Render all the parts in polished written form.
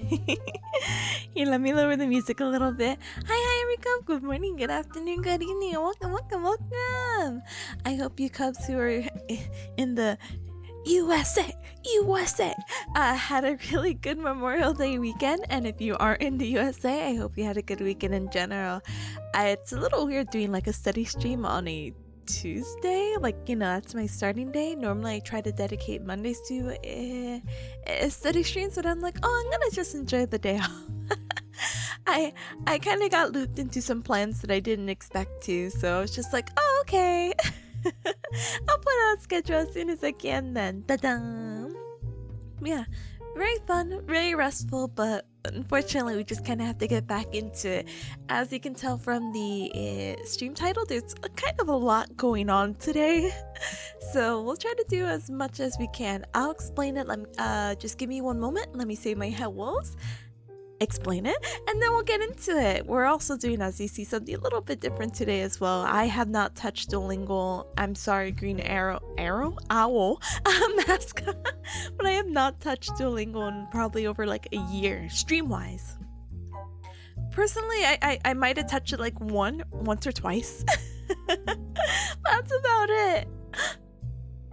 Here, let me lower the music a little bit. Hi, Erika. Good morning, good afternoon, good evening, and welcome. I hope you cubs who are in the USA, had a really good Memorial Day weekend. And if you are in the USA, I hope you had a good weekend in general. It's a little weird doing like a study stream on a Tuesday, that's my starting day. Normally I try to dedicate Mondays to study streams, but I'm like, I'm gonna just enjoy the day off. I kind of got looped into some plans that I didn't expect to, so I was just like, okay. I'll put out a schedule as soon as I can then. Ta-da! Yeah, very fun, very restful, but unfortunately we just kind of have to get back into it. As you can tell from the stream title, there's kind of a lot going on today. So we'll try to do as much as we can. I'll explain it. Just give me one moment. Let me say my hellos. Explain it, and then we'll get into it. We're also doing, as you see, something a little bit different today as well. I have not touched Duolingo. I'm sorry, Green Owl mascot, but I have not touched Duolingo in probably over like a year, stream-wise. Personally, I might have touched it like once or twice. That's about it.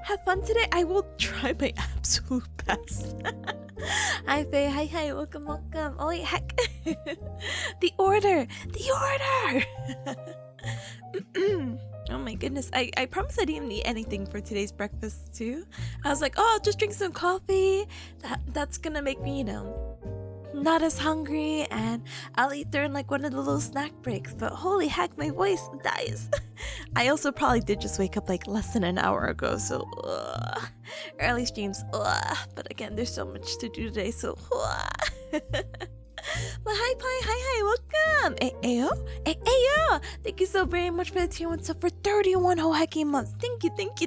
Have fun today. I will try my absolute best. Hi Faye, hi, welcome. Oh wait, heck. The order. Oh my goodness, I promise I didn't eat anything for today's breakfast too. I was like, I'll just drink some coffee. That's gonna make me, not as hungry, and I'll eat during like one of the little snack breaks. But holy heck, my voice dies. I also probably did just wake up like less than an hour ago, so early streams. But again, there's so much to do today, so But hi Pi, hi, welcome. Ayo. Thank you so very much for the tier 1 sub for 31 whole hecking months. Thank you. Thank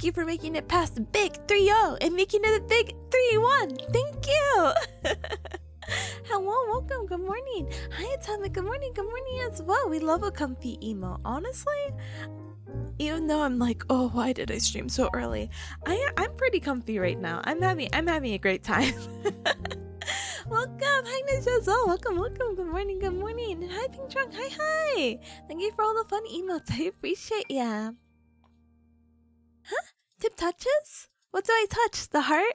you for making it past the big 3-0 and making it a big 3-1. Thank you. Hello, welcome, good morning. Hi Atomic, good morning as well. We love a comfy emo. Honestly, even though I'm like, why did I stream so early? I'm pretty comfy right now. I'm having a great time. Welcome, hi Nijazo, welcome, good morning, and hi Pink Trunk, hi, thank you for all the fun emotes, I appreciate ya. Huh? Tip touches? What do I touch? The heart?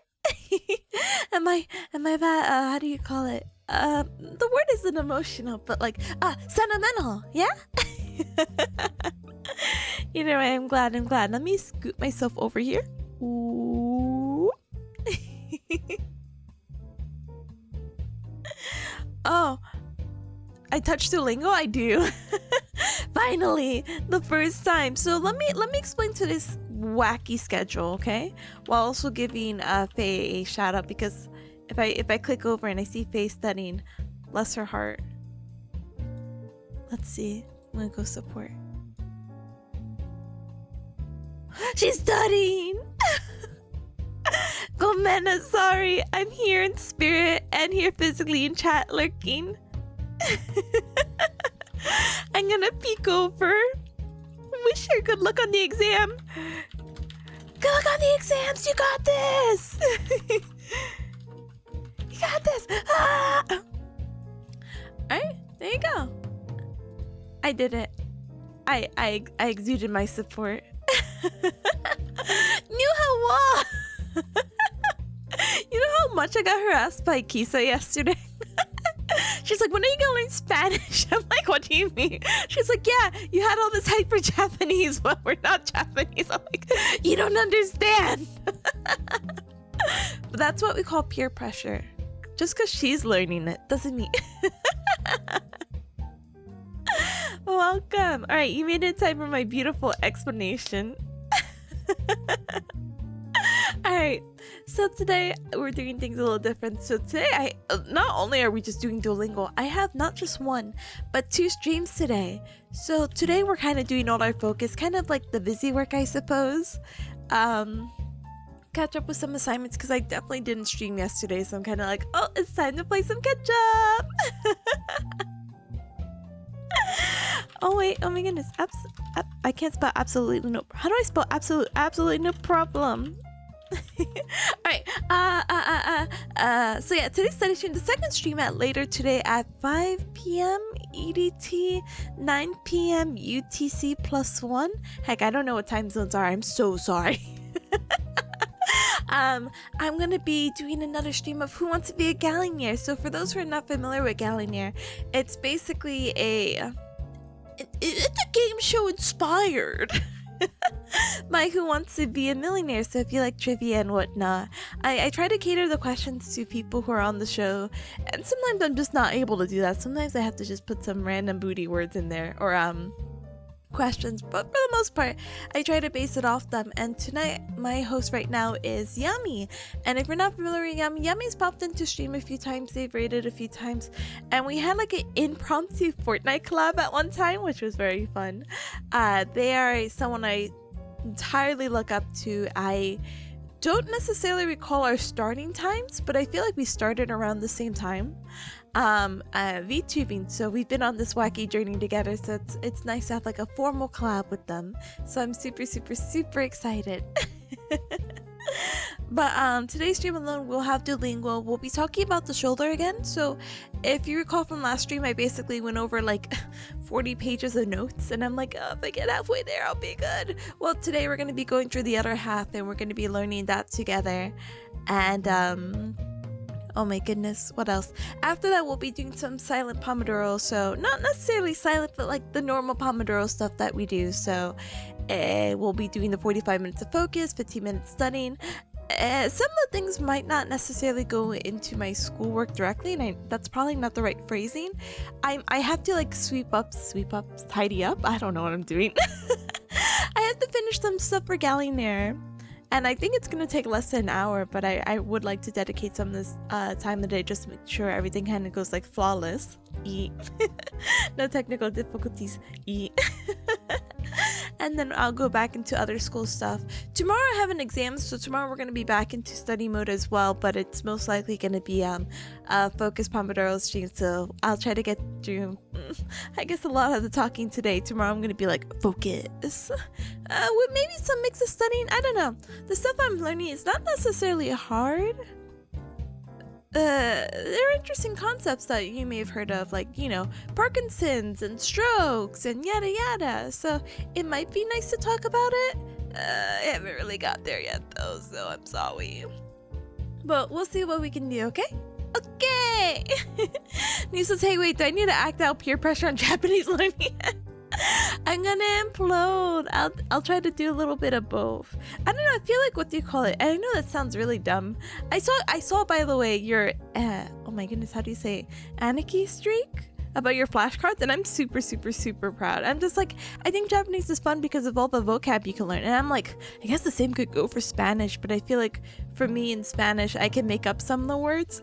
am I that, how do you call it? The word isn't emotional, but like, sentimental, yeah? Either way, I'm glad. Let me scoot myself over here. Ooh. Oh, I touched Duolingo? I do. Finally, the first time. So let me explain to this wacky schedule, okay? While also giving Faye a shout out, because if I click over and I see Faye studying, bless her heart. Let's see. I'm gonna go support. She's studying. Gomena, sorry. I'm here in spirit and here physically in chat lurking. I'm gonna peek over. Wish her good luck on the exam. Good luck on the exams. You got this. You got this. Alright, there you go. I did it. I exuded my support. New Hawa. You know how much I got harassed by Kisa yesterday? She's like, when are you gonna learn Spanish? I'm like, what do you mean? She's like, yeah, you had all this hype for Japanese, but we're not Japanese. I'm like, you don't understand. But that's what we call peer pressure. Just because she's learning it doesn't mean... Welcome. All right, you made it in time for my beautiful explanation. All right, so today we're doing things a little different. So today, not only are we just doing Duolingo, I have not just one, but 2 streams today. So today we're kind of doing all our focus, kind of like the busy work, I suppose. Catch up with some assignments, because I definitely didn't stream yesterday, so I'm kind of like, it's time to play some catch up. Oh wait, oh my goodness, I can't spell absolutely no. How do I spell absolutely no problem? Alright, so yeah, today's study stream, the second stream at later today at 5 p.m. EDT, 9 p.m. UTC +1. Heck, I don't know what time zones are. I'm so sorry. I'm gonna be doing another stream of Who Wants to Be a Gallinier. So for those who are not familiar with Gallinier, it's basically it's a game show inspired by Who Wants to Be a Millionaire. So if you like trivia and whatnot, I try to cater the questions to people who are on the show, and sometimes I'm just not able to do that. Sometimes I have to just put some random booty words in there, or questions, but for the most part I try to base it off them. And tonight my host right now is Yami, and if you're not familiar with Yami's popped into stream a few times, they've raided a few times, and we had like an impromptu Fortnite collab at one time, which was very fun. They are someone I entirely look up to. I don't necessarily recall our starting times, but I feel like we started around the same time, VTubing, so we've been on this wacky journey together, so it's nice to have like a formal collab with them, so I'm super excited. But today's stream alone, we'll have Duolingo. We'll be talking about the shoulder again. So if you recall from last stream, I basically went over like 40 pages of notes, and I'm like, oh, if I get halfway there, I'll be good. Well, today we're going to be going through the other half, and we're going to be learning that together. And oh my goodness, what else? After that, we'll be doing some silent pomodoro. So not necessarily silent, but like the normal pomodoro stuff that we do. So we'll be doing the 45 minutes of focus, 15 minutes studying. Some of the things might not necessarily go into my schoolwork directly, and that's probably not the right phrasing. I have to like sweep up, tidy up. I don't know what I'm doing. I have to finish some stuff for Gallinaire, and I think it's gonna take less than an hour, but I would like to dedicate some of this time of the day just to make sure everything kind of goes like flawless. No technical difficulties. And then I'll go back into other school stuff. Tomorrow I have an exam, so tomorrow we're going to be back into study mode as well, but it's most likely going to be focus pomodoro stream, so I'll try to get through I guess a lot of the talking today. Tomorrow I'm going to be like focus with maybe some mix of studying. I don't know, the stuff I'm learning is not necessarily hard. They're interesting concepts that you may have heard of, like, you know, Parkinson's and strokes and yada yada, so it might be nice to talk about it. I haven't really got there yet though, so I'm sorry, but we'll see what we can do. Okay. Nisa says, hey, wait, do I need to act out peer pressure on Japanese learning? I'm gonna implode. I'll try to do a little bit of both. I don't know, I feel like, what do you call it? I know that sounds really dumb. I saw by the way, your oh my goodness, how do you say it? Anarchy streak about your flashcards, and I'm super proud. I'm just like, I think Japanese is fun because of all the vocab you can learn, and I'm like, I guess the same could go for Spanish, but I feel like for me in Spanish I can make up some of the words.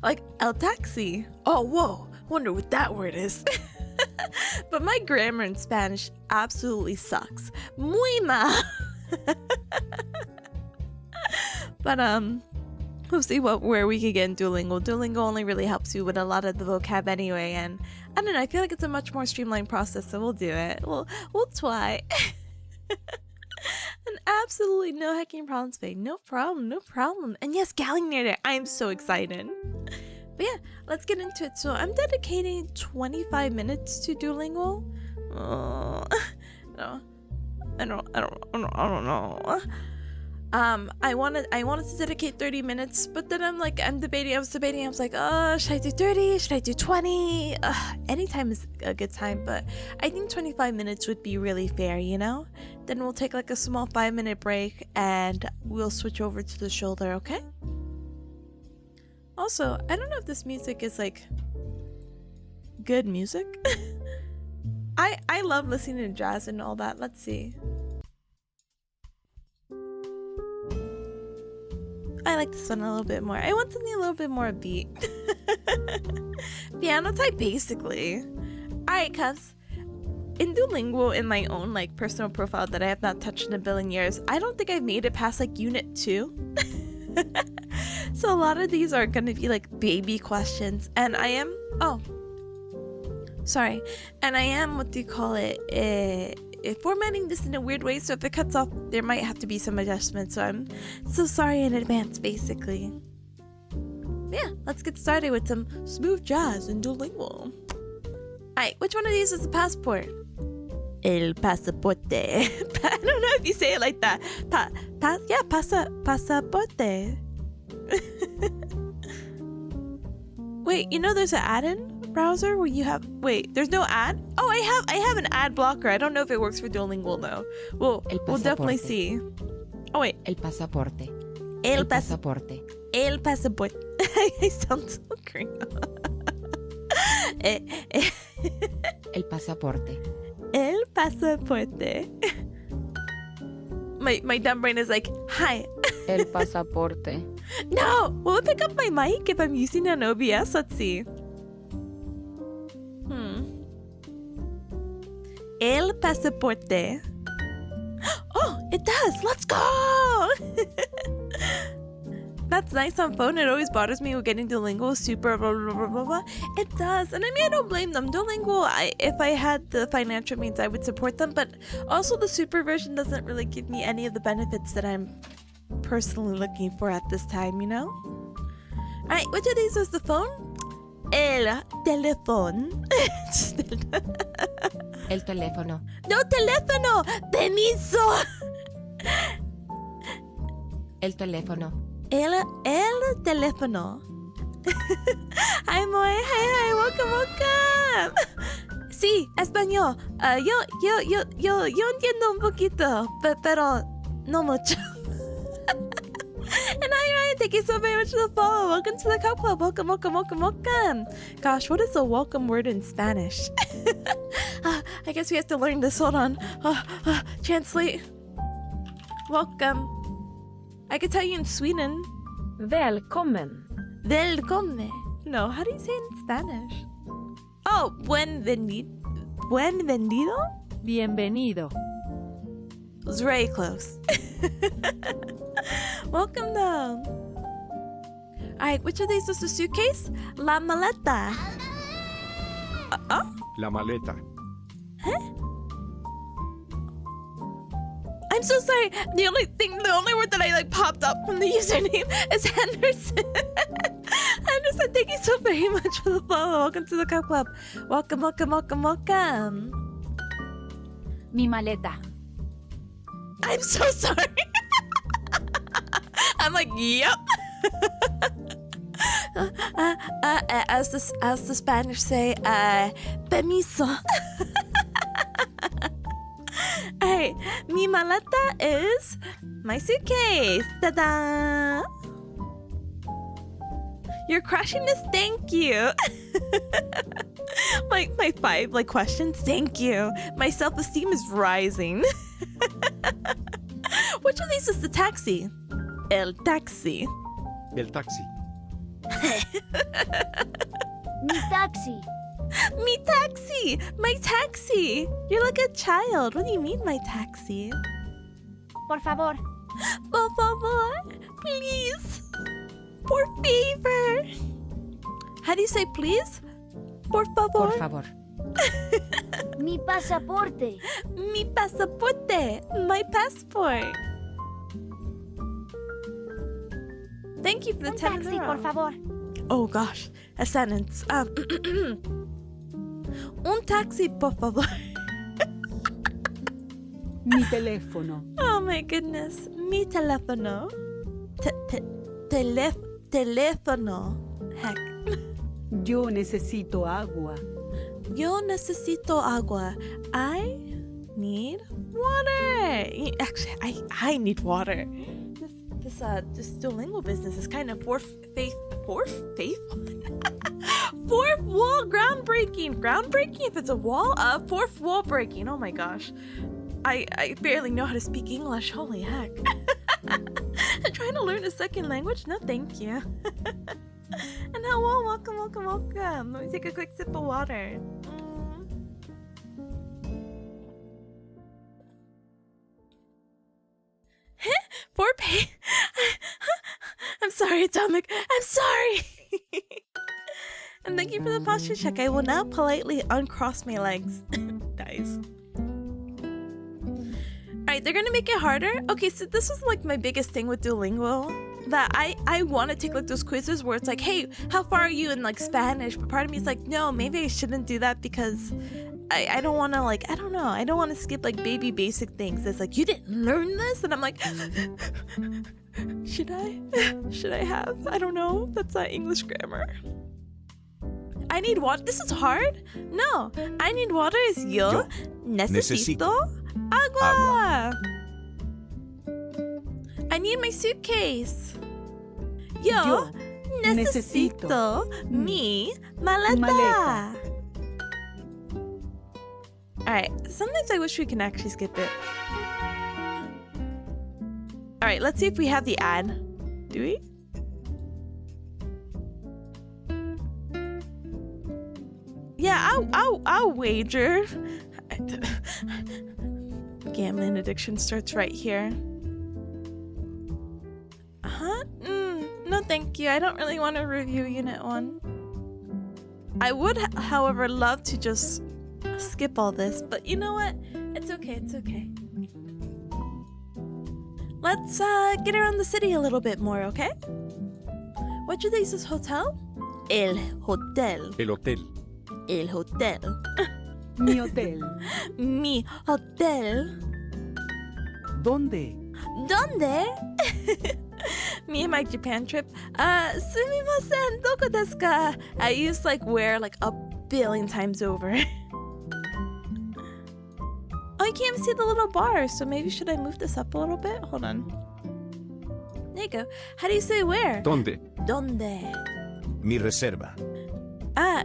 Like el taxi. Oh, whoa, wonder what that word is. But my grammar in Spanish absolutely sucks. Muy mal. But we'll see where we could get in Duolingo. Duolingo only really helps you with a lot of the vocab anyway, and I don't know, I feel like it's a much more streamlined process, so we'll do it. We'll try. And absolutely no hacking problems, babe. No problem. And yes, Gallinaire there. I am so excited. But yeah, let's get into it. So I'm dedicating 25 minutes to Duolingo. No, I don't know. I wanted to dedicate 30 minutes, but then I was debating. I was like, oh, should I do 30? Should I do 20? Any time is a good time, but I think 25 minutes would be really fair, you know? Then we'll take like a small 5-minute break, and we'll switch over to the shoulder, okay? Also, I don't know if this music is like good music. I love listening to jazz and all that. Let's see. I like this one a little bit more. I want something a little bit more beat. Piano type, basically. Alright, cuz. In Duolingo, in my own like personal profile that I have not touched in a billion years, I don't think I've made it past like unit 2. So a lot of these are gonna be like baby questions, and I am what do you call it, formatting this in a weird way, so if it cuts off, there might have to be some adjustments. So I'm so sorry in advance, basically. Yeah, let's get started with some smooth jazz and Duolingo. Alright, which one of these is the passport? El pasaporte. I don't know if you say it like that. Pasaporte. Wait, you know there's an add-in browser where you have... Wait, there's no ad? Oh, I have an ad blocker. I don't know if it works for Duolingo though. We'll definitely see. Oh wait. El pasaporte. El pasaporte. El pasaporte. I sound so gringo. El pasaporte. El pasaporte. My dumb brain is like, hi. El pasaporte. No! Will it pick up my mic if I'm using an OBS? Let's see. El pasaporte. Oh, it does! Let's go! That's nice on phone. It always bothers me with getting Duolingo super blah, blah, blah, blah, blah. It does. And I mean, I don't blame them. Duolingo, if I had the financial means, I would support them. But also the super version doesn't really give me any of the benefits that I'm personally looking for at this time, you know? Alright, which of these is the phone? El teléfono. El teléfono. No teléfono. Permiso. El teléfono. El teléfono. Hi, Moy. Hi. Welcome. Sí, español. Yo entiendo un poquito, pero no mucho. And hi, Ryan. Thank you so very much for the follow. Welcome to the Cup Club. Welcome. Gosh, what is a welcome word in Spanish? I guess we have to learn this. Hold on. Translate. Welcome. I could tell you in Sweden. Välkommen. Välkommen. No, how do you say it in Spanish? Oh, bienvenido? Bienvenido. It was very close. Welcome though. Alright, which of these is the suitcase? La maleta. La maleta. I'm so sorry. The only word that I popped up from the username is Henderson. Henderson, thank you so very much for the follow. Welcome to the Cup Club. Welcome. Mi maleta. I'm so sorry. I'm like, yep. As the Spanish say, permiso. Alright, mi maleta is my suitcase. Ta-da! You're crushing this. Thank you. my 5 questions. Thank you. My self-esteem is rising. Which of these is the taxi? El taxi. El taxi. Mi taxi. Mi taxi! My taxi! You're like a child. What do you mean, my taxi? Por favor. Por favor. Please. Por favor. How do you say please? Por favor. Por favor. Mi pasaporte. Mi pasaporte. My passport. Thank you for the Un 10 taxi, por favor. Oh gosh, a sentence. Un taxi, por favor. Mi teléfono. Oh my goodness. Mi teléfono. Teléfono. Heck. Yo necesito agua. Yo necesito agua. I need water. Actually, I need water. This Duolingo business is kind of fourth wall groundbreaking if it's a wall, fourth wall breaking. Oh my gosh, I barely know how to speak English. Holy heck. I'm trying to learn a second language. No thank you. And hello, welcome. Let me take a quick sip of water. I'm sorry, Atomic. I'm sorry. And thank you for the posture check. I will now politely uncross my legs. Dice. Alright, they're gonna make it harder. Okay, so this is like my biggest thing with Duolingo. That I want to take like those quizzes where it's like, hey, how far are you in like Spanish? But part of me is like, no, maybe I shouldn't do that because I don't want to like, I don't know. I don't want to skip like baby basic things. It's like, you didn't learn this? And I'm like, should I? Should I have? I don't know. That's not English grammar. I need water. This is hard. No, I need water is yo necesito agua. I need my suitcase. Yo necesito mi maleta. Alright, sometimes I wish we can actually skip it. Alright, let's see if we have the ad. Do we? Yeah, I'll wager. Gambling addiction starts right here. Huh? No, thank you. I don't really want to review Unit 1. I would, however, love to just skip all this, but you know what? It's okay, it's okay. Let's get around the city a little bit more, okay? What do they use as hotel? El hotel. El hotel. El hotel. Mi hotel. Mi hotel. ¿Dónde? ¿Dónde? Me and my Japan trip. Sumimasen, doko desu ka? I used like where like a billion times over. Oh, you can't even see the little bar, so maybe should I move this up a little bit? Hold on. There you go. How do you say where? ¿Dónde? ¿Dónde? Mi reserva. Ah,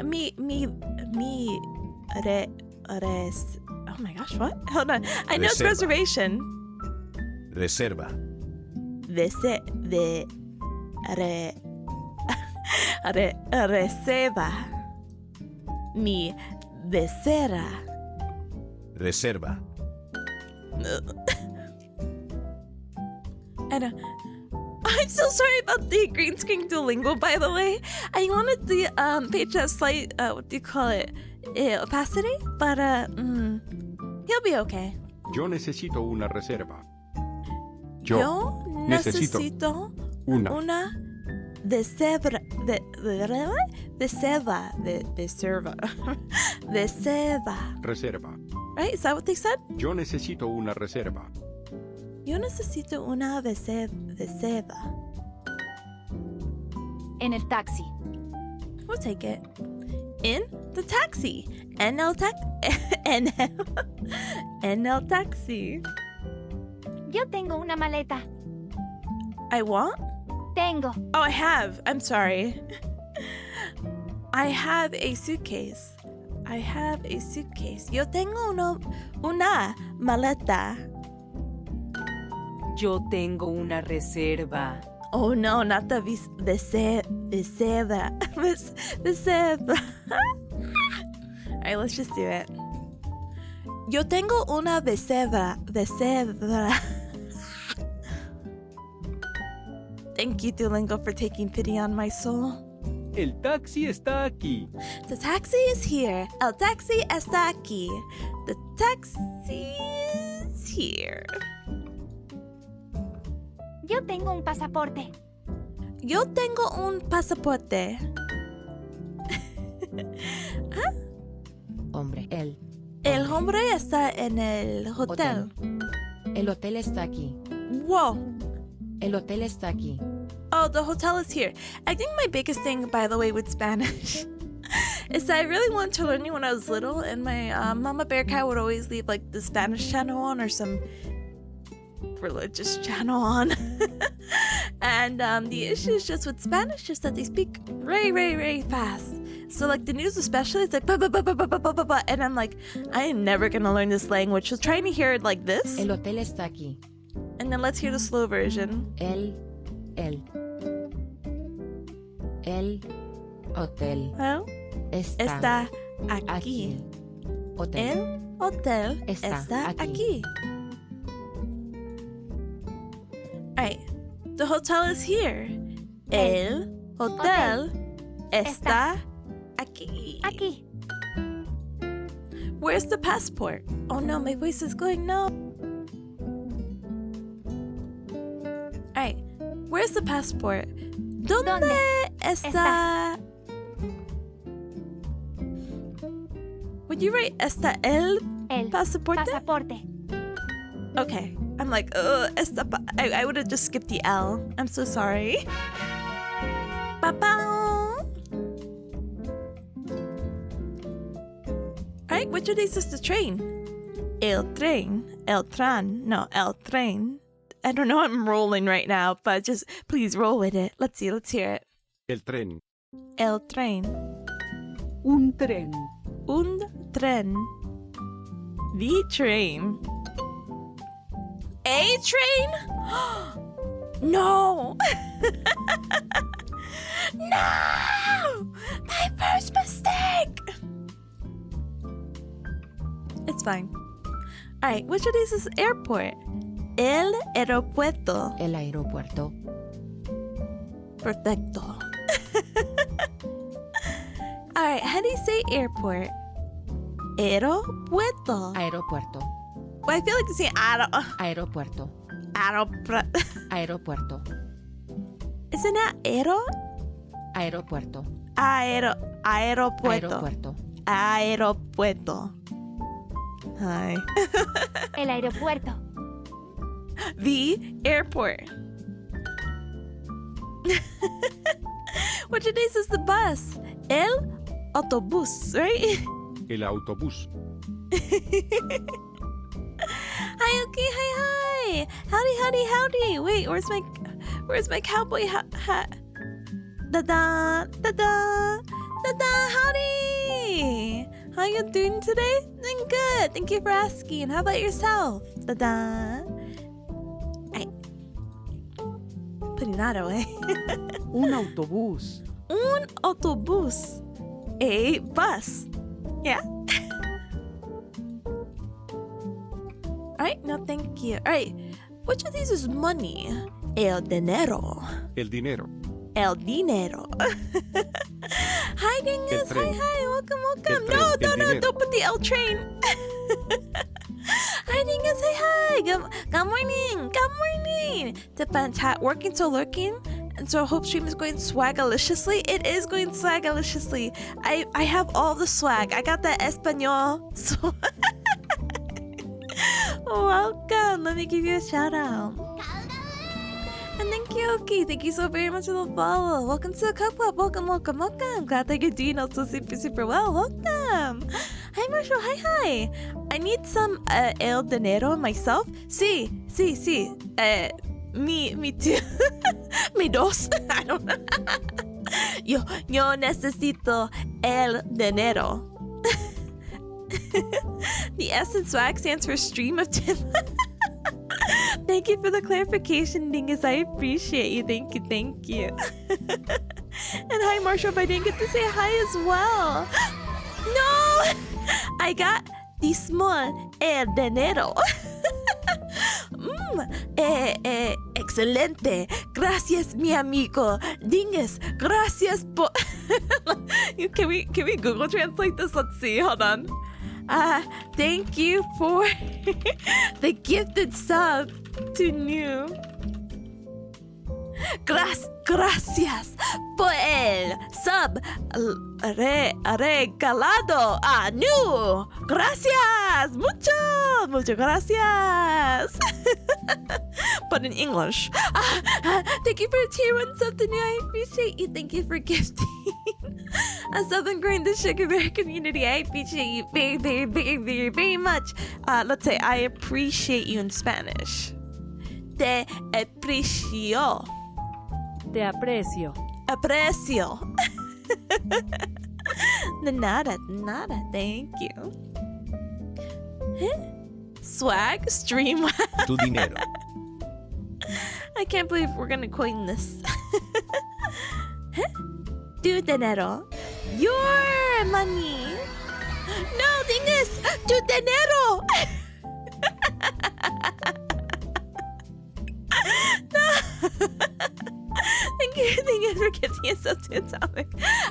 res. Oh my gosh, what? Hold on. I know it's Reserva. reservation. Reserva. Reserva. Mi becerra. Reserva. I don't. I'm so sorry about the green screen Duolingo, by the way. I wanted the page to have slight, what do you call it? Opacity, but he'll be okay. Yo necesito una reserva. Yo necesito una reserva. Reserva. Right? Is that what they said? Yo necesito una reserva. Yo necesito una reserva. En el taxi. We'll take it. In the taxi. En el taxi. Yo tengo una maleta. I want? Tengo. Oh, I have. I'm sorry. I have a suitcase. I have a suitcase. Yo tengo una maleta. Yo tengo una reserva. Oh no, not the reserva. Reserva. Alright, let's just do it. Yo tengo una reserva. Thank you, Duolingo, for taking pity on my soul. El taxi está aquí. The taxi is here. El taxi está aquí. The taxi is here. Yo tengo un pasaporte. Yo tengo un pasaporte. Hombre, el. El hombre está en el hotel. El hotel está aquí. Whoa. El hotel está aquí. Oh, the hotel is here. I think my biggest thing, by the way, with Spanish is that I really wanted to learn it when I was little, and my Mama Bearcat would always leave like the Spanish channel on or some religious channel on. And the issue is just with Spanish, just that they speak very fast. So like the news especially, it's like ba ba ba ba ba ba ba ba, and I'm like, I am never gonna learn this language. So trying to hear it like this, El hotel está aquí. and then let's hear the slow version. El hotel Well, está está aquí. aquí. Hotel. El hotel está aquí. Alright, the hotel is here. El hotel está aquí. Aquí. Where's the passport? Oh no, my voice is going no. Where's the passport? ¿Dónde está? Would you write está el El pasaporte? pasaporte. Okay. I'm like, está I would have just skipped the L. I'm so sorry. Ba-bow. Alright, which of these is the train? El tren. El tren. No, el tren. I don't know, I'm rolling right now, but just please roll with it. Let's see, let's hear it. El tren. El tren. Un tren. Un tren. The train. A train? No! No! My first mistake! It's fine. Alright, which of these is airport? El aeropuerto. El aeropuerto. Perfecto. Alright, how do you say airport? Aeropuerto. Aeropuerto. Well, I feel like you say Aeropuerto. Aeropuerto. Isn't that aero? Aeropuerto. Aeropuerto. Aeropuerto. Aeropuerto. Hi. El aeropuerto. The airport. Which of these is the bus? El autobús, right? El autobús. Hi, okay, hi. Howdy. Wait, where's my cowboy hat? Da-da, howdy. How you doing today? Doing good. Thank you for asking. How about yourself? Da-da. Alright. Putting that away. Un autobús. Un autobús. A bus. Yeah. Alright, no thank you. Alright, which of these is money? El dinero. El dinero. El dinero. Hi, Dingus. Hi. Welcome. No, don't put the L train. Hi, Dingus. Hi. Good morning. Tipanya chat, working so lurking. And so I hope stream is going swagalicious. It is going swagalicious. I have all the swag. I got that Espanol. So welcome. Let me give you a shout out. And thank you, Oki. Thank you so very much for the follow. Welcome to the Cup Club. Welcome. Glad that you're doing also super well. Welcome. Hi, Marshall. Hi. I need some el dinero myself. Sí. Me too. Me dos. I don't know. Yo necesito el dinero. The S in swag stands for stream of Tim. Thank you for the clarification, Dingus. I appreciate you. Thank you. And hi, Marshall. If I didn't get to say hi as well. No! I got the small el dinero. Excelente. Gracias, mi amigo. Dingus, gracias por... Can we Google translate this? Let's see. Hold on. Thank you for the gifted sub to new. Gracias por el sub regalado a new. Gracias. Mucho gracias. But in English. Thank you for the tier 1 sub to new. I appreciate you. Thank you for gifting a Southern Grain the Sugar Bear community. I appreciate you very much. Let's say I appreciate you in Spanish. Te aprecio. Te aprecio. Aprecio. Nada. Thank you. Swag stream. Tu dinero. I can't believe we're gonna coin this. Tu dinero. Your money. No, Dingus. Tu dinero. No. Thank you for gifting us up to a topic.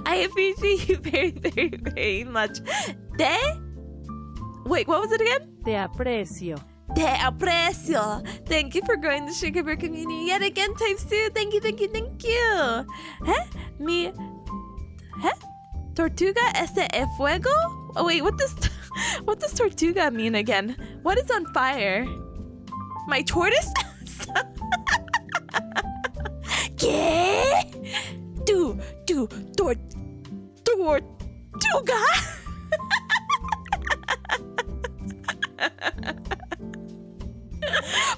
I appreciate you very much. Wait, what was it again? Te aprecio. Te aprecio. Thank you for growing the Sugar Bear community yet again, Type Sue. Thank you, thank you, thank you. Mi... Tortuga ese e fuego? Oh wait, what does tortuga mean again? What is on fire? My tortoise? ¿Qué? Tortuga?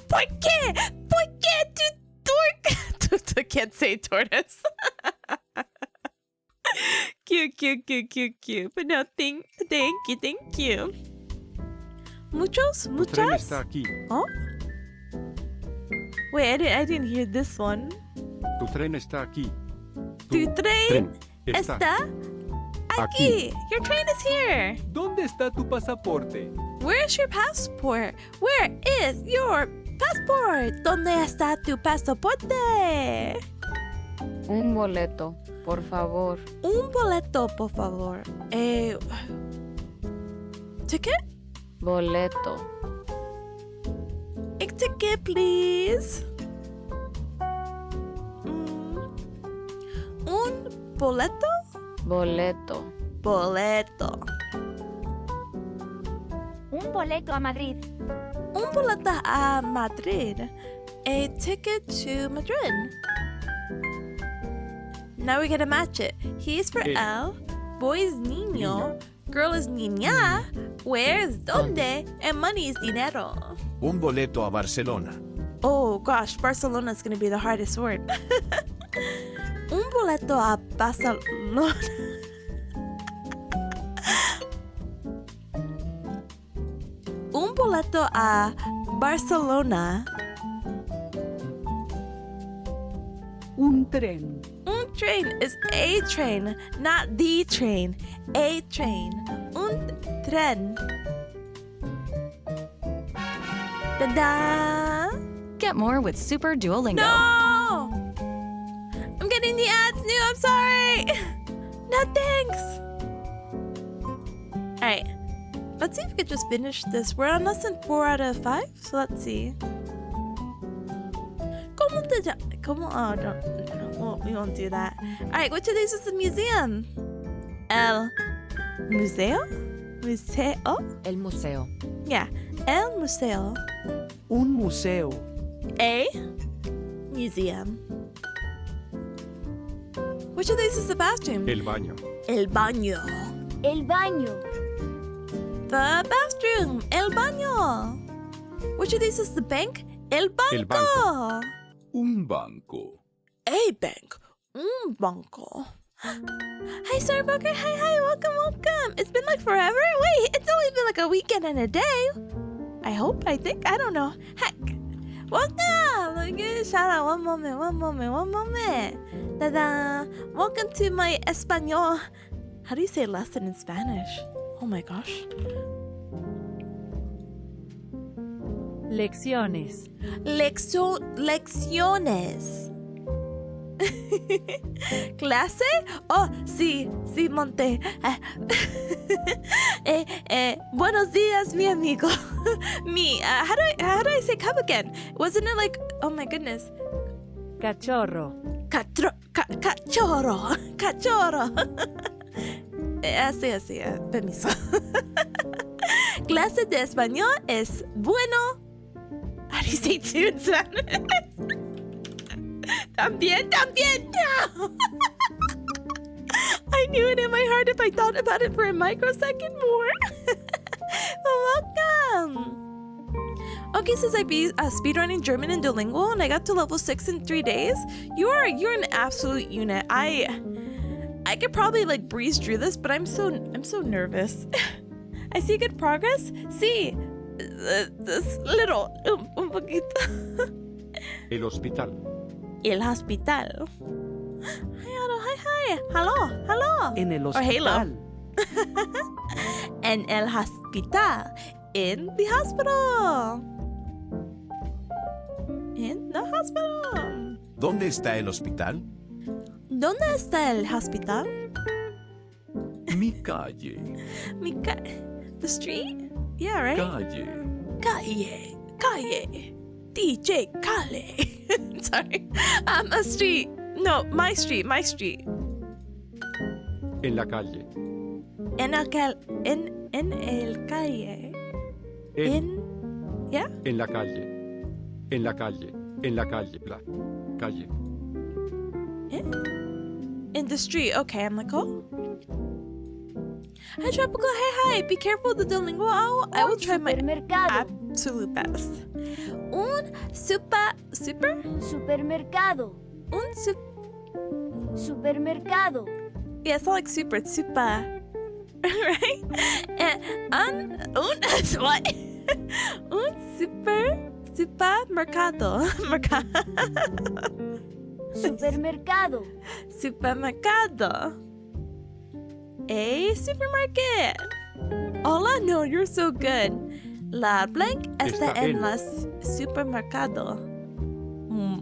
¿Por qué? ¿Por qué tu can't say tortoise. Cute. But no, thank you. Muchos? Tu tren Muchas? está aquí. Oh? Wait, I didn't hear this one. Tu tren está aquí. Tu tren está está aquí. Your train is here. ¿Dónde está tu pasaporte? Where's your passport? Where is your passport? ¿Dónde está tu pasaporte? Un boleto, por favor. Un boleto, por favor. Ticket? Boleto. A ticket, please. Un boleto? Boleto. Boleto. Un boleto a Madrid. Un boleto a Madrid. A ticket to Madrid. Now we gotta match it. He is for L, boy is niño, girl is niña, where is donde, and money is dinero. Un boleto a Barcelona. Oh gosh, Barcelona is gonna be the hardest word. Un boleto a Barcelona. Un boleto a Barcelona. Un tren. Un train is a train, not the train. A train. Un tren. Da-da! Get more with Super Duolingo. No! I'm getting the ads new. I'm sorry. No thanks. Alright. Let's see if we could just finish this. We're on lesson 4 out of 5. So let's see. Oh, no. We won't do that. Alright, which of these is the museum? El museo? Museo? El museo. Yeah. El museo. Un museo. A museum. Which of these is the bathroom? El baño. El baño. El baño. The bathroom. El baño. Which of these is the bank? El banco. El banco. Un banco. A bank. Un banco. Hi, Starbucker. Hi. Welcome. It's been like forever. Wait, it's only been like a weekend and a day. I think. I don't know. Heck. Welcome. Look at shout out. One moment. Ta-da. Welcome to my Espanol. How do you say lesson in Spanish? Oh my gosh. Lecciones. Lecciones. ¿Clase? Oh, sí, monté. Buenos días, mi amigo. How do I say cup again? Wasn't it like, oh my goodness. Cachorro. Cachorro. Así, permiso. Clase de español es bueno. How do you say two in Spanish? También. No. I knew it in my heart if I thought about it for a microsecond more. Welcome. Okay, since I be speedrunning German in Duolingo and I got to level 6 in 3 days, you're an absolute unit. I could probably like breeze through this, but I'm so nervous. I see good progress. See, this little un poquito. El hospital. El hospital. Hi, Otto. Hi. Hello. En el Or halo. hospital. En el hospital. In the hospital. In the hospital. ¿Dónde está el hospital? ¿Dónde está el hospital? Mi calle. The street? Yeah, right? Calle. Calle. calle. DJ Kale. Sorry. A street. No, my street. En la calle. En el calle. Yeah? En la calle. En la calle. En la calle. La calle. In the street. Okay, I'm like, oh. Hi, Tropical. Hi. Be careful with the Duolingo owl. I will try my Supermercado. absolute best. Un super? Supermercado. Un Supermercado. Yeah, it's not like super. It's super. Right? And what? Un supermercado. Supermercado. Supermercado. A supermarket. Hola, no, you're so good. La blank está Está en en. la supermercado.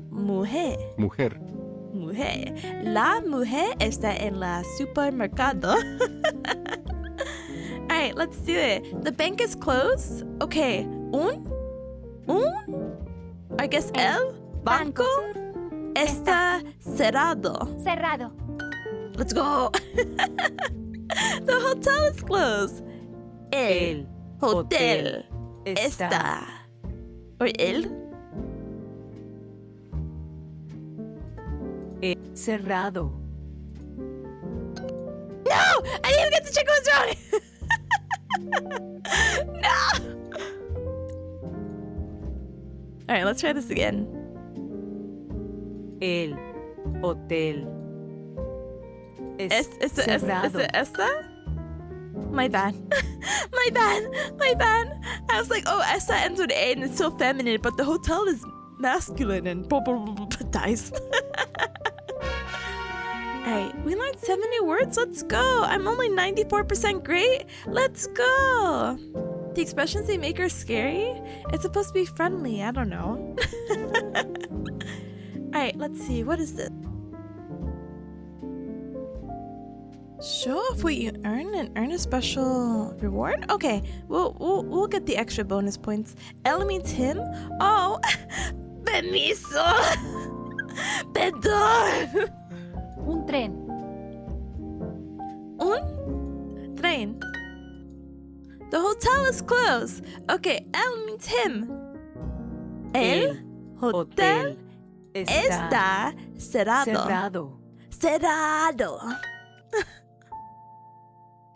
Mujer. Mujer. La mujer está en la supermercado. Alright, let's do it. The bank is closed. Okay. I guess el banco está cerrado. Cerrado. Let's go. The hotel is closed. El hotel está. Or el. Cerrado. No! I didn't even get to check what's wrong. No! Alright, let's try this again. El hotel ¿Es cerrado. it esta? My bad. My bad. I was like, oh, esta ends with A and it's so feminine, but the hotel is masculine and dies. Alright, we learned 7 new words. Let's go. I'm only 94% great. Let's go. The expressions they make are scary. It's supposed to be friendly. I don't know. Alright, let's see. What is this? Show off what you earn and earn a special reward? Okay, we'll get the extra bonus points. El means him. Oh, permiso. Perdón. Un tren. Un tren. The hotel is closed. Okay, el means him. El hotel está cerrado. Cerrado.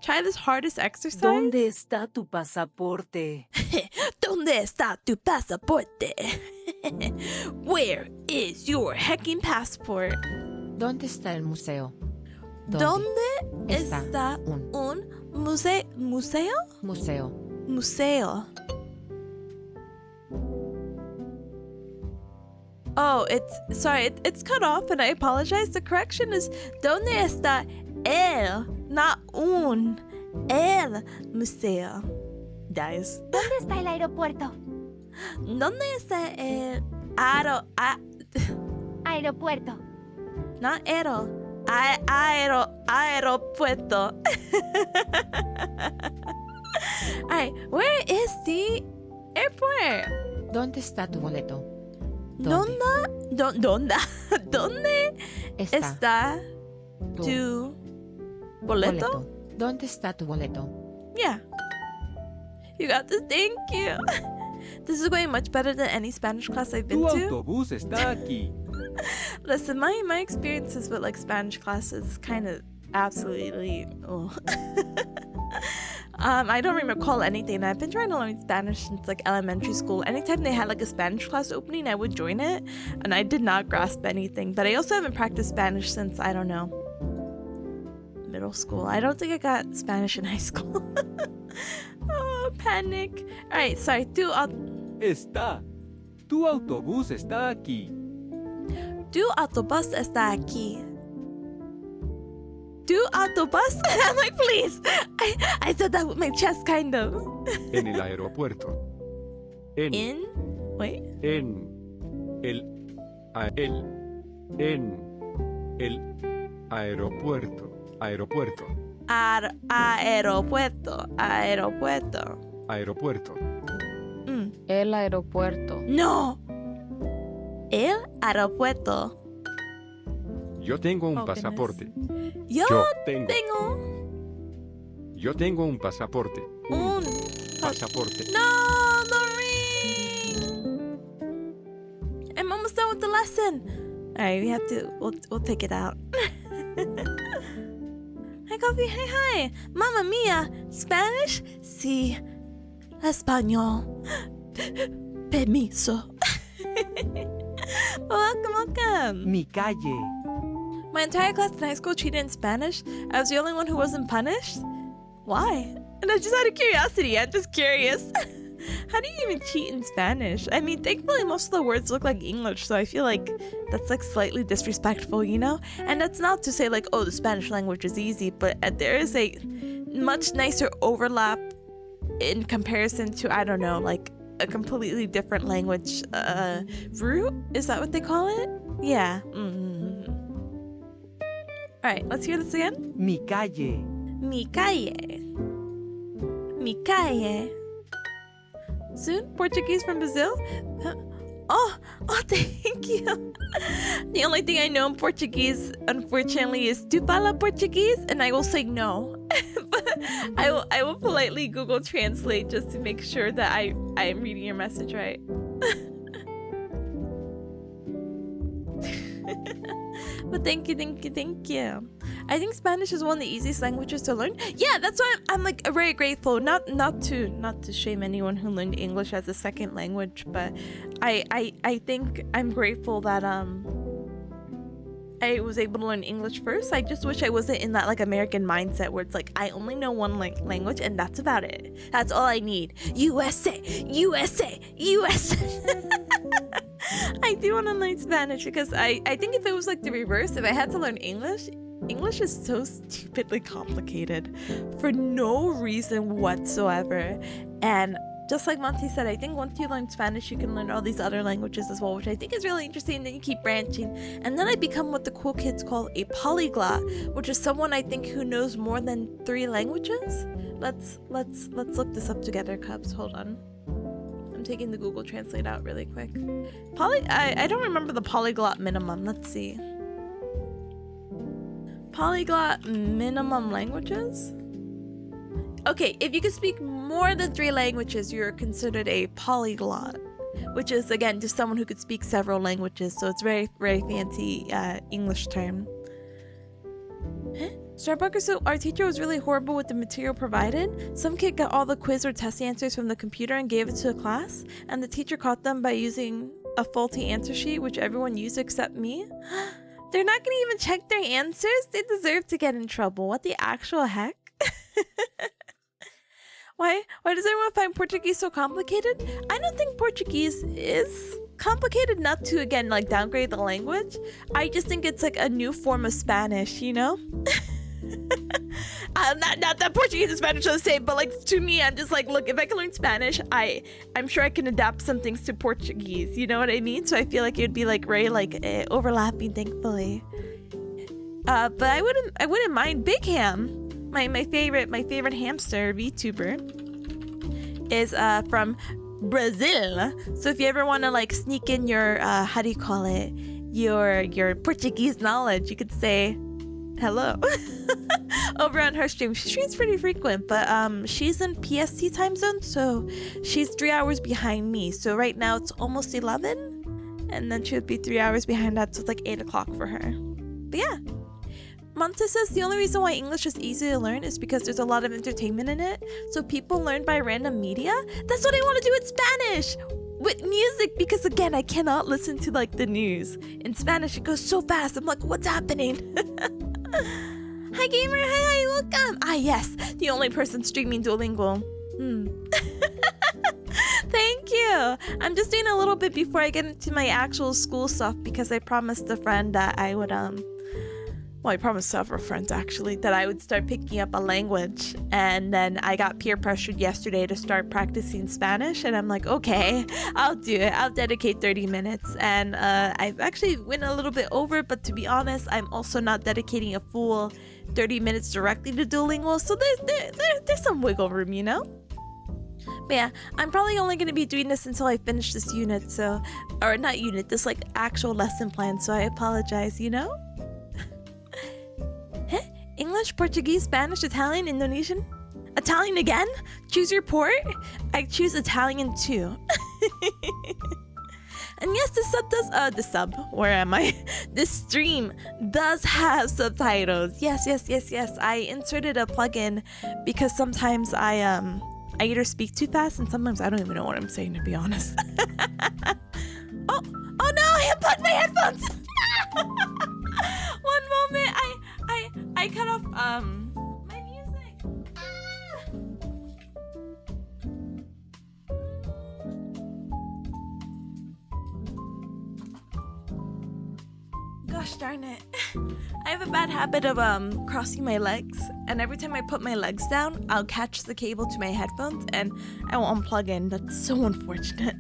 Try this hardest exercise. ¿Dónde está tu pasaporte? ¿Dónde está tu pasaporte? Where is your hecking passport? ¿Dónde está el museo? ¿Dónde está un museo? Museo. Museo. Oh, it's cut off and I apologize. The correction is ¿Dónde está el, not un, el museo? Guys. ¿Dónde está el aeropuerto? ¿Dónde está el Aeropuerto. not aeropuerto? Alright, where is the airport? ¿Dónde está tu boleto? ¿Dónde está tu boleto? ¿Dónde está tu boleto? Yeah. You got this. Thank you. This is going much better than any Spanish class I've been Tu to. autobús está aquí. Listen, my experiences with like Spanish classes kind of absolutely. Oh. I don't recall anything. I've been trying to learn Spanish since like elementary school. Anytime they had like a Spanish class opening, I would join it, and I did not grasp anything. But I also haven't practiced Spanish since I don't know, middle school. I don't think I got Spanish in high school. Oh, panic. All right, sorry. Está. Tu autobús está aquí. Tu autobús está aquí. Tu autobús? I'm like, please. I said that with my chest, kind of. En el aeropuerto. En el aeropuerto. Aeropuerto. Aeropuerto. Aeropuerto. El aeropuerto. No. El aeropuerto. Yo tengo un Oh, goodness. pasaporte. Yo Yo tengo. tengo Yo tengo un pasaporte. un... Pasaporte. No, the ring. I'm almost done with the lesson. All right, we have to. We'll take it out. Hi, Coffee. Hi. Mamma mia. Spanish? Sí. Español. Permiso. Welcome. Mi calle. My entire class in high school cheated in Spanish. I was the only one who wasn't punished. Why? And I just out of curiosity. I'm just curious. How do you even cheat in Spanish? I mean, thankfully most of the words look like English, so I feel like that's like slightly disrespectful, you know? And that's not to say like, oh, the Spanish language is easy, but there is a much nicer overlap in comparison to, I don't know, like a completely different language. Root? Is that what they call it? Yeah. All right, let's hear this again. Mi calle. Mi calle. Mi calle. Soon? Portuguese from Brazil? Oh, thank you. The only thing I know in Portuguese, unfortunately, is "Tu fala Portuguese?" And I will say no. But I will politely Google Translate just to make sure that I am reading your message right. But thank you. I think Spanish is one of the easiest languages to learn. Yeah, that's why I'm like very grateful. Not to shame anyone who learned English as a second language, but I think I'm grateful that I was able to learn English first. I just wish I wasn't in that like American mindset where it's like I only know one language and that's about it. That's all I need. USA. I do want to learn Spanish because I think if it was like the reverse, if I had to learn English is so stupidly complicated for no reason whatsoever. And just like Monty said, I think once you learn Spanish, you can learn all these other languages as well, which I think is really interesting. Then you keep branching, and then I become what the cool kids call a polyglot, which is someone I think who knows more than 3 languages. Let's look this up together, Cubs. Hold on. I'm taking the Google Translate out really quick. I don't remember the polyglot minimum. Let's see. Polyglot minimum languages? Okay, if you can speak more than 3 languages, you're considered a polyglot, which is, again, just someone who could speak several languages, so it's very, very fancy English term. Starbucks, so our teacher was really horrible with the material provided. Some kid got all the quiz or test answers from the computer and gave it to a class, and the teacher caught them by using a faulty answer sheet, which everyone used except me. They're not gonna even check their answers? They deserve to get in trouble. What the actual heck? Why does everyone find Portuguese so complicated? I don't think Portuguese is complicated, not to, again, like downgrade the language. I just think it's like a new form of Spanish, you know? Not that Portuguese and Spanish are the same, but like to me, I'm just like, look, if I can learn Spanish, I'm sure I can adapt some things to Portuguese. You know what I mean? So I feel like it would be like very like overlapping, thankfully. But I wouldn't mind Big Ham. My favorite hamster VTuber is from Brazil. So if you ever want to like sneak in your how do you call it, your Portuguese knowledge, you could say hello over on her stream. She streams pretty frequent, but she's in PST time zone, so she's 3 hours behind me. So right now it's almost 11, and then she would be 3 hours behind that, so it's like 8 o'clock for her. But yeah. Monte says the only reason why English is easy to learn is because there's a lot of entertainment in it. So people learn by random media. That's what I want to do with Spanish. With music, because again, I cannot listen to like the news. In Spanish, it goes so fast. I'm like, what's happening? Hi, gamer. Hi, welcome. Ah, yes. The only person streaming Duolingo. Thank you. I'm just doing a little bit before I get into my actual school stuff because I promised a friend that I would, well, I promised several friends actually that I would start picking up a language, and then I got peer pressured yesterday to start practicing Spanish, and I'm like, okay, I'll do it. I'll dedicate 30 minutes, and I've actually went a little bit over, but to be honest, I'm also not dedicating a full 30 minutes directly to Duolingo, so there's some wiggle room, you know? But yeah, I'm probably only going to be doing this until I finish this unit, so... Or not unit, this like actual lesson plan, so I apologize, you know? Huh? English, Portuguese, Spanish, Italian, Indonesian? Italian again? Choose your port? I choose Italian too. And yes, where am I? This stream does have subtitles. Yes. I inserted a plugin because sometimes I either speak too fast and sometimes I don't even know what I'm saying, to be honest. Oh no, I unplugged my headphones. One moment, I cut off my music. Gosh darn it. I have a bad habit of crossing my legs, and every time I put my legs down, I'll catch the cable to my headphones and I will unplug in. That's so unfortunate.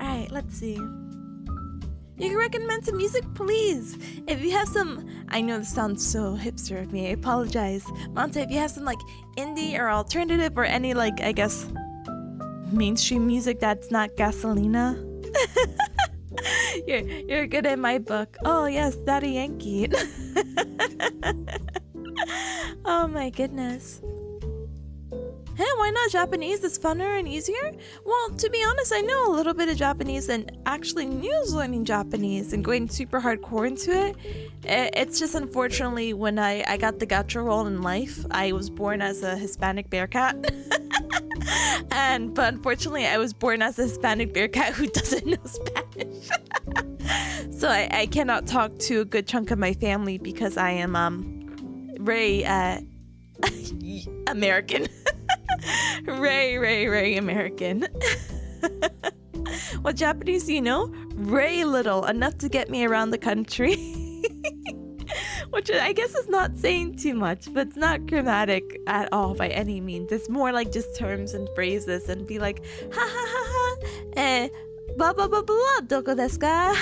Alright, let's see. You can recommend some music, please. If you have some, I know this sounds so hipster of me, I apologize. Monte, if you have some like indie or alternative or any like, I guess, mainstream music that's not Gasolina. You're good in my book. Oh yes, Daddy Yankee. Oh my goodness. Hey, why not Japanese? It's funner and easier? Well, to be honest, I know a little bit of Japanese and actually News learning Japanese and going super hardcore into it. It's just unfortunately when I got the gacha role in life, I was born as a Hispanic bearcat. But unfortunately, I was born as a Hispanic bearcat who doesn't know Spanish. So I cannot talk to a good chunk of my family because I am very American. Ray American. What Japanese do you know? Ray little, enough to get me around the country. Which I guess is not saying too much, but it's not grammatic at all by any means. It's more like just terms and phrases and be like, ha ha ha ha, blah blah blah blah, doko desu ka?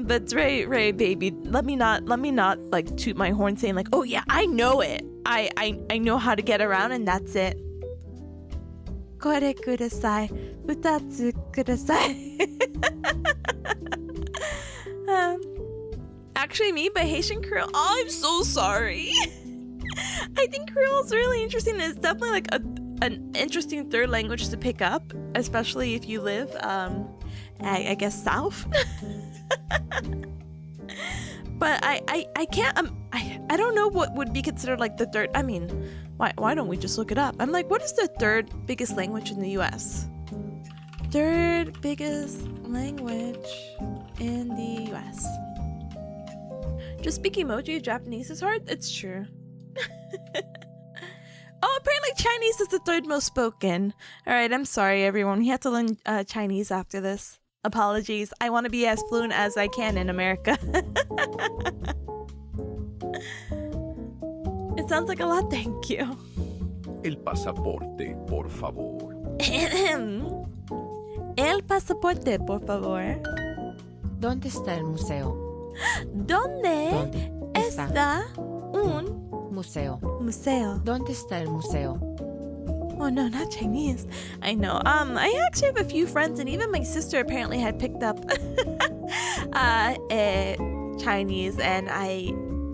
But Ray baby, let me not like toot my horn saying like, oh yeah, I know it. I know how to get around and that's it. Kore kudasai, futatsu kudasai. Actually me, but Haitian Creole, oh, I'm so sorry. I think Creole is really interesting. It's definitely like an interesting third language to pick up, especially if you live, I guess, south. But I can't, I don't know what would be considered like the third, I mean, why don't we just look it up? I'm like, what is the third biggest language in the US? Third biggest language in the US. Just speak emoji of Japanese is hard? It's true. Oh, apparently Chinese is the third most spoken. Alright, I'm sorry everyone. We have to learn Chinese after this. Apologies. I want to be as fluent as I can in America. It sounds like a lot, thank you. El pasaporte, por favor. El pasaporte, por favor. ¿Dónde está el museo? ¿Dónde está un museo? museo? ¿Dónde está el museo? Oh no, not Chinese. I know. I actually have a few friends, and even my sister apparently had picked up Chinese, and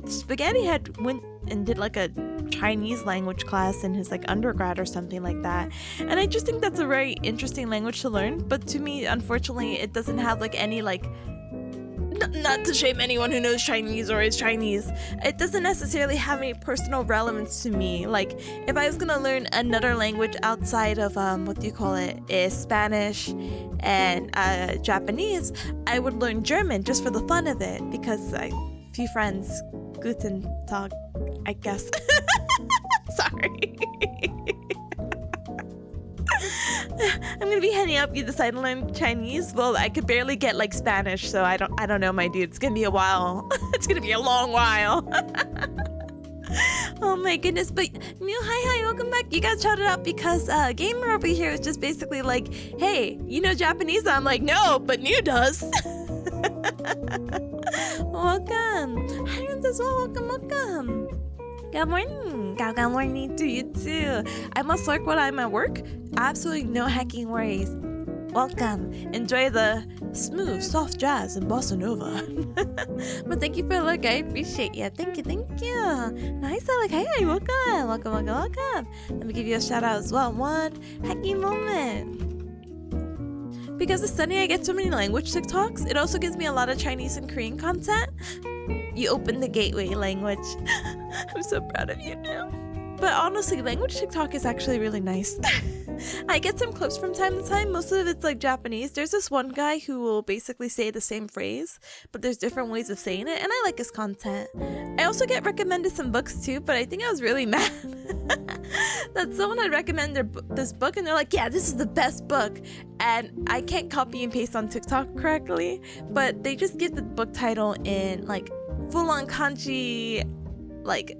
Spaghetti had went and did like a Chinese language class in his like undergrad or something like that. And I just think that's a very interesting language to learn. But to me, unfortunately, it doesn't have like any like. Not to shame anyone who knows Chinese or is Chinese, it doesn't necessarily have any personal relevance to me. Like, if I was gonna learn another language outside of, Spanish and Japanese, I would learn German just for the fun of it, because a few friends, Guten Tag, I guess. Sorry. I'm gonna be heading up. You decide to learn Chinese? Well, I could barely get like Spanish, so I don't know, my dude. It's gonna be a while. It's gonna be a long while. Oh my goodness. But hi, welcome back. You guys shouted out because Gamer over here is just basically like, hey, you know Japanese? I'm like, no, but New does. Welcome. Hi, as well. Welcome. Good morning. Good morning to you too. I must lurk when I'm at work. Absolutely no hacking worries. Welcome. Enjoy the smooth, soft jazz and bossa nova. But thank you for the look. I appreciate you. Thank you. Nice. Hey, welcome. Let me give you a shout out as well. One hacking moment. Because it's sunny, I get so many language TikToks. It also gives me a lot of Chinese and Korean content. You open the gateway language. I'm so proud of you now. But honestly, language TikTok is actually really nice. I get some clips from time to time. Most of it's like Japanese. There's this one guy who will basically say the same phrase, but there's different ways of saying it, and I like his content. I also get recommended some books too, but I think I was really mad that someone had recommended this book, and they're like, yeah, this is the best book. And I can't copy and paste on TikTok correctly, but they just give the book title in like full-on kanji, like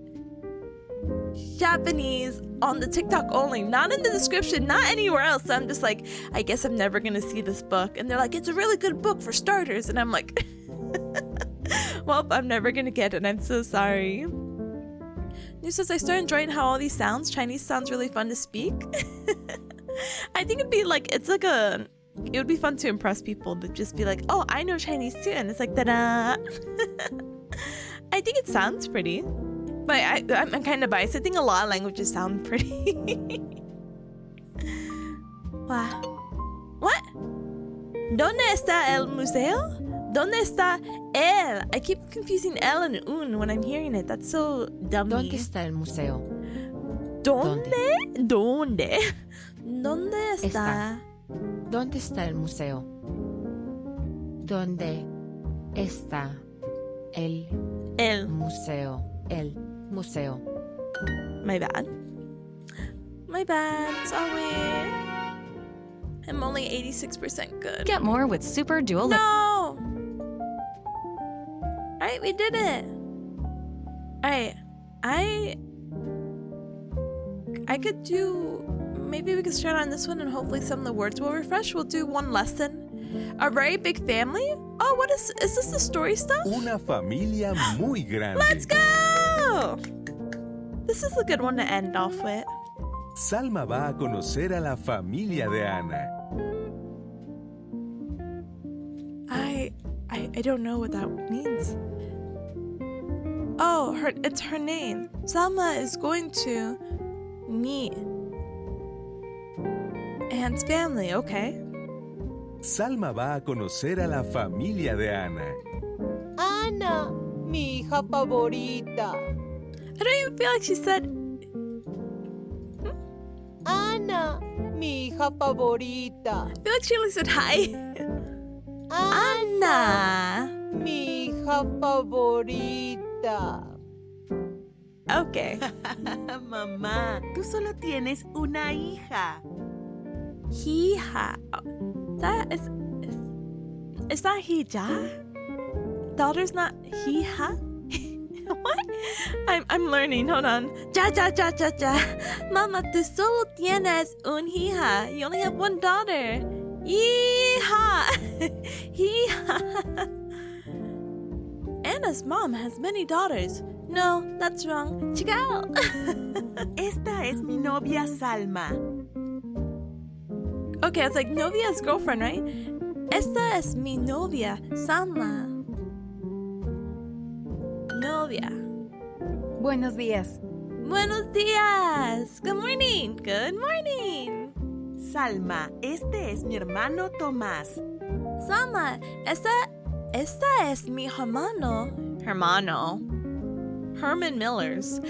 Japanese on the TikTok only, not in the description, not anywhere else. So I'm just like, I guess I'm never gonna see this book. And they're like, it's a really good book for starters. And I'm like, well, I'm never gonna get it. I'm so sorry. New says, I started enjoying how all these sounds, Chinese sounds really fun to speak. I think it'd be like, it would be fun to impress people to just be like, oh, I know Chinese too. And it's like, ta-da. I think it sounds pretty. But I'm kind of biased. I think a lot of languages sound pretty. Wow. What? ¿Dónde está el museo? ¿Dónde está el? I keep confusing el and un when I'm hearing it. That's so dummy. ¿Dónde está el museo? ¿Dónde? ¿Dónde está? ¿Dónde está el museo? ¿Dónde está el museo? El museo. My bad. Sorry. I'm only 86% good. Get more with Super Duolingo. No! Alright, we did it. Alright, I could do... Maybe we could start on this one and hopefully some of the words will refresh. We'll do one lesson. A very big family? Oh, what is this the story stuff? Una familia muy grande. Let's go! This is a good one to end off with. Salma va a conocer a la familia de Ana. I don't know what that means. Oh, it's her name. Salma is going to meet Anne's family, okay. Salma va a conocer a la familia de Ana. Ana, mi hija favorita. I don't even feel like she said... Ana, mi hija favorita. I feel like she only said hi. Ana. Mi hija favorita. Okay. Mamá, tú solo tienes una hija. Hija. Is that hija? Daughter's not hija? What? I'm learning. Hold on. Ja. Mama, tú solo tienes un hija. You only have one daughter. Hija. Hija. Anna's mom has many daughters. No, that's wrong. Chica. Esta es mi novia Salma. Okay, it's like novia's girlfriend, right? Esta es mi novia, Salma. Novia. Buenos días. Buenos días. Good morning. Good morning. Salma, este es mi hermano Tomás. Salma, esta es mi hermano. Herman Millers.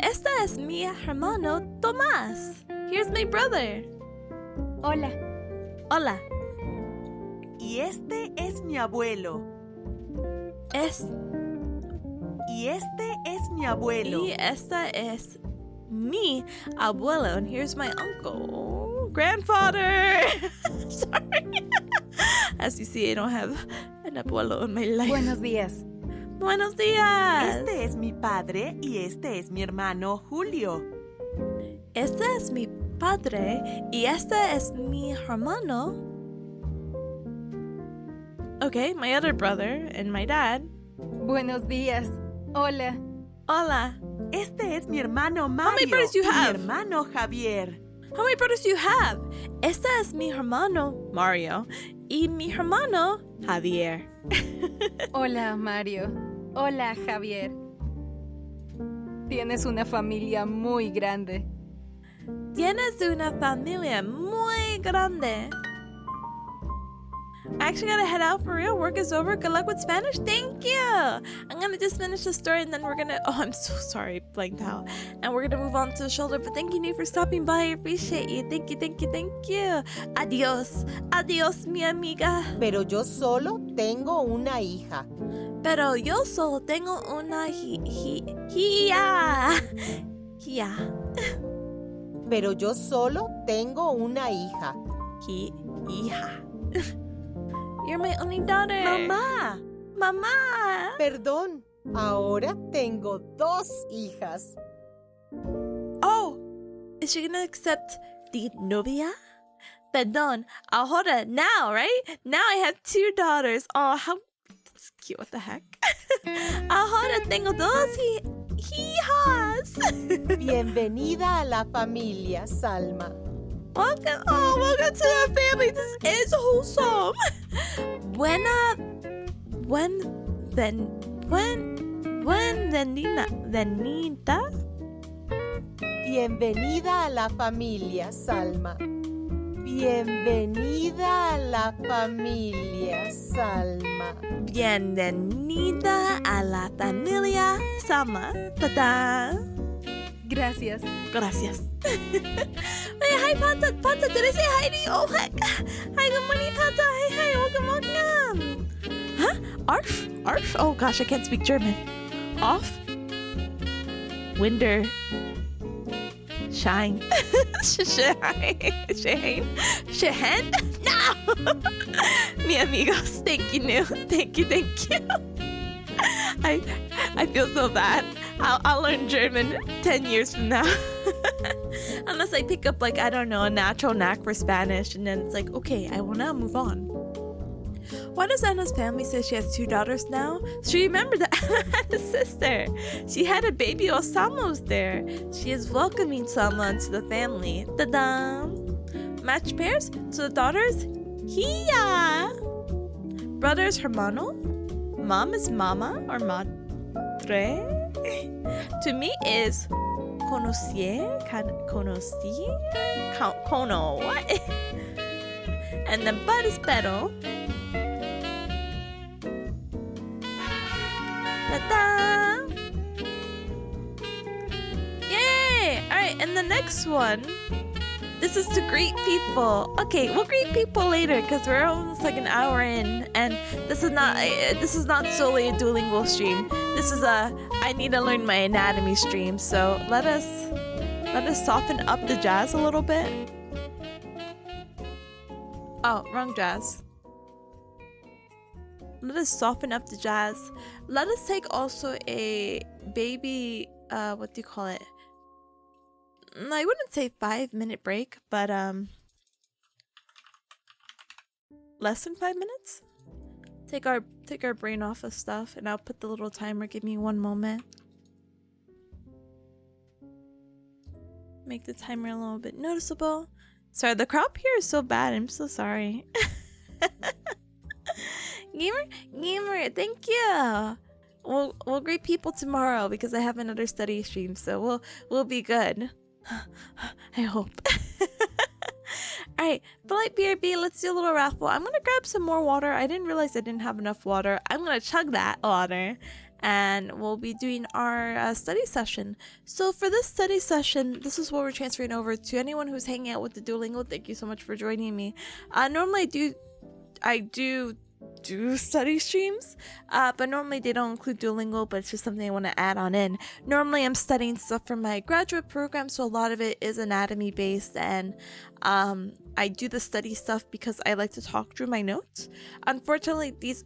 Esta es mi hermano Tomás. Here's my brother. Hola. Hola. Y este es mi abuelo. Y este es mi abuelo. Y esta es mi abuelo. And here's my uncle. Grandfather. Sorry. As you see, I don't have an abuelo in my life. Buenos días. Buenos días. Este es mi padre y este es mi hermano Julio. Este es mi padre y este es mi hermano. Okay, my other brother and my dad. Buenos días. Hola. Hola. Este es mi hermano Mario. How many brothers you y have? Mi hermano Javier. How many brothers do you have? Este es mi hermano Mario y mi hermano Javier. Hola, Mario. Hola, Javier. Tienes una familia muy grande. Tienes una familia muy grande. I actually gotta head out for real. Work is over. Good luck with Spanish. Thank you. I'm gonna just finish the story and then we're gonna. Oh, I'm so sorry. Blanked out. And we're gonna move on to the shoulder. But thank you, Nate, for stopping by. I appreciate you. Thank you, thank you, thank you. Adios. Adios, mi amiga. Pero yo solo tengo una hija. Pero yo solo tengo una hija. Pero yo solo tengo una hija. Hija. You're my only daughter. Mamá. Mamá. Perdón, ahora tengo 2 hijas. Oh, is she gonna accept the novia? Perdón, ahora, now, right? Now I have 2 daughters. Oh, how that's cute. What the heck? Ahora tengo 2 hijas. Bienvenida a la familia, Salma. Welcome to our family. This is wholesome. Bienvenida. Bienvenida a la familia, Salma. Bienvenida a la familia, Salma. Bienvenida a la familia Salma. Ta-da. Gracias. Gracias. Hey, hi, Pata. Pata, did I say hi to you? Oh, heck. Hi, good morning, Pata. Hi, welcome, welcome. Huh? Arf? Arf? Oh, gosh, I can't speak German. Off? Winder. Shine. Shine. Shehen? No! Mi amigos. Thank you, Neil. Thank you, thank you. I feel so bad. I'll learn German 10 years from now. Unless I pick up, like, I don't know, a natural knack for Spanish, and then it's like, okay, I will now move on. Why does Anna's family say she has 2 daughters now? She remembered that Anna had a sister. She had a baby while Salma was there. She is welcoming Salma into the family. Ta-da! Match pairs to the daughters? Hiya! Brothers, hermano? Mom is mama or madre? To me is cono, what? And then bud is pero. Ta-da! Yay! Alright, and the next one, this is to greet people. Okay, we'll greet people later because we're almost like an hour in, and this is not solely a Duolingo stream. This is a I need to learn my anatomy stream. So let us soften up the jazz a little bit. Oh, wrong jazz. Let us soften up the jazz. Let us take also a baby, what do you call it? I wouldn't say 5-minute break, but less than 5 minutes. Take our brain off of stuff, and I'll put the little timer. Give me 1 moment. Make the timer a little bit noticeable. Sorry, the crop here is so bad. I'm so sorry. Gamer, thank you. We'll greet people tomorrow because I have another study stream, so we'll be good. I hope. Alright, Polite BRB, let's do a little raffle. I'm gonna grab some more water. I didn't realize I didn't have enough water. I'm gonna chug that water, and we'll be doing our study session. So for this study session, this is what we're transferring over to. Anyone who's hanging out with the Duolingo, thank you so much for joining me. Normally I do study streams, but normally they don't include Duolingo, but it's just something I want to add on in. Normally I'm studying stuff for my graduate program, so a lot of it is anatomy based, and I do the study stuff because I like to talk through my notes. Unfortunately, this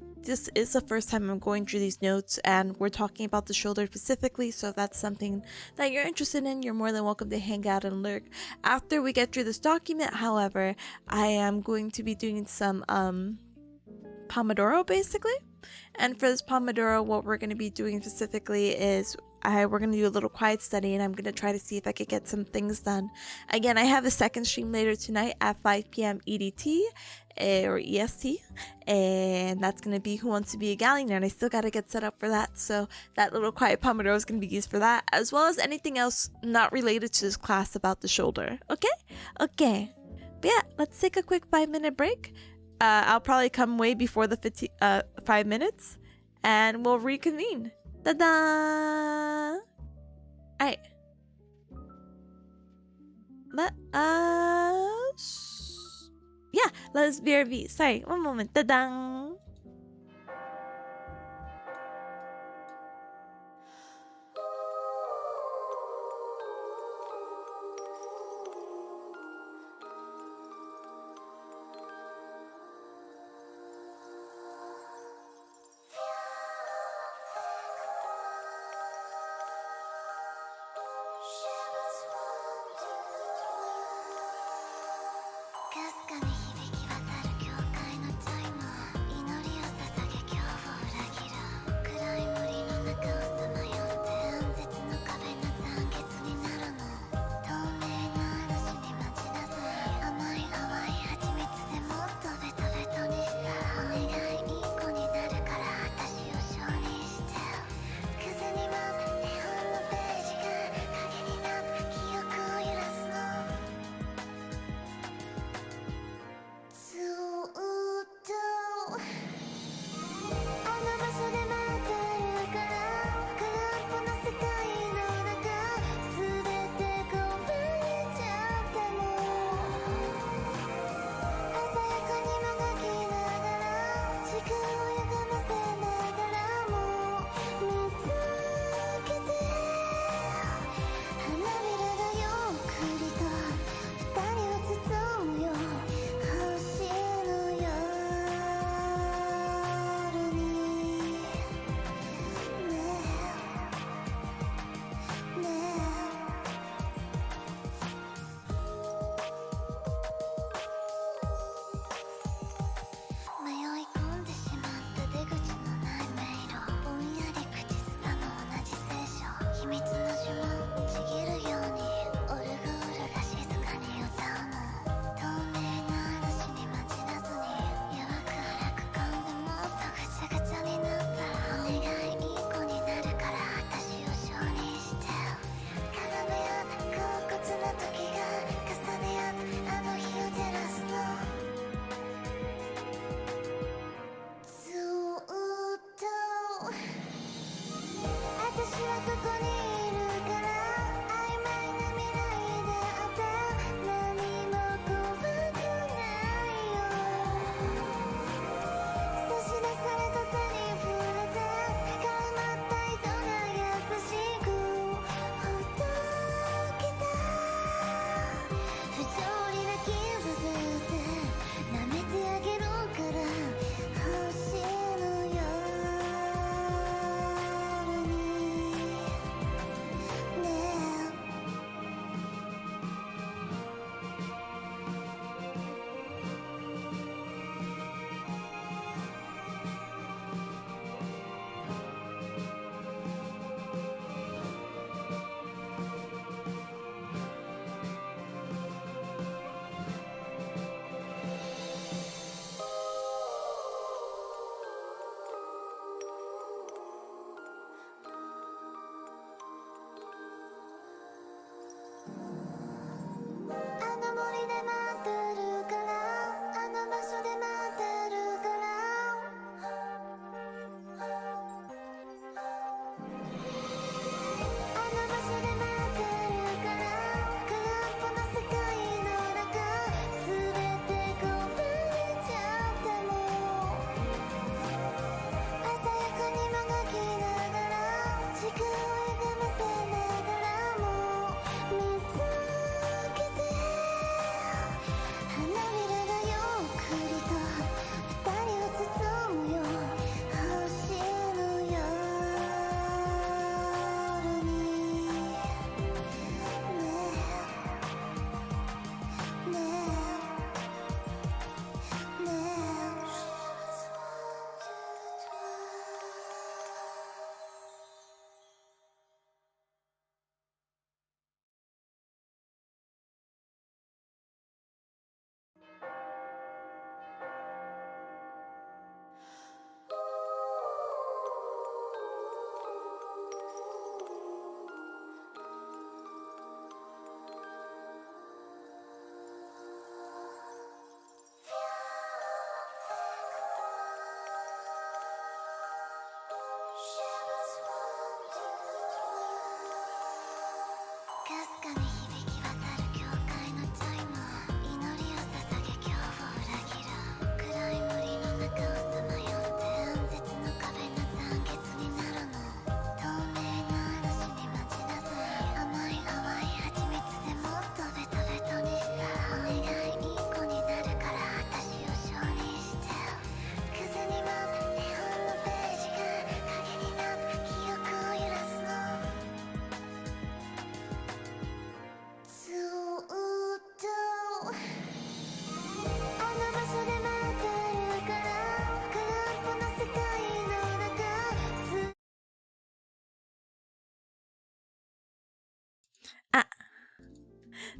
is the first time I'm going through these notes, and we're talking about the shoulder specifically, so if that's something that you're interested in, you're more than welcome to hang out and lurk. After we get through this document, however, I am going to be doing some pomodoro basically, and for this pomodoro, what we're going to be doing specifically is we're gonna do a little quiet study, and I'm gonna try to see if I could get some things done. Again, I have a second stream later tonight at 5 p.m. EDT or EST, and that's gonna be Who Wants to Be a Gallionaire, and I still gotta get set up for that. So that little quiet pomodoro is gonna be used for that, as well as anything else not related to this class about the shoulder. Okay. But yeah, let's take a quick 5-minute break. I'll probably come way before the 5 minutes, and we'll reconvene. Ta-da! Alright. Let us BRB. Sorry, one moment. Ta-da!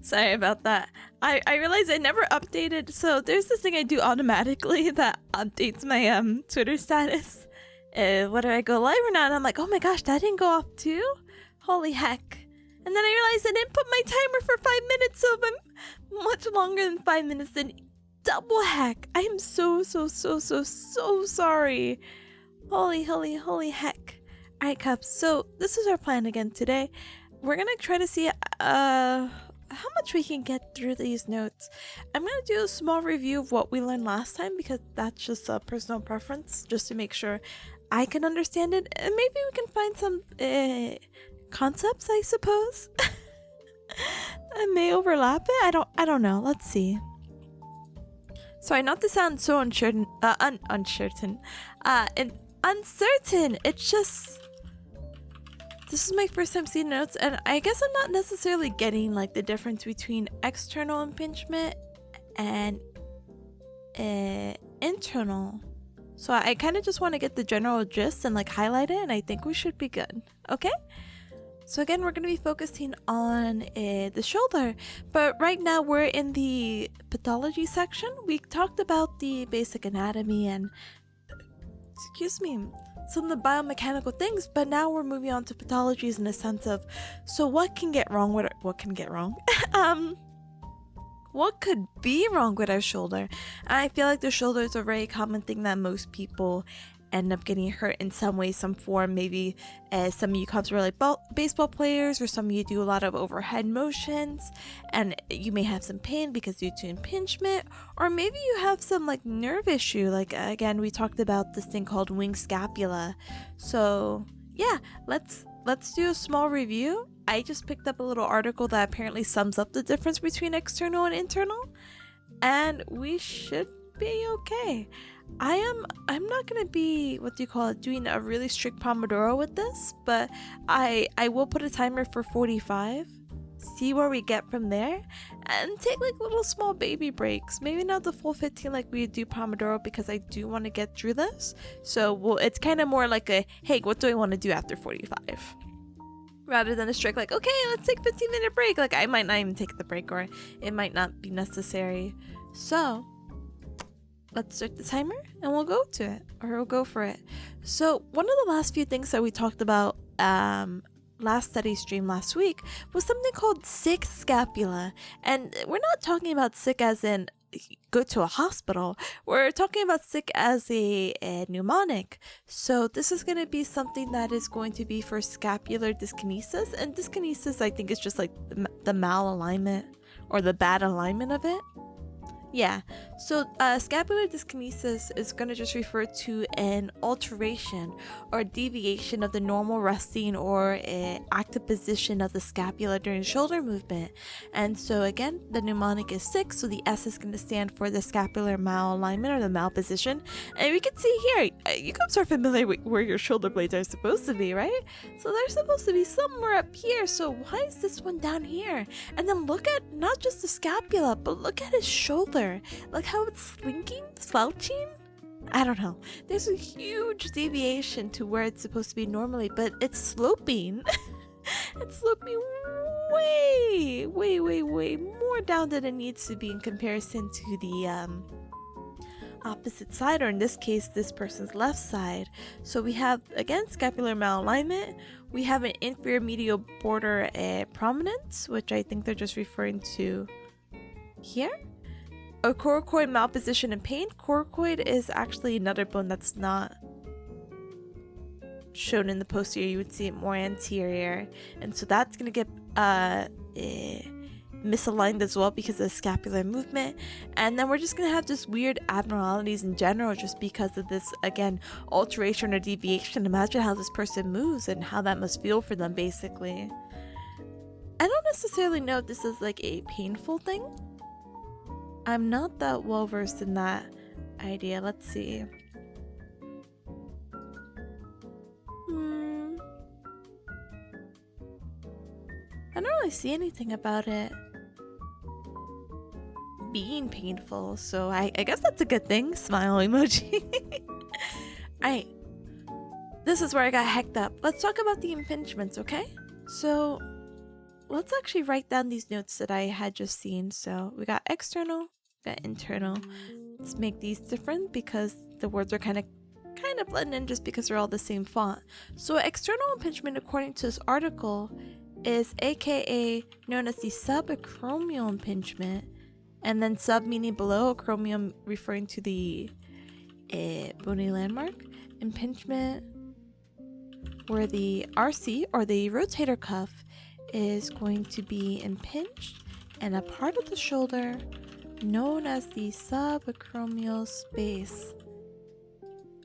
Sorry about that. I realized I never updated, so there's this thing I do automatically that updates my Twitter status. Whether I go live or not, and I'm like, oh my gosh, that didn't go off too? Holy heck. And then I realized I didn't put my timer for 5 minutes, so if I'm much longer than 5 minutes, then double heck. I am so sorry. Holy heck. Alright, Cups, so this is our plan again today. We're gonna try to see how much we can get through these notes. I'm gonna do a small review of what we learned last time because that's just a personal preference, just to make sure I can understand it, and maybe we can find some concepts, I suppose. that may overlap it. I don't know. Let's see. Sorry, not to sound so uncertain. And uncertain. It's just, this is my first time seeing notes, and I guess I'm not necessarily getting like the difference between external impingement and internal. So I kind of just want to get the general gist and like highlight it, and I think we should be good. Okay? So again, we're going to be focusing on the shoulder, but right now we're in the pathology section. We talked about the basic anatomy and, excuse me, some of the biomechanical things, but now we're moving on to pathologies in a sense of, so what can get wrong with what can get wrong? What could be wrong with our shoulder? And I feel like the shoulder is a very common thing that most people end up getting hurt in some way, some form. Maybe some of you Cubs were like baseball players, or some of you do a lot of overhead motions, and you may have some pain because due to impingement, or maybe you have some like nerve issue. Like again, we talked about this thing called wing scapula. So yeah, let's do a small review. I just picked up a little article that apparently sums up the difference between external and internal, and we should be okay. I'm not gonna be, what do you call it, doing a really strict pomodoro with this, but I will put a timer for 45, see where we get from there, and take like little small baby breaks. Maybe not the full 15 like we do pomodoro, because I do want to get through this. So it's kind of more like a, hey, what do I want to do after 45? Rather than a strict like, okay, let's take a 15-minute break. Like I might not even take the break, or it might not be necessary. So let's start the timer and we'll go to it, or we'll go for it. So one of the last few things that we talked about last study stream last week was something called sick scapula. And we're not talking about sick as in go to a hospital. We're talking about sick as a mnemonic. So this is going to be something that is going to be for scapular dyskinesis. And dyskinesis, I think, is just like the malalignment or the bad alignment of it. Yeah, so scapular dyskinesis is going to just refer to an alteration or deviation of the normal resting or active position of the scapula during shoulder movement. And so again, the mnemonic is 6, so the S is going to stand for the scapular malalignment or the malposition. And we can see here, you guys are familiar with where your shoulder blades are supposed to be, right? So they're supposed to be somewhere up here, so why is this one down here? And then look at not just the scapula, but look at his shoulder. Like how it's slinking, slouching. I don't know. There's a huge deviation to where it's supposed to be normally, but it's sloping. It's sloping way more down than it needs to be in comparison to the opposite side, or in this case, this person's left side. So we have, again, scapular malalignment. We have an inferior medial border prominence, which I think they're just referring to here. A coracoid malposition and pain. Coracoid is actually another bone that's not shown in the posterior. You would see it more anterior, and so that's going to get misaligned as well because of the scapular movement. And then we're just gonna have just weird abnormalities in general just because of this, again, alteration or deviation. Imagine how this person moves and how that must feel for them, basically. I don't necessarily know if this is like a painful thing. I'm not that well versed in that idea. Let's see. I don't really see anything about it being painful, so I guess that's a good thing. Smile emoji. Alright, this is where I got hecked up. Let's talk about the impingements, okay? So let's actually write down these notes that I had just seen. So we got external, got internal. Let's make these different because the words are kind of blending in just because they're all the same font. So external impingement, according to this article, is aka known as the subacromial impingement, and then sub meaning below, acromial referring to the bony landmark. Impingement where the RC or the rotator cuff is going to be impinged and a part of the shoulder known as the subacromial space.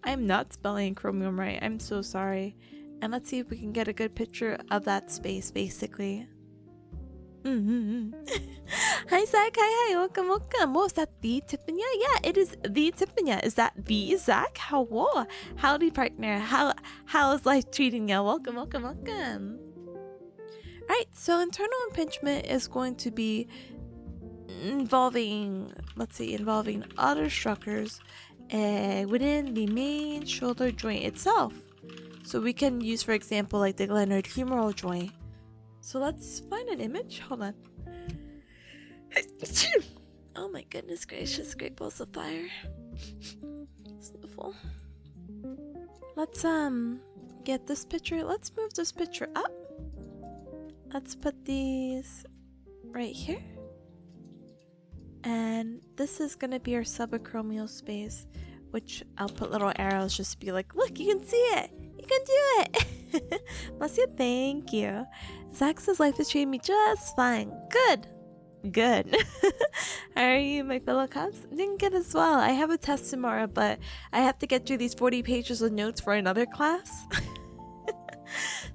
I'm not spelling chromium right, I'm so sorry. And let's see if we can get a good picture of that space, basically. Hi Zach, hi, welcome. Oh, is that the Tipanya? Yeah, it is the Tipanya. Is that the Zach? Howdy partner, how is life treating you? Welcome. Alright, so internal impingement is going to be involving other structures within the main shoulder joint itself. So we can use, for example, like the glenohumeral joint. So let's find an image. Hold on. Oh my goodness gracious, great balls of fire. Sniffle. Let's get this picture. Let's move this picture up. Let's put these right here. And this is gonna be our subacromial space, which I'll put little arrows just to be like, look, you can see it. You can do it. Marcia, thank you. Zach says life is treating me just fine. Good. How are you, my fellow cops? Doing good as well. I have a test tomorrow, but I have to get through these 40 pages of notes for another class.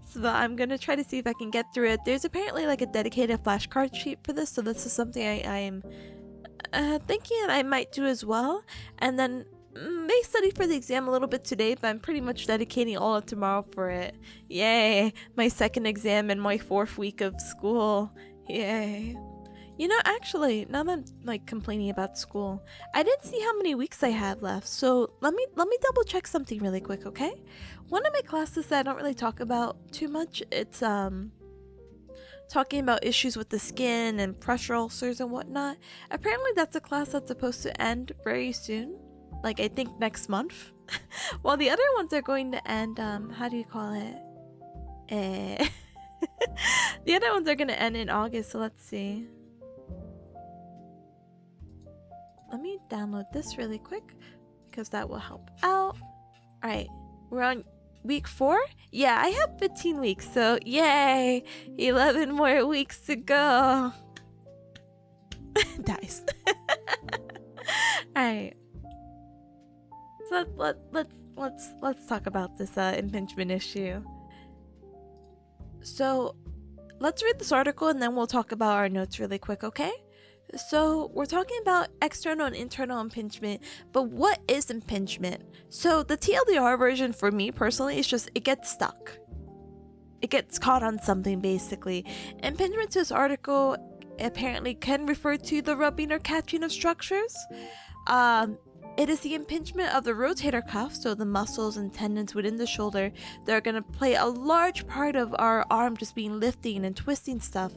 So I'm gonna try to see if I can get through it. There's apparently like a dedicated flashcard sheet for this, so this is something I'm thinking I might do as well. And then may study for the exam a little bit today, but I'm pretty much dedicating all of tomorrow for it. Yay! My second exam in my 4th week of school. Yay! You know, actually, now that I'm like complaining about school, I didn't see how many weeks I have left. So let me double check something really quick, okay? One of my classes that I don't really talk about too much, it's talking about issues with the skin and pressure ulcers and whatnot. Apparently that's a class that's supposed to end very soon. Like I think next month. While the other ones are going to end, how do you call it? The other ones are going to end in August, so let's see. Let me download this really quick because that will help out. Alright, we're on week 4? Yeah, I have 15 weeks, so yay! 11 more weeks to go. Nice. Alright. So let's talk about this impingement issue. So let's read this article and then we'll talk about our notes really quick, okay? So we're talking about external and internal impingement, but what is impingement? So the TLDR version for me personally is just it gets stuck. It gets caught on something basically. Impingement to this article apparently can refer to the rubbing or catching of structures. It is the impingement of the rotator cuff, so the muscles and tendons within the shoulder that are going to play a large part of our arm just being lifting and twisting stuff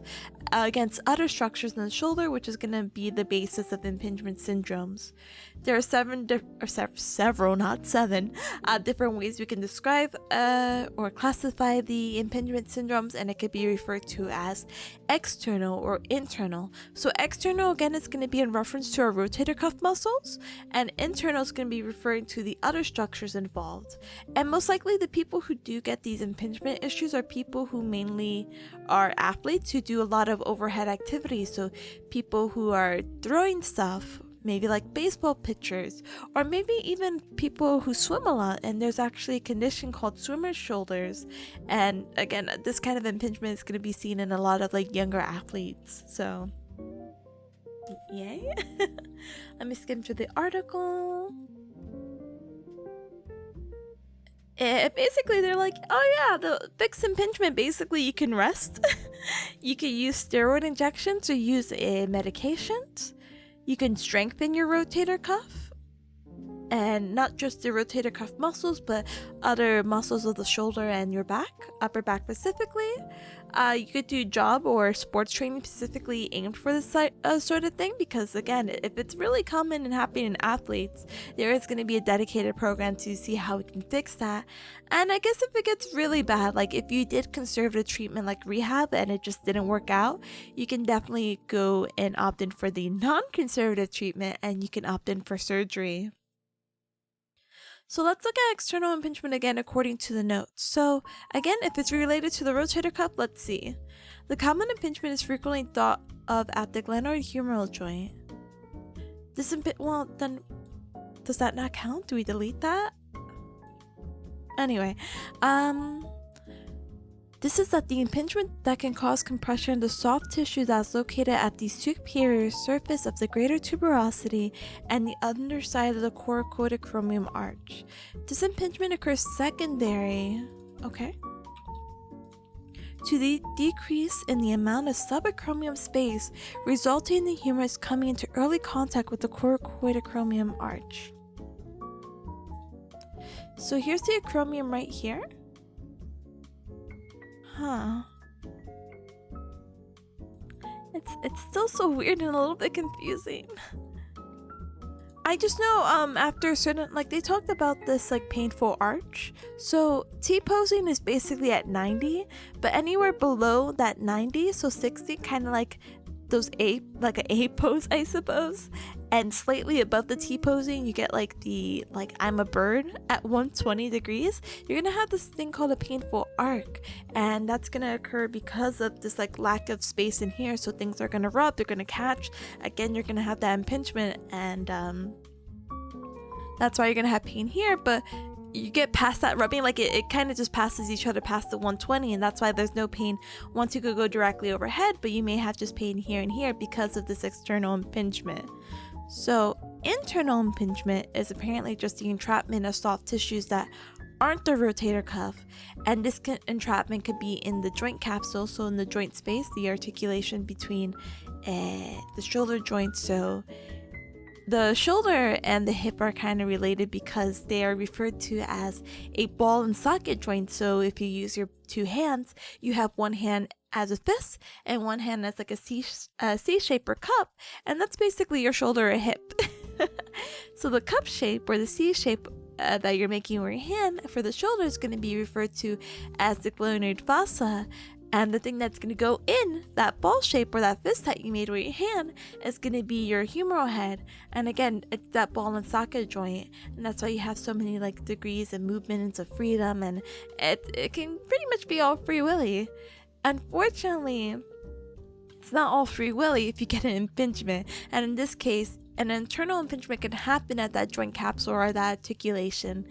against other structures in the shoulder, which is going to be the basis of impingement syndromes. There are several, not seven, different ways we can describe or classify the impingement syndromes, and it could be referred to as external or internal. So external, again, is going to be in reference to our rotator cuff muscles, and internal is going to be referring to the other structures involved. And most likely the people who do get these impingement issues are people who mainly are athletes who do a lot of overhead activities. So people who are throwing stuff, maybe like baseball pitchers, or maybe even people who swim a lot, and there's actually a condition called swimmer's shoulders. And again, this kind of impingement is going to be seen in a lot of like younger athletes. So yay. Let me skim through the article. Basically they're like, oh yeah, the fixed impingement, basically you can rest. You can use steroid injections or use medications. You can strengthen your rotator cuff, and not just the rotator cuff muscles, but other muscles of the shoulder and your back, upper back specifically. You could do job or sports training specifically aimed for this sort of thing, because again, if it's really common and happening in athletes, there is going to be a dedicated program to see how we can fix that. And I guess if it gets really bad, like if you did conservative treatment like rehab and it just didn't work out, you can definitely go and opt in for the non-conservative treatment, and you can opt in for surgery. So let's look at external impingement again according to the notes. So again, if it's related to the rotator cuff, let's see. The common impingement is frequently thought of at the glenohumeral joint. Well, then does that not count? Do we delete that? Anyway, this is that the impingement that can cause compression in the soft tissue that's located at the superior surface of the greater tuberosity and the underside of the coracoidocromium arch. This impingement occurs secondary, to the decrease in the amount of subacromial space, resulting in the humerus coming into early contact with the coracoidocromium arch. So here's the acromion right here. It's still so weird and a little bit confusing. I just know after a certain, like they talked about this like painful arch. So T-posing is basically at 90, but anywhere below that 90, so 60, kind of like those like an A pose, I suppose, and slightly above the T-posing you get like the I'm a bird at 120 degrees. You're gonna have this thing called a painful arc, and that's gonna occur because of this like lack of space in here. So things are gonna rub, they're gonna catch, again you're gonna have that impingement, and that's why you're gonna have pain here. But you get past that rubbing, like it kind of just passes each other past the 120, and that's why there's no pain once you could go directly overhead, but you may have just pain here and here because of this external impingement. So internal impingement is apparently just the entrapment of soft tissues that aren't the rotator cuff, and this entrapment could be in the joint capsule, so in the joint space, the articulation between the shoulder joints. So the shoulder and the hip are kind of related because they are referred to as a ball and socket joint. So if you use your two hands, you have one hand as a fist and one hand as like a C shape or cup, and that's basically your shoulder or hip. So the cup shape or the C shape that you're making with your hand for the shoulder is going to be referred to as the glenoid fossa. And the thing that's going to go in that ball shape or that fist that you made with your hand is going to be your humeral head. And again, it's that ball and socket joint. And that's why you have so many like degrees and movements of freedom. And it can pretty much be all free willy. Unfortunately, it's not all free willy if you get an impingement. And in this case, an internal impingement can happen at that joint capsule or that articulation.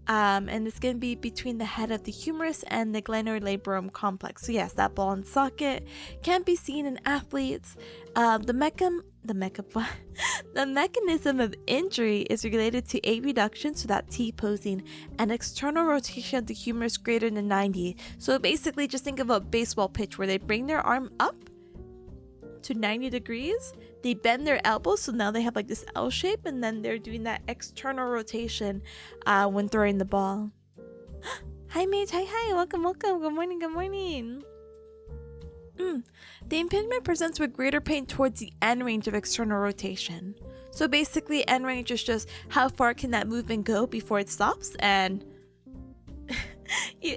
And it's going to be between the head of the humerus and the glenoid labrum complex. So yes, that ball and socket can be seen in athletes. The mechanism of injury is related to A reduction, so that T posing, and external rotation of the humerus greater than 90. So basically just think of a baseball pitch where they bring their arm up to 90 degrees, they bend their elbows, so now they have like this L shape, and then they're doing that external rotation when throwing the ball. Hi Mage, hi, welcome, good morning. The impingement presents with greater pain towards the end range of external rotation. So basically end range is just how far can that movement go before it stops, and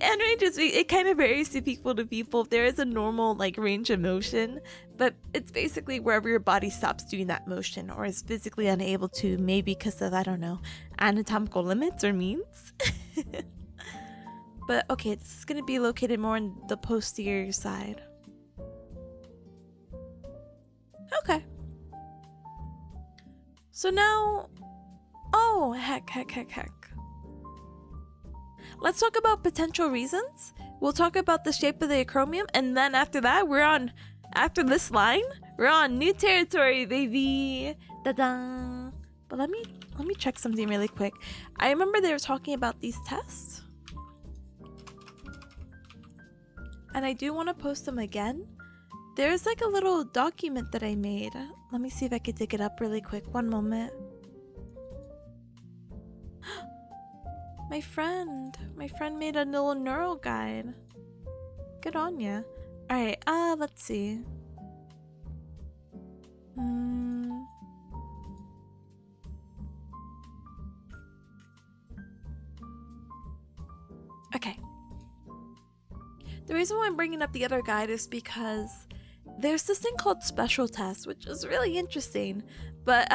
And ranges, it kind of varies to people. There is a normal like range of motion, but it's basically wherever your body stops doing that motion or is physically unable to, maybe because of, I don't know, anatomical limits or means. But okay, this is going to be located more on the posterior side. Okay. So now, oh, heck. Let's talk about potential reasons. We'll talk about the shape of the acromion, and then after that, after this line, we're on new territory, baby. Da-da. But let me check something really quick. I remember they were talking about these tests. And I do want to post them again. There's like a little document that I made. Let me see if I could dig it up really quick. One moment. My friend made a little neural guide. Good on ya. Alright, let's see. Okay. The reason why I'm bringing up the other guide is because there's this thing called special tests, which is really interesting. But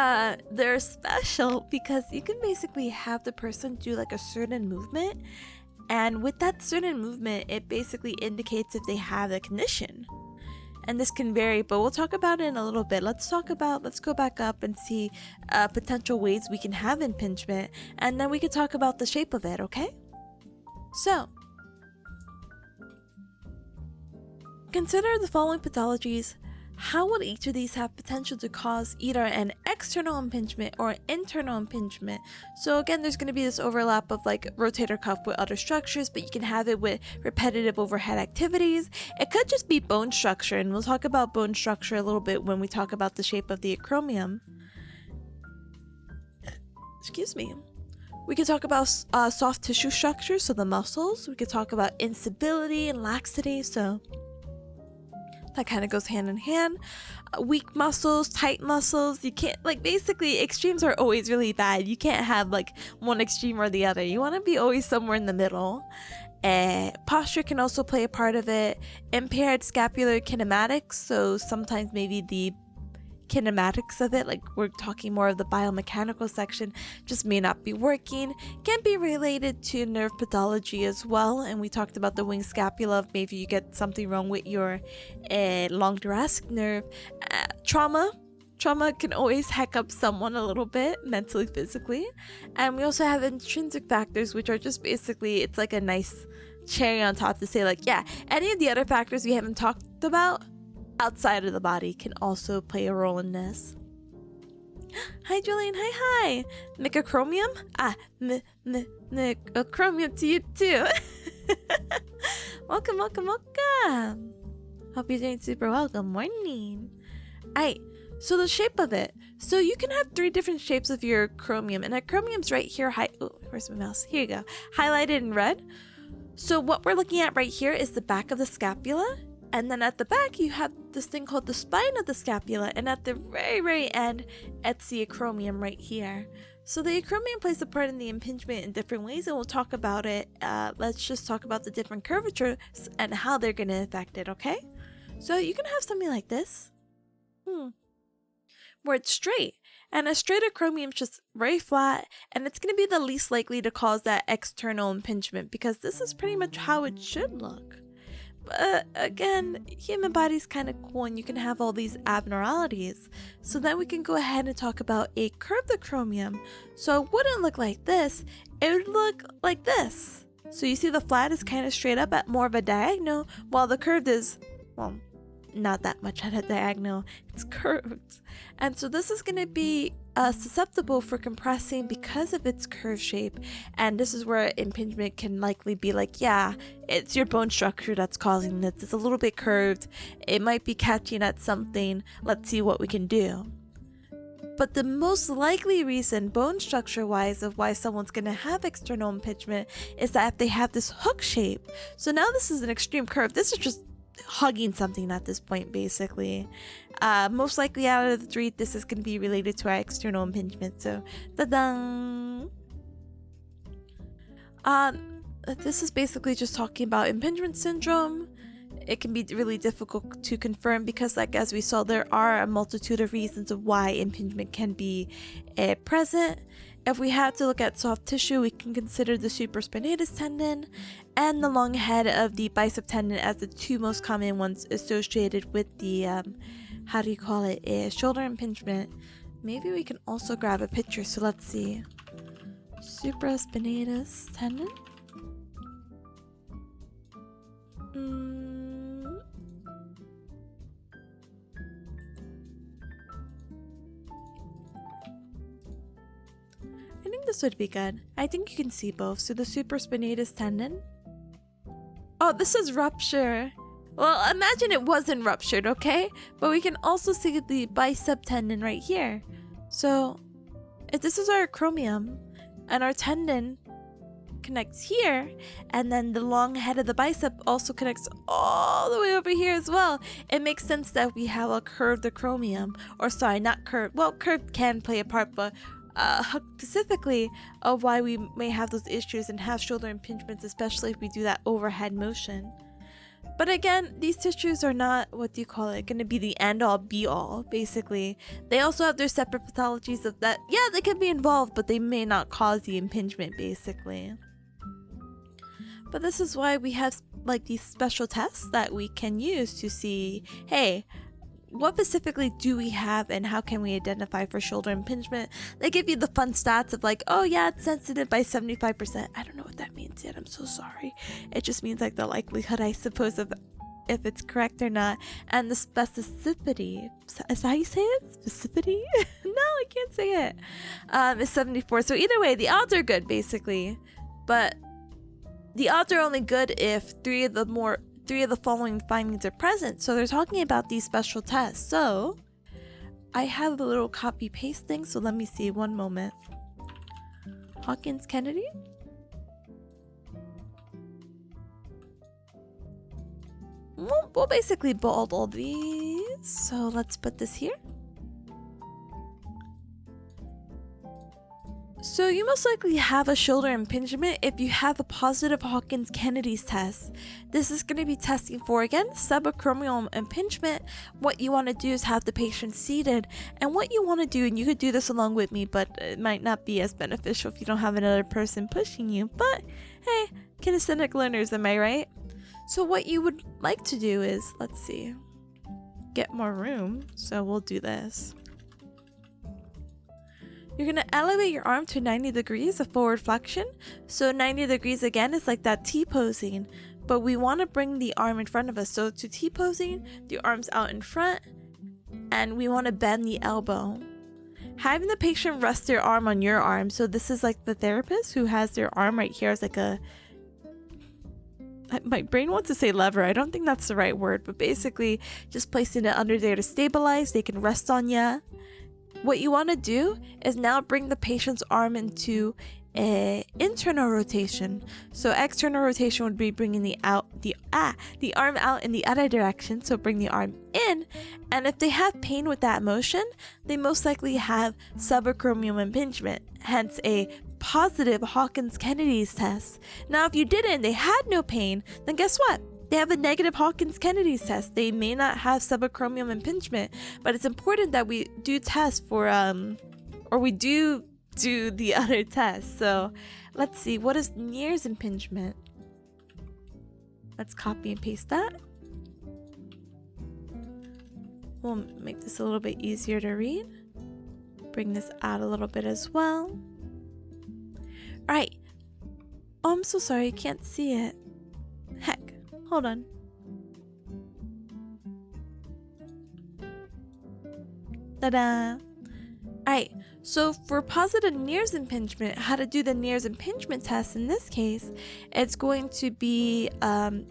they're special because you can basically have the person do like a certain movement, and with that certain movement, it basically indicates if they have the condition. And this can vary, but we'll talk about it in a little bit. Let's go back up and see potential ways we can have impingement, and then we can talk about the shape of it, okay? So, consider the following pathologies. How would each of these have potential to cause either an external impingement or internal impingement? So again, there's going to be this overlap of like rotator cuff with other structures, but you can have it with repetitive overhead activities. It could just be bone structure, and we'll talk about bone structure a little bit when we talk about the shape of the acromion. Excuse me. We could talk about soft tissue structure, so the muscles. We could talk about instability and laxity, so that kind of goes hand in hand. Weak muscles, tight muscles. You can't, like, basically extremes are always really bad. You can't have like one extreme or the other. You want to be always somewhere in the middle. Posture can also play a part of it. Impaired scapular kinematics, so sometimes maybe the kinematics of it, like we're talking more of the biomechanical section, just may not be working. Can be related to nerve pathology as well, and we talked about the wing scapula. Maybe you get something wrong with your long thoracic nerve. Trauma can always heck up someone a little bit mentally, physically. And we also have intrinsic factors, which are just basically, it's like a nice cherry on top to say like, yeah, any of the other factors we haven't talked about outside of the body can also play a role in this. Hi Julian, hi. Microchromium? Microchromium to you too. Welcome. Hope you're doing super well. Good morning. Alright, so the shape of it. So you can have 3 different shapes of your chromium, and acromium's right here. Where's my mouse? Here you go. Highlighted in red. So what we're looking at right here is the back of the scapula. And then at the back, you have this thing called the spine of the scapula. And at the very, very end, it's the acromion right here. So the acromion plays a part in the impingement in different ways, and we'll talk about it. Let's just talk about the different curvatures and how they're going to affect it, okay? So you can have something like this, where it's straight. And a straight acromion is just very flat, and it's going to be the least likely to cause that external impingement, because this is pretty much how it should look. But again, human body's kind of cool, and you can have all these abnormalities. So then we can go ahead and talk about a curved acromion. So it wouldn't look like this, it would look like this. So you see the flat is kind of straight up at more of a diagonal, while the curved is, well, not that much at a diagonal, it's curved. And so this is going to be susceptible for compressing because of its curved shape, and this is where impingement can likely be like, yeah, it's your bone structure that's causing this. It's a little bit curved, it might be catching at something, let's see what we can do. But the most likely reason, bone structure wise, of why someone's going to have external impingement is that if they have this hook shape. So now this is an extreme curve, this is just hugging something at this point, basically. Most likely out of the 3, this is going to be related to our external impingement. So, ta-da! this is basically just talking about impingement syndrome. It can be really difficult to confirm because, like as we saw, there are a multitude of reasons of why impingement can be present. If we had to look at soft tissue, we can consider the supraspinatus tendon and the long head of the bicep tendon as the two most common ones associated with the shoulder impingement. Maybe we can also grab a picture. So let's see. Supraspinatus tendon. I think this would be good. I think you can see both. So the supraspinatus tendon. Oh, this is rupture. Well, imagine it wasn't ruptured, okay? But we can also see the bicep tendon right here. So if this is our acromion and our tendon connects here, and then the long head of the bicep also connects all the way over here as well, it makes sense that we have a curved acromion. Or sorry, not curved. Well, curved can play a part, but specifically of why we may have those issues and have shoulder impingements, especially if we do that overhead motion. But again, these tissues are not, going to be the end-all be-all, basically. They also have their separate pathologies of that. Yeah, they can be involved, but they may not cause the impingement, basically. But this is why we have like these special tests that we can use to see, hey, what specifically do we have and how can we identify for shoulder impingement? They give you the fun stats of like, oh yeah, it's sensitive by 75%. I don't know what that means yet. I'm so sorry. It just means like the likelihood, I suppose, of if it's correct or not. And the specificity, is that how you say it? Specificity? No, I can't say it. Is 74. So either way, the odds are good basically. But the odds are only good if three of the following findings are present. So they're talking about these special tests. So I have a little copy paste thing. So let me see, one moment. Hawkins Kennedy. We'll basically bold all these. So let's put this here. So you most likely have a shoulder impingement if you have a positive Hawkins-Kennedy's test. This is going to be testing for, again, subacromial impingement. What you want to do is have the patient seated. And what you want to do, and you could do this along with me, but it might not be as beneficial if you don't have another person pushing you. But hey, kinesthetic learners, am I right? So what you would like to do is, let's see, get more room. So we'll do this. You're going to elevate your arm to 90 degrees of forward flexion. So 90 degrees again is like that T-posing. But we want to bring the arm in front of us. So to T-posing, the arm's out in front. And we want to bend the elbow. Having the patient rest their arm on your arm. So this is like the therapist who has their arm right here as like a... My brain wants to say lever. I don't think that's the right word. But basically, just placing it under there to stabilize. They can rest on ya. What you want to do is now bring the patient's arm into internal rotation. So external rotation would be bringing the arm out in the other direction. So bring the arm in, and if they have pain with that motion, they most likely have subacromial impingement, hence a positive Hawkins-Kennedy's test. Now, if you didn't, they had no pain, then guess what? They have a negative Hawkins-Kennedy's test. They may not have subacromial impingement, but it's important that we do test for, or we do the other test. So let's see, what is Near's impingement? Let's copy and paste that. We'll make this a little bit easier to read. Bring this out a little bit as well. All right. Oh, I'm so sorry, I can't see it. Heck. Hold on. Ta-da! Alright, so for positive Near's impingement, how to do the Near's impingement test in this case, it's going to be, again,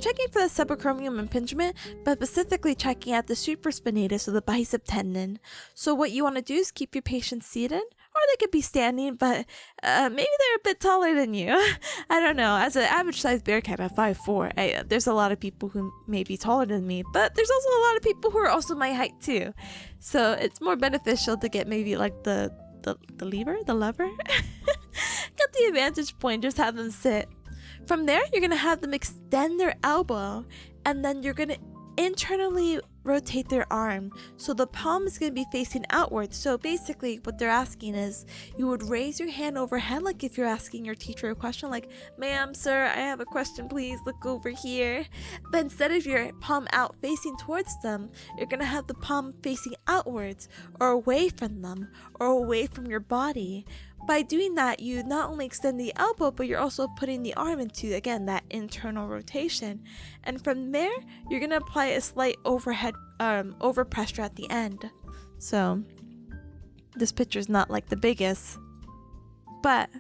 checking for the subacromial impingement, but specifically checking at the supraspinatus or the bicep tendon. So what you want to do is keep your patient seated, or they could be standing, but maybe they're a bit taller than you. I don't know. As an average size bearcat at 5'4", there's a lot of people who may be taller than me, but there's also a lot of people who are also my height too. So it's more beneficial to get maybe like the lever? Get the advantage point, just have them sit. From there, you're gonna have them extend their elbow, and then you're gonna internally rotate their arm. So the palm is gonna be facing outwards. So basically what they're asking is you would raise your hand overhead, like if you're asking your teacher a question, like, ma'am, sir, I have a question, please look over here. But instead of your palm out facing towards them, you're gonna have the palm facing outwards or away from them or away from your body. By doing that, you not only extend the elbow, but you're also putting the arm into, again, that internal rotation. And from there, you're going to apply a slight overhead overpressure at the end. So this picture is not like the biggest, but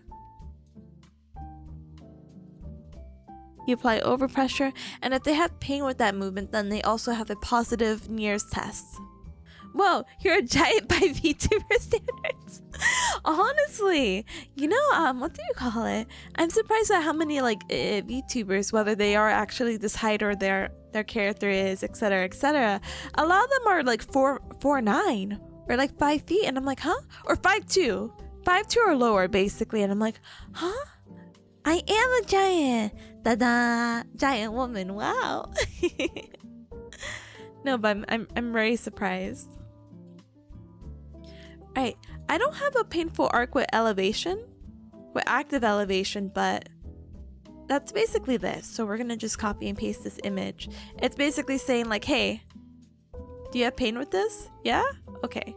you apply overpressure. And if they have pain with that movement, then they also have a positive NIRS test. Whoa, you're a giant by VTuber standards. Honestly, you know, what do you call it? I'm surprised at how many like VTubers, whether they are actually this height or their character is, etc., etc. A lot of them are like 4'9" or like 5 feet, and I'm like, huh? Or 5'2", 5'2" or lower, basically, and I'm like, huh? I am a giant, giant woman. Wow. No, but I'm very surprised. Alright, I don't have a painful arc with active elevation, but that's basically this. So we're gonna just copy and paste this image. It's basically saying like, hey, do you have pain with this? Yeah? Okay.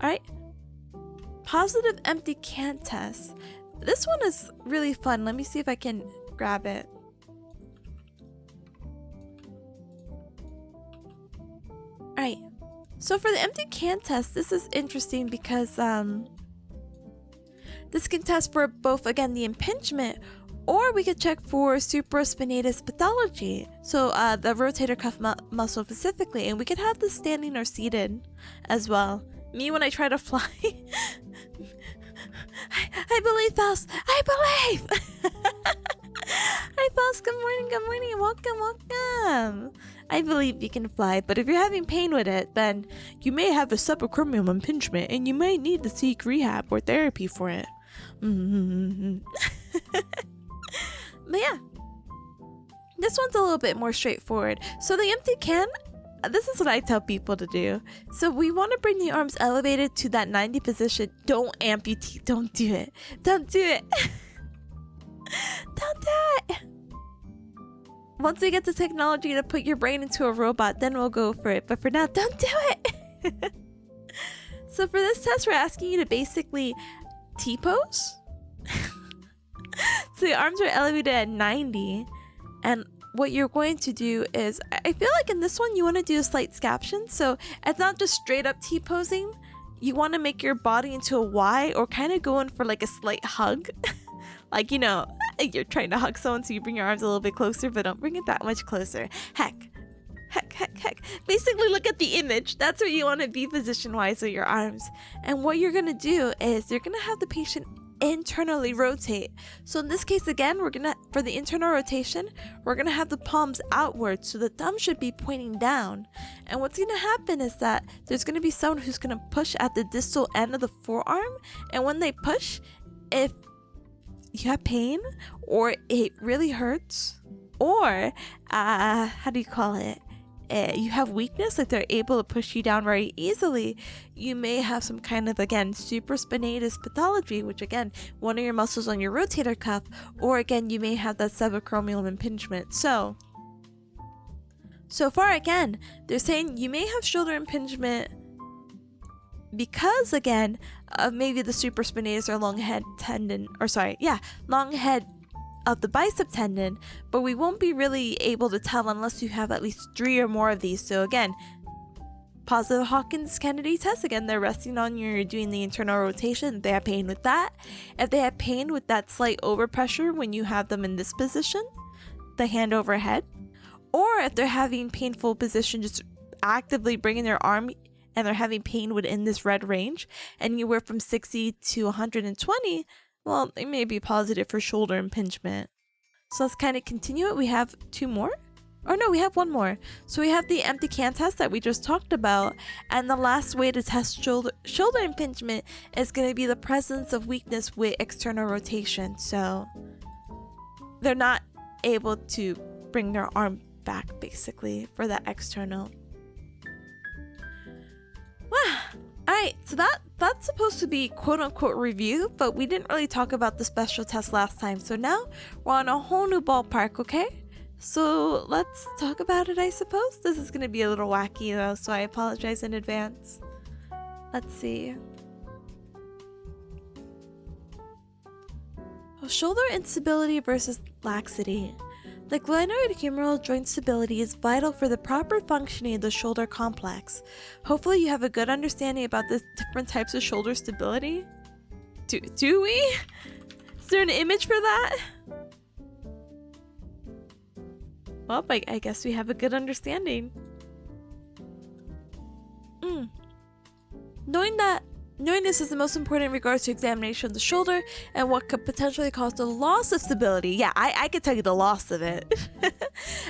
Alright. Positive empty can test. This one is really fun. Let me see if I can grab it. Alright. So for the empty can test, this is interesting because this can test for both, again, the impingement, or we could check for supraspinatus pathology, so the rotator cuff muscle specifically, and we could have this standing or seated as well. Me, when I try to fly, I believe, Faust, I believe! Hi Faust, good morning, welcome. I believe you can fly, but if you're having pain with it, then you may have a subacromial impingement and you might need to seek rehab or therapy for it. But yeah, this one's a little bit more straightforward. So the empty can, this is what I tell people to do. So we want to bring the arms elevated to that 90 position. Don't amputate, don't do it. Don't do it. Don't do it. Once we get the technology to put your brain into a robot, then we'll go for it. But for now, don't do it. So for this test, we're asking you to basically T-pose. So the arms are elevated at 90. And what you're going to do is, I feel like in this one, you want to do a slight scaption. So it's not just straight up T-posing. You want to make your body into a Y, or kind of go in for like a slight hug. Like, you know, you're trying to hug someone, so you bring your arms a little bit closer, but don't bring it that much closer. Heck. Basically, look at the image. That's where you want to be position-wise with your arms. And what you're going to do is you're going to have the patient internally rotate. So in this case, again, for the internal rotation, we're going to have the palms outward. So the thumb should be pointing down. And what's going to happen is that there's going to be someone who's going to push at the distal end of the forearm. And when they push, if you have pain or it really hurts, or how do you call it, you have weakness, like they're able to push you down very easily, you may have some kind of, again, supraspinatus pathology, which again, one of your muscles on your rotator cuff, or again, you may have that subacromial impingement. So far, again, they're saying you may have shoulder impingement because, again, of maybe the supraspinatus or long head tendon, long head of the bicep tendon, but we won't be really able to tell unless you have at least 3 or more of these. So again, positive Hawkins-Kennedy test, again, they're resting on you're doing the internal rotation. If they have pain with that, if they have pain with that slight overpressure when you have them in this position, the hand overhead, or if they're having painful position, just actively bringing their arm and they're having pain within this red range, anywhere from 60 to 120, well, they may be positive for shoulder impingement. So let's kind of continue it. We have 2 more. Oh no, we have one more. So we have the empty can test that we just talked about, and the last way to test shoulder impingement is going to be the presence of weakness with external rotation. So they're not able to bring their arm back, basically, for that external. Alright, so that's supposed to be quote-unquote review, but we didn't really talk about the special test last time. So now we're on a whole new ballpark, okay? So let's talk about it, I suppose. This is going to be a little wacky though, so I apologize in advance. Let's see. Oh, shoulder instability versus laxity. The glenoid-humeral joint stability is vital for the proper functioning of the shoulder complex. Hopefully you have a good understanding about the different types of shoulder stability. Do we? Is there an image for that? Well, I guess we have a good understanding. Knowing this is the most important in regards to examination of the shoulder and what could potentially cause the loss of stability. Yeah, I could tell you the loss of it.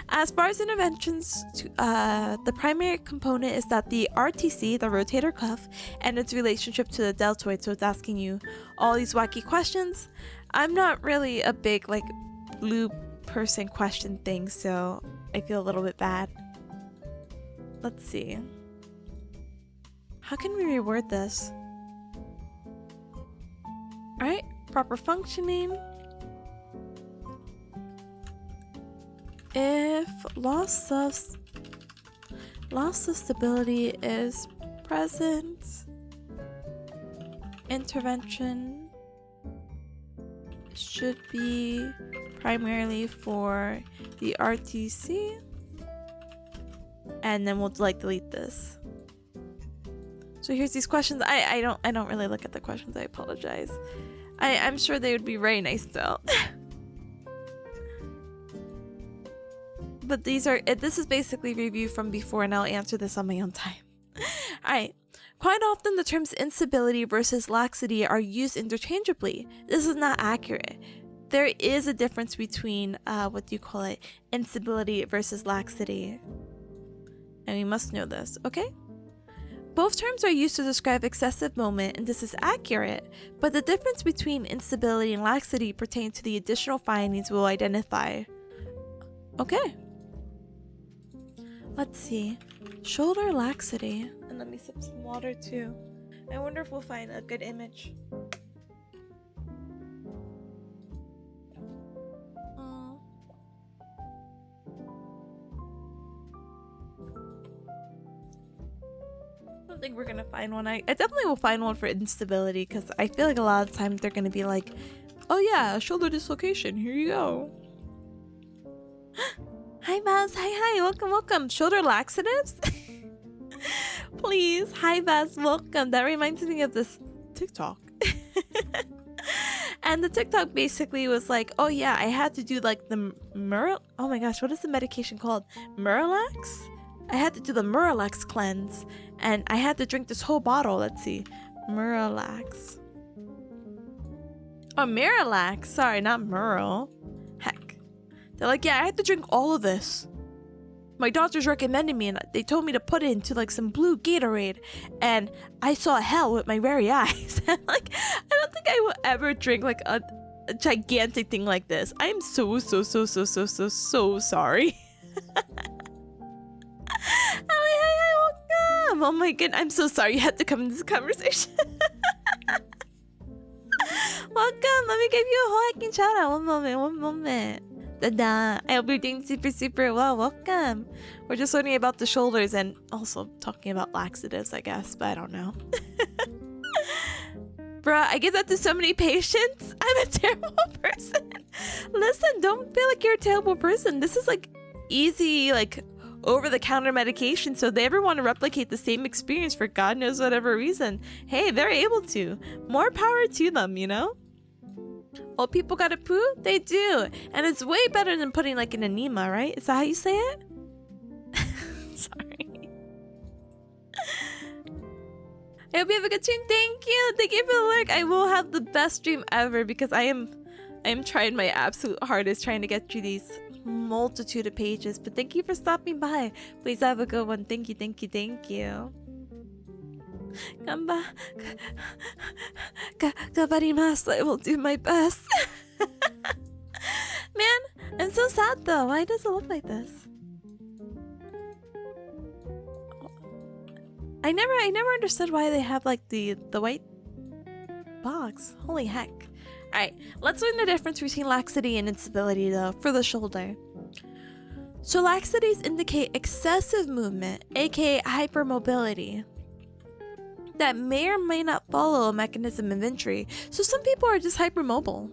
As far as interventions, the primary component is that the RTC, the rotator cuff, and its relationship to the deltoid. So it's asking you all these wacky questions. I'm not really a big like blue person question thing, so I feel a little bit bad. Let's see. How can we reword this? Alright, proper functioning. If loss of stability is present, intervention should be primarily for the RTC, and then we'll like delete this. So here's these questions. I don't really look at the questions. I apologize. I'm sure they would be very nice though. But this is basically review from before, and I'll answer this on my own time. Alright. Quite often the terms instability versus laxity are used interchangeably. This is not accurate. There is a difference between instability versus laxity. And we must know this, okay? Both terms are used to describe excessive movement, and this is accurate, but the difference between instability and laxity pertains to the additional findings we'll identify. Okay. Let's see. Shoulder laxity. And let me sip some water too. I wonder if we'll find a good image. I don't think we're gonna find one. I definitely will find one for instability, because I feel like a lot of times they're gonna be like, oh yeah, shoulder dislocation, here you go. Hi Baz, hi, welcome. Shoulder laxatives? Please, hi Baz, welcome. That reminds me of this TikTok. And the TikTok basically was like, oh yeah, I had to do like the oh my gosh, what is the medication called? Miralax? I had to do the Miralax cleanse, and I had to drink this whole bottle. Let's see. Miralax. Oh, Miralax. Sorry, not Merle. Heck. They're like, yeah, I had to drink all of this. My doctors recommended me, and they told me to put it into like some blue Gatorade, and I saw hell with my very eyes. Like, I don't think I will ever drink like a gigantic thing like this. I'm so sorry. Hi, welcome. Oh my goodness, I'm so sorry you had to come in this conversation. Welcome. Let me give you a whole hacking shout out. One moment. I hope you're doing super well. Welcome. We're just learning about the shoulders and also talking about laxatives, I guess, but I don't know. Bruh, I give that to so many patients. I'm a terrible person. Listen, don't feel like you're a terrible person. This is like easy, like over-the-counter medication, so if they ever want to replicate the same experience for God knows whatever reason, hey, they're able to. More power to them, you know? Old people gotta poo? They do. And it's way better than putting like an enema, right? Is that how you say it? Sorry. I hope you have a good stream. Thank you for the lurk. I will have the best stream ever, because I am trying my absolute hardest trying to get through these multitude of pages, but thank you for stopping by. Please have a good one. Thank you, thank you, thank you. Gabarimasu, I will do my best. Man, I'm so sad though. Why does it look like this? I never understood why they have like the white box. Holy heck. Alright, let's learn the difference between laxity and instability though for the shoulder. So laxities indicate excessive movement, aka hypermobility, that may or may not follow a mechanism of injury. So some people are just hypermobile.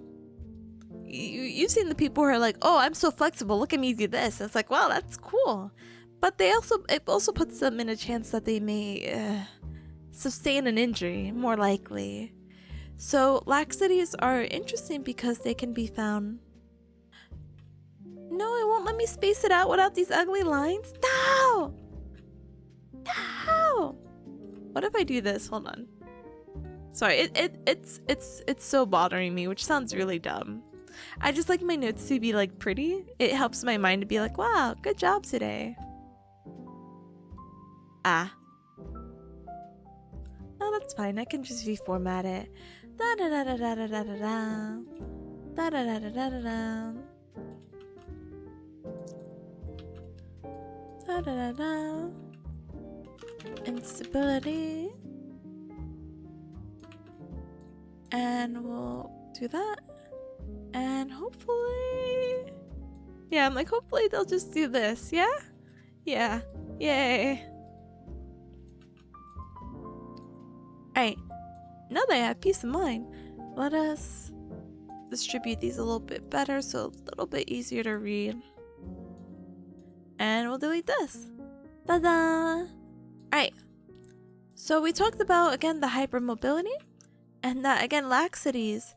You've seen the people who are like, oh, I'm so flexible, look at me do this. And it's like, wow, that's cool. But it also puts them in a chance that they may sustain an injury, more likely. So laxities are interesting because they can be found. No, it won't let me space it out without these ugly lines. No! No! What if I do this? Hold on. Sorry, it's so bothering me, which sounds really dumb. I just like my notes to be like pretty. It helps my mind to be like, wow, good job today. Ah. Oh, that's fine. I can just reformat it. Da da da da da da da da da. Da da da da da da da. Da da da da. Instability. And we'll do that. And hopefully... Yeah, I'm like, hopefully they'll just do this, yeah? Yeah. Yay. Alright, now that I have peace of mind, let us distribute these a little bit better so a little bit easier to read. And we'll delete this. Ta-da! Alright, so we talked about, again, the hypermobility, and that, again, laxities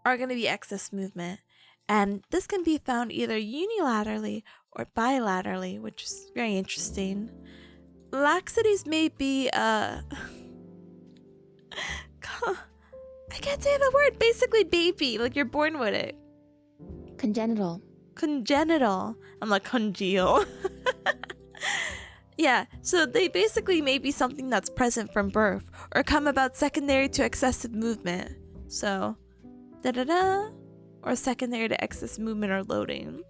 are going to be excess movement. And this can be found either unilaterally or bilaterally, which is very interesting. Laxities may be, I can't say the word, basically baby, like you're born with it. Congenital. Congenital. I'm like, congeal. Yeah, so they basically may be something that's present from birth or come about secondary to excessive movement. So, da-da-da, or secondary to excess movement or loading.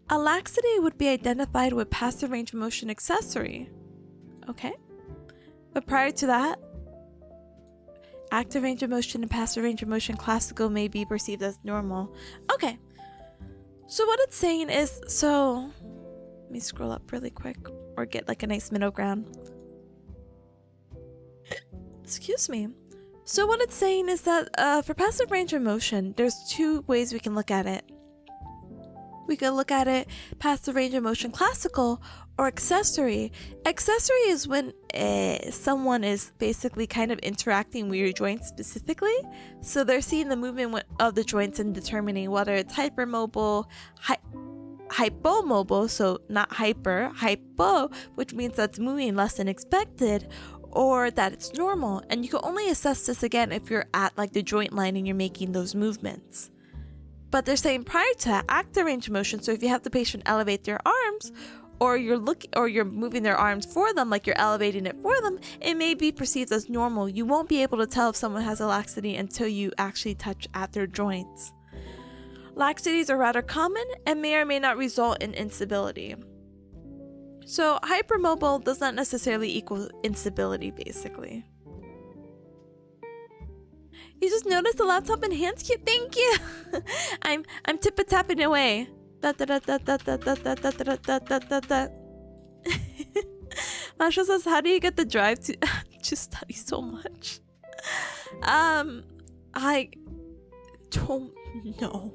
A laxity would be identified with passive range of motion accessory. Okay. But prior to that, active range of motion and passive range of motion classical may be perceived as normal. Okay. So what it's saying is, so let me scroll up really quick or get like a nice middle ground. Excuse me. So what it's saying is that for passive range of motion, there's two ways we can look at it. We could look at it passive range of motion classical or accessory. Accessory is when someone is basically kind of interacting with your joints specifically. So they're seeing the movement of the joints and determining whether it's hypermobile, hypomobile, so not hypo, which means that's moving less than expected, or that it's normal. And you can only assess this again if you're at like the joint line and you're making those movements. But they're saying prior to active range of motion, so if you have the patient elevate their arms, or you're moving their arms for them, like you're elevating it for them, it may be perceived as normal. You won't be able to tell if someone has a laxity until you actually touch at their joints. Laxities are rather common and may or may not result in instability. So hypermobile does not necessarily equal instability, basically. You just noticed the laptop and hands cute. Thank you. I'm tip-a-tapping away. Masha says, how do you get the drive to study so much? I don't know.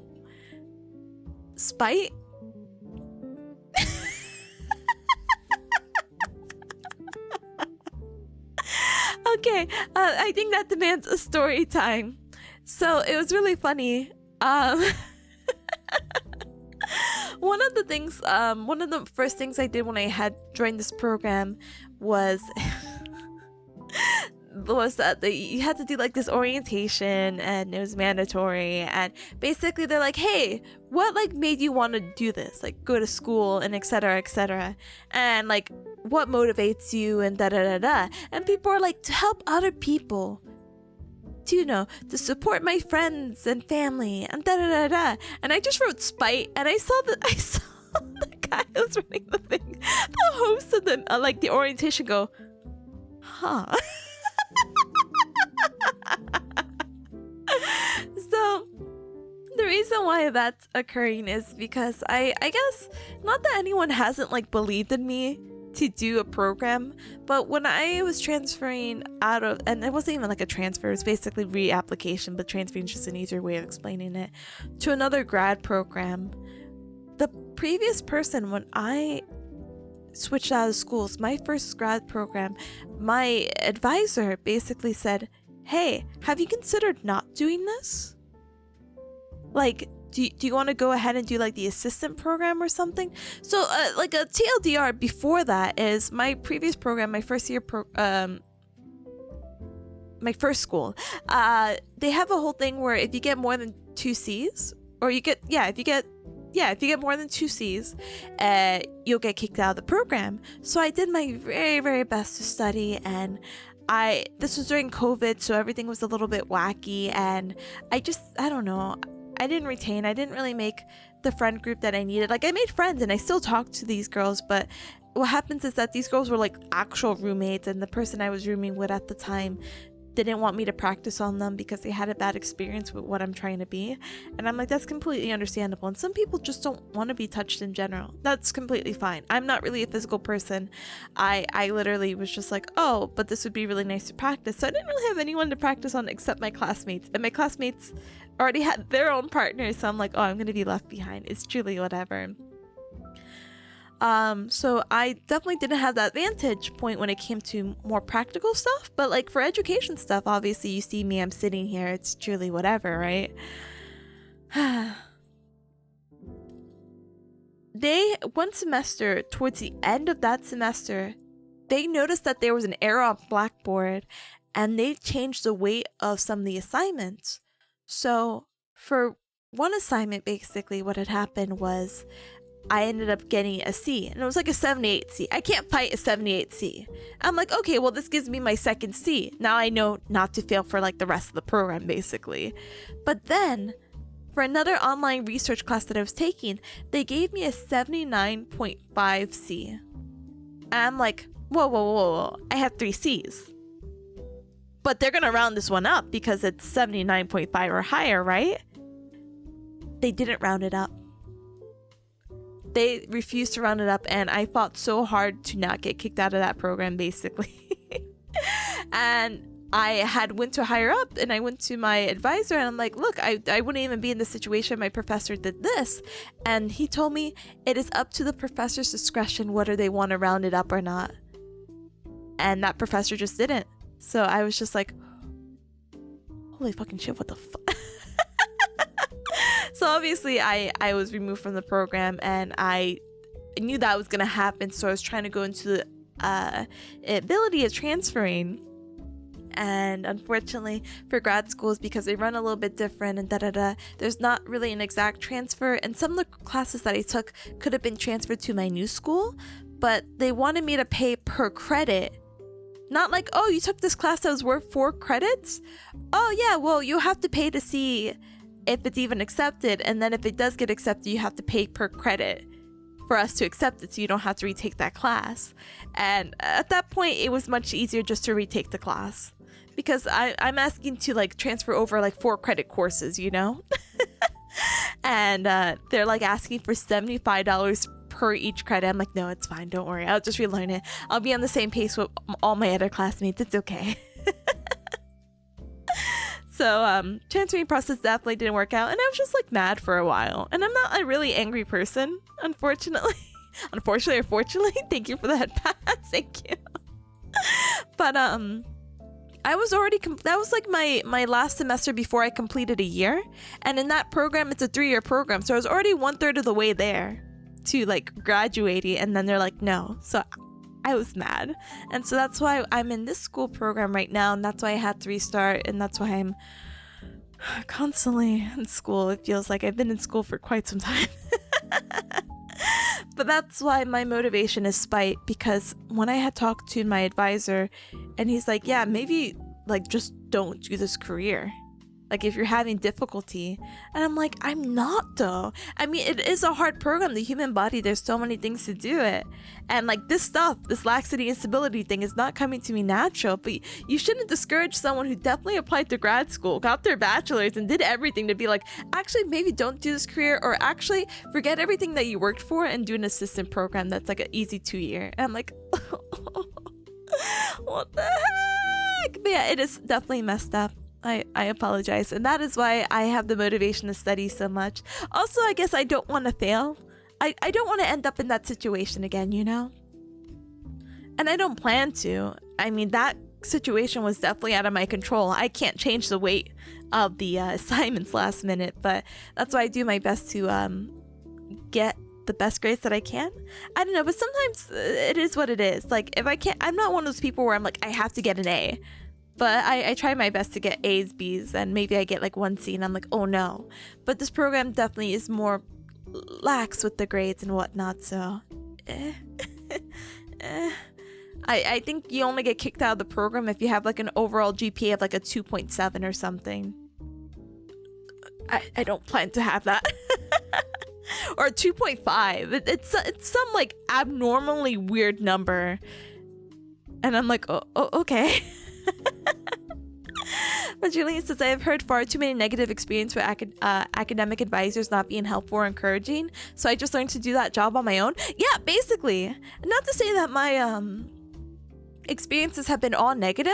Spite? Okay, I think that demands a story time. So it was really funny. One of the first things I did when I had joined this program was was that you had to do like this orientation, and it was mandatory, and basically they're like, hey, what like made you want to do this, like go to school and etc, and like what motivates you and da da da da. And people are like, to help other people, to, you know, to support my friends and family and da da da da. And I just wrote spite, and I saw the guy who was running the thing, the host of the like the orientation, go, huh. So the reason why that's occurring is because I guess, not that anyone hasn't like believed in me to do a program, but when I was transferring out of, and it wasn't even like a transfer, it was basically reapplication, but transferring is just an easier way of explaining it, to another grad program. The previous person, when I switched out of schools, my first grad program, my advisor basically said, hey, have you considered not doing this? Like, do you want to go ahead and do like the assistant program or something? So like a TLDR before that is my previous program, my first year my first school, they have a whole thing where if you get more than 2 C's, or if you get more than 2 C's, you'll get kicked out of the program. So I did my very, very best to study, and this was during COVID, so everything was a little bit wacky, and I don't know, I didn't retain, I didn't really make the friend group that I needed. Like, I made friends and I still talk to these girls, but what happens is that these girls were like actual roommates, and the person I was rooming with at the time didn't want me to practice on them because they had a bad experience with what I'm trying to be. And I'm like, that's completely understandable. And some people just don't want to be touched in general. That's completely fine. I'm not really a physical person. I literally was just like, oh, but this would be really nice to practice. So I didn't really have anyone to practice on except my classmates. And my classmates already had their own partners. So I'm like, oh, I'm going to be left behind. It's truly whatever. So I definitely didn't have that vantage point when it came to more practical stuff, but like for education stuff, obviously you see me, I'm sitting here, it's truly whatever, right? One semester, towards the end of that semester, they noticed that there was an error on Blackboard, and they changed the weight of some of the assignments. So for one assignment, basically what had happened was I ended up getting a C, and it was like a 78C. I can't fight a 78C. I'm like, okay, well, this gives me my second C. Now I know not to fail for like the rest of the program, basically. But then for another online research class that I was taking, they gave me a 79.5C. And I'm like, whoa, I have 3 C's. But they're gonna round this one up because it's 79.5 or higher, right? They didn't round it up. They refused to round it up, and I fought so hard to not get kicked out of that program, basically. And I had went to higher up, and I went to my advisor, and I'm like, look, I wouldn't even be in this situation. My professor did this. And he told me it is up to the professor's discretion whether they want to round it up or not. And that professor just didn't. So I was just like, holy fucking shit, what the fuck? So obviously I was removed from the program, and I knew that was going to happen. So I was trying to go into the ability of transferring. And unfortunately for grad schools, because they run a little bit different and there's not really an exact transfer. And some of the classes that I took could have been transferred to my new school, but they wanted me to pay per credit. Not like, oh, you took this class that was worth 4 credits? Oh yeah, well, you have to pay to see if it's even accepted, and then if it does get accepted, you have to pay per credit for us to accept it, so you don't have to retake that class. And at that point, it was much easier just to retake the class, because I'm asking to like transfer over like 4 credit courses, you know? And they're like asking for $75 per each credit. I'm like, no, it's fine, don't worry, I'll just relearn it. I'll be on the same pace with all my other classmates, it's okay. So transferring process definitely didn't work out, and I was just like mad for a while. And I'm not a really angry person, unfortunately. Unfortunately or fortunately, thank you for that, Pat. Thank you. But I was already that was like my last semester before I completed a year, and in that program it's a 3-year program, so I was already 1/3 of the way there to like graduating, and then they're like, no. So I was mad. And so that's why I'm in this school program right now, and that's why I had to restart, and that's why I'm constantly in school. It feels like I've been in school for quite some time. But that's why my motivation is spite, because when I had talked to my advisor and he's like, yeah, maybe like just don't do this career. Like if you're having difficulty. And I'm like, I'm not though. I mean, it is a hard program. The human body, there's so many things to do it. And like this stuff, this laxity and stability thing is not coming to me natural. But you shouldn't discourage someone who definitely applied to grad school, got their bachelor's and did everything to be like, actually, maybe don't do this career, or actually forget everything that you worked for and do an assistant program that's like an easy 2-year. And I'm like, what the heck? But yeah, it is definitely messed up. I apologize. And that is why I have the motivation to study so much. Also, I guess I don't want to fail. I don't want to end up in that situation again, you know? And I don't plan to. I mean, that situation was definitely out of my control. I can't change the weight of the assignments last minute, but that's why I do my best to get the best grades that I can. I don't know, but sometimes it is what it is. Like, if I can't, I'm not one of those people where I'm like, I have to get an A. But I try my best to get A's, B's, and maybe I get like 1 C and I'm like, oh no. But this program definitely is more lax with the grades and whatnot, so I think you only get kicked out of the program if you have like an overall GPA of like a 2.7 or something. I don't plan to have that. Or 2.5. It's some like abnormally weird number. And I'm like, oh okay. But Julian says, I have heard far too many negative experiences with academic advisors not being helpful or encouraging, so I just learned to do that job on my own. Yeah, basically. Not to say that my experiences have been all negative,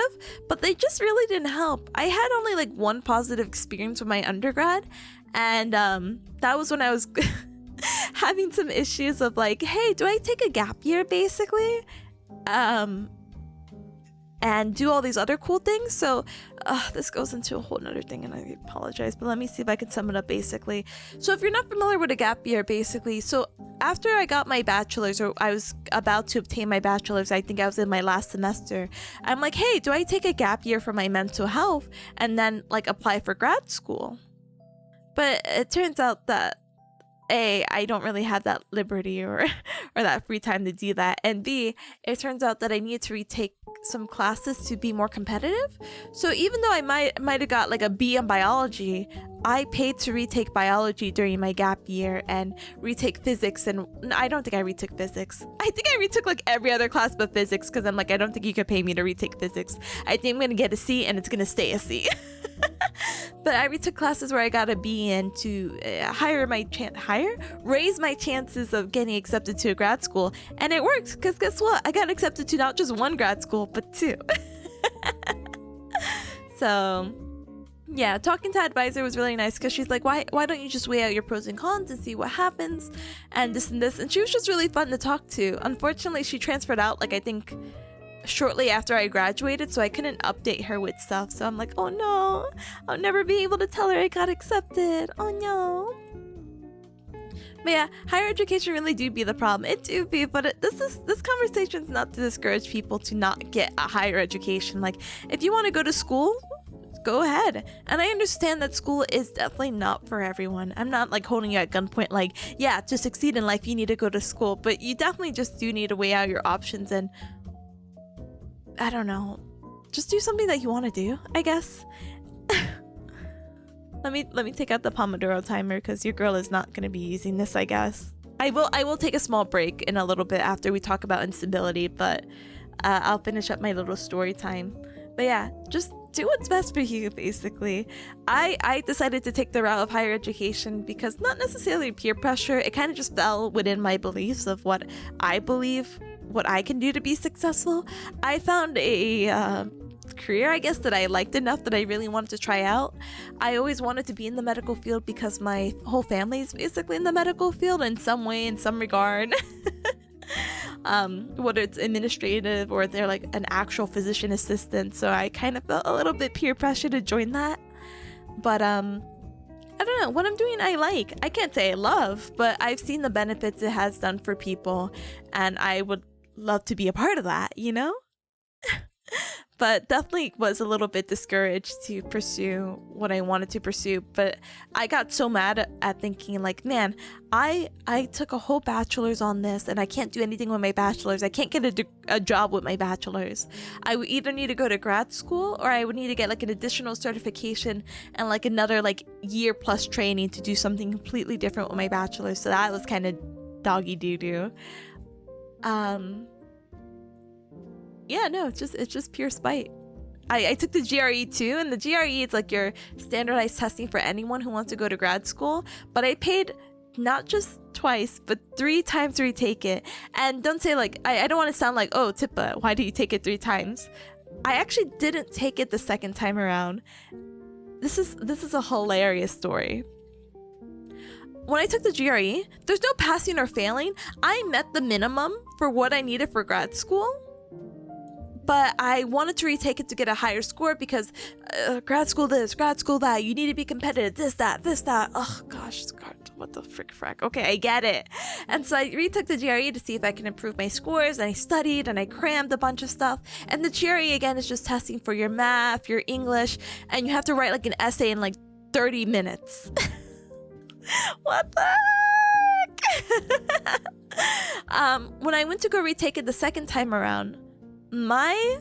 but they just really didn't help. I had only like 1 positive experience with my undergrad, and that was when I was having some issues of like, hey, do I take a gap year basically? And do all these other cool things. So this goes into a whole nother thing, and I apologize, but let me see if I can sum it up basically. So if you're not familiar with a gap year, basically, so after I got my bachelor's, or I was about to obtain my bachelor's, I think I was in my last semester, I'm like, hey, do I take a gap year for my mental health and then like apply for grad school? But it turns out that A, I don't really have that liberty or that free time to do that, and B, it turns out that I need to retake some classes to be more competitive. So even though I might have got like a B in biology, I paid to retake biology during my gap year and retake physics, and I don't think I retook physics. I think I retook like every other class but physics, because I'm like, I don't think you could pay me to retake physics. I think I'm gonna get a C and it's gonna stay a C. But I retook classes where I got a B in to raise my chances of getting accepted to a grad school, and it worked, because guess what? I got accepted to not just 1 grad school but 2. So yeah, talking to advisor was really nice, because she's like, why don't you just weigh out your pros and cons and see what happens, and this and this, and she was just really fun to talk to. Unfortunately, she transferred out like I think shortly after I graduated, so I couldn't update her with stuff. So I'm like, oh no, I'll never be able to tell her I got accepted. Oh no. But yeah, higher education really do be the problem. It do be, but this conversation's not to discourage people to not get a higher education. Like, if you want to go to school, go ahead. And I understand that school is definitely not for everyone. I'm not like holding you at gunpoint like, yeah, to succeed in life you need to go to school, but you definitely just do need to weigh out your options and, I don't know, just do something that you want to do, I guess. Let me take out the Pomodoro timer, because your girl is not going to be using this, I guess. I will take a small break in a little bit after we talk about instability, but I'll finish up my little story time. But yeah, just do what's best for you, basically. I decided to take the route of higher education because not necessarily peer pressure. It kind of just fell within my beliefs of what I believe, what I can do to be successful. I found a career, I guess, that I liked enough that I really wanted to try out. I always wanted to be in the medical field because my whole family is basically in the medical field in some way, in some regard. Whether it's administrative or they're like an actual physician assistant, so I kind of felt a little bit peer pressure to join that. But I don't know, what I'm doing I like. I can't say I love, but I've seen the benefits it has done for people, and I would love to be a part of that, you know? But definitely was a little bit discouraged to pursue what I wanted to pursue. But I got so mad at thinking like, man, I took a whole bachelor's on this and I can't do anything with my bachelor's. I can't get a job with my bachelor's. I would either need to go to grad school or I would need to get like an additional certification and like another like year plus training to do something completely different with my bachelor's. So that was kind of doggy doo-doo. Yeah, no, it's just pure spite. I took the GRE too, and the GRE is like your standardized testing for anyone who wants to go to grad school. But I paid not just twice, but 3 times to retake it. And don't say like, I don't want to sound like, oh, Tippa, why did you take it 3 times? I actually didn't take it the second time around. This is a hilarious story. When I took the GRE, there's no passing or failing. I met the minimum for what I needed for grad school. But I wanted to retake it to get a higher score because grad school this, grad school that, you need to be competitive, this, that. Oh gosh, what the frack. Okay, I get it. And so I retook the GRE to see if I can improve my scores, and I studied and I crammed a bunch of stuff. And the GRE again is just testing for your math, your English, and you have to write like an essay in like 30 minutes. What the heck? When I went to go retake it the second time around, my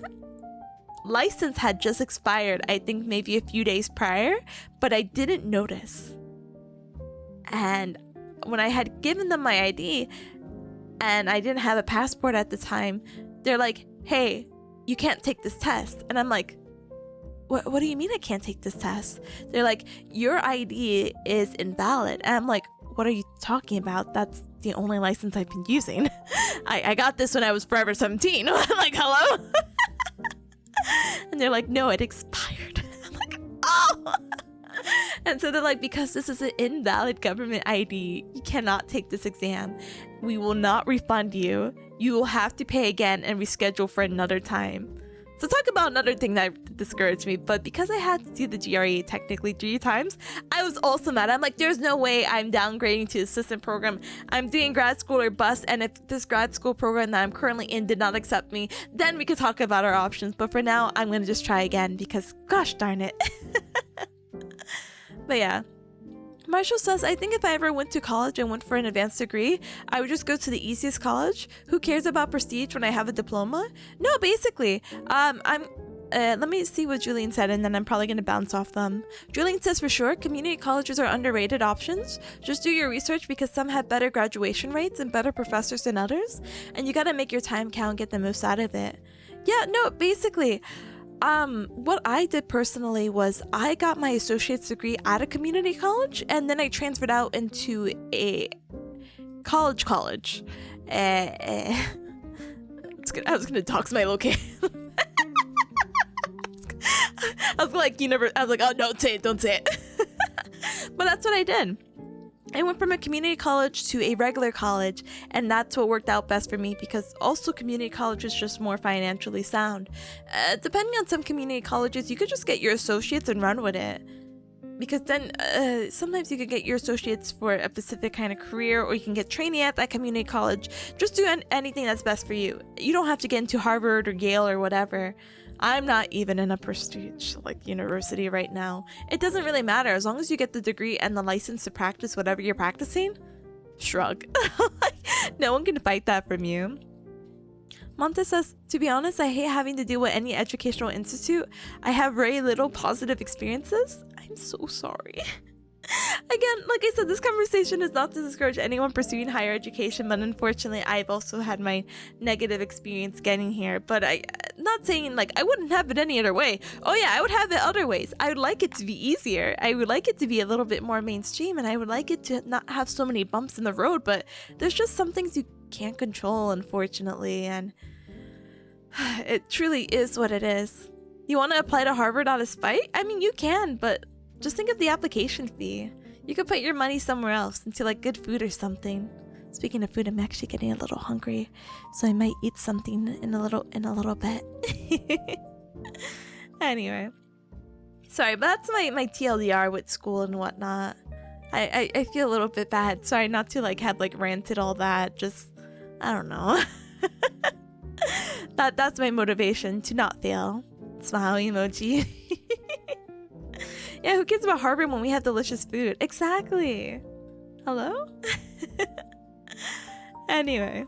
license had just expired, I think maybe a few days prior, but I didn't notice. And when I had given them my ID and I didn't have a passport at the time, they're like, hey, you can't take this test. And I'm like, what do you mean I can't take this test? They're like, your ID is invalid. And I'm like, what are you talking about? That's the only license I've been using. I got this when I was forever 17. I'm like, hello? And they're like, no, it expired. I'm like, oh! And so they're like, because this is an invalid government ID, you cannot take this exam. We will not refund you. You will have to pay again and reschedule for another time. So talk about another thing that discouraged me, but because I had to do the GRE technically 3 times, I was also mad. I'm like, there's no way I'm downgrading to assistant program. I'm doing grad school or bust, and if this grad school program that I'm currently in did not accept me, then we could talk about our options. But for now, I'm going to just try again because gosh darn it. But yeah. Marshall says, I think if I ever went to college and went for an advanced degree, I would just go to the easiest college. Who cares about prestige when I have a diploma? No, basically, let me see what Julian said, and then I'm probably going to bounce off them. Julian says, for sure, community colleges are underrated options. Just do your research because some have better graduation rates and better professors than others, and you got to make your time count and get the most out of it. Yeah, no, basically, what I did personally was I got my associate's degree at a community college, and then I transferred out into a college. I was gonna dox my location. I was like, oh, don't say it. But that's what I did. I went from a community college to a regular college, and that's what worked out best for me because also community college is just more financially sound. Depending on some community colleges, you could just get your associates and run with it. Because then sometimes you could get your associates for a specific kind of career, or you can get training at that community college. Just do anything that's best for you. You don't have to get into Harvard or Yale or whatever. I'm not even in a prestige like university right now. It doesn't really matter as long as you get the degree and the license to practice whatever you're practicing. Shrug. No one can fight that from you. Monte says, to be honest, I hate having to deal with any educational institute. I have very little positive experiences. I'm so sorry. Again, like I said, this conversation is not to discourage anyone pursuing higher education, but unfortunately, I've also had my negative experience getting here. But I'm not saying like I wouldn't have it any other way. Oh yeah, I would have it other ways. I would like it to be easier. I would like it to be a little bit more mainstream, and I would like it to not have so many bumps in the road. But there's just some things you can't control, unfortunately, and it truly is what it is. You want to apply to Harvard out of spite? I mean, you can, but just think of the application fee. You could put your money somewhere else into like good food or something. Speaking of food, I'm actually getting a little hungry, so I might eat something in a little bit. Anyway, sorry, but that's my TLDR with school and whatnot. I feel a little bit bad. Sorry not to like have like ranted all that. Just I don't know. That's my motivation to not fail. Smile emoji. Yeah, who cares about Harvard when we have delicious food? Exactly. Hello? Anyway.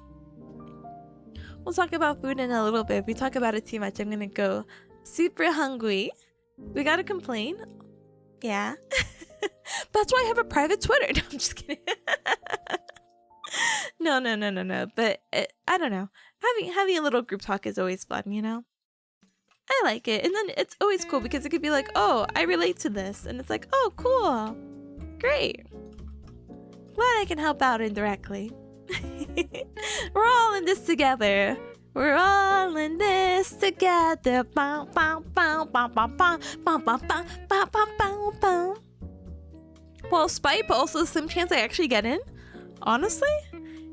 We'll talk about food in a little bit. If we talk about it too much, I'm gonna go super hungry. We gotta complain. Yeah. That's why I have a private Twitter. No, I'm just kidding. No. But I don't know. Having a little group talk is always fun, you know? I like it. And then it's always cool because it could be like, oh, I relate to this. And it's like, oh, cool. Great. Glad I can help out indirectly. We're all in this together. We're all in this together. Well, Spite, but also some chance I actually get in. Honestly,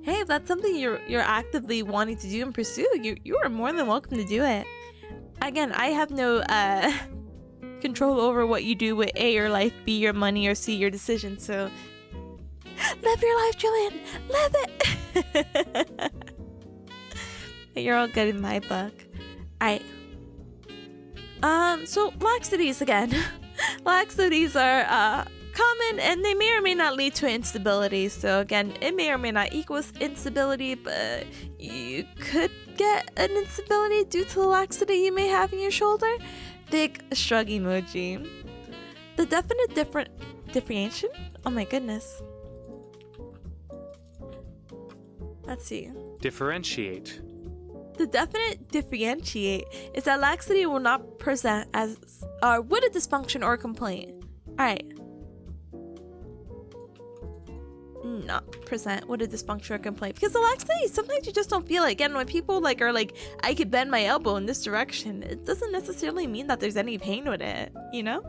hey, if that's something you're actively wanting to do and pursue, you are more than welcome to do it. Again, I have no control over what you do with A, your life, B, your money, or C, your decision. So live your life, Julian. Live it. You're all good in my book. Alright. So laxities again. Laxities are common and they may or may not lead to instability. So again, it may or may not equal instability, but you could get an instability due to the laxity you may have in your shoulder. Big shrug emoji. The definite differentiation? Oh my goodness. Let's see. Differentiate. The definite differentiate is that laxity will not present as with a dysfunction or complaint. Alright. Not present with a dysfunction or complaint. Because the laxity, sometimes you just don't feel it. Again, when people are like, I could bend my elbow in this direction, it doesn't necessarily mean that there's any pain with it, you know?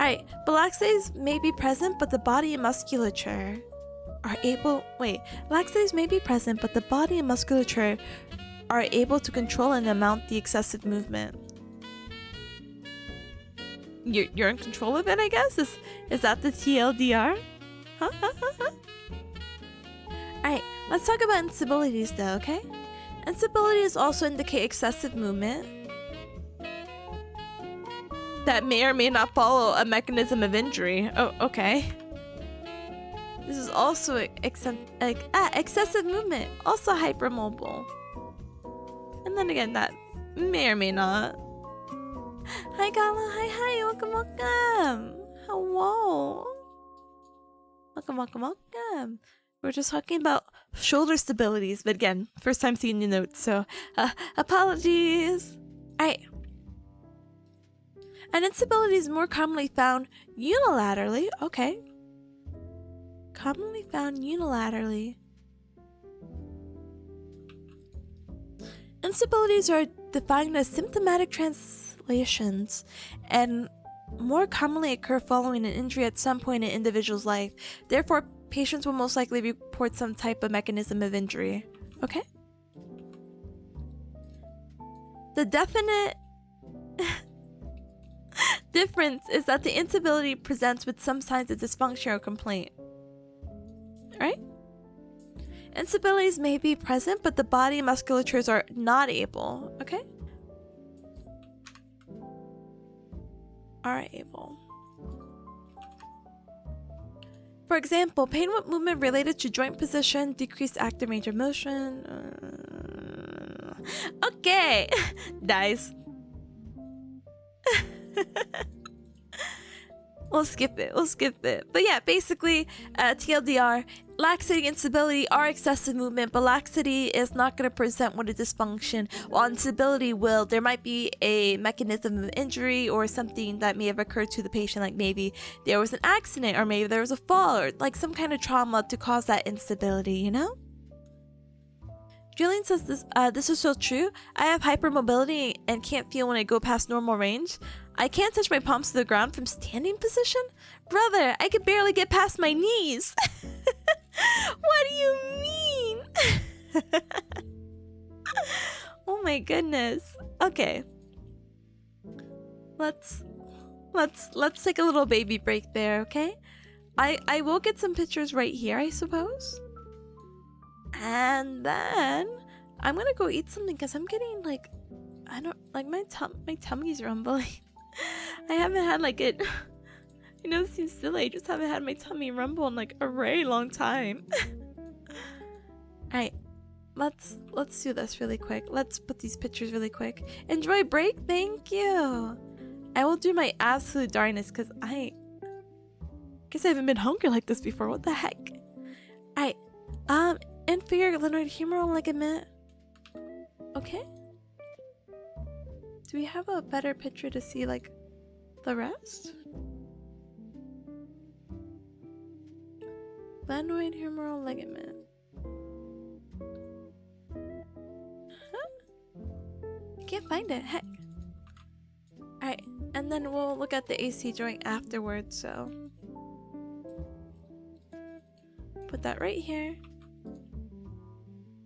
Alright, but laxities may be present, but the body and musculature are able... Wait, laxities may be present, but the body and musculature are able to control and amount the excessive movement. You're in control of it, I guess? Is that the TLDR? Huh? Alright, let's talk about instabilities though, okay? Instabilities also indicate excessive movement that may or may not follow a mechanism of injury. Oh, okay. This is also excessive movement, also hypermobile. And then again, that may or may not. Hi Gala, hi, welcome. Hello. Welcome. We're just talking about shoulder stabilities, but again, first time seeing the notes, so apologies. Alright. An instability is more commonly found unilaterally. Okay. Commonly found unilaterally. Instabilities are defined as symptomatic translations and more commonly occur following an injury at some point in an individual's life. Therefore, patients will most likely report some type of mechanism of injury. Okay? The definite difference is that the instability presents with some signs of dysfunction or complaint. Right? Instabilities may be present, but the body and musculatures are not able. Okay? Are able. For example, pain with movement related to joint position, decreased active range of motion. Okay, guys. We'll skip it. But yeah, basically, TLDR, laxity and instability are excessive movement, but laxity is not going to present with a dysfunction, while instability will. There might be a mechanism of injury or something that may have occurred to the patient, like maybe there was an accident or maybe there was a fall or like some kind of trauma to cause that instability, you know? Julian says this is so true. I have hypermobility and can't feel when I go past normal range. I can't touch my palms to the ground from standing position? Brother, I could barely get past my knees. What do you mean? Oh my goodness. Okay. Let's take a little baby break there, okay? I will get some pictures right here, I suppose. And then I'm gonna go eat something because I'm getting like, I don't like my tummy's rumbling. I haven't had like it. You know, it seems silly. I just haven't had my tummy rumble in like a very long time. Alright, let's do this really quick. Let's put these pictures really quick. Enjoy break, thank you. I will do my absolute darnest because I guess I haven't been hungry like this before. What the heck? Alright, inferior glenoid humeral ligament. Okay. Do we have a better picture to see like the rest? Glenoid humeral ligament. Huh? I can't find it. Heck. Alright, and then we'll look at the AC joint afterwards, so put that right here.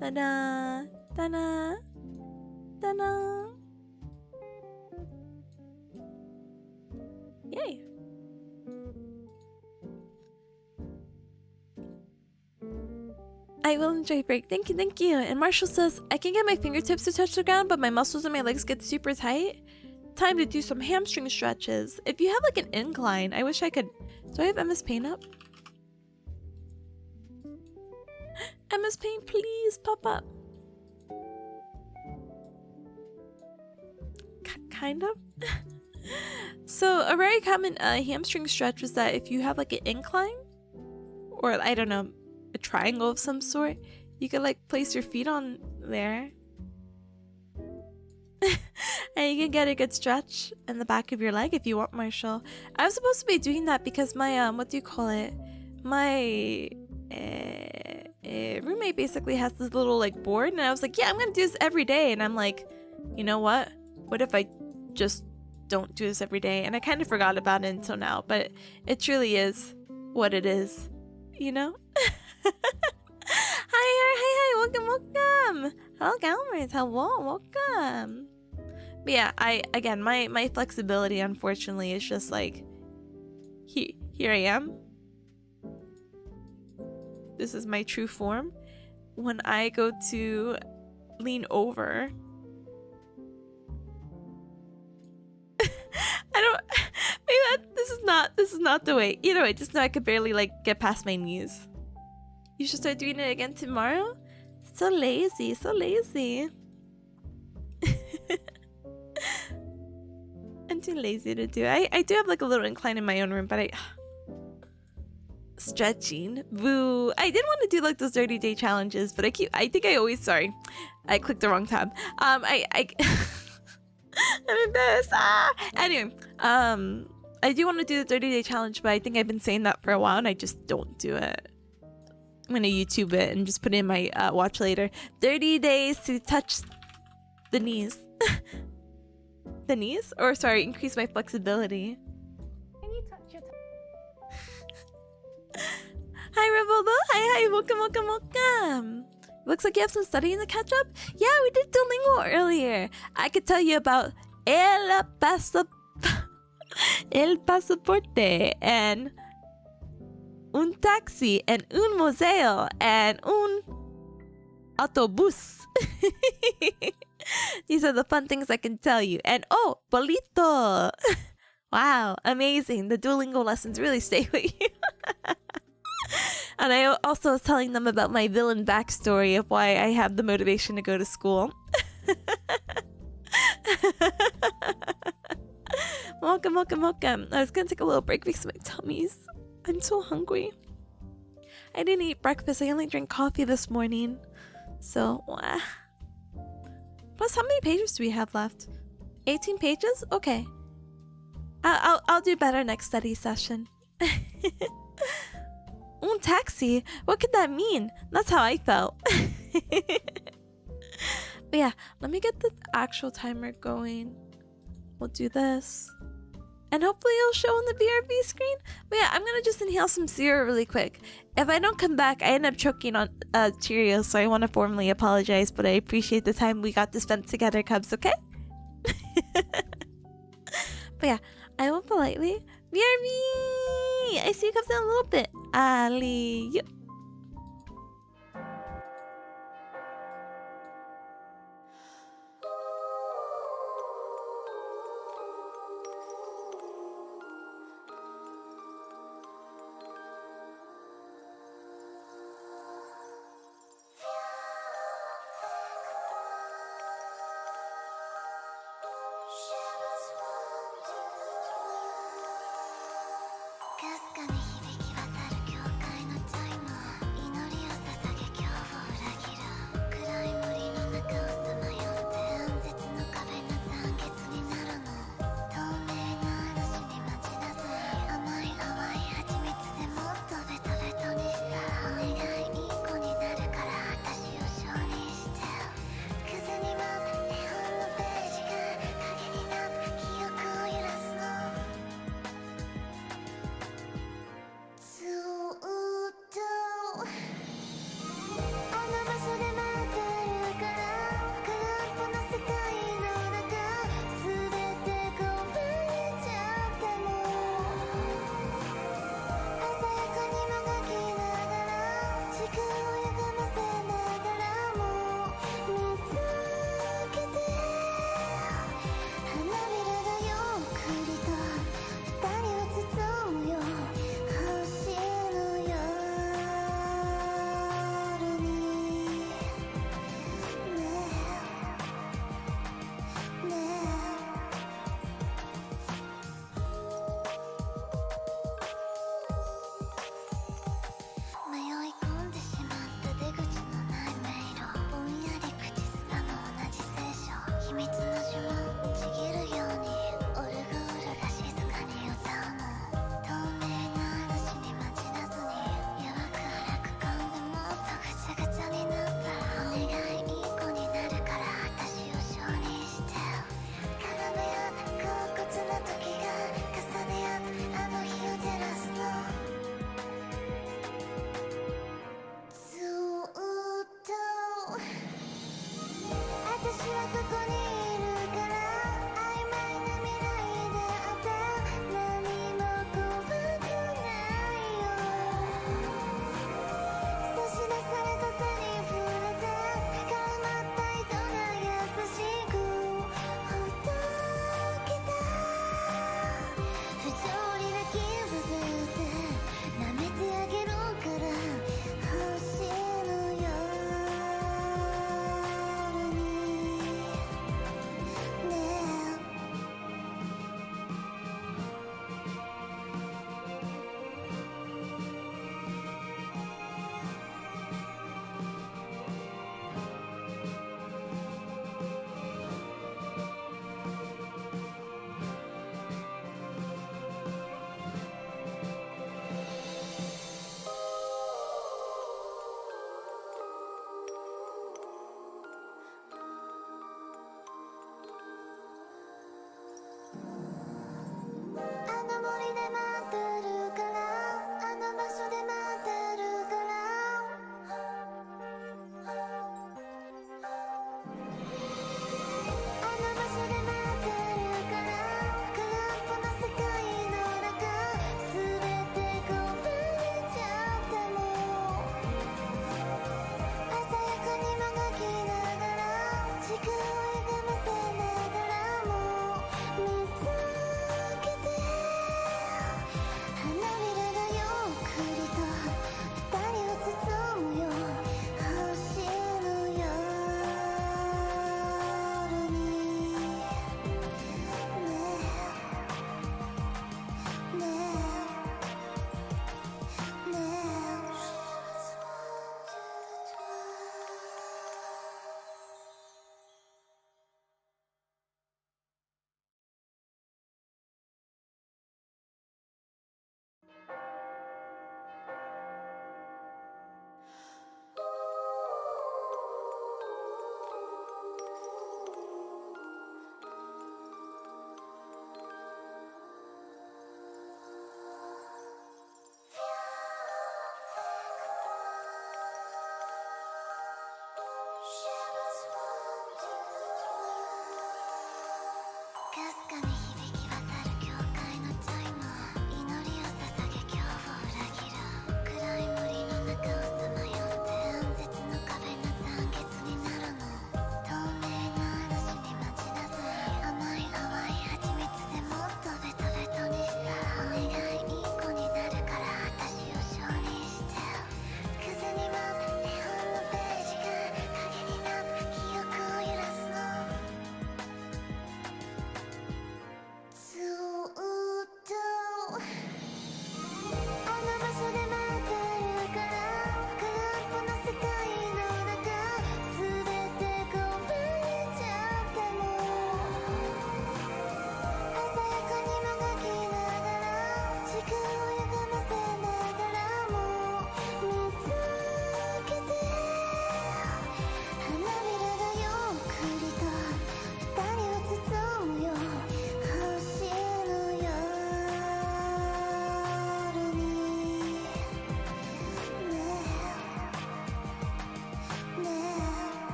Ta-da! Ta-da! Ta-da! Yay! I will enjoy break. Thank you, thank you. And Marshall says, I can get my fingertips to touch the ground, but my muscles in my legs get super tight. Time to do some hamstring stretches. If you have like an incline, I wish I could. Do I have MS Paint up? MS Paint, please pop up. Kind of. So a very common hamstring stretch is that if you have like an incline, or I don't know, a triangle of some sort, you could like place your feet on there and you can get a good stretch in the back of your leg if you want, Marshall. I was supposed to be doing that because my what do you call it, my roommate basically has this little like board, and I was like, yeah, I'm gonna do this every day, and I'm like, you know what if I just don't do this every day? And I kind of forgot about it until now, but it truly is what it is, you know. Hi, welcome. Hello, Galmers. Hello, welcome. But yeah, my flexibility, unfortunately, is just like, here I am. This is my true form. When I go to lean over, this is not the way. Either way, just know I could barely like get past my knees. You should start doing it again tomorrow? So lazy, so lazy. I'm too lazy to do it. I do have like a little incline in my own room, but stretching. Boo. I did want to do like those 30-day challenges, but I sorry. I clicked the wrong tab. I'm embarrassed. Anyway, I do want to do the 30-day challenge, but I think I've been saying that for a while and I just don't do it. I'm gonna YouTube it and just put it in my watch later. 30 days to touch the knees. The knees? Or sorry, increase my flexibility. Can you touch your Hi, Revoldo. Hi. Welcome. Looks like you have some studying to catch up. Yeah, we did Duolingo earlier. I could tell you about el pasaporte and un taxi and un museo and un autobús. These are the fun things I can tell you. And oh, bolito. Wow, amazing. The Duolingo lessons really stay with you. And I also was telling them about my villain backstory of why I have the motivation to go to school. Welcome. I was gonna take a little break because my tummy's. I'm so hungry. I didn't eat breakfast. I only drank coffee this morning. So, plus, how many pages do we have left? 18 pages? Okay. I'll do better next study session. Un taxi? What could that mean? That's how I felt. But yeah, let me get the actual timer going. We'll do this. And hopefully it'll show on the BRB screen. But yeah, I'm gonna just inhale some cereal really quick. If I don't come back, I end up choking on Cheerios, so I want to formally apologize, but I appreciate the time we got to spend together, Cubs, okay? But yeah, I will politely... BRB! I see you Cubs in a little bit. Ali...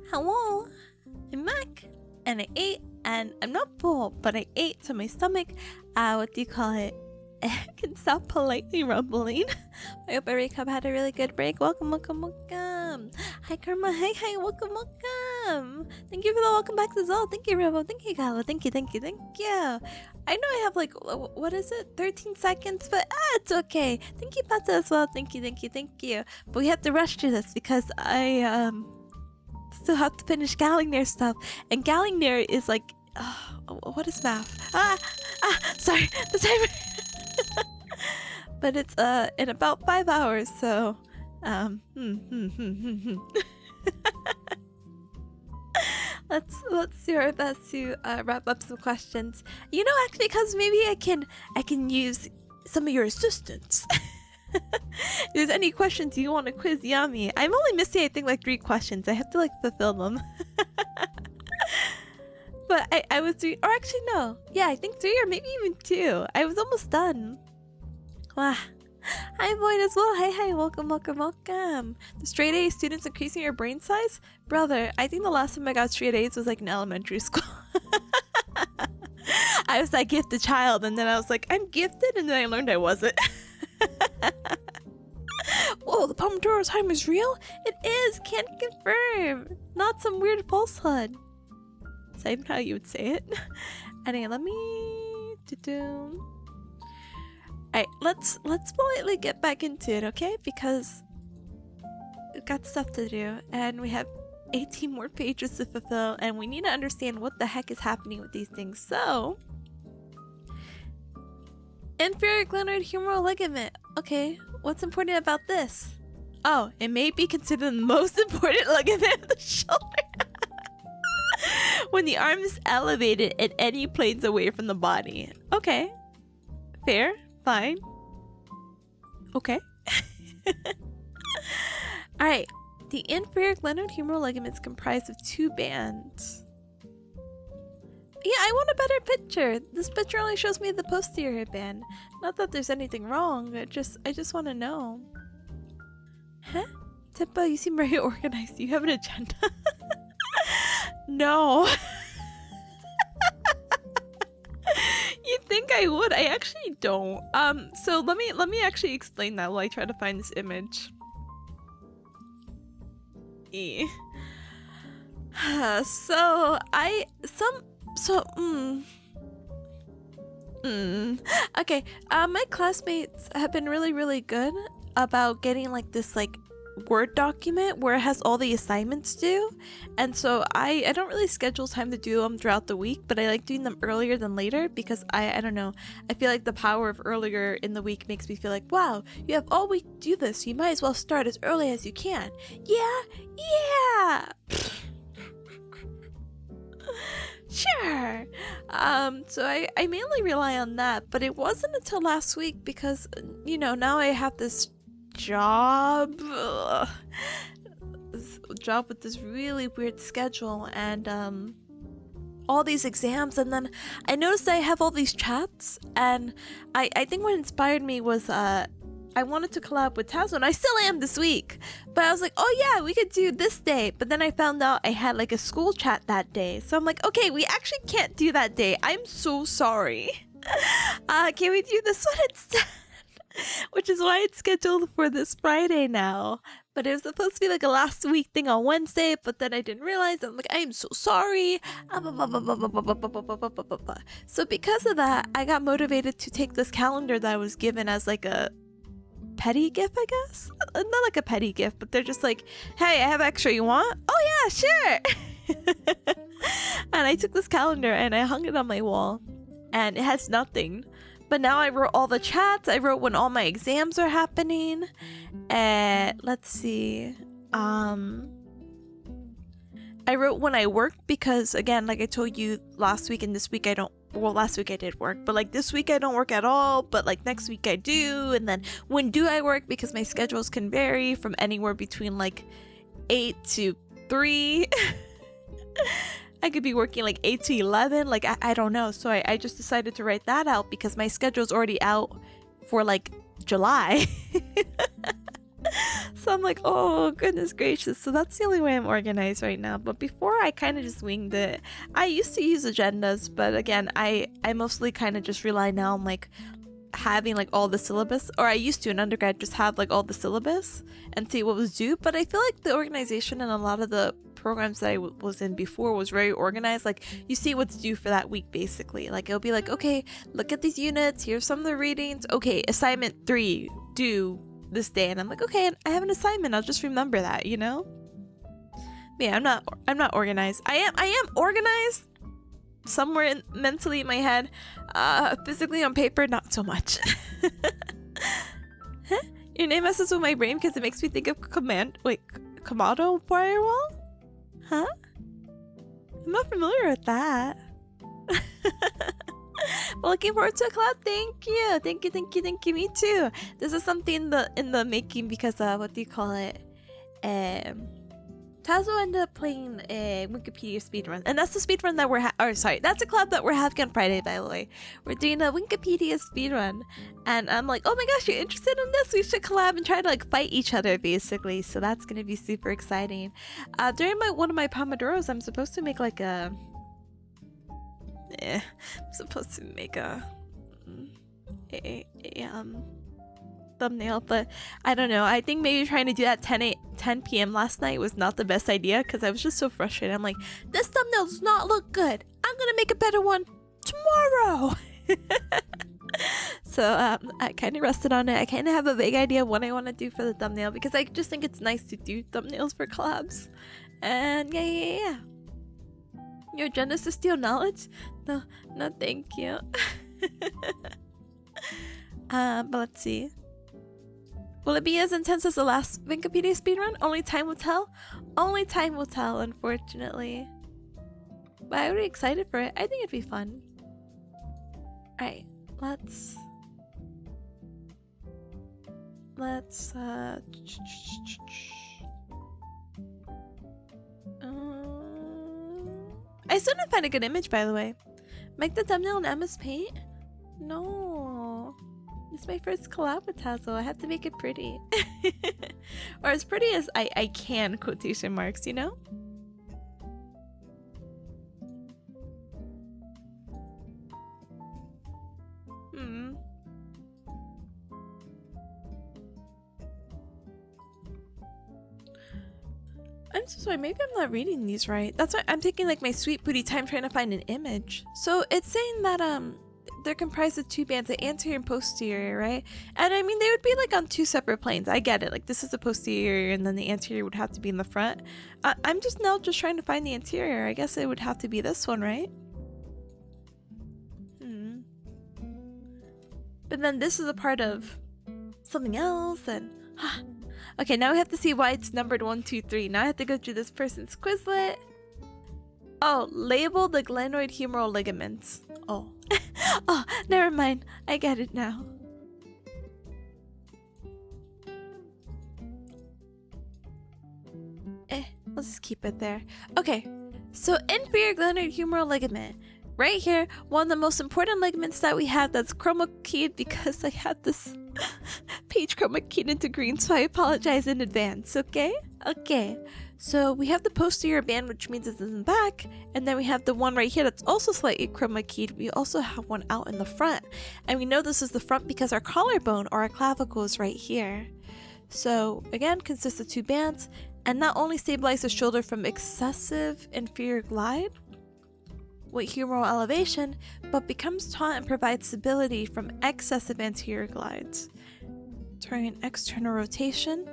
Hello, I'm back, and I ate, and I'm not full, but I ate, so my stomach, what do you call it? Can stop politely rumbling. I hope every cub had a really good break. Welcome, welcome, welcome. Hi, Karma. Hi, welcome, welcome. Thank you for the welcome back as well. Thank you, Robo. Thank you, Gala. Thank you. I know I have like, what is it? 13 seconds, but it's okay. Thank you, Pata, as well. Thank you. But we have to rush through this because I, still have to finish Gallagher stuff. And Gallagher is like, what is math? Sorry, the timer. But it's in about 5 hours, so let's do our best to wrap up some questions. You know, actually, because maybe I can use some of your assistance. If there's any questions you want to quiz Yami, I'm only missing I think like 3 questions. I have to like fulfill them. But I was doing, or actually no, yeah, I think 3 or maybe even 2. I was almost done. Wow. Hi Boyd as well. Hi, welcome. The straight A students increasing your brain size? Brother, I think the last time I got straight A's was like in elementary school. I was that gifted child, and then I was like, I'm gifted, and then I learned I wasn't. Whoa, the pomodoro time is real? It is, can't confirm. Not some weird falsehood. Is that even how you would say it? Anyway, let me Alright, let's politely get back into it, okay? Because we've got stuff to do, and we have 18 more pages to fulfill, and we need to understand what the heck is happening with these things. So, inferior glenoid humeral ligament. Okay, what's important about this? Oh, it may be considered the most important ligament of the shoulder. When the arm is elevated at any planes away from the body. Okay. Fair. Fine. Okay. Alright. The inferior glenoid humeral ligament is comprised of 2 bands. Yeah, I want a better picture. This picture only shows me the posterior band. Not that there's anything wrong. I just want to know. Huh? Tippa, you seem very organized. Do you have an agenda? No. You'd think I would. I actually don't. So let me actually explain that while I try to find this image. Okay, my classmates have been really good about getting like this like Word document where it has all the assignments due, and so I don't really schedule time to do them throughout the week, but I like doing them earlier than later because I don't know, I feel like the power of earlier in the week makes me feel like, wow, you have all week to do this, so you might as well start as early as you can. Yeah. Sure. So I mainly rely on that, but it wasn't until last week because, you know, now I have this job with this really weird schedule and all these exams, and then I noticed I have all these chats, and I think what inspired me was I wanted to collab with Tazo, and I still am this week, but I was like, oh yeah, we could do this day, but then I found out I had like a school chat that day, so I'm like, okay, we actually can't do that day. I'm so sorry. Can we do this one instead? Which is why it's scheduled for this Friday now. But it was supposed to be like a last week thing on Wednesday, but then I didn't realize. I'm like, I am so sorry. So because of that, I got motivated to take this calendar that I was given as like a petty gift, I guess. Not like a petty gift, but they're just like, hey, I have extra, you want? Oh yeah, sure. And I took this calendar and I hung it on my wall, and it has nothing. But now I wrote all the chats. I wrote when all my exams are happening. Let's see. I wrote when I work, because again, like I told you last week and this week I don't. Well, last week I did work, but like this week I don't work at all. But like next week I do. And then when do I work? Because my schedules can vary from anywhere between like 8 to 3. I could be working like 8 to 11. Like, I don't know. So I just decided to write that out because my schedule's already out for like July. So I'm like, oh, goodness gracious. So that's the only way I'm organized right now. But before, I kind of just winged it. I used to use agendas, but again, I mostly kind of just rely now on like having like all the syllabus, or I used to in undergrad just have like all the syllabus and see what was due. But I feel like the organization in a lot of the programs that I was in before was very organized. Like you see what's due for that week basically. Like it'll be like, okay, look at these units, here's some of the readings, okay, assignment 3 due this day, and I'm like, okay, I have an assignment, I'll just remember that, you know. But yeah, I'm not organized. I am organized somewhere mentally in my head. Physically on paper, not so much. Huh? Your name messes with my brain because it makes me think of Komodo firewall? Huh? I'm not familiar with that. Well, looking forward to a collab. Thank you. Thank you. Me too. This is something in the making because what do you call it? Tazo ended up playing a Wikipedia speedrun, and that's the speedrun that we're that's a club that we're having on Friday, by the way. We're doing a Wikipedia speedrun, and I'm like, oh my gosh, you're interested in this? We should collab and try to like fight each other, basically. So that's gonna be super exciting. During one of my pomodoros, I'm supposed to make like a thumbnail, but I don't know. I think maybe trying to do that 10 p.m. last night was not the best idea because I was just so frustrated. I'm like, this thumbnail does not look good. I'm gonna make a better one tomorrow. So I kind of rested on it. I kind of have a vague idea of what I want to do for the thumbnail because I just think it's nice to do thumbnails for collabs. And yeah. Your agenda is to steal knowledge? No, thank you. But let's see. Will it be as intense as the last Wikipedia speedrun? Only time will tell? Only time will tell, unfortunately. But I'm really excited for it. I think it'd be fun. Alright, let's I still didn't find a good image, by the way. Make the thumbnail in MS Paint? No. It's my first collab with Tazo. I have to make it pretty. Or as pretty as I can, quotation marks, you know? I'm so sorry, maybe I'm not reading these right. That's why I'm taking like my sweet booty time trying to find an image. So it's saying that they're comprised of 2 bands, the anterior and posterior, right? And I mean, they would be like on 2 separate planes. I get it. Like this is the posterior and then the anterior would have to be in the front. I'm just trying to find the anterior. I guess it would have to be this one, right? But then this is a part of something else and... Okay, now we have to see why it's numbered 1, 2, 3. Now I have to go through this person's Quizlet. Oh, label the glenoid humeral ligaments. Oh. Oh, never mind. I get it now. Let's just keep it there. Okay, so inferior glenoid humeral ligament. Right here, one of the most important ligaments that we have that's chroma keyed because I have this page chroma keyed into green, so I apologize in advance, okay? Okay, So we have the posterior band, which means it's in the back, and then we have the one right here that's also slightly chroma keyed. We also have one out in the front, and we know this is the front because our collarbone or our clavicle is right here. So again, consists of 2 bands, and not only stabilize the shoulder from excessive inferior glide with humeral elevation, but becomes taut and provides stability from excessive anterior glides during external rotation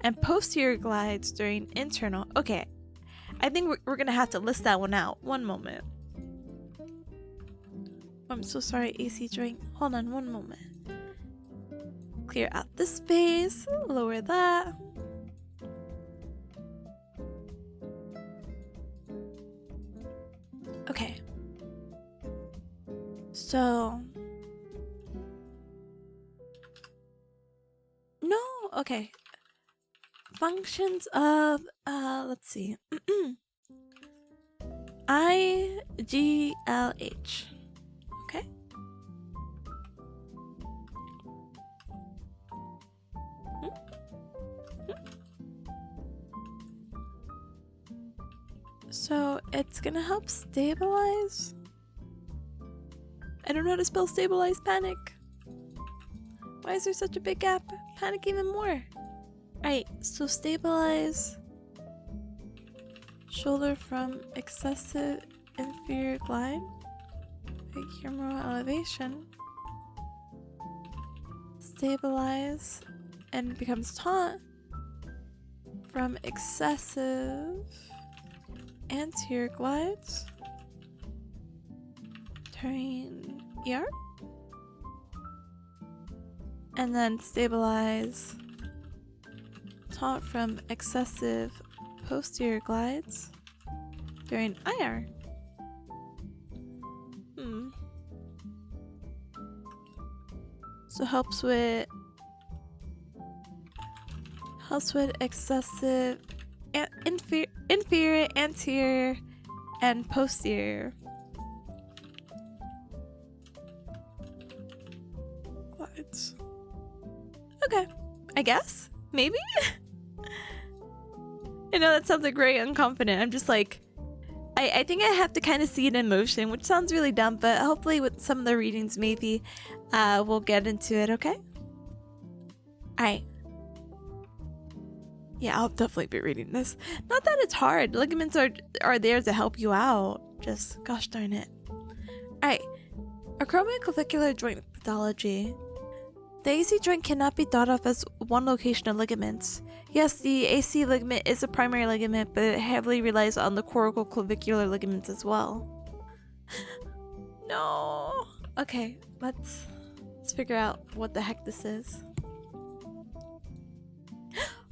and posterior glides during internal. Okay, I think we're gonna have to list that one out. One moment. I'm so sorry, AC joint. Hold on one moment. Clear out the space, lower that. Okay. So no, okay. Functions of let's see. IGLH. Okay. So it's gonna help stabilize. I don't know how to spell stabilize. Panic. Why is there such a big gap? Panic even more. Alright, so stabilize shoulder from excessive inferior glide by humeral elevation. Stabilize and becomes taut from excessive anterior glides during ER, and then stabilize taut from excessive posterior glides during IR. So helps with excessive inferior, anterior, and posterior glides. Okay, I guess? Maybe? I know that sounds like very unconfident. I'm just like, I think I have to kind of see it in motion, which sounds really dumb, but hopefully with some of the readings maybe we'll get into it, okay? Alright. Yeah, I'll definitely be reading this. Not that it's hard. Ligaments are there to help you out. Just, gosh darn it. Alright. Acromioclavicular joint pathology. The AC joint cannot be thought of as one location of ligaments. Yes, the AC ligament is a primary ligament, but it heavily relies on the corticoclavicular ligaments as well. No. Okay, let's figure out what the heck this is.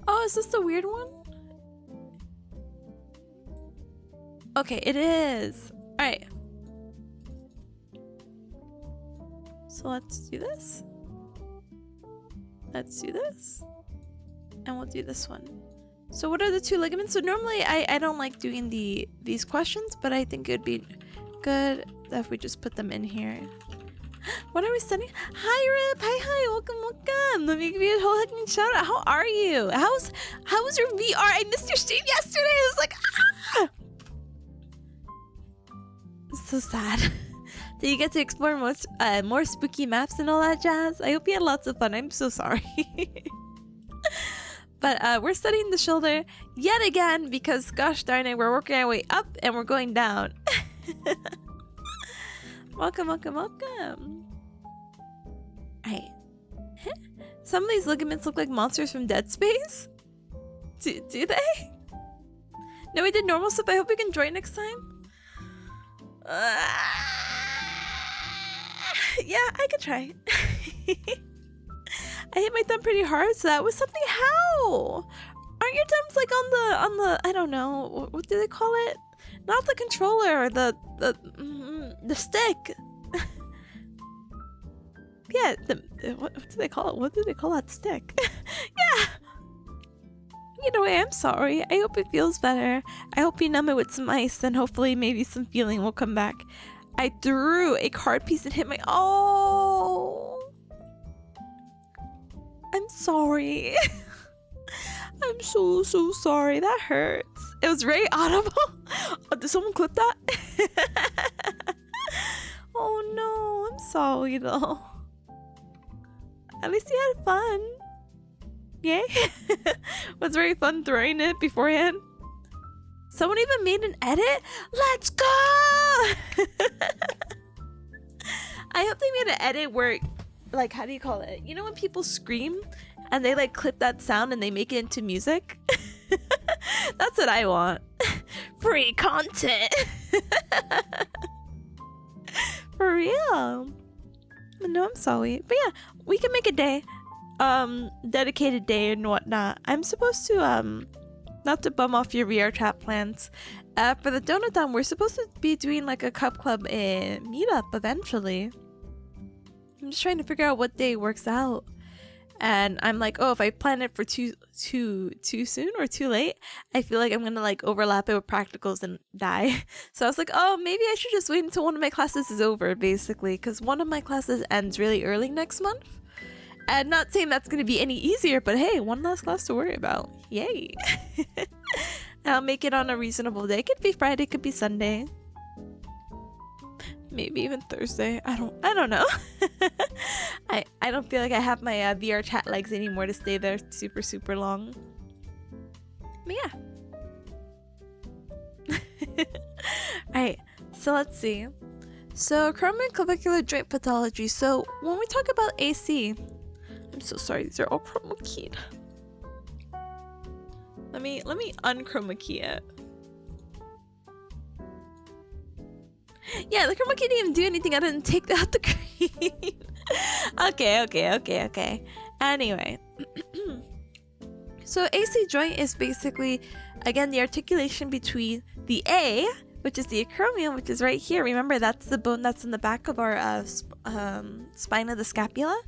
Oh, is this the weird one? Okay, it is. Alright. So let's do this. Let's do this. And we'll do this one. So what are the 2 ligaments? So normally I don't like doing these questions, but I think it would be good if we just put them in here. What are we studying? Hi Rip! Hi, welcome. Let me give you a whole heckin' shout out. How are you? How was your VR? I missed your stream yesterday. I was like, ah! It's so sad. Did you get to explore more spooky maps and all that jazz? I hope you had lots of fun. I'm so sorry. But we're studying the shoulder yet again because gosh darn it, we're working our way up and we're going down. Welcome. Alright. Some of these ligaments look like monsters from Dead Space. Do they? No, we did normal stuff. I hope we can join next time. Yeah, I could try. I hit my thumb pretty hard, so that was something. How? Aren't your thumbs like on the I don't know, what do they call it? Not the controller, the stick. Yeah, what do they call it? What do they call that stick? Yeah. You know, I'm sorry. I hope it feels better. I hope you numb it with some ice, and hopefully maybe some feeling will come back. I threw a card piece and hit my... Oh! I'm sorry. I'm so sorry. That hurts. It was very audible. Oh, did someone clip that? Oh no, I'm sorry though. At least you had fun. Yay. Was very fun throwing it beforehand. Someone even made an edit? Let's go! I hope they made an edit where, like, how do you call it? You know when people scream and they like clip that sound and they make it into music? That's what I want. Free content. For real. No, I'm sorry. But yeah, we can make a day. Dedicated day and whatnot. I'm supposed to, not to bum off your VR chat plans. For the Donathon, we're supposed to be doing like a cup club meetup eventually. I'm just trying to figure out what day works out. And I'm like, oh, if I plan it for too soon or too late, I feel like I'm gonna like overlap it with practicals and die. So I was like, oh, maybe I should just wait until one of my classes is over, basically, because one of my classes ends really early next month. And not saying that's gonna be any easier, but hey, one less class to worry about. Yay! I'll make it on a reasonable day. It could be Friday, it could be Sunday. Maybe even Thursday. I don't know. I don't feel like I have my VR chat legs anymore to stay there super long. But yeah. Alright, so let's see. So acromioclavicular joint pathology. So when we talk about AC, I'm so sorry, these are all chroma keyed. Let me unchroma key it. Yeah, the chroma key didn't even do anything. I didn't take out the green. Okay. Anyway. So AC joint is basically, again, the articulation between the A, which is the acromion, which is right here. Remember, that's the bone that's in the back of our spine of the scapula.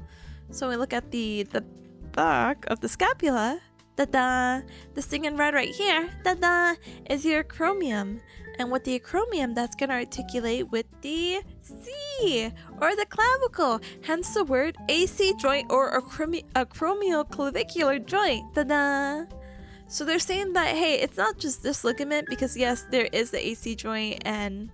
So we look at the back of the scapula. This thing in red right here, is your acromion. And with the acromion, that's going to articulate with the C, or the clavicle. Hence the word AC joint or acromioclavicular joint. So they're saying that, hey, it's not just this ligament, because yes, there is the AC joint and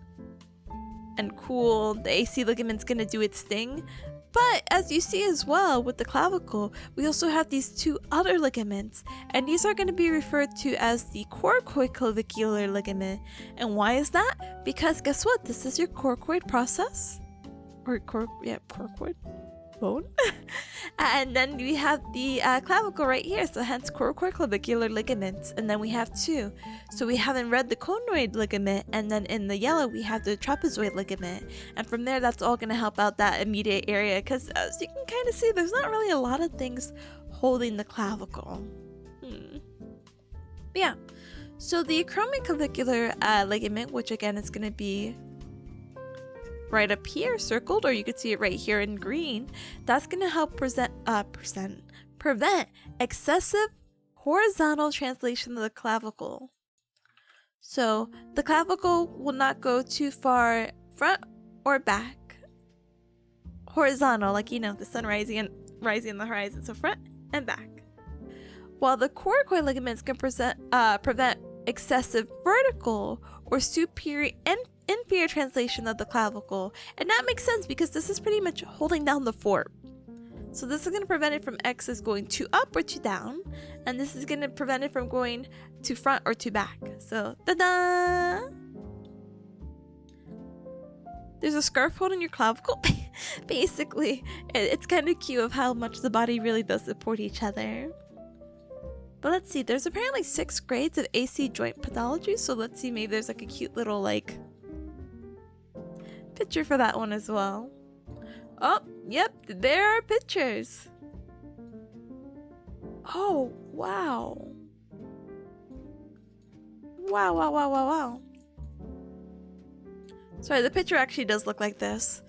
cool, the AC ligament's going to do its thing. But as you see as well with the clavicle, we also have these two other ligaments, and these are going to be referred to as the coracoid-clavicular ligament. And why is that? Because guess what? This is your coracoid process, or coracoid bone. And then we have the clavicle right here, so hence coracoid-clavicular ligaments. And then we have two. So we have in red the conoid ligament, and then in the yellow we have the trapezoid ligament. And from there, that's all going to help out that immediate area, because as you can kind of see, there's not really a lot of things holding the clavicle. But yeah, so the acromioclavicular ligament, which again is going to be right up here circled, or you could see it right here in green, that's going to help prevent excessive horizontal translation of the clavicle. So the clavicle will not go too far front or back. Horizontal, like, you know, the sun rising on the horizon, so front and back. While the coracoid ligaments can prevent excessive vertical or superior and inferior translation of the clavicle. And that makes sense because this is pretty much holding down the fort. So this is going to prevent it from X's going too up or too down, and this is going to prevent it from going to front or to back. So ta-da! There's a scarf holding your clavicle. Basically, it's kind of cute of how much the body really does support each other. But let's see, there's apparently 6 grades of AC joint pathology, so let's see, maybe there's like a cute little like picture for that one as well. Oh, yep, there are pictures. Oh, wow. Wow. Sorry, the picture actually does look like this.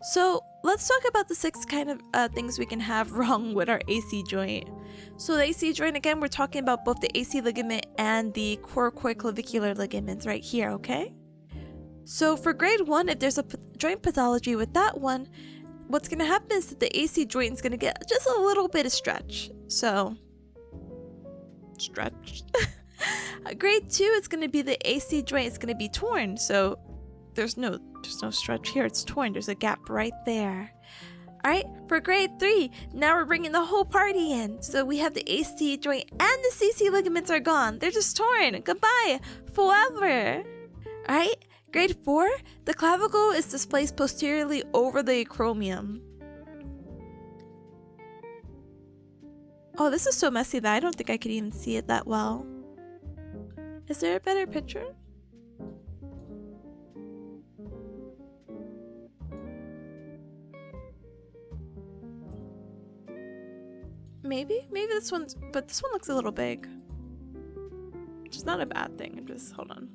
So let's talk about the 6 kind of things we can have wrong with our AC joint. So the AC joint, again, we're talking about both the AC ligament and the coracoid-clavicular ligaments right here, okay? So for grade 1, if there's a joint pathology with that one, what's going to happen is that the AC joint is going to get just a little bit of stretch. So stretch. Grade 2, it's going to be the AC joint. It's going to be torn. So there's no stretch here. It's torn. There's a gap right there. All right, for grade 3, now we're bringing the whole party in. So we have the AC joint and the CC ligaments are gone. They're just torn. Goodbye forever. All right, grade 4, the clavicle is displaced posteriorly over the acromion. Oh, this is so messy that I don't think I could even see it that well. Is there a better picture? Maybe this one's, but this one looks a little big. Which is not a bad thing. Just hold on.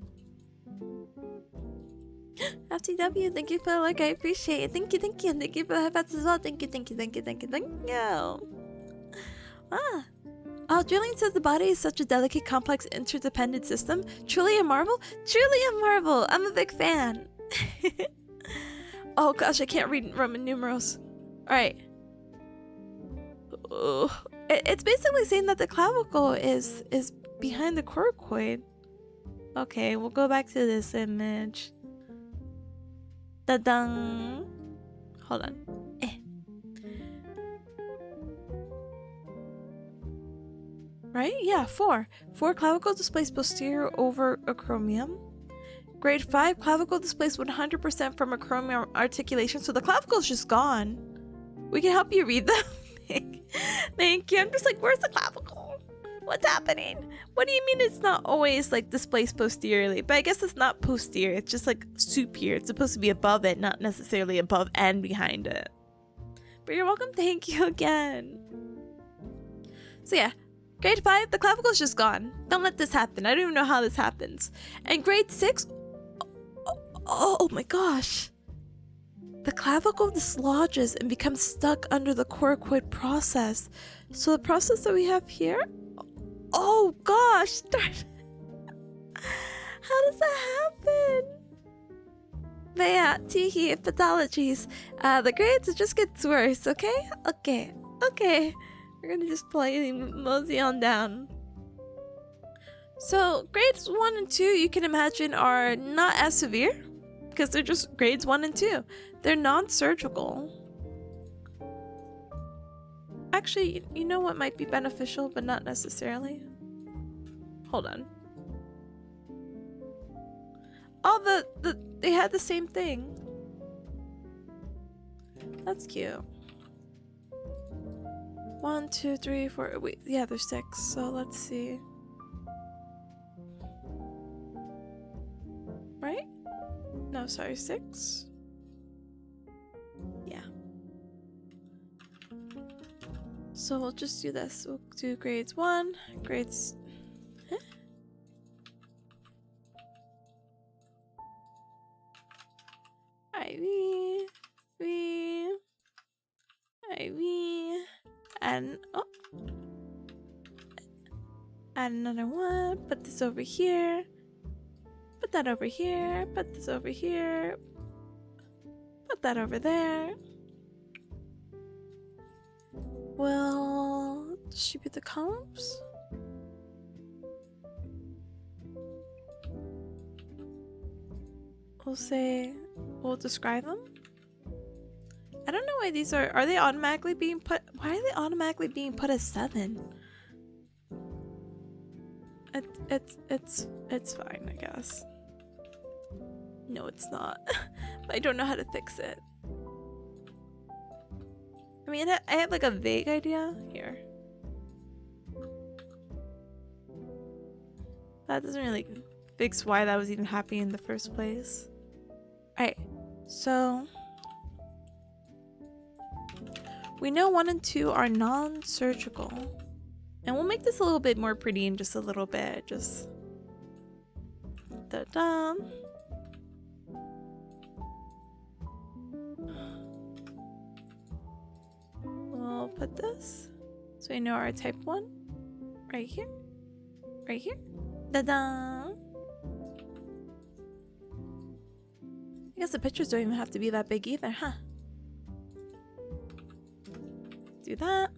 FTW, thank you for the like. I appreciate it. Thank you. Thank you for the headbats as well. Thank you. Ah. Oh, Drilling says the body is such a delicate, complex, interdependent system. Truly a marvel? Truly a marvel! I'm a big fan. Oh gosh, I can't read Roman numerals. Alright. It's basically saying that the clavicle is behind the coracoid. Okay, we'll go back to this image. Da-dang. Hold on. Right? Yeah, 4. 4 clavicle displaced posterior over acromion. Grade 5, clavicle displaced 100% from acromion articulation. So the clavicle is just gone. We can help you read them. Thank you. I'm just like, where's the clavicle? What's happening? What do you mean it's not always like displaced posteriorly? But I guess it's not posterior. It's just like superior. It's supposed to be above it, not necessarily above and behind it. But you're welcome. Thank you again. So yeah. Grade 5, the clavicle is just gone. Don't let this happen. I don't even know how this happens. And grade 6, oh my gosh. The clavicle dislodges and becomes stuck under the coracoid process. So the process that we have here, oh gosh. How does that happen? But yeah, teehee, pathologies. The grades, it just gets worse, okay? Okay. We're gonna just play mosey on down. So grades 1 and 2, you can imagine, are not as severe because they're just grades 1 and 2. They're non-surgical. Actually, you know what might be beneficial, but not necessarily. Hold on. Oh, they had the same thing. That's cute. 1, 2, 3, 4. Wait, yeah, there's 6. So let's see. Right? No, sorry, 6. Yeah. So we'll just do this. We'll do grades 1, grades. Huh? IV. And add another one. Put this over here. Put that over here. Put this over here. Put that over there. We'll distribute the columns. We'll describe them. I don't know why these are they automatically being put, why are they automatically being put as 7? It's fine, I guess. No, it's not. But I don't know how to fix it. I mean, I have like a vague idea here. That doesn't really fix why that was even happening in the first place. Alright, so we know 1 and 2 are non-surgical. And we'll make this a little bit more pretty in just a little bit. Just da-da. We'll put this so we know our type 1 right here. Right here. Da-da. I guess the pictures don't even have to be that big either, huh? Do that.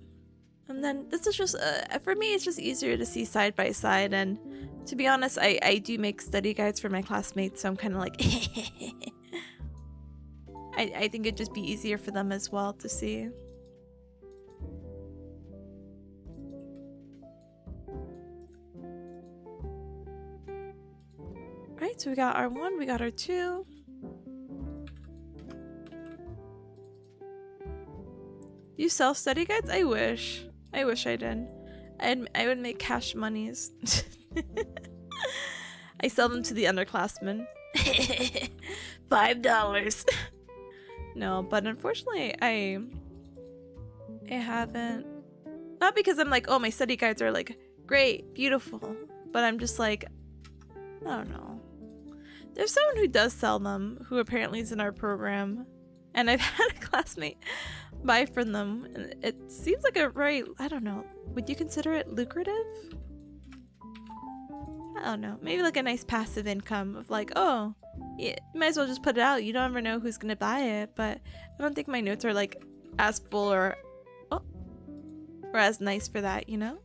And then this is just, for me, it's just easier to see side by side. And to be honest, I do make study guides for my classmates, so I'm kind of like, I think it'd just be easier for them as well to see. Alright, so we got our 1, we got our 2. You sell study guides? I wish. I wish I did. I would make cash monies. I sell them to the underclassmen. $5. No, but unfortunately, I haven't. Not because I'm like, oh, my study guides are like great, beautiful, but I'm just like, I don't know. There's someone who does sell them, who apparently is in our program, and I've had a classmate buy from them, and it seems like a very, I don't know, would you consider it lucrative? I don't know, maybe like a nice passive income of like, oh, yeah, you might as well just put it out, you don't ever know who's gonna buy it. But I don't think my notes are like as full or as nice for that, you know?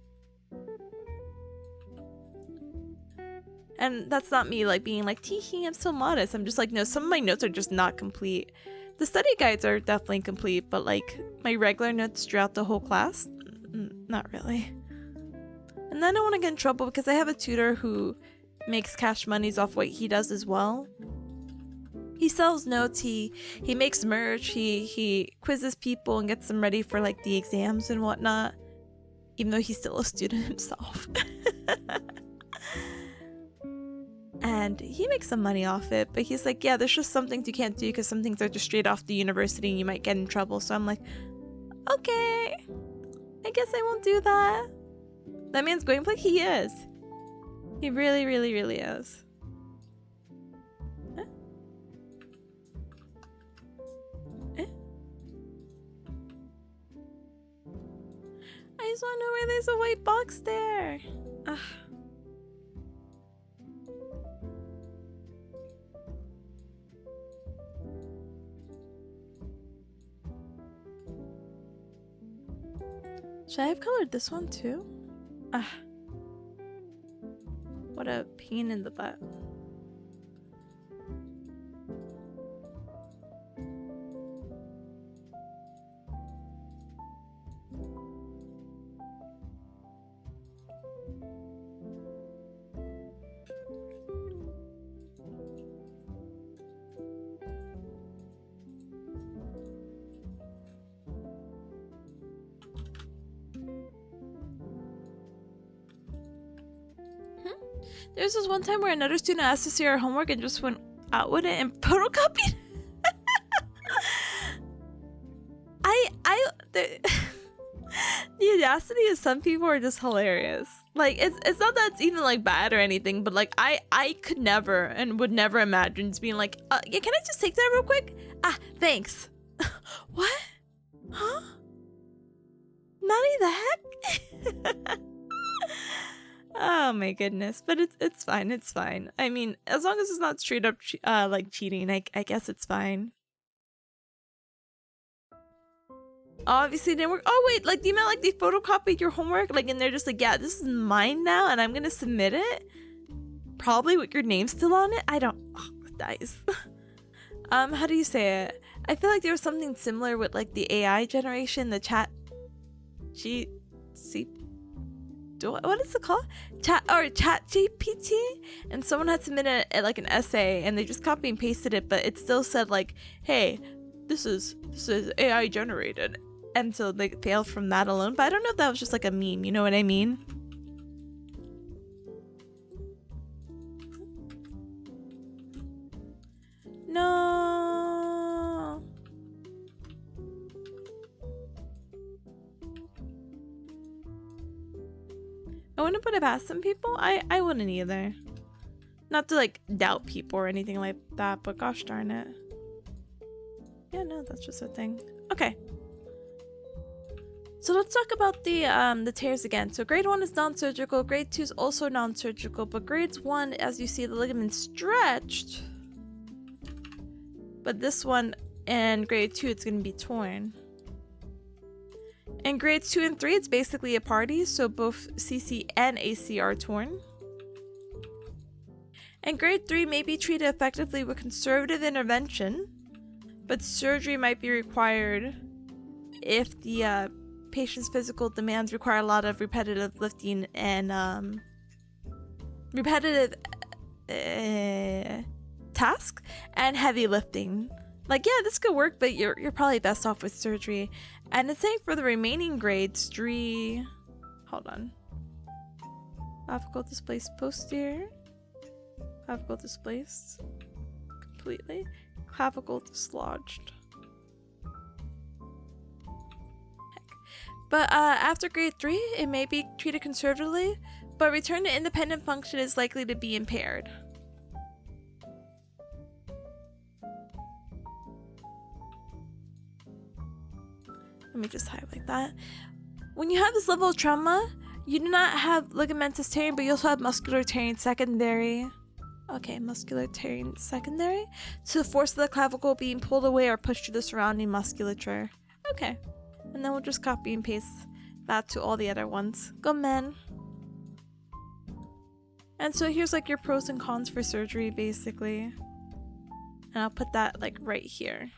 And that's not me like being like, teehee, I'm so modest. I'm just like, no, some of my notes are just not complete. The study guides are definitely complete, but like my regular notes throughout the whole class, not really. And then I don't want to get in trouble because I have a tutor who makes cash monies off what he does as well. He sells notes, he makes merch, he quizzes people and gets them ready for like the exams and whatnot, even though he's still a student himself. And he makes some money off it, but he's like, yeah, there's just some things you can't do because some things are just straight off the university and you might get in trouble. So I'm like, okay, I guess I won't do that. That man's going like he is. He really, really, really is. Huh? Eh? I just want to know why there's a white box there. Ugh. Should I have colored this one too? Ah. What a pain in the butt. There's this one time where another student asked to see our homework and just went out with it and photocopied. The audacity of some people are just hilarious. Like it's not that it's even like bad or anything, but like I could never and would never imagine being like, yeah, can I just take that real quick? Ah, thanks. What? Huh? Nani the heck? Oh my goodness, but it's fine, it's fine. I mean, as long as it's not straight up like cheating, I guess it's fine. Obviously it didn't work. Oh wait, like you meant like they photocopied your homework, like and they're just like, yeah, this is mine now and I'm gonna submit it? Probably with your name still on it? I don't, dice. How do you say it? I feel like there was something similar with like the AI generation, the chat what is it called? Chat GPT, and someone had submitted like an essay and they just copy and pasted it, but it still said like, hey, this is AI generated, and so they failed from that alone. But I don't know if that was just like a meme, you know what I mean? No. I wouldn't put it past some people. I wouldn't either. Not to like doubt people or anything like that, but gosh darn it. Yeah, no, that's just a thing. Okay. So let's talk about the tears again. So grade 1 is non-surgical, grade 2 is also non-surgical, but grades 1, as you see, the ligament stretched. But this one and grade 2, it's gonna be torn. In grades 2 and 3, it's basically a party, so both CC and AC are torn. And grade 3 may be treated effectively with conservative intervention, but surgery might be required if the patient's physical demands require a lot of repetitive lifting and repetitive task and heavy lifting. Like, yeah, this could work, but you're probably best off with surgery. And it's saying for the remaining grades, 3... Hold on. Clavicle displaced posterior. Clavicle displaced completely. Clavicle dislodged. Heck. But after grade 3, it may be treated conservatively, but return to independent function is likely to be impaired. Let me just highlight that. When you have this level of trauma, you do not have ligamentous tearing, but you also have muscular tearing secondary. Okay, muscular tearing secondary to the force of the clavicle being pulled away or pushed to the surrounding musculature. Okay, and then we'll just copy and paste that to all the other ones. Go, men. And so here's like your pros and cons for surgery, basically. And I'll put that like right here.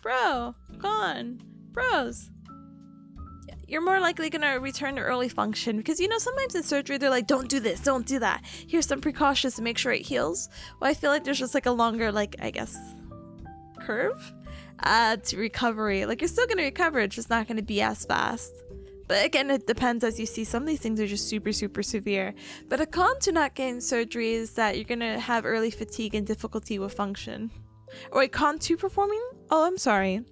Bro, gone. Bros. You're more likely gonna return to early function because, you know, sometimes in surgery they're like, don't do this, don't do that. Here's some precautions to make sure it heals. Well, I feel like there's just like a longer, like, I guess, curve to recovery. Like, you're still gonna recover, it's just not gonna be as fast. But again, it depends. As you see, some of these things are just super, super severe. But a con to not getting surgery is that you're gonna have early fatigue and difficulty with function. Or a con to performing? Oh, I'm sorry.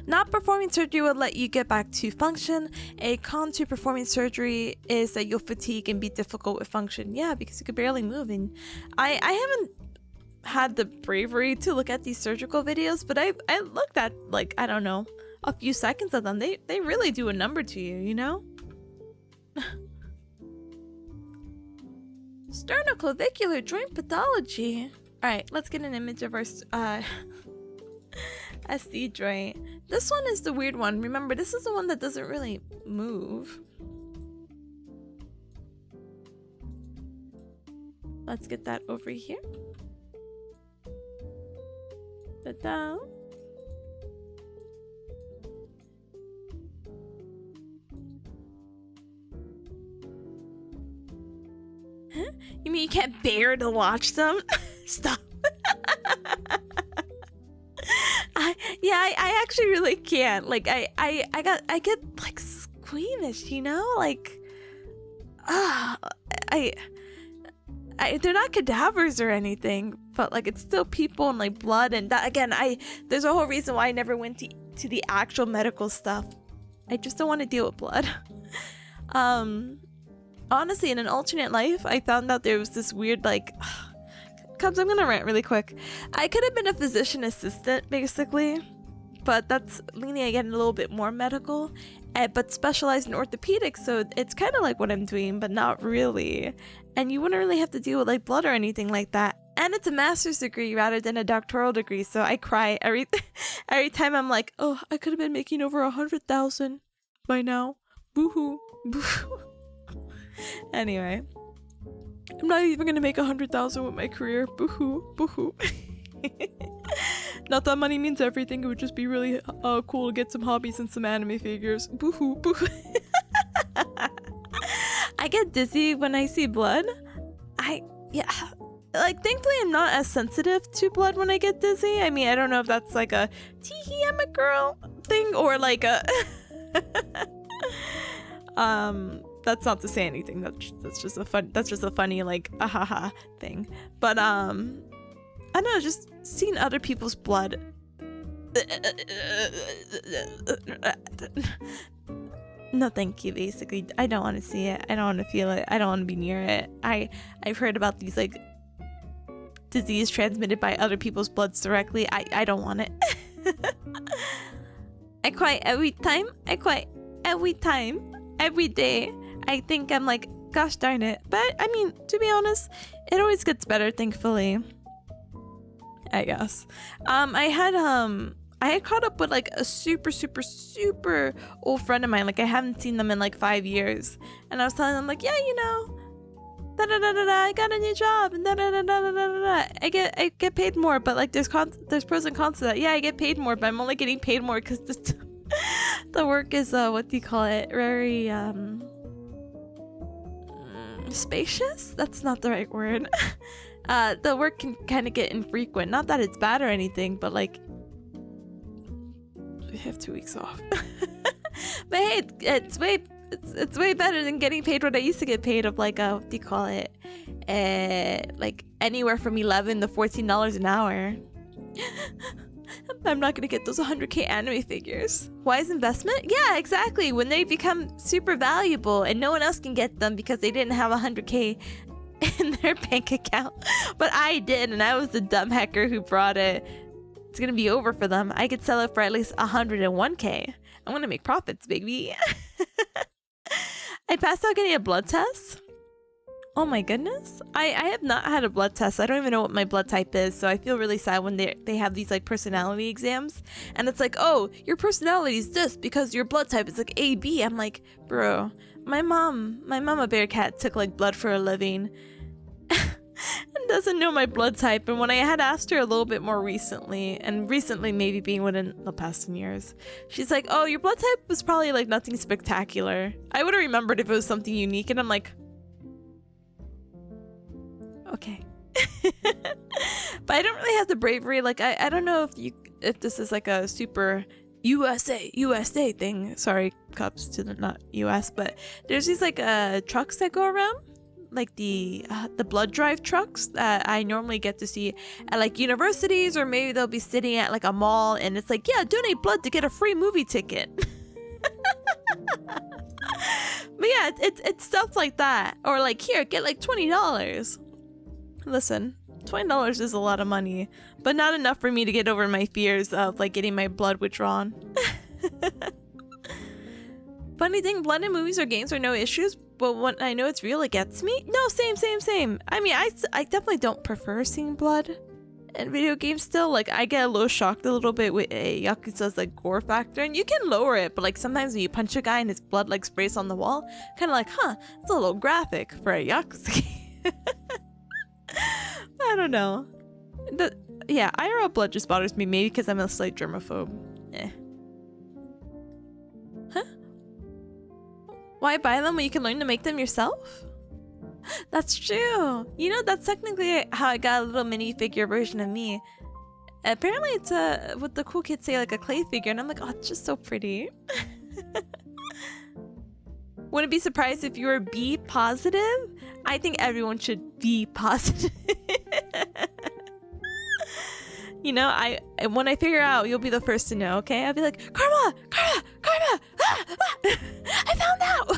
Not performing surgery will let you get back to function. A con to performing surgery is that you'll fatigue and be difficult with function. Yeah, because you could barely move. And I haven't had the bravery to look at these surgical videos, but I looked at, like, I don't know, a few seconds of them. They really do a number to you, you know? Sternoclavicular joint pathology. Alright, let's get an image of our SC joint. This one is the weird one. Remember, this is the one that doesn't really move. Let's get that over here. Ta-da. Huh? You mean you can't bear to watch them? Stop. I actually really can't. Like, I get like squeamish, you know? Like, they're not cadavers or anything, but like it's still people and like blood and that. Again, there's a whole reason why I never went to the actual medical stuff. I just don't want to deal with blood. Honestly, in an alternate life, I found out there was this weird, like, Cubs, I'm gonna rant really quick. I could have been a physician assistant, basically, but that's leaning again a little bit more medical, but specialized in orthopedics, so it's kind of like what I'm doing, but not really. And you wouldn't really have to deal with like blood or anything like that. And it's a master's degree rather than a doctoral degree, so I cry every time I'm like, oh, I could have been making over 100,000 by now. Boo-hoo. Boo-hoo. Anyway, I'm not even gonna make 100,000 with my career. Boo-hoo. Boo-hoo. Not that money means everything. It would just be really cool to get some hobbies and some anime figures. Boo-hoo. Boo-hoo. I get dizzy when I see blood. Like, thankfully I'm not as sensitive to blood when I get dizzy. I mean, I don't know if that's like a tee-hee, I'm a girl thing, or like a that's not to say anything. That's just a funny like ahaha thing. But I don't know, just seeing other people's blood. No, thank you. Basically, I don't want to see it. I don't want to feel it. I don't want to be near it. I've heard about these like disease transmitted by other people's bloods directly. I don't want it. I cry every time. I cry every time. Every day. I think I'm like, gosh darn it. But I mean, to be honest, it always gets better, thankfully. I guess. I had I had caught up with like a super old friend of mine. Like I haven't seen them in like 5 years, and I was telling them like, yeah, you know, I got a new job, and I get paid more, but like there's pros and cons to that. Yeah, I get paid more, but I'm only getting paid more because the work is what do you call it? Very spacious? That's not the right word. The work can kind of get infrequent. Not that it's bad or anything, but like we have 2 weeks off. But hey, it's way better than getting paid what I used to get paid of like what do you call it? Like anywhere from $11 to $14 an hour. I'm not gonna get those 100k anime figures. Wise investment? Yeah, exactly. When they become super valuable and no one else can get them because they didn't have 100k in their bank account. But I did, and I was the dumb hacker who brought it. It's gonna be over for them. I could sell it for at least 101k. I'm gonna make profits, baby. I passed out getting a blood test. Oh my goodness. I have not had a blood test. I don't even know what my blood type is, so I feel really sad when they have these like personality exams and it's like, oh, your personality is this because your blood type is like AB. I'm like, bro, my mom, a bearcat, took like blood for a living and doesn't know my blood type. And when I had asked her a little bit more recently, and recently maybe being within the past 10 years, she's like, oh, your blood type was probably like nothing spectacular. I would have remembered if it was something unique. And I'm like, okay. But I don't really have the bravery. Like I don't know if this is like a super USA thing. Sorry, cups to the not US, but there's these like trucks that go around, like the blood drive trucks that I normally get to see at like universities, or maybe they'll be sitting at like a mall and it's like, yeah, donate blood to get a free movie ticket. But yeah, it's stuff like that. Or like, here, get like $20. Listen, $20 is a lot of money, but not enough for me to get over my fears of like getting my blood withdrawn. Funny thing, blood in movies or games are no issues, but when I know it's real, it gets me. No, same. I mean, I definitely don't prefer seeing blood in video games still. Like, I get a little shocked a little bit with a Yakuza's like gore factor, and you can lower it, but like sometimes when you punch a guy and his blood like sprays on the wall, kind of like, huh, it's a little graphic for a Yakuza game. I don't know. Yeah, IRL blood just bothers me, maybe because I'm a slight germaphobe. Huh? Why buy them when you can learn to make them yourself? That's true. You know, that's technically how I got a little minifigure version of me. Apparently it's what the cool kids say, like a clay figure, and I'm like, oh, it's just so pretty. Wouldn't be surprised if you were B positive. I think everyone should be positive. You know, when I figure out, you'll be the first to know, okay? I'll be like, Karma! I found out!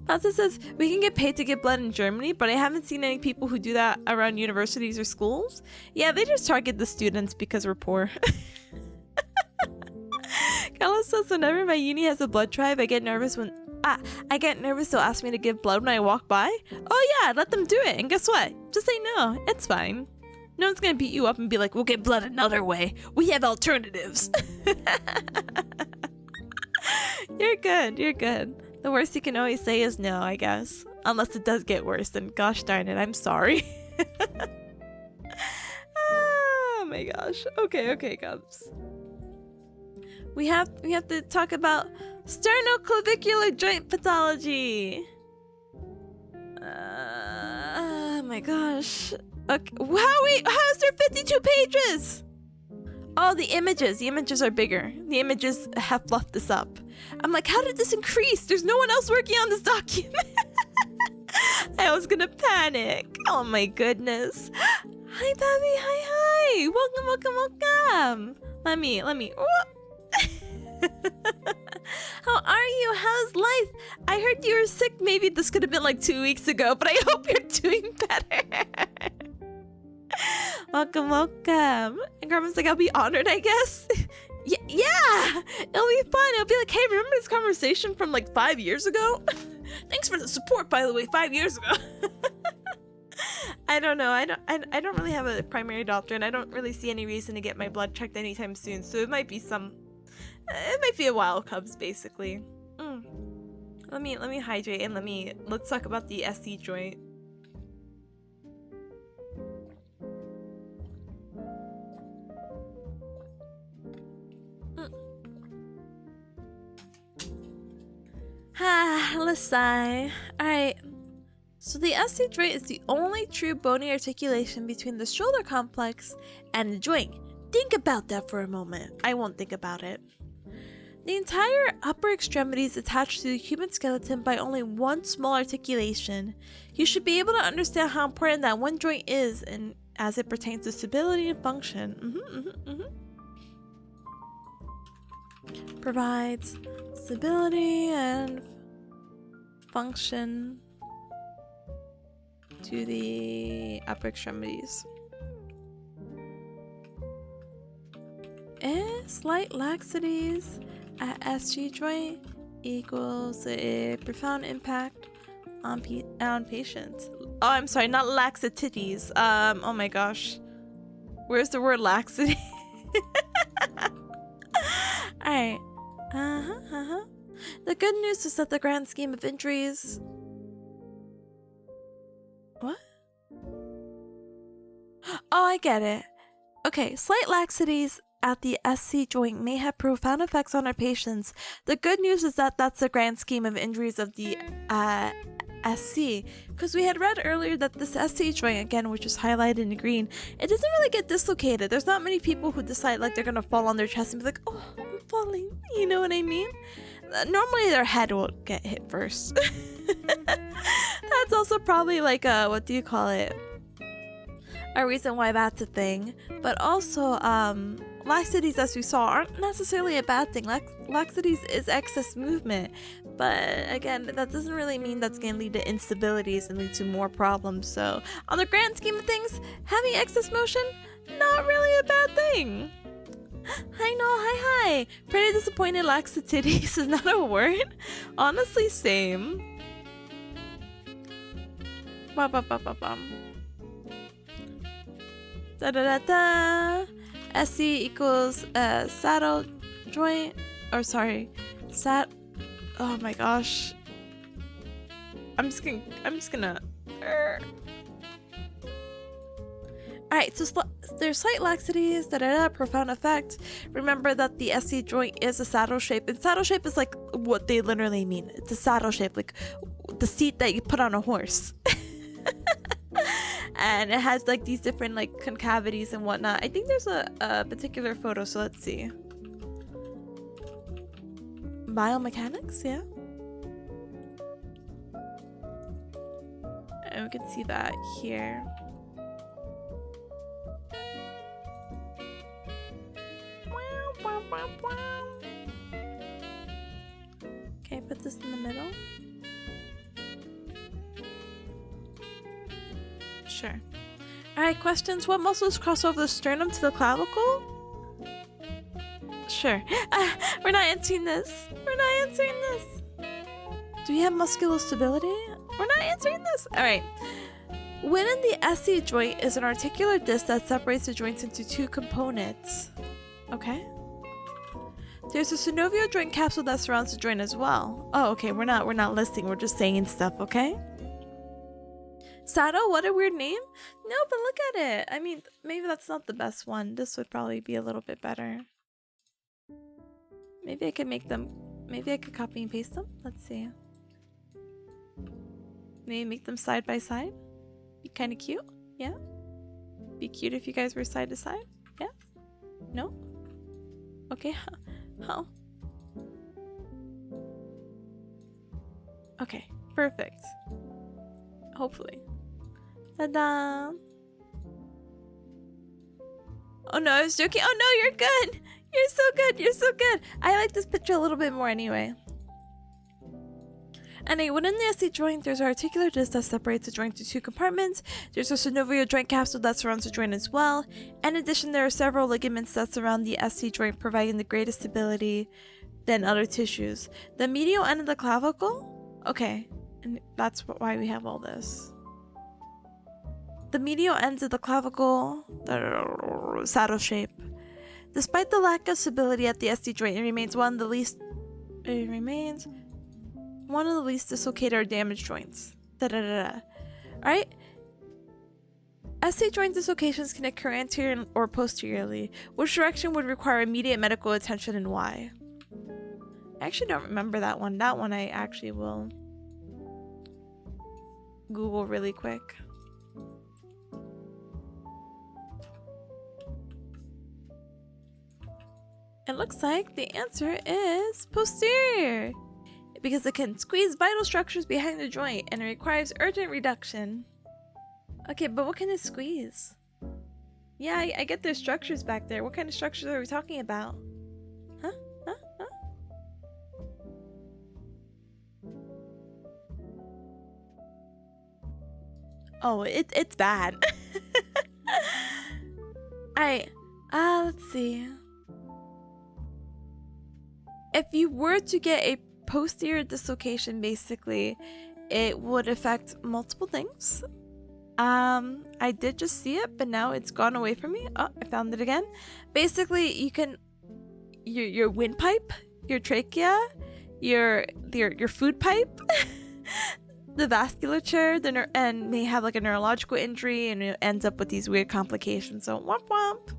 Pasta says, we can get paid to give blood in Germany, but I haven't seen any people who do that around universities or schools. Yeah, they just target the students because we're poor. Carlos says, whenever my uni has a blood drive, I get nervous they'll ask me to give blood when I walk by. Oh yeah, let them do it, and guess what? Just say no, it's fine. No one's gonna beat you up and be like, we'll get blood another way. We have alternatives. You're good. The worst you can always say is no, I guess. Unless it does get worse, then gosh darn it, I'm sorry. Oh my gosh. Okay, Cubs. We have to talk about sternoclavicular joint pathology. Oh my gosh. Okay. How is there 52 pages? Oh, the images are bigger. The images have fluffed this up. I'm like, how did this increase? There's no one else working on this document. I was gonna panic. Oh my goodness. Hi, Tabby. Hi. Welcome. Let me. How are you? How's life? I heard you were sick. Maybe this could have been like 2 weeks ago, but I hope you're doing better. Welcome. And Carmen's like, I'll be honored, I guess. Yeah, it'll be fun. It'll be like, hey, remember this conversation from like 5 years ago? Thanks for the support, by the way, 5 years ago. I don't know. I don't really have a primary doctor, and I don't really see any reason to get my blood checked anytime soon. So it might be a while, Cubs, basically. Let me hydrate and let's talk about the SC joint. Let's sigh. Alright. So the SC joint is the only true bony articulation between the shoulder complex and the joint. Think about that for a moment. I won't think about it. The entire upper extremity is attached to the human skeleton by only one small articulation. You should be able to understand how important that one joint is and as it pertains to stability and function. Provides stability and function to the upper extremities. Slight laxities at SG joint equals a profound impact on patients. Oh, I'm sorry, not laxatities. Oh my gosh. Where's the word laxity? Alright. The good news is that the grand scheme of injuries... What? Oh, I get it. Okay, slight laxities at the SC joint may have profound effects on our patients. The good news is that that's the grand scheme of injuries of the SC. Because we had read earlier that this SC joint, again, which is highlighted in green, it doesn't really get dislocated. There's not many people who decide like they're gonna fall on their chest and be like, oh, I'm falling. You know what I mean? Normally their head will get hit first. That's also probably like what do you call it? A reason why that's a thing. But also, laxities, as we saw, aren't necessarily a bad thing. Laxities is excess movement. But again, that doesn't really mean that's going to lead to instabilities and lead to more problems. So, on the grand scheme of things, having excess motion, not really a bad thing. Hi, Noel. Hi. Pretty disappointed laxatities is not a word. Honestly, same. Da-da-da-da. SC equals saddle joint, or sorry, oh my gosh. I'm just gonna. Alright, so there's slight laxities, profound effect. Remember that the SC joint is a saddle shape, and saddle shape is like what they literally mean. It's a saddle shape, like the seat that you put on a horse. And it has like these different like concavities and whatnot. I think there's a particular photo, so let's see. Biomechanics, yeah. And we can see that here. Okay, put this in the middle. Sure. Alright, questions. What muscles cross over the sternum to the clavicle? Sure. We're not answering this. Do you have muscular stability? We're not answering this. Alright. When in the SC joint is an articular disc that separates the joints into two components. Okay. There's a synovial joint capsule that surrounds the joint as well. Oh, okay. We're not listing. We're just saying stuff, okay? Sato, what a weird name. No, but look at it. I mean, maybe that's not the best one. This would probably be a little bit better. Maybe I could make them. Maybe I could copy and paste them. Let's see. Maybe make them side by side. Be kind of cute. Yeah. Be cute if you guys were side to side. Yeah. No. Okay. How? Okay. Perfect. Hopefully. Ta-da! Oh no, I was joking. Oh no, you're good! You're so good! I like this picture a little bit more anyway. Anyway, within the SC joint, there's an articular disc that separates the joint into two compartments. There's a synovial joint capsule that surrounds the joint as well. In addition, there are several ligaments that surround the SC joint, providing the greatest stability than other tissues. The medial end of the clavicle? Okay, and that's why we have all this. the medial ends of the clavicle, the saddle shape. Despite the lack of stability at the SC joint, it remains one of the least dislocated or damaged joints. Alright? SC joint dislocations can occur anterior or posteriorly. Which direction would require immediate medical attention and why? I actually don't remember that one. That one I actually will Google really quick. It looks like the answer is posterior, because it can squeeze vital structures behind the joint and it requires urgent reduction. Okay, but what can it squeeze? Yeah, I get there's structures back there. What kind of structures are we talking about? Huh? Oh, it's bad. Alright, let's see. If you were to get a posterior dislocation, basically, it would affect multiple things. I did just see it, but now it's gone away from me. Oh, I found it again. Basically, you can your windpipe, your trachea, your food pipe, the vasculature, and may have like a neurological injury, and it ends up with these weird complications. So womp womp.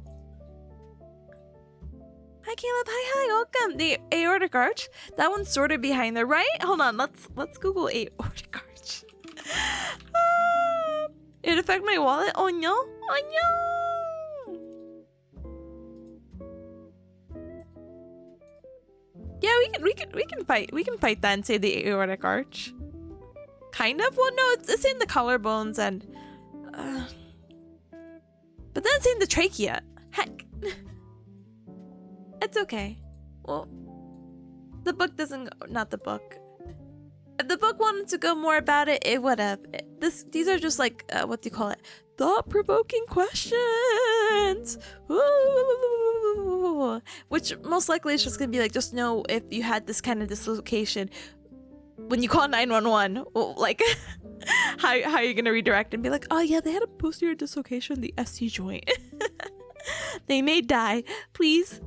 Hi Caleb, hi, welcome. The aortic arch, that one's sort of behind there, right? Hold on, let's Google aortic arch. It affect my wallet? Oh no, oh no. Yeah, we can fight that and say the aortic arch. Kind of. Well, no, it's in the collarbones and, but then it's in the trachea. Heck. It's okay. Well, the book doesn't go, not the book. If the book wanted to go more about it, it would have. These are just like, what do you call it? Thought-provoking questions! Ooh. Which most likely is just gonna be like, just know if you had this kind of dislocation when you call 911, like, how are you gonna redirect and be like, oh yeah, they had a posterior dislocation in the SC joint. They may die. Please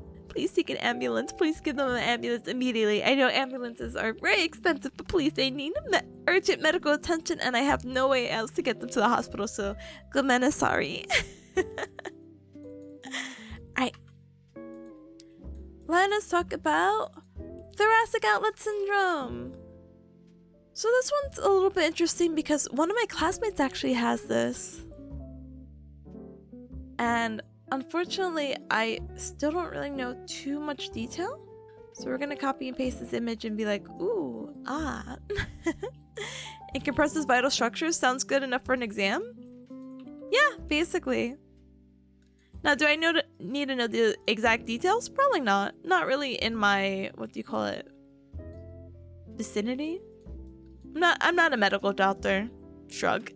seek an ambulance. Please give them an ambulance immediately. I know ambulances are very expensive, but please, they need urgent medical attention, and I have no way else to get them to the hospital, so Glamena, sorry. Alright. Let us talk about thoracic outlet syndrome. So this one's a little bit interesting because one of my classmates actually has this. And unfortunately, I still don't really know too much detail. So we're gonna copy and paste this image and be like, ooh, ah. It compresses vital structures. Sounds good enough for an exam? Yeah, basically. Now, do I need to know the exact details? Probably not. Not really in my, what do you call it? Vicinity? I'm not a medical doctor. Shrug.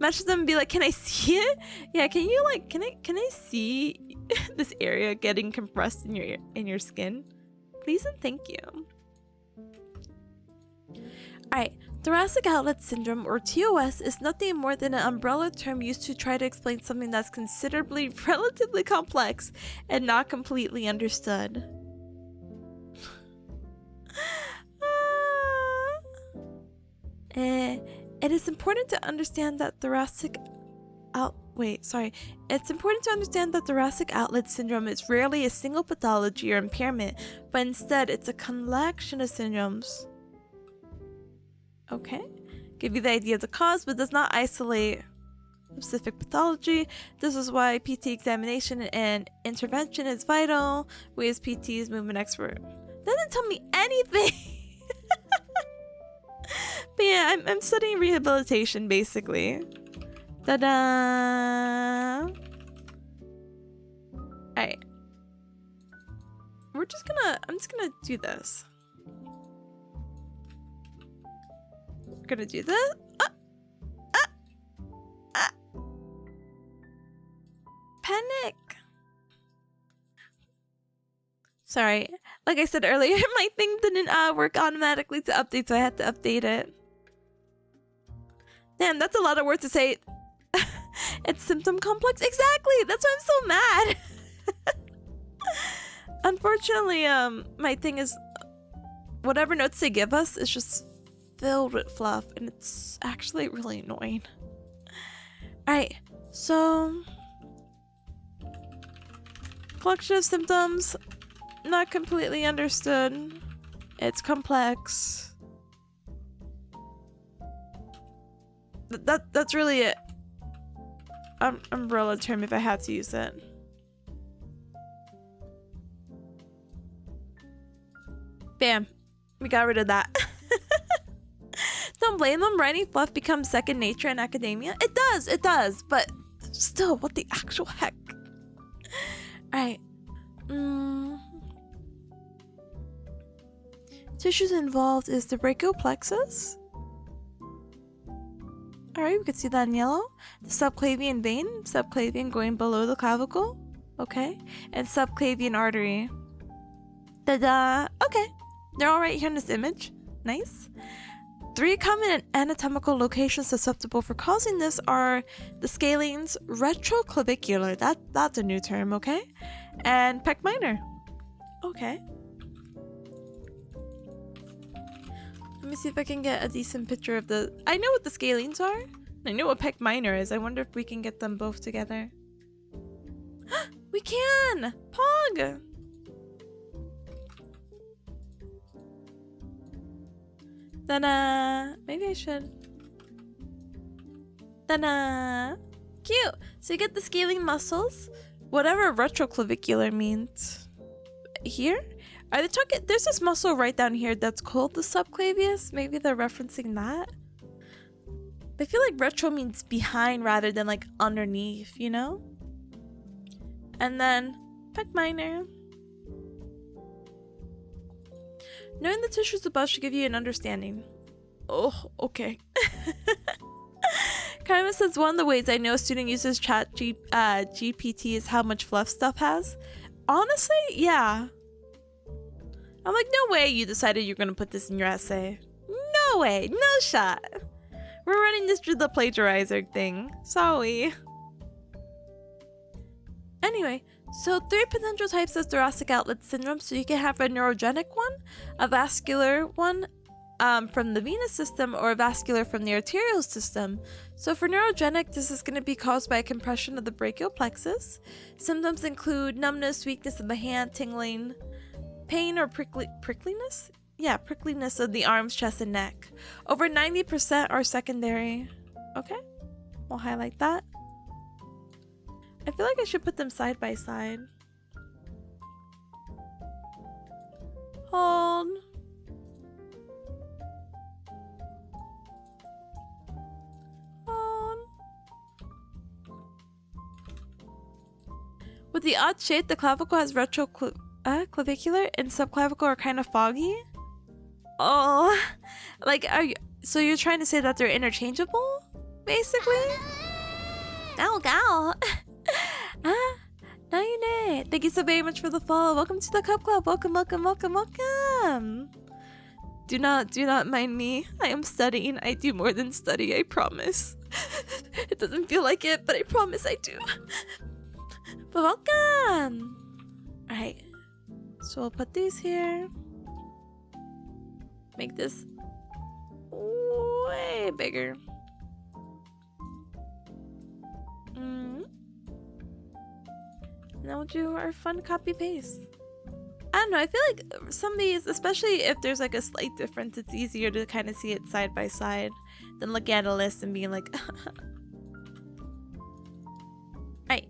Message them and be like, can I see it? Yeah, can you like, can I see this area getting compressed in your skin? Please and thank you. Alright, thoracic outlet syndrome, or TOS, is nothing more than an umbrella term used to try to explain something that's considerably relatively complex and not completely understood. It is important to understand that thoracic outlet syndrome is rarely a single pathology or impairment, but instead it's a collection of syndromes. Okay. Give you the idea of the cause, but does not isolate specific pathology. This is why PT examination and intervention is vital. We as PTs, movement expert. Doesn't tell me anything. But yeah, I'm studying rehabilitation basically. Ta-da! Alright. I'm just gonna do this. We're gonna do this. Panic! Sorry. Like I said earlier, my thing didn't work automatically to update, so I had to update it. Damn, that's a lot of words to say. It's symptom complex. Exactly. That's why I'm so mad. Unfortunately, my thing is, whatever notes they give us is just filled with fluff, and it's actually really annoying. Alright, so collection of symptoms, not completely understood. It's complex. That's really it. Umbrella term if I had to use it. Bam. We got rid of that. Don't blame them. Writing fluff becomes second nature in academia. It does. But still, what the actual heck? Alright. Tissues involved is the brachial plexus. Alright, we can see that in yellow. The subclavian vein. Subclavian going below the clavicle. Okay. And subclavian artery. Ta-da! Okay. They're all right here in this image. Nice. 3 common anatomical locations susceptible for causing this are the scalenes, retroclavicular, that's a new term, okay? And pec minor. Okay. Let me see if I can get a decent picture of the... I know what the scalenes are. I know what pec minor is. I wonder if we can get them both together. We can! Pog! Ta-da! Maybe I should. Ta-da! Cute! So you get the scalene muscles, whatever retroclavicular means. Here? Are they talking? There's this muscle right down here that's called the subclavius. Maybe they're referencing that. I feel like retro means behind rather than like underneath, you know? And then pec minor. Knowing the tissues above should give you an understanding. Oh, okay. Karma says one of the ways I know a student uses chat GPT is how much fluff stuff has. Honestly, yeah. I'm like, no way you decided you're gonna put this in your essay. No way, no shot. We're running this through the plagiarizer thing. Sorry. Anyway, so 3 potential types of thoracic outlet syndrome. So you can have a neurogenic one, a vascular one from the venous system, or a vascular from the arterial system. So for neurogenic, this is going to be caused by a compression of the brachial plexus. Symptoms include numbness, weakness of the hand, tingling, pain or prickliness? Yeah, prickliness of the arms, chest, and neck. Over 90% are secondary. Okay, we'll highlight that. I feel like I should put them side by side. Hold. Hold. With the odd shape, the clavicle has retroclavicular and subclavicle are kind of foggy. Oh, like so you're trying to say that they're interchangeable, basically? Ow, gal. Naine. Thank you so very much for the follow. Welcome to the Cup Club. Welcome. Do not mind me. I am studying. I do more than study, I promise. It doesn't feel like it, but I promise I do. But welcome. Alright. So we'll put these here. Make this way bigger. Now we'll do our fun copy paste. I don't know, I feel like some of these, especially if there's like a slight difference, it's easier to kind of see it side by side than looking at a list and being like, right.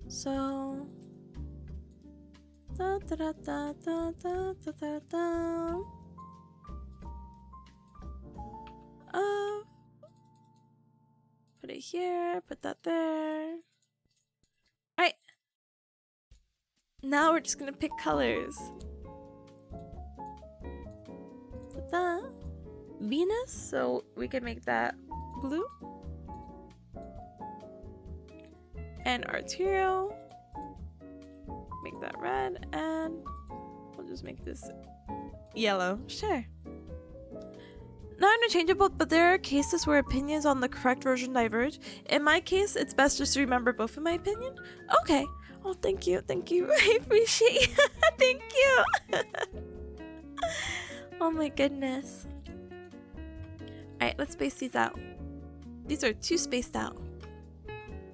So, da da da da da da da da da. Put it here, put that there. Alright. Now we're just gonna pick colors. Ta-da. Venus, so we can make that blue. And arterial. Make that red, and we'll just make this yellow. Sure. not interchangeable, but there are cases where opinions on the correct version diverge. In my case, it's best just to remember both in my opinion. Okay. Oh, thank you. Thank you. I appreciate it. Thank you. Oh my goodness. Alright, let's space these out. These are too spaced out.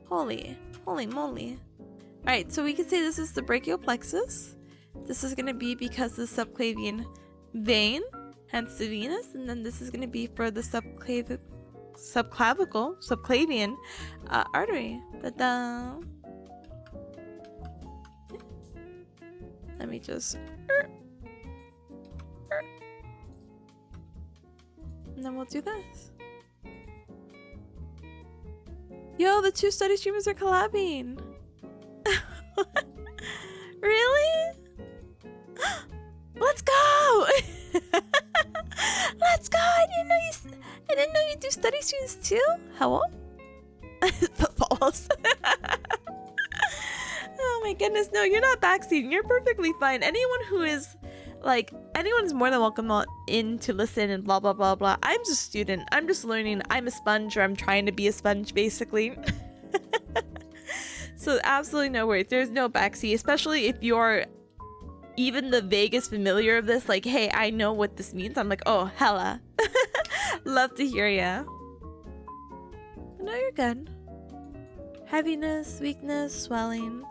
Holy moly. Alright, so we can say this is the brachial plexus. This is going to be because of the subclavian vein, hence the venous, and then this is going to be for the subclavian artery. Ta-da! Let me just... And then we'll do this. Yo, the two study streamers are collabing! Really? Let's go! Let's go! I didn't know you do study streams too. Hello? False. Oh my goodness, no, you're not backseating. You're perfectly fine. Anyone's more than welcome in to listen and blah blah blah blah. I'm just a student. I'm just learning. I'm a sponge, or I'm trying to be a sponge basically. So absolutely no worries. There's no backseat, especially if you're even the vaguest familiar of this. Like, hey, I know what this means. I'm like, oh, hella. Love to hear ya. No, you're good. Heaviness, weakness, swelling.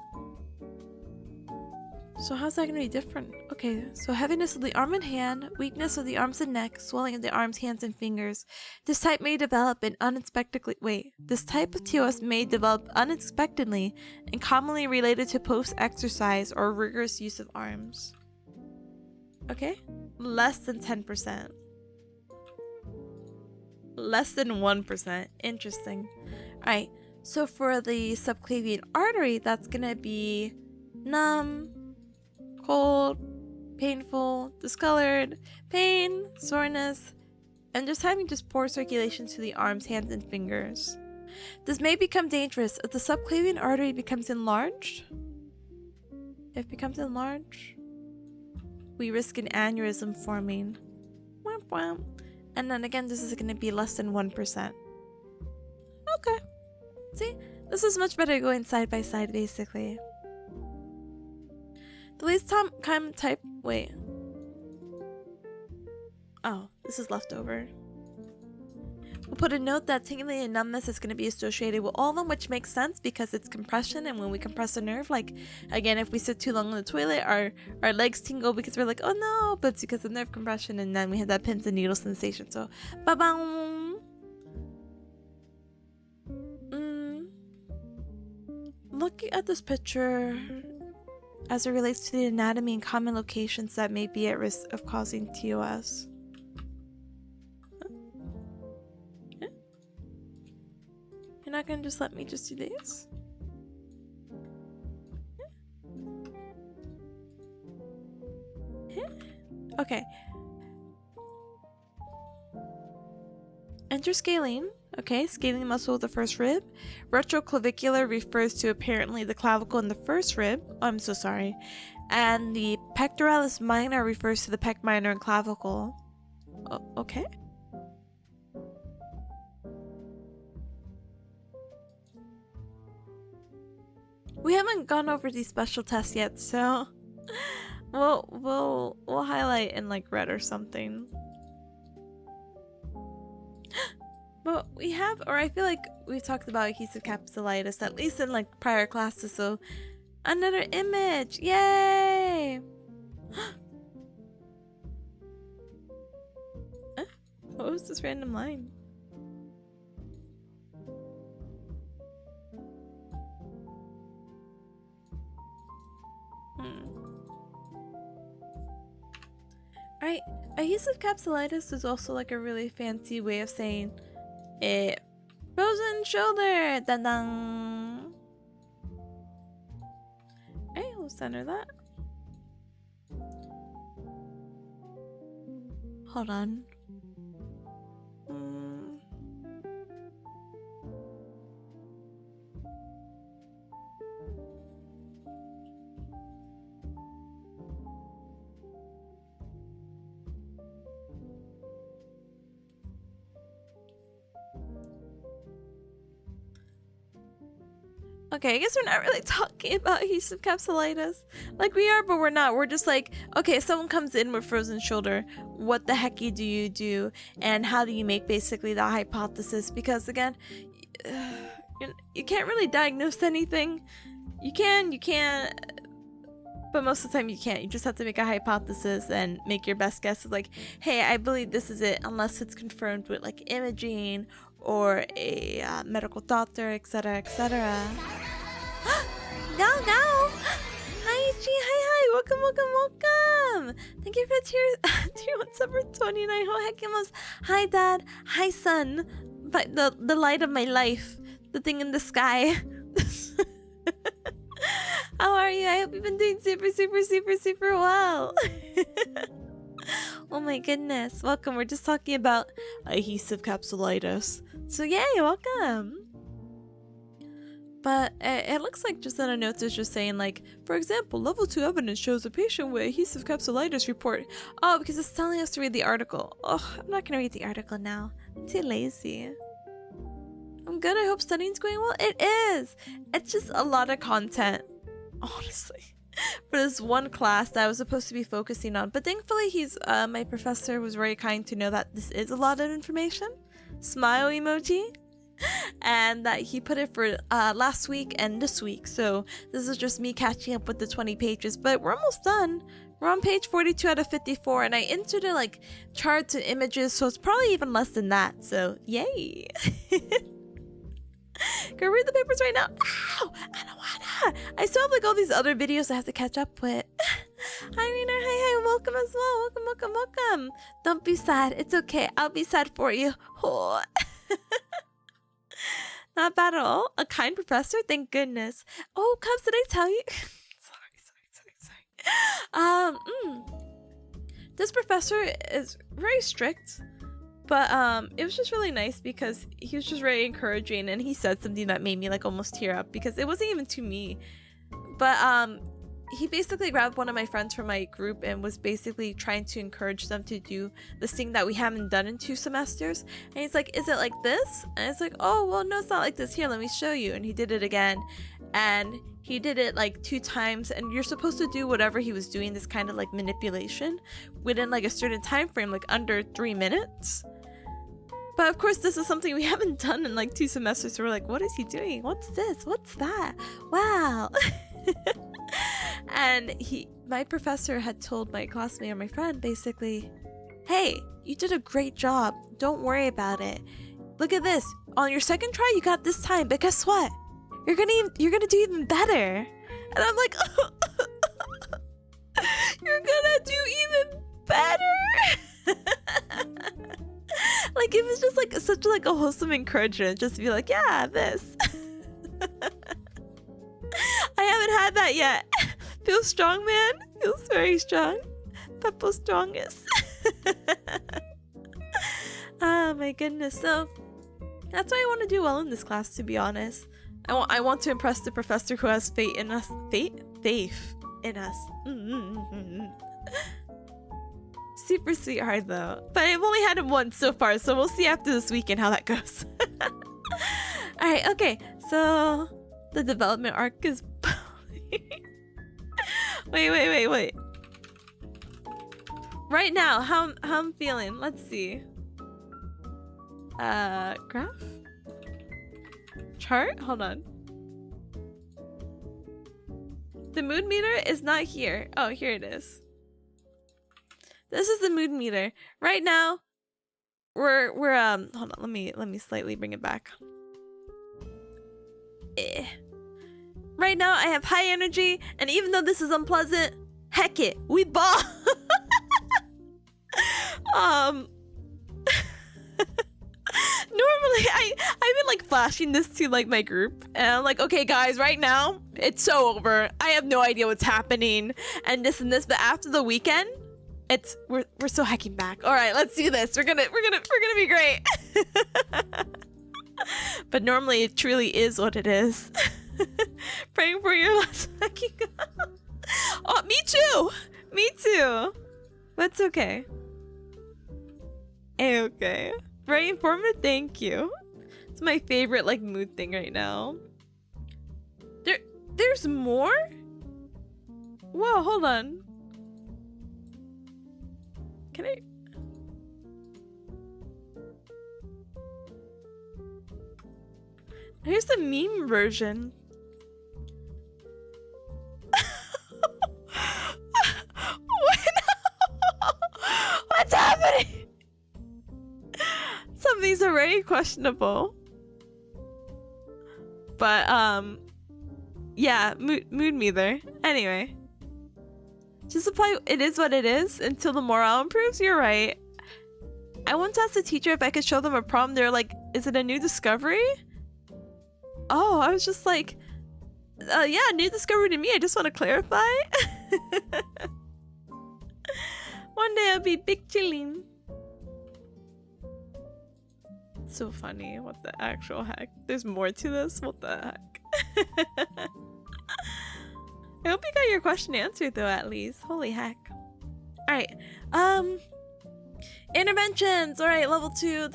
So how's that going to be different? Okay, so heaviness of the arm and hand, weakness of the arms and neck, swelling of the arms, hands, and fingers. This type may develop This type of TOS may develop unexpectedly and commonly related to post-exercise or rigorous use of arms. Okay, less than 10%. Less than 1%. Interesting. Alright, so for the subclavian artery, that's going to be numb, cold, painful, discolored, pain, soreness, and just having poor circulation to the arms, hands, and fingers. This may become dangerous if the subclavian artery becomes enlarged. If it becomes enlarged, we risk an aneurysm forming. Womp womp. And then again, this is going to be less than 1%. Okay. See, this is much better going side by side, basically. The least common type. Wait. Oh, this is leftover. We'll put a note that tingling and numbness is going to be associated with all of them, which makes sense because it's compression, and when we compress a nerve, like, again, if we sit too long on the toilet, our legs tingle because we're like, oh no, but it's because of nerve compression, and then we have that pins and needle sensation. So, ba-bam! Looking at this picture as it relates to the anatomy and common locations that may be at risk of causing TOS. Yeah. You're not gonna just let me just do this? Yeah. Okay. Enter scalene. Okay, scaling muscle of the first rib. Retroclavicular refers to apparently the clavicle in the first rib. Oh, I'm so sorry. And the pectoralis minor refers to the pec minor and clavicle. Oh, okay. We haven't gone over these special tests yet, so we'll highlight in like red or something. But we have, or I feel like we talked about adhesive capsulitis, at least in like prior classes, so another image! Yay! What was this random line? Alright, adhesive capsulitis is also like a really fancy way of saying it. Frozen shoulder! Da-dang! Alright, we'll center that. Hold on. Okay, I guess we're not really talking about adhesive capsulitis. Like we are, but we're not. We're just like, okay, someone comes in with frozen shoulder. What the heck do you do? And how do you make basically the hypothesis? Because again, you can't really diagnose anything. You can't. But most of the time you can't. You just have to make a hypothesis and make your best guess of like, hey, I believe this is it, unless it's confirmed with like imaging or a medical doctor, etc., etc. Go, go! Hi, G, hi, welcome, welcome! Thank you for tier 1 sub for 29 Hohekimos. Hi, Dad. Hi, son. But the light of my life. The thing in the sky. How are you? I hope you've been doing super well. Oh my goodness. Welcome. We're just talking about adhesive capsulitis. So yay, welcome. But it looks like just that a note is just saying like, for example, level 2 evidence shows a patient with adhesive capsulitis report. Oh, because it's telling us to read the article. Oh, I'm not gonna read the article now. I'm too lazy. I'm good. I hope studying's going well. It is. It's just a lot of content, honestly, for this one class that I was supposed to be focusing on. But thankfully, my professor was very kind to know that this is a lot of information. Smile emoji. And that he put it for last week and this week. So this is just me catching up with the 20 pages. But we're almost done. We're on page 42 out of 54. And I inserted like charts and images. So it's probably even less than that. So yay. Go read the papers right now. Ow! I don't wanna. I still have like all these other videos I have to catch up with. Hi, Rena. Hi. Welcome as well. Welcome. Don't be sad. It's okay. I'll be sad for you. Oh. Not bad at all. A kind professor? Thank goodness. Oh, Cubs, did I tell you? Sorry. This professor is very strict. But it was just really nice because he was just very encouraging, and he said something that made me like almost tear up because it wasn't even to me. But he basically grabbed one of my friends from my group and was basically trying to encourage them to do this thing that we haven't done in 2 semesters. And he's like, is it like this? And it's like, oh, well, no, it's not like this. Here, let me show you. And he did it again. And he did it like 2 times. And you're supposed to do whatever he was doing, this kind of like manipulation, within like a certain time frame, like under 3 minutes. But of course, this is something we haven't done in like 2 semesters. So we're like, what is he doing? What's this? What's that? Wow. And my professor had told my classmate or my friend basically, hey, you did a great job. Don't worry about it. Look at this. On your second try, you got this time. But guess what? You're gonna do even better. And I'm like, you're gonna do even better. Like it was just like such like a wholesome encouragement, just to be like, yeah, this. I haven't had that yet. Feels strong, man. Feels very strong. Peppo strongest. Oh my goodness. So that's why I want to do well in this class, to be honest. I want to impress the professor who has faith in us. Faith in us. Super sweetheart though. But I've only had him once so far, so we'll see after this weekend how that goes. Alright, okay. So the development arc is Wait. Right now, how I'm feeling. Let's see. Graph? Chart? Hold on. The mood meter is not here. Oh, here it is. This is the mood meter. Right now, we're hold on, let me slightly bring it back. Right now I have high energy, and even though this is unpleasant, heck it, we ball. Normally I've been like flashing this to like my group, and I'm like, okay guys, right now it's so over. I have no idea what's happening and this, but after the weekend, we're so hacking back. All right, let's do this. We're gonna be great. But normally it truly is what it is. Praying for your last hacking. Oh, me too. That's okay. Okay. Very informative. Thank you. It's my favorite like mood thing right now. There's more? Whoa, hold on. Can I? Here's the meme version. What's happening? Some of these are very questionable. But, yeah, mood meter. Anyway. Just apply it is what it is until the morale improves. You're right. I once asked the teacher if I could show them a problem. They're like, is it a new discovery? Oh, I was just like, yeah, new discovery to me. I just want to clarify. One day I'll be big chilling. So funny. What the actual heck? There's more to this? What the heck? I hope you got your question answered though, at least. Holy heck. Alright. Interventions! Alright, level 2.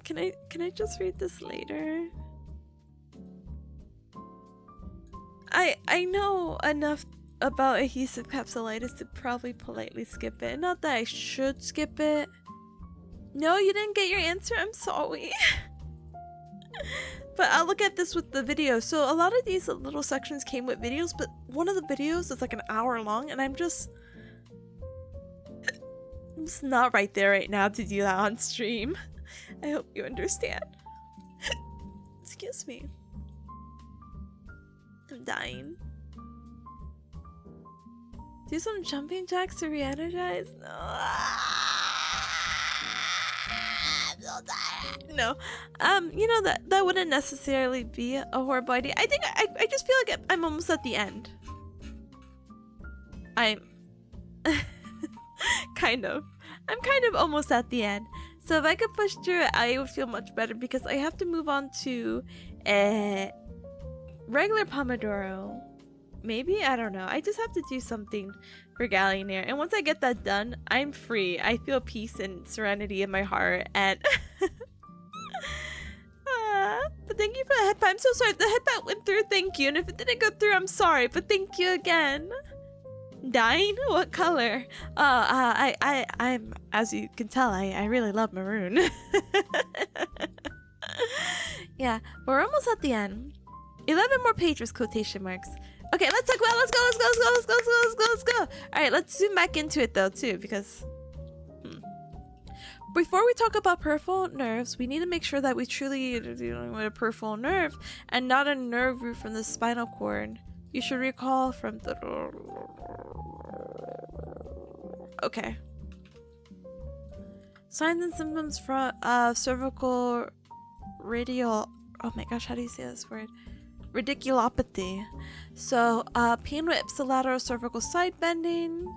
Can I just read this later? I know enough about adhesive capsulitis to probably politely skip it. Not that I should skip it. No, you didn't get your answer? I'm sorry. But I'll look at this with the video. So a lot of these little sections came with videos, but one of the videos is like an hour long, and I'm just not right there right now to do that on stream. I hope you understand. Excuse me. I'm dying. Do some jumping jacks to re-energize? No. I'm so tired. No. You know that wouldn't necessarily be a horrible idea. I think I just feel like I'm almost at the end. I'm kind of. I'm kind of almost at the end. So if I could push through it, I would feel much better because I have to move on to regular pomodoro. Maybe? I don't know. I just have to do something for Gallionaire. And once I get that done, I'm free. I feel peace and serenity in my heart. And but thank you for the headband. I'm so sorry if the headband went through. Thank you. And if it didn't go through, I'm sorry. But thank you again. Dying? What color? I'm, as you can tell, I really love maroon. Yeah, we're almost at the end. 11 more pages, quotation marks. Okay, let's talk about, let's go. All right, let's zoom back into it though too, because before we talk about peripheral nerves, we need to make sure that we truly are dealing with a peripheral nerve and not a nerve root from the spinal cord. You should recall from the... Okay. Signs and symptoms from cervical radial... Oh my gosh, how do you say this word? Radiculopathy. So, pain with ipsilateral cervical side bending.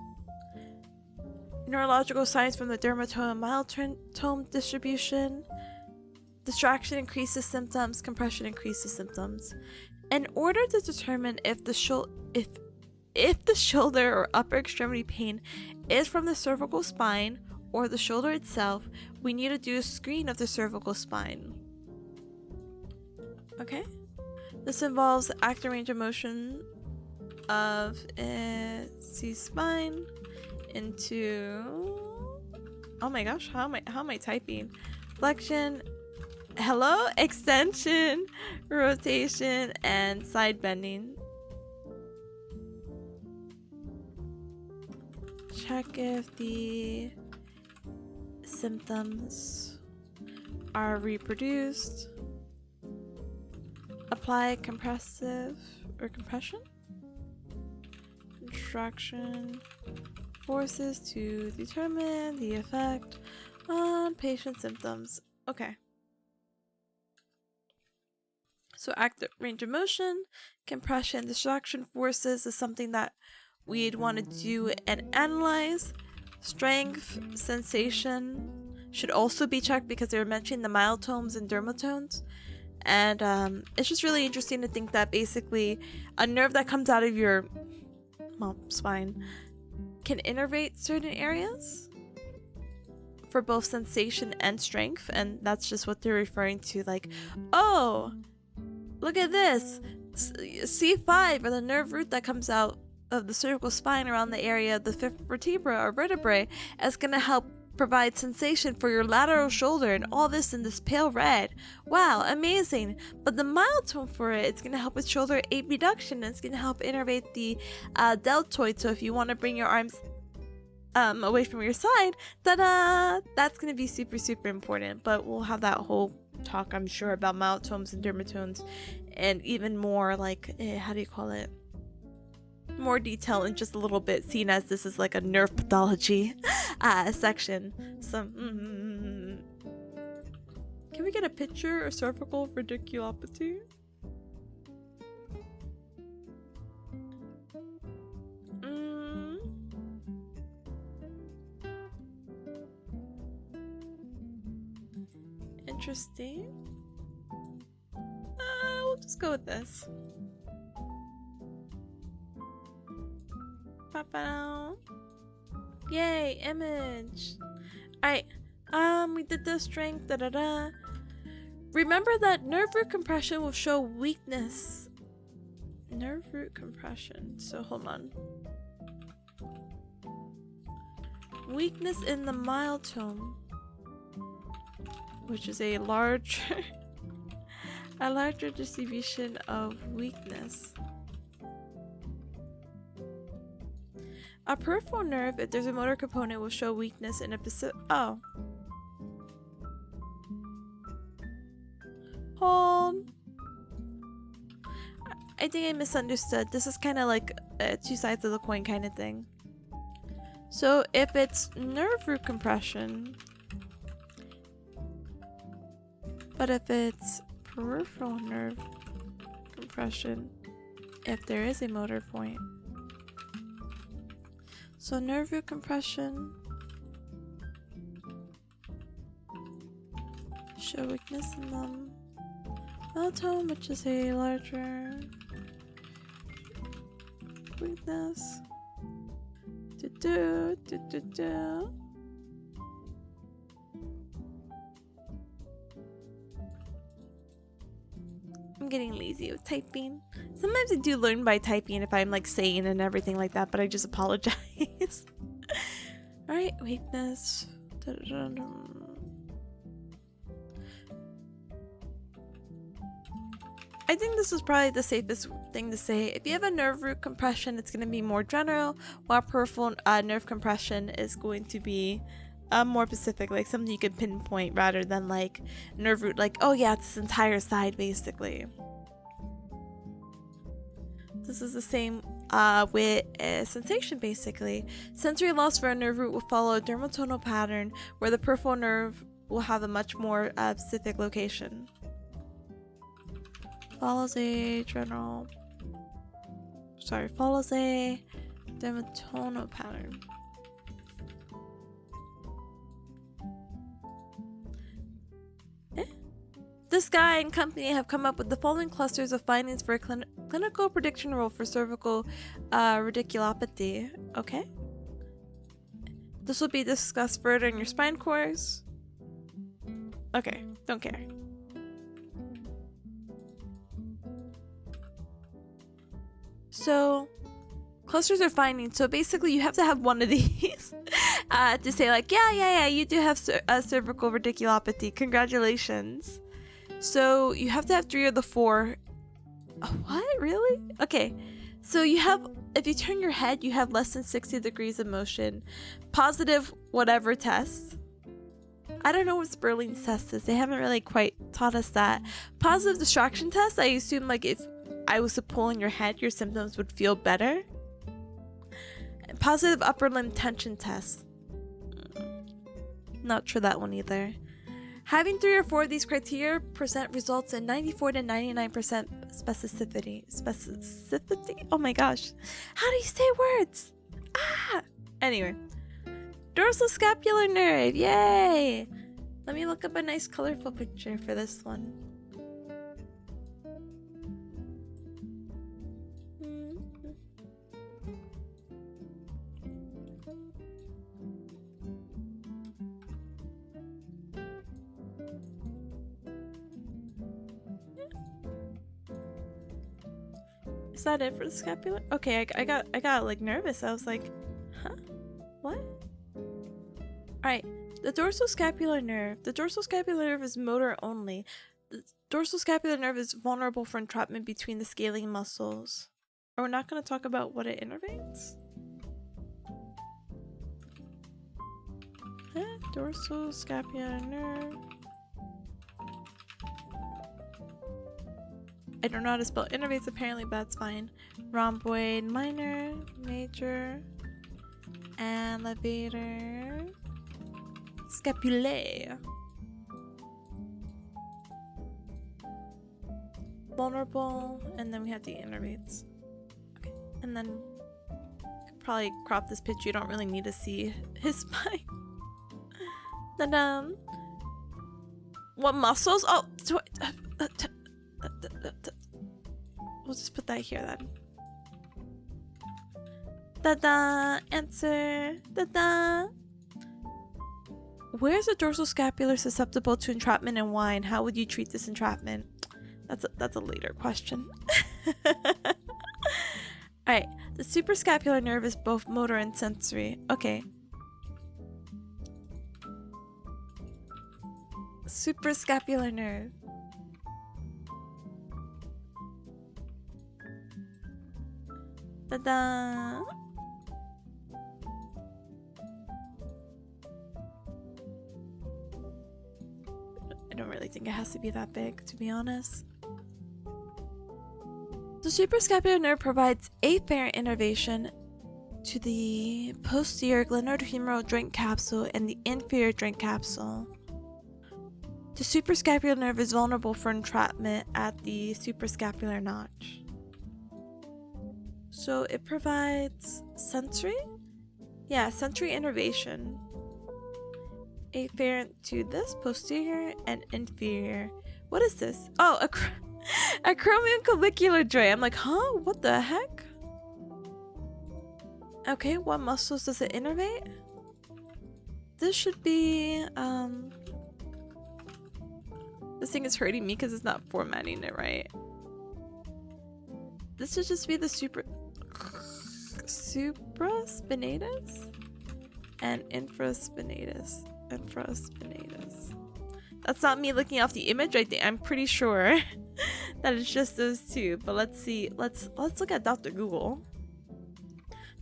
Neurological signs from the dermatome and myotome distribution. Distraction increases symptoms. Compression increases symptoms. In order to determine if the shoulder or upper extremity pain is from the cervical spine or the shoulder itself, we need to do a screen of the cervical spine. Okay? This involves active range of motion of C spine into... Oh my gosh, how am I typing? Flexion, hello, extension, rotation, and side bending. Check if the symptoms are reproduced. Apply compressive or compression, contraction forces to determine the effect on patient symptoms. Okay. So active range of motion, compression, distraction forces is something that we'd want to do and analyze. Strength, sensation should also be checked because they were mentioning the myotomes and dermatomes. And it's just really interesting to think that basically a nerve that comes out of your spine can innervate certain areas for both sensation and strength. And that's just what they're referring to, like, oh, look at this. C5, or the nerve root that comes out of the cervical spine around the area of the fifth vertebra or vertebrae, is going to help provide sensation for your lateral shoulder, and all this in this pale red. Wow, amazing. But the mild tone for it, it's going to help with shoulder abduction. It's going to help innervate the deltoid. So if you want to bring your arms away from your side, that's going to be super, super important. But we'll have that whole talk, I'm sure, about mild tones and dermatones, and even more like, how do you call it? More detail in just a little bit, seeing as this is like a nerve pathology section. So, can we get a picture of cervical radiculopathy? Interesting. We'll just go with this. Yay, image. Alright, we did the strength, Remember that nerve root compression will show weakness. Nerve root compression. So hold on. Weakness in the mild tone, which is a larger distribution of weakness. A peripheral nerve, if there's a motor component, will show weakness in a specific. Oh. Hold. I think I misunderstood. This is kind of like two sides of the coin kind of thing. So if it's nerve root compression, but if it's peripheral nerve compression, if there is a motor point. So nerve root compression, show weakness in the mild tone, which is a larger weakness. I'm getting lazy with typing. Sometimes I do learn by typing if I'm like saying and everything like that, but I just apologize. Alright, weakness. I think this is probably the safest thing to say. If you have a nerve root compression, it's going to be more general, while peripheral nerve compression is going to be more specific, like something you can pinpoint rather than like nerve root, like, oh yeah, it's this entire side basically. This is the same with sensation basically. Sensory loss for a nerve root will follow a dermatonal pattern where the peripheral nerve will have a much more specific location. Follows a dermatonal pattern. This guy and company have come up with the following clusters of findings for a clinical prediction rule for cervical radiculopathy. Okay. This will be discussed further in your spine course. Okay, don't care. So, clusters are findings. So basically, you have to have one of these to say like, yeah, you do have cervical radiculopathy. Congratulations. So you have to have 3 of the 4. What? Really? Okay. So you have, if you turn your head, you have less than 60 degrees of motion. Positive whatever test. I don't know what Sperling's test is. They haven't really quite taught us that. Positive distraction test, I assume like if I was to pull on your head, your symptoms would feel better. Positive upper limb tension test. Not sure that one either. Having 3 or 4 of these criteria present results in 94 to 99% specificity. Specificity? Oh my gosh. How do you say words? Anyway. Dorsal scapular nerve. Yay! Let me look up a nice colorful picture for this one. Is that it for the scapular? Okay, I got like nervous. I was like, huh? What? Alright, the dorsoscapular nerve. The dorsoscapular nerve is motor only. The dorsoscapular nerve is vulnerable for entrapment between the scalene muscles. Are we not going to talk about what it innervates? Dorsoscapular nerve. I don't know how to spell innervates apparently, but that's fine. Rhomboid, minor, major, elevator, scapulae. Vulnerable, and then we have the innervates. Okay, and then I could probably crop this picture. You don't really need to see his spine. Then what muscles? Oh, we'll just put that here then. Da-da! Answer! Da-da! Where's the dorsal scapula susceptible to entrapment and why, and how would you treat this entrapment? That's a later question. Alright, the suprascapular nerve is both motor and sensory. Okay. Suprascapular nerve. Ta-da! I don't really think it has to be that big, to be honest. The suprascapular nerve provides afferent innervation to the posterior glenohumeral joint capsule and the inferior joint capsule. The suprascapular nerve is vulnerable for entrapment at the suprascapular notch. So it provides sensory? Yeah, sensory innervation. Afferent to this, posterior and inferior. What is this? Oh, a acromioclavicular joint. I'm like, huh? What the heck? Okay, what muscles does it innervate? This should be, this thing is hurting me because it's not formatting it right. This should just be the supraspinatus and infraspinatus. That's not me looking off the image. I'm pretty sure that it's just those two. But let's see. Let's look at Dr. Google.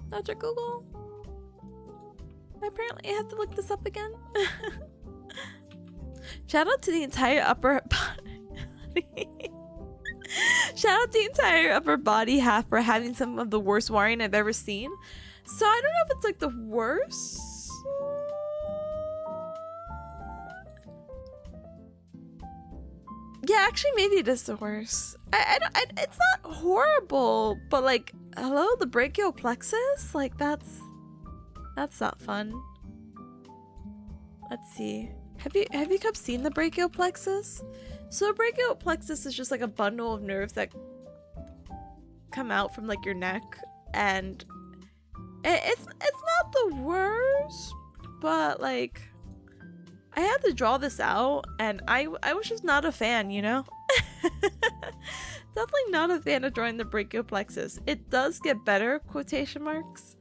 Dr. Google. Apparently I have to look this up again. Shout out to the entire upper body. Shout out the entire upper body half for having some of the worst wiring I've ever seen. So I don't know if it's like the worst. Yeah, actually maybe it is the worst. It's not horrible, but like, hello, the brachial plexus? Like that's not fun. Let's see. Have you guys seen the brachial plexus? So the brachial plexus is just like a bundle of nerves that come out from like your neck, and it's not the worst, but like I had to draw this out and I was just not a fan, you know? Definitely not a fan of drawing the brachial plexus. It does get better, quotation marks,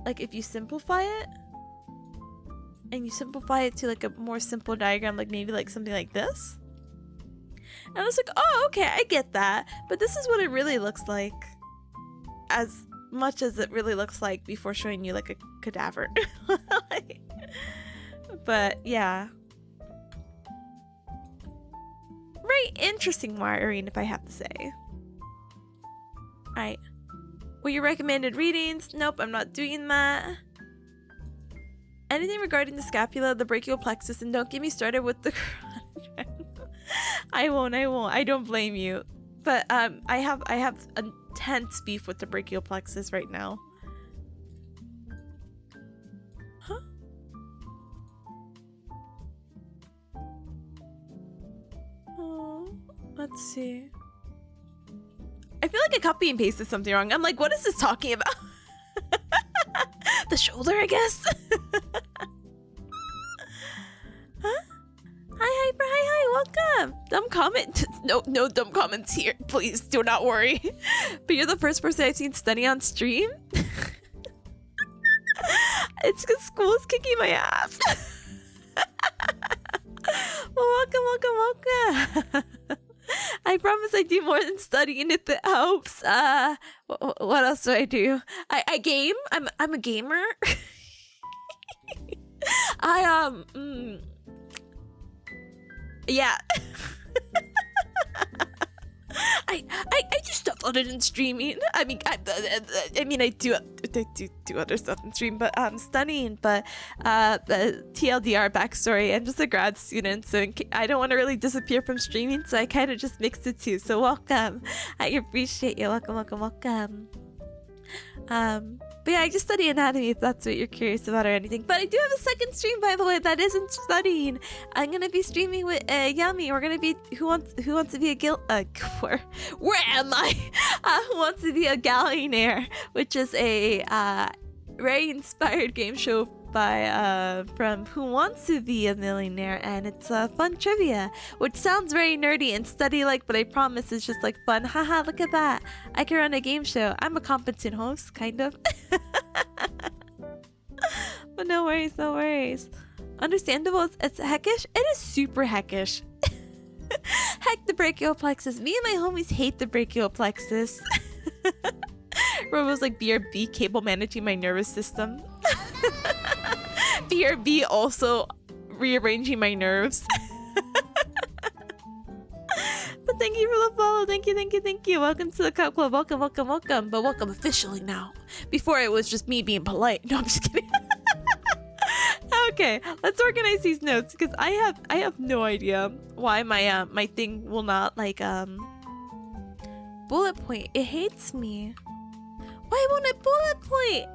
like if you simplify it. And you simplify it to like a more simple diagram, like maybe like something like this. And I was like, oh, okay, I get that. But this is what it really looks like. As much as it really looks like before showing you like a cadaver. But yeah. Very interesting wiring, if I have to say. Alright. What are your recommended readings? Nope, I'm not doing that. Anything regarding the scapula, the brachial plexus, and don't get me started with the I won't. I don't blame you. But I have intense beef with the brachial plexus right now. Huh? Oh, let's see. I feel like I copy and pasted something wrong. I'm like, what is this talking about? The shoulder, I guess. Huh? Hi, Hyper. Hi. Welcome. Dumb comment? No dumb comments here. Please do not worry. But you're the first person I've seen study on stream. It's because school is kicking my ass. Well, welcome. I promise I do more than studying if it helps. What else do I do? I game. I'm a gamer. Yeah. I do stuff other than streaming. I mean I do other stuff in stream, but studying. But TLDR backstory, I'm just a grad student, so I don't want to really disappear from streaming, so I kind of just mix the two. So welcome. I appreciate you. Welcome. But yeah, I just study anatomy if that's what you're curious about or anything. But I do have a second stream, by the way, that isn't studying. I'm gonna be streaming with Yami. We're gonna be who wants to be a where am I? Who wants to be a gallionaire, which is a very inspired game show by from Who Wants to Be a Millionaire, and it's fun trivia, which sounds very nerdy and study-like, but I promise it's just like fun. Haha, look at that! I can run a game show. I'm a competent host, kind of. But no worries. Understandable. It's heckish. It is super heckish. Heck the brachial plexus. Me and my homies hate the brachial plexus. Robo's like BRB cable managing my nervous system. BRB also rearranging my nerves. But thank you for the follow. Thank you. Welcome to the Cup Club. Welcome. But welcome officially now. Before it was just me being polite. No, I'm just kidding. Okay, let's organize these notes because I have no idea why my thing will not like bullet point. It hates me. Why won't it bullet point?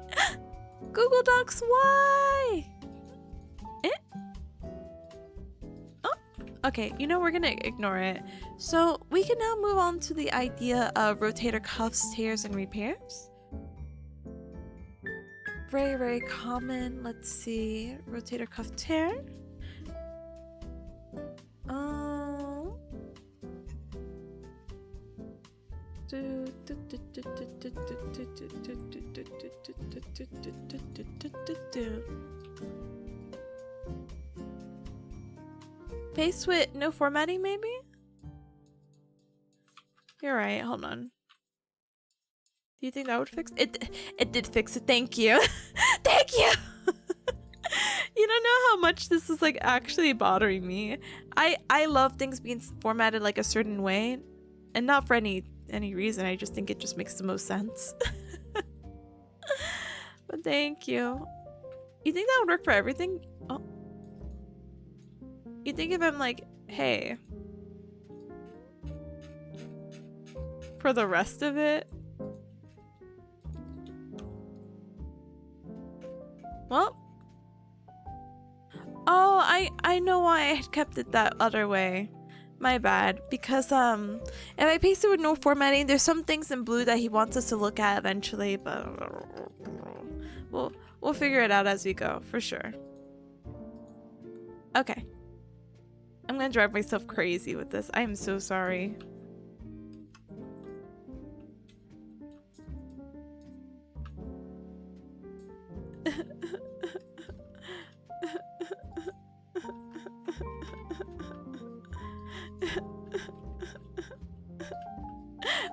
Google Docs, why? Oh, okay, we're gonna ignore it. So we can now move on to the idea of rotator cuffs, tears, and repairs. Very, very common. Let's see. Rotator cuff tear. Paste with no formatting, maybe? You're right. Hold on. Do you think that would fix it? It did fix it. Thank you. Thank you. You don't know how much this is like actually bothering me. I love things being formatted like a certain way, and not for any reason. I just think it just makes the most sense. But thank you. You think that would work for everything? Oh. You think if I'm like, hey, for the rest of it? Well, oh, I know why I had kept it that other way. My bad. Because if I paste it with no formatting, there's some things in blue that he wants us to look at eventually, but we'll figure it out as we go, for sure. Okay. I'm gonna drive myself crazy with this. I am so sorry.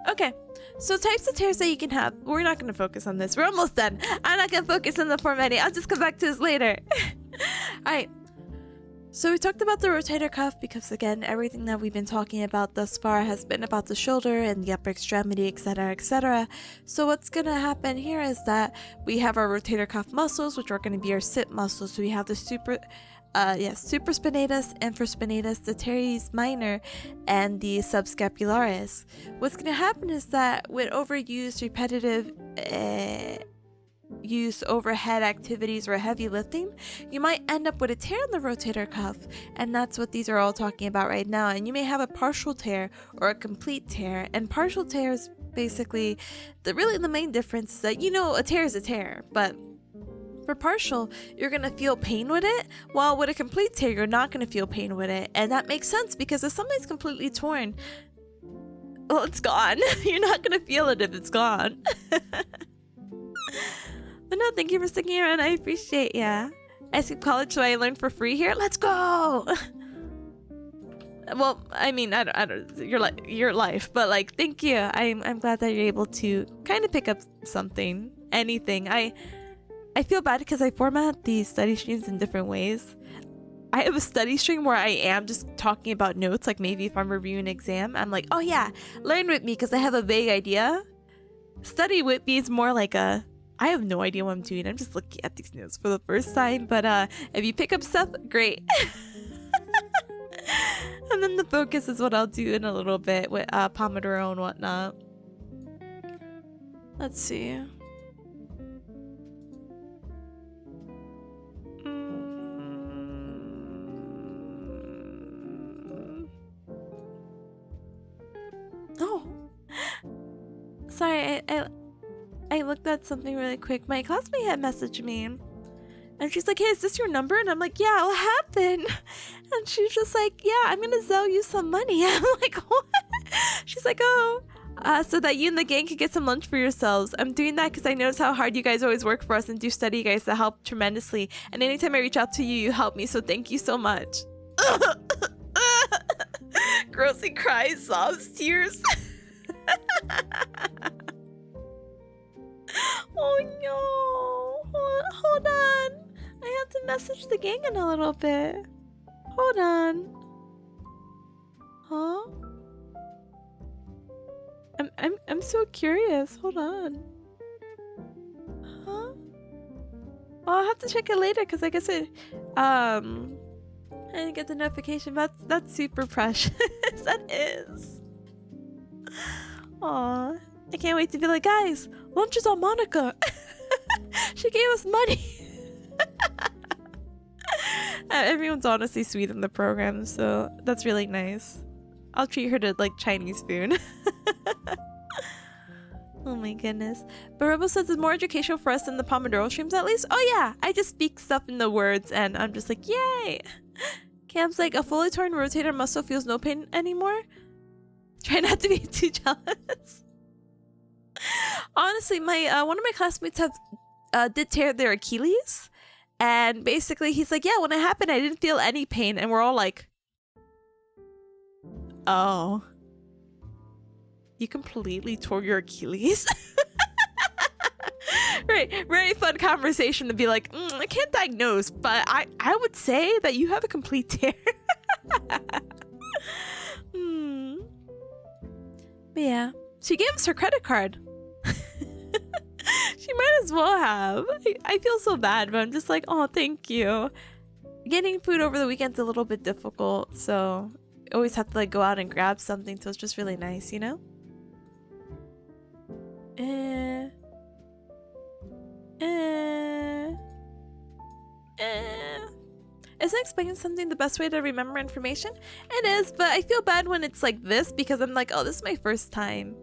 Okay, so types of tears that you can have. We're not going to focus on this. We're almost done. I'm not going to focus on the formatting. I'll just come back to this later. Alright, so we talked about the rotator cuff because, again, everything that we've been talking about thus far has been about the shoulder and the upper extremity, etc., etc. So what's going to happen here is that we have our rotator cuff muscles, which are going to be our sit muscles. So we have the supraspinatus, infraspinatus, the teres minor, and the subscapularis. What's going to happen is that with overused, repetitive use overhead activities or heavy lifting, you might end up with a tear in the rotator cuff, and that's what these are all talking about right now. And you may have a partial tear or a complete tear, and partial tear is basically the main difference is that a tear is a tear, but For partial, you're gonna feel pain with it, while with a complete tear, you're not gonna feel pain with it. And that makes sense because if something's completely torn, well, it's gone. You're not gonna feel it if it's gone. But no, thank you for sticking around. I appreciate ya. I skipped college, so I learned for free here. Let's go! Well, I mean, I don't your life, but like, thank you. I'm glad that you're able to kind of pick up something, anything. I feel bad because I format these study streams in different ways. I have a study stream where I am just talking about notes, like maybe if I'm reviewing an exam, I'm like, oh yeah, learn with me because I have a vague idea. Study with me is more like a, I have no idea what I'm doing. I'm just looking at these notes for the first time. But if you pick up stuff, great. And then the focus is what I'll do in a little bit with pomodoro and whatnot. Let's see. Oh, sorry. I looked at something really quick. My classmate had messaged me, and she's like, "Hey, is this your number?" And I'm like, "Yeah, what happened?" And she's just like, "Yeah, I'm gonna sell you some money." I'm like, "What?" She's like, "Oh, so that you and the gang could get some lunch for yourselves. I'm doing that because I notice how hard you guys always work for us and do study guys that help tremendously. And anytime I reach out to you, you help me. So thank you so much." Grossly cries, sobs, tears. Oh no. Hold on. I have to message the gang in a little bit. Hold on. Huh? I'm so curious. Hold on. Huh? Oh, I'll have to check it later because I guess it I didn't get the notification. That's super precious. That is. Aw. I can't wait to be like, guys, lunch is on Monica. She gave us money. Everyone's honestly sweet in the program, so that's really nice. I'll treat her to like Chinese food. Oh my goodness. But Rebel says it's more educational for us than the Pomodoro streams at least. Oh yeah, I just speak stuff in the words and I'm just like, yay. Cam's like, a fully torn rotator muscle feels no pain anymore. Try not to be too jealous. Honestly, my one of my classmates did tear their Achilles, and basically he's like, yeah, when it happened I didn't feel any pain, and we're all like, oh, you completely tore your Achilles? Right, very fun conversation to be like, I can't diagnose, but I would say that you have a complete tear. But yeah, she gave us her credit card. She might as well have. I feel so bad, but I'm just like, oh, thank you. Getting food over the weekend's a little bit difficult, so I always have to like go out and grab something, so it's just really nice, you know? Isn't explaining something the best way to remember information? It is, but I feel bad when it's like this because I'm like, oh, this is my first time.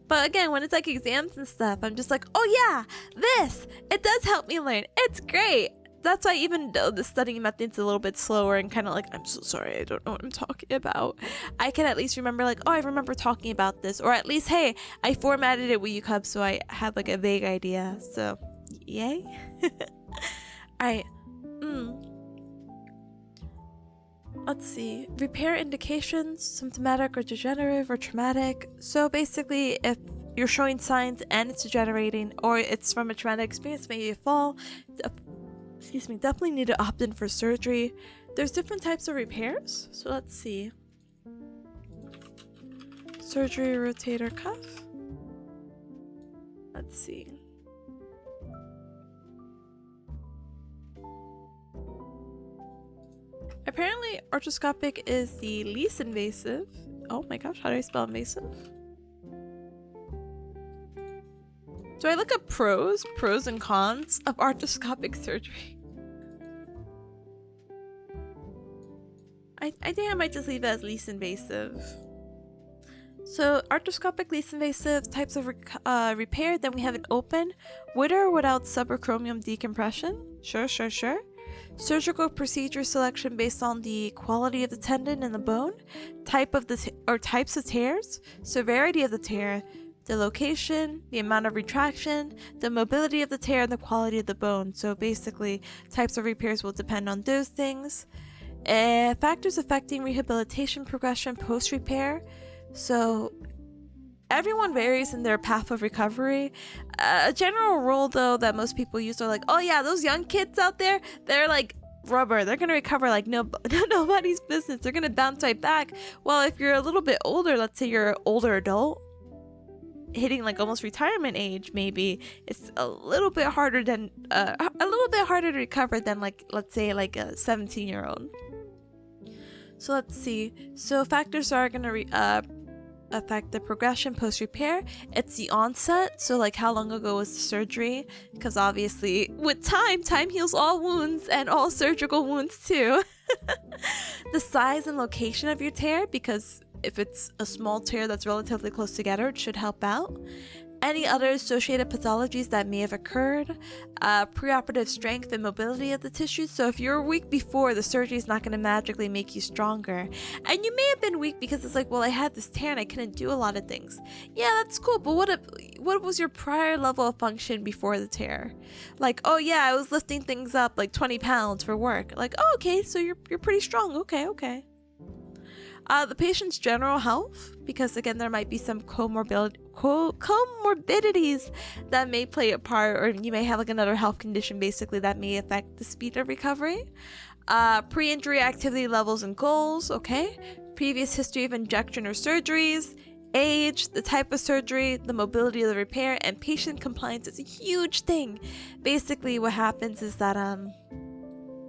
But again, when it's like exams and stuff, I'm just like, oh yeah, this! It does help me learn. It's great! That's why even though the studying method's a little bit slower and kind of like, I'm so sorry, I don't know what I'm talking about, I can at least remember like, oh, I remember talking about this. Or at least, hey, I formatted it with UCub so I have like a vague idea. So, yay. Alright. Let's see. Repair indications, symptomatic or degenerative or traumatic. So basically, if you're showing signs and it's degenerating or it's from a traumatic experience, maybe a fall, excuse me, definitely need to opt in for surgery. There's different types of repairs. So let's see. Surgery rotator cuff. Let's see. Apparently, arthroscopic is the least invasive. Oh my gosh, how do I spell invasive? Do I look up pros and cons of arthroscopic surgery? I think I might just leave it as least invasive. So arthroscopic, least invasive types of repair. Then we have an open, with or without subacromial decompression. Sure. Surgical procedure selection based on the quality of the tendon and the bone, type of the types of tears, severity of the tear, the location, the amount of retraction, the mobility of the tear, and the quality of the bone. So basically, types of repairs will depend on those things. Factors affecting rehabilitation progression post-repair. So everyone varies in their path of recovery. A general rule, though, that most people use are like, oh yeah, those young kids out there, they're like rubber. They're gonna recover like nobody's business. They're gonna bounce right back. Well, if you're a little bit older, let's say you're an older adult, hitting like almost retirement age, maybe it's a little bit harder to recover than like, let's say, like a 17-year-old. So let's see. So factors are gonna affect the progression post-repair. It's the onset, so like how long ago was the surgery, because obviously with time heals all wounds, and all surgical wounds too. The size and location of your tear, because if it's a small tear that's relatively close together, it should help out. Any other associated pathologies that may have occurred, preoperative strength and mobility of the tissues. So if you're weak before, the surgery is not going to magically make you stronger. And you may have been weak because it's like, well, I had this tear and I couldn't do a lot of things. Yeah, that's cool, but what was your prior level of function before the tear? Like, oh yeah, I was lifting things up like 20 pounds for work. Like, oh, okay, so you're pretty strong. Okay. The patient's general health, because again, there might be some comorbidities that may play a part, or you may have like another health condition basically that may affect the speed of recovery. Pre-injury activity levels and goals, okay. Previous history of injection or surgeries, age, the type of surgery, the mobility of the repair, and patient compliance is a huge thing. Basically what happens is that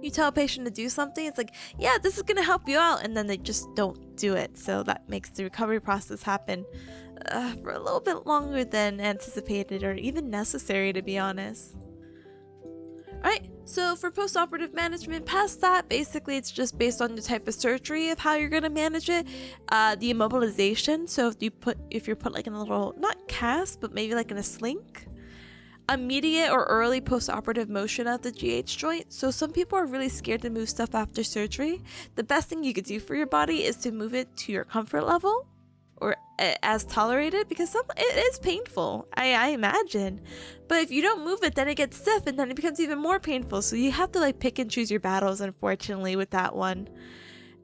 you tell a patient to do something, it's like, yeah, this is gonna help you out, and then they just don't do it. So that makes the recovery process happen for a little bit longer than anticipated or even necessary, to be honest. Alright, so for post-operative management, past that, basically it's just based on the type of surgery of how you're gonna manage it. The immobilization, so if you're put like in a little, not cast, but maybe like in a slink. Immediate or early post-operative motion of the GH joint. So some people are really scared to move stuff after surgery. The best thing you could do for your body is to move it to your comfort level, or as tolerated, because it is painful, I imagine. But if you don't move it, then it gets stiff, and then it becomes even more painful. So you have to like pick and choose your battles, unfortunately, with that one.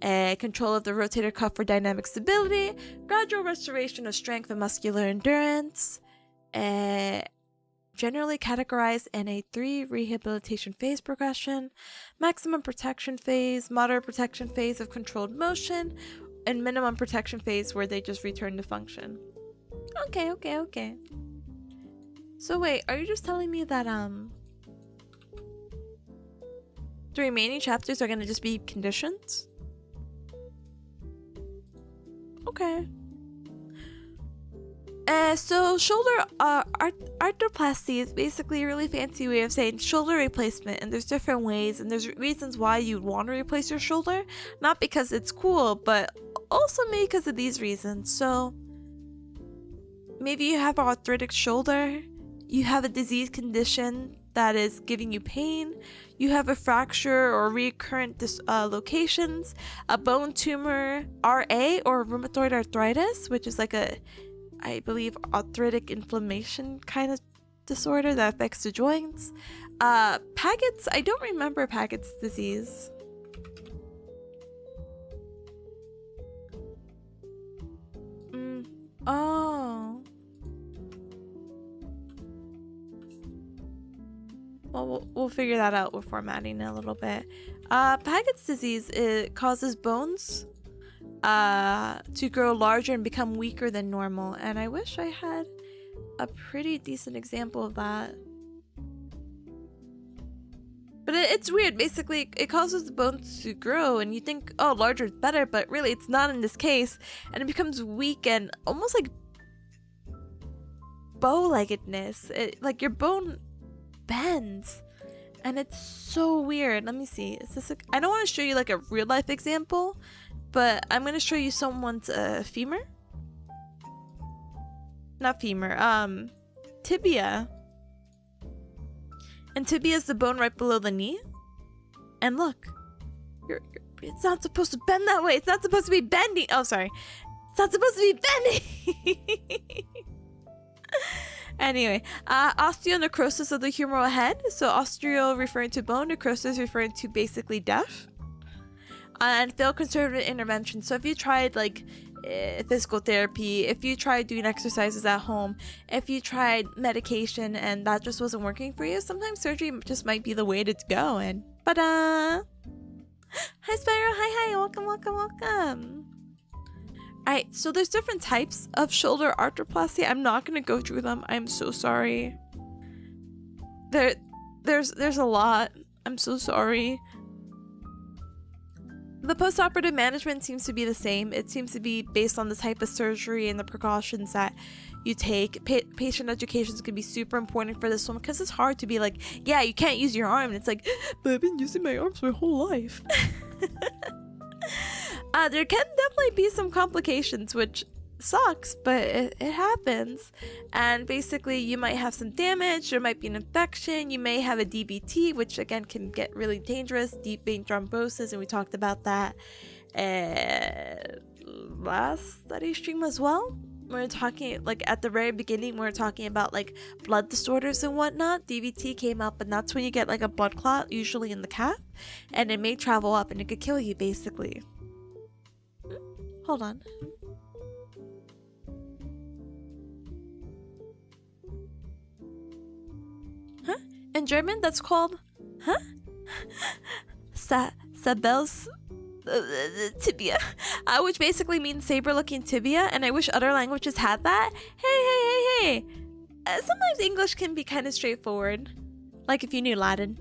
Control of the rotator cuff for dynamic stability, gradual restoration of strength and muscular endurance. Generally categorized in a 3 rehabilitation phase progression, maximum protection phase, moderate protection phase of controlled motion, and minimum protection phase where they just return to function. Okay. So wait, are you just telling me that the remaining chapters are gonna just be conditions? Okay. So shoulder arthroplasty is basically a really fancy way of saying shoulder replacement, and there's different ways, and there's reasons why you'd want to replace your shoulder, not because it's cool, but also maybe because of these reasons. So maybe you have an arthritic shoulder, you have a disease condition that is giving you pain, you have a fracture or recurrent dislocations, a bone tumor, RA or rheumatoid arthritis, which is like I believe arthritic inflammation kind of disorder that affects the joints. Pagets, I don't remember Pagets disease. Oh. Well, we'll figure that out with formatting in a little bit. Pagets disease, it causes bones to grow larger and become weaker than normal, and I wish I had a pretty decent example of that. But it's weird. Basically, it causes the bones to grow, and you think, oh, larger is better, but really it's not in this case, and it becomes weak and almost like bow-leggedness. Like your bone bends, and it's so weird. Let me see. Is this I don't want to show you like a real life example, but I'm going to show you someone's femur. not femur, tibia. And tibia is the bone right below the knee. And look, it's not supposed to bend that way. It's not supposed to be bending. Oh, sorry. It's not supposed to be bending. Anyway, osteonecrosis of the humeral head. So osteo referring to bone, necrosis referring to basically death. And failed conservative intervention. So if you tried like physical therapy, if you tried doing exercises at home, if you tried medication and that just wasn't working for you, sometimes surgery just might be the way to go. And Hi Spyro, hi, welcome. Alright, so there's different types of shoulder arthroplasty. I'm not gonna go through them. I'm so sorry. There's a lot. I'm so sorry. The postoperative management seems to be the same. It seems to be based on the type of surgery and the precautions that you take. Patient education can be super important for this one because it's hard to be like, yeah, you can't use your arm. And it's like, but I've been using my arms my whole life. There can definitely be some complications, which sucks, but it happens. And basically, you might have some damage, there might be an infection, you may have a DVT, which again can get really dangerous, deep vein thrombosis, and we talked about that last study stream as well. We're talking, like at the very beginning, we're talking about like blood disorders and whatnot. DVT came up, and that's when you get like a blood clot, usually in the calf, and it may travel up and it could kill you basically. Hold on. Huh? In German, that's called, huh? Sabels tibia, which basically means saber-looking tibia, and I wish other languages had that. Hey. Sometimes English can be kind of straightforward, like if you knew Latin.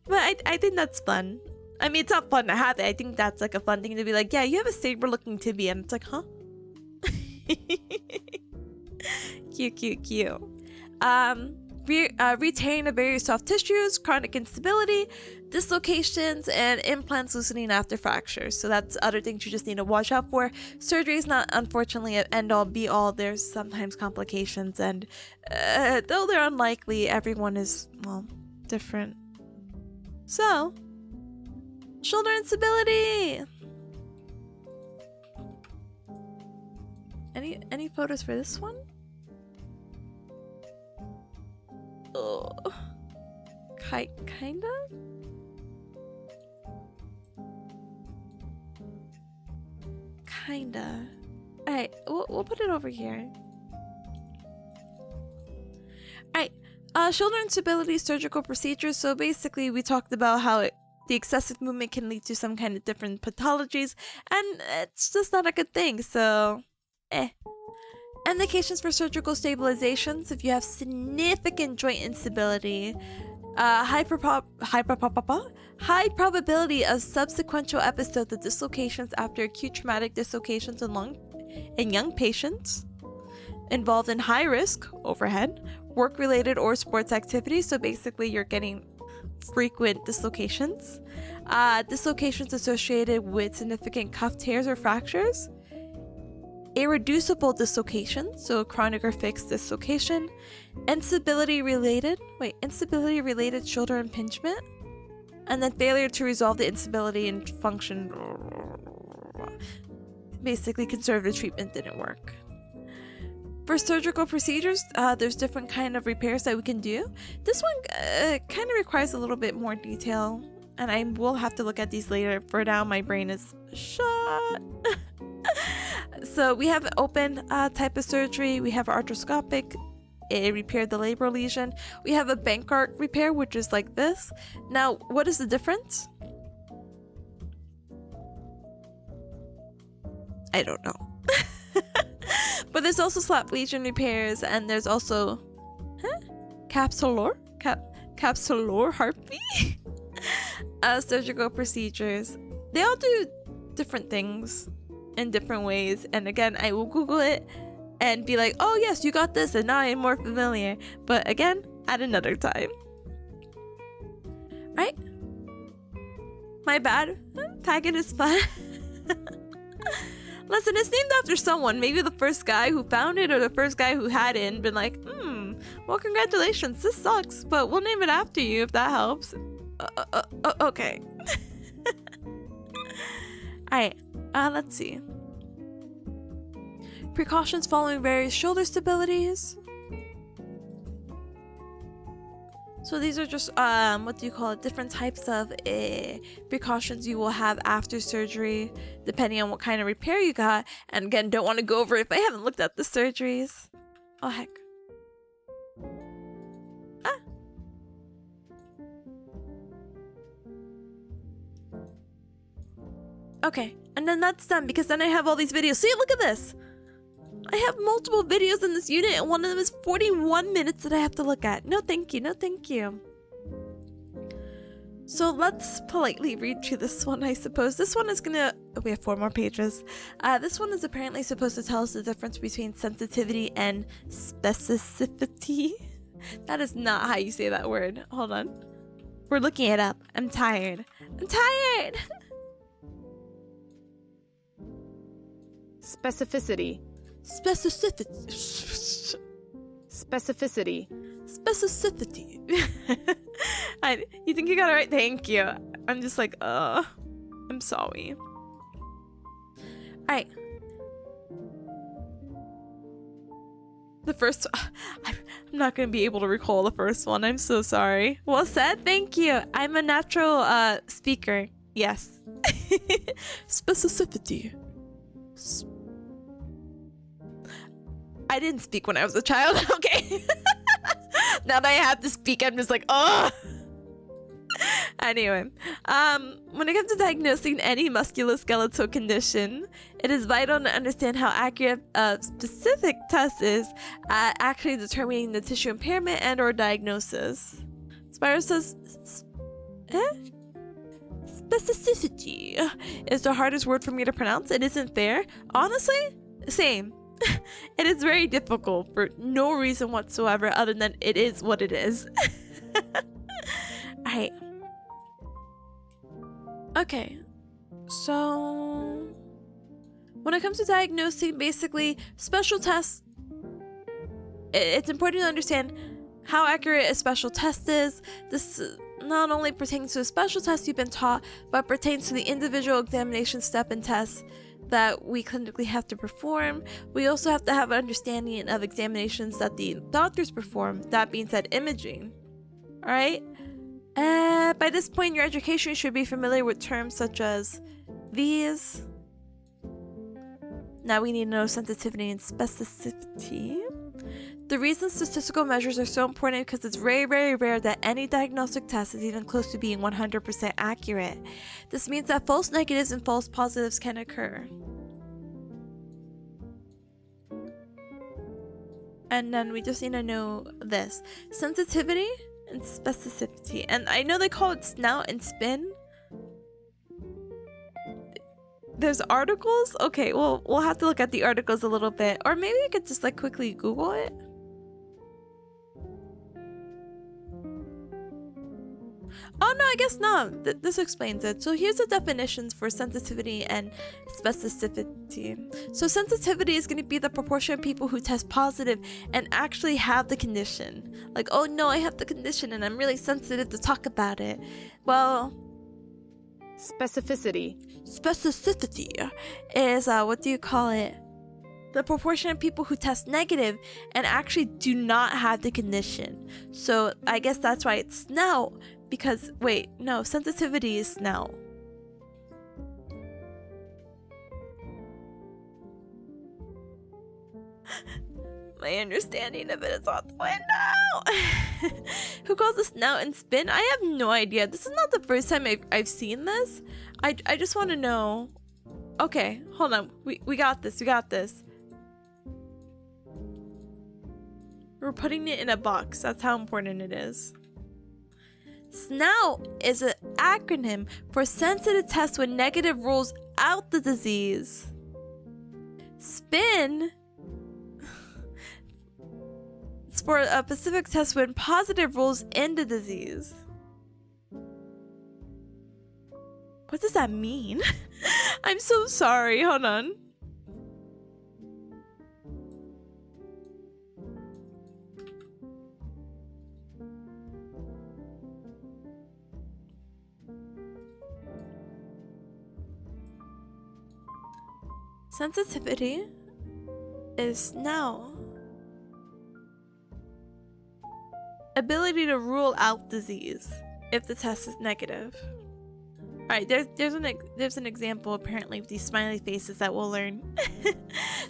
But I think that's fun. I mean, it's not fun to have it. I think that's like a fun thing to be like, yeah, you have a saber-looking tibia, and it's like, huh? Cute. Retain of various soft tissues, chronic instability, dislocations, and implants loosening after fractures. So that's other things you just need to watch out for. Surgery is not, unfortunately, an end-all be-all. There's sometimes complications, and though they're unlikely, everyone is, well, different. So, shoulder instability. Any photos for this one? Oh, kinda. Alright, we'll put it over here. Alright, shoulder instability surgical procedures. So basically, we talked about how the excessive movement can lead to some kind of different pathologies, and it's just not a good thing. So, Indications for surgical stabilizations: if you have significant joint instability, high probability of subsequential episodes of dislocations after acute traumatic dislocations in young patients involved in high risk overhead, work-related or sports activities. So basically, you're getting frequent dislocations. Dislocations associated with significant cuff tears or fractures. Irreducible dislocation, so chronic or fixed dislocation. Instability related shoulder impingement, and then failure to resolve the instability and function. Basically, conservative treatment didn't work. For surgical procedures, there's different kind of repairs that we can do. This one kind of requires a little bit more detail, and I will have to look at these later. For now, my brain is shut. So we have an open type of surgery. We have arthroscopic. It repaired the labral lesion. We have a Bankart repair, which is like this. Now, what is the difference? I don't know. But there's also slap lesion repairs, and there's also capsular heartbeat surgical procedures. They all do different things in different ways, and again, I will Google it and be like, oh yes, you got this, and now I'm more familiar. But again, at another time. Right? My bad. Tagging is fun. Listen, it's named after someone. Maybe the first guy who found it or the first guy who had it and been like, well, congratulations, this sucks, but we'll name it after you if that helps. Okay. Alright, let's see. Precautions following various shoulder stabilities. So these are just, what do you call it? Different types of precautions you will have after surgery, depending on what kind of repair you got. And again, don't want to go over it if I haven't looked at the surgeries. Oh, heck. Ah. Okay, and then that's done because then I have all these videos. See, look at this. I have multiple videos in this unit and one of them is 41 minutes that I have to look at. No thank you, no thank you. So let's politely read through this one, I suppose. This one is gonna... Oh, we have 4 more pages. This one is apparently supposed to tell us the difference between sensitivity and specificity. That is not how you say that word. Hold on. We're looking it up. I'm tired. I'm tired! Specificity. Specificity. Specificity. Specificity. You think you got it right? Thank you. I'm just like, I'm sorry. Alright. The first... I'm not going to be able to recall the first one. I'm so sorry. Well said. Thank you. I'm a natural speaker. Yes. Specificity. I didn't speak when I was a child. Okay. Now that I have to speak, I'm just like, oh. Anyway, when it comes to diagnosing any musculoskeletal condition, it is vital to understand how accurate a specific test is at actually determining the tissue impairment and or diagnosis. Spyro says, specificity is the hardest word for me to pronounce. It isn't fair. Honestly, same. It is very difficult for no reason whatsoever other than it is what it is. Alright. Okay. So when it comes to diagnosing, basically, special tests, it's important to understand how accurate a special test is. This not only pertains to a special test you've been taught, but pertains to the individual examination step and tests that we clinically have to perform. We also have to have an understanding of examinations that the doctors perform, that being said, imaging. Alright? By this point in your education, you should be familiar with terms such as these. Now we need to know sensitivity and specificity. The reason statistical measures are so important because it's very, very rare that any diagnostic test is even close to being 100% accurate. This means that false negatives and false positives can occur. And then we just need to know this. Sensitivity and specificity. And I know they call it snout and spin. There's articles? Okay, well, we'll have to look at the articles a little bit. Or maybe I could just like quickly Google it. Oh no, I guess not. This explains it. So here's the definitions for sensitivity and specificity. So sensitivity is going to be the proportion of people who test positive and actually have the condition. Like, oh no, I have the condition and I'm really sensitive to talk about it. Well, specificity. Specificity is, what do you call it? The proportion of people who test negative and actually do not have the condition. So I guess that's why it's snout. Because, wait, no, sensitivity is snout. My understanding of it is out the window. Who calls it snout and spin? I have no idea. This is not the first time I've seen this. I just want to know. Okay, hold on. We got this. We got this. We're putting it in a box. That's how important it is. SNOUT is an acronym for sensitive test when negative rules out the disease. SPIN is for a specific test when positive rules in the disease. What does that mean? I'm so sorry. Hold on. Sensitivity is now ability to rule out disease if the test is negative. Alright, there's an example apparently of these smiley faces that we'll learn.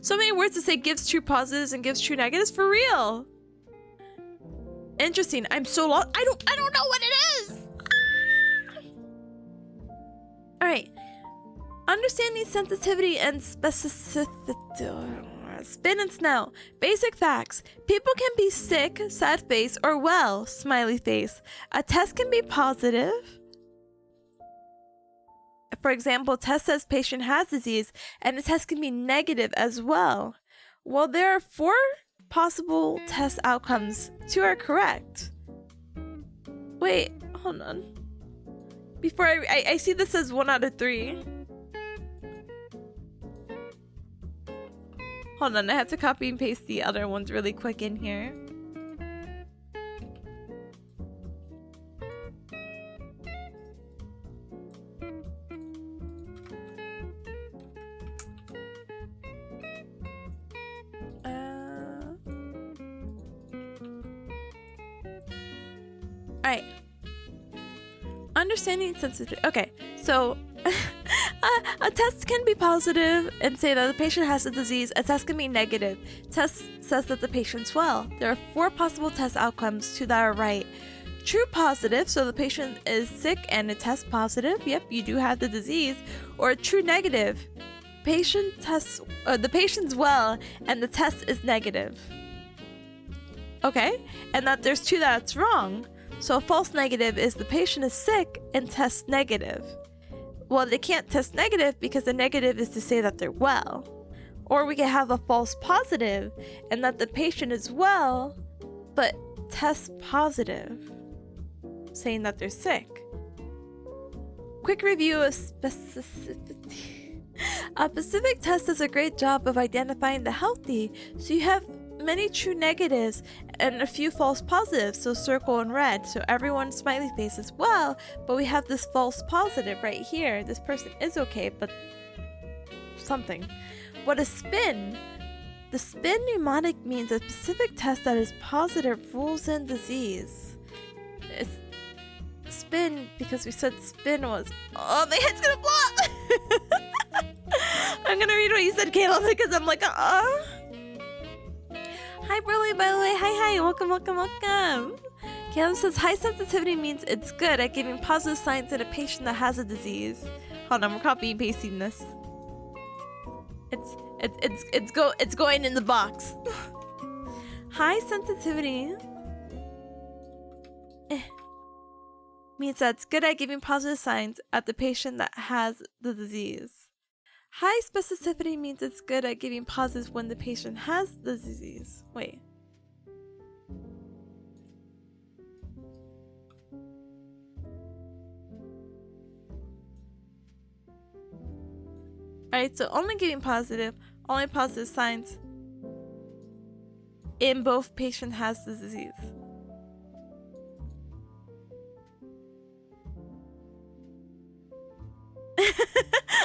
So many words to say gives true positives and gives true negatives for real. Interesting. I'm so lost. I don't know what it is. Alright. Understanding sensitivity and specificity. Spin and snow. Basic facts. People can be sick, sad face, or well, smiley face. A test can be positive. For example, a test says patient has disease, and the test can be negative as well. Well, there are 4 possible test outcomes. 2 are correct. Wait, hold on. Before I see this as 1 out of 3. Hold on, I have to copy and paste the other ones really quick in here. Alright. Understanding sensitivity. Okay, so a test can be positive and say that the patient has a disease. A test can be negative. Test says that the patient's well. There are 4 possible test outcomes, 2 that are right. True positive, so the patient is sick and a test positive. Yep, you do have the disease. Or true negative. The patient's well and the test is negative. Okay, and that there's 2 that's wrong. So a false negative is the patient is sick and test negative. Well, they can't test negative because the negative is to say that they're well. Or we can have a false positive and that the patient is well, but test positive, saying that they're sick. Quick review of specificity. A specific test does a great job of identifying the healthy, so you have many true negatives and a few false positives, so circle in red. So everyone's smiley face is well, but we have this false positive right here. This person is okay, but something. What is spin? The spin mnemonic means a specific test that is positive rules in disease. It's spin because we said spin was. Oh, my head's gonna blow up! I'm gonna read what you said, Caleb, because I'm like, Hi, Broly, by the way. Hi. Welcome. Caleb says, high sensitivity means it's good at giving positive signs in a patient that has a disease. Hold on, we're copy and pasting this. It's going in the box. High sensitivity means that it's good at giving positive signs at the patient that has the disease. High specificity means it's good at giving positives when the patient has the disease. Wait. Alright, so only positive signs in both patient has the disease.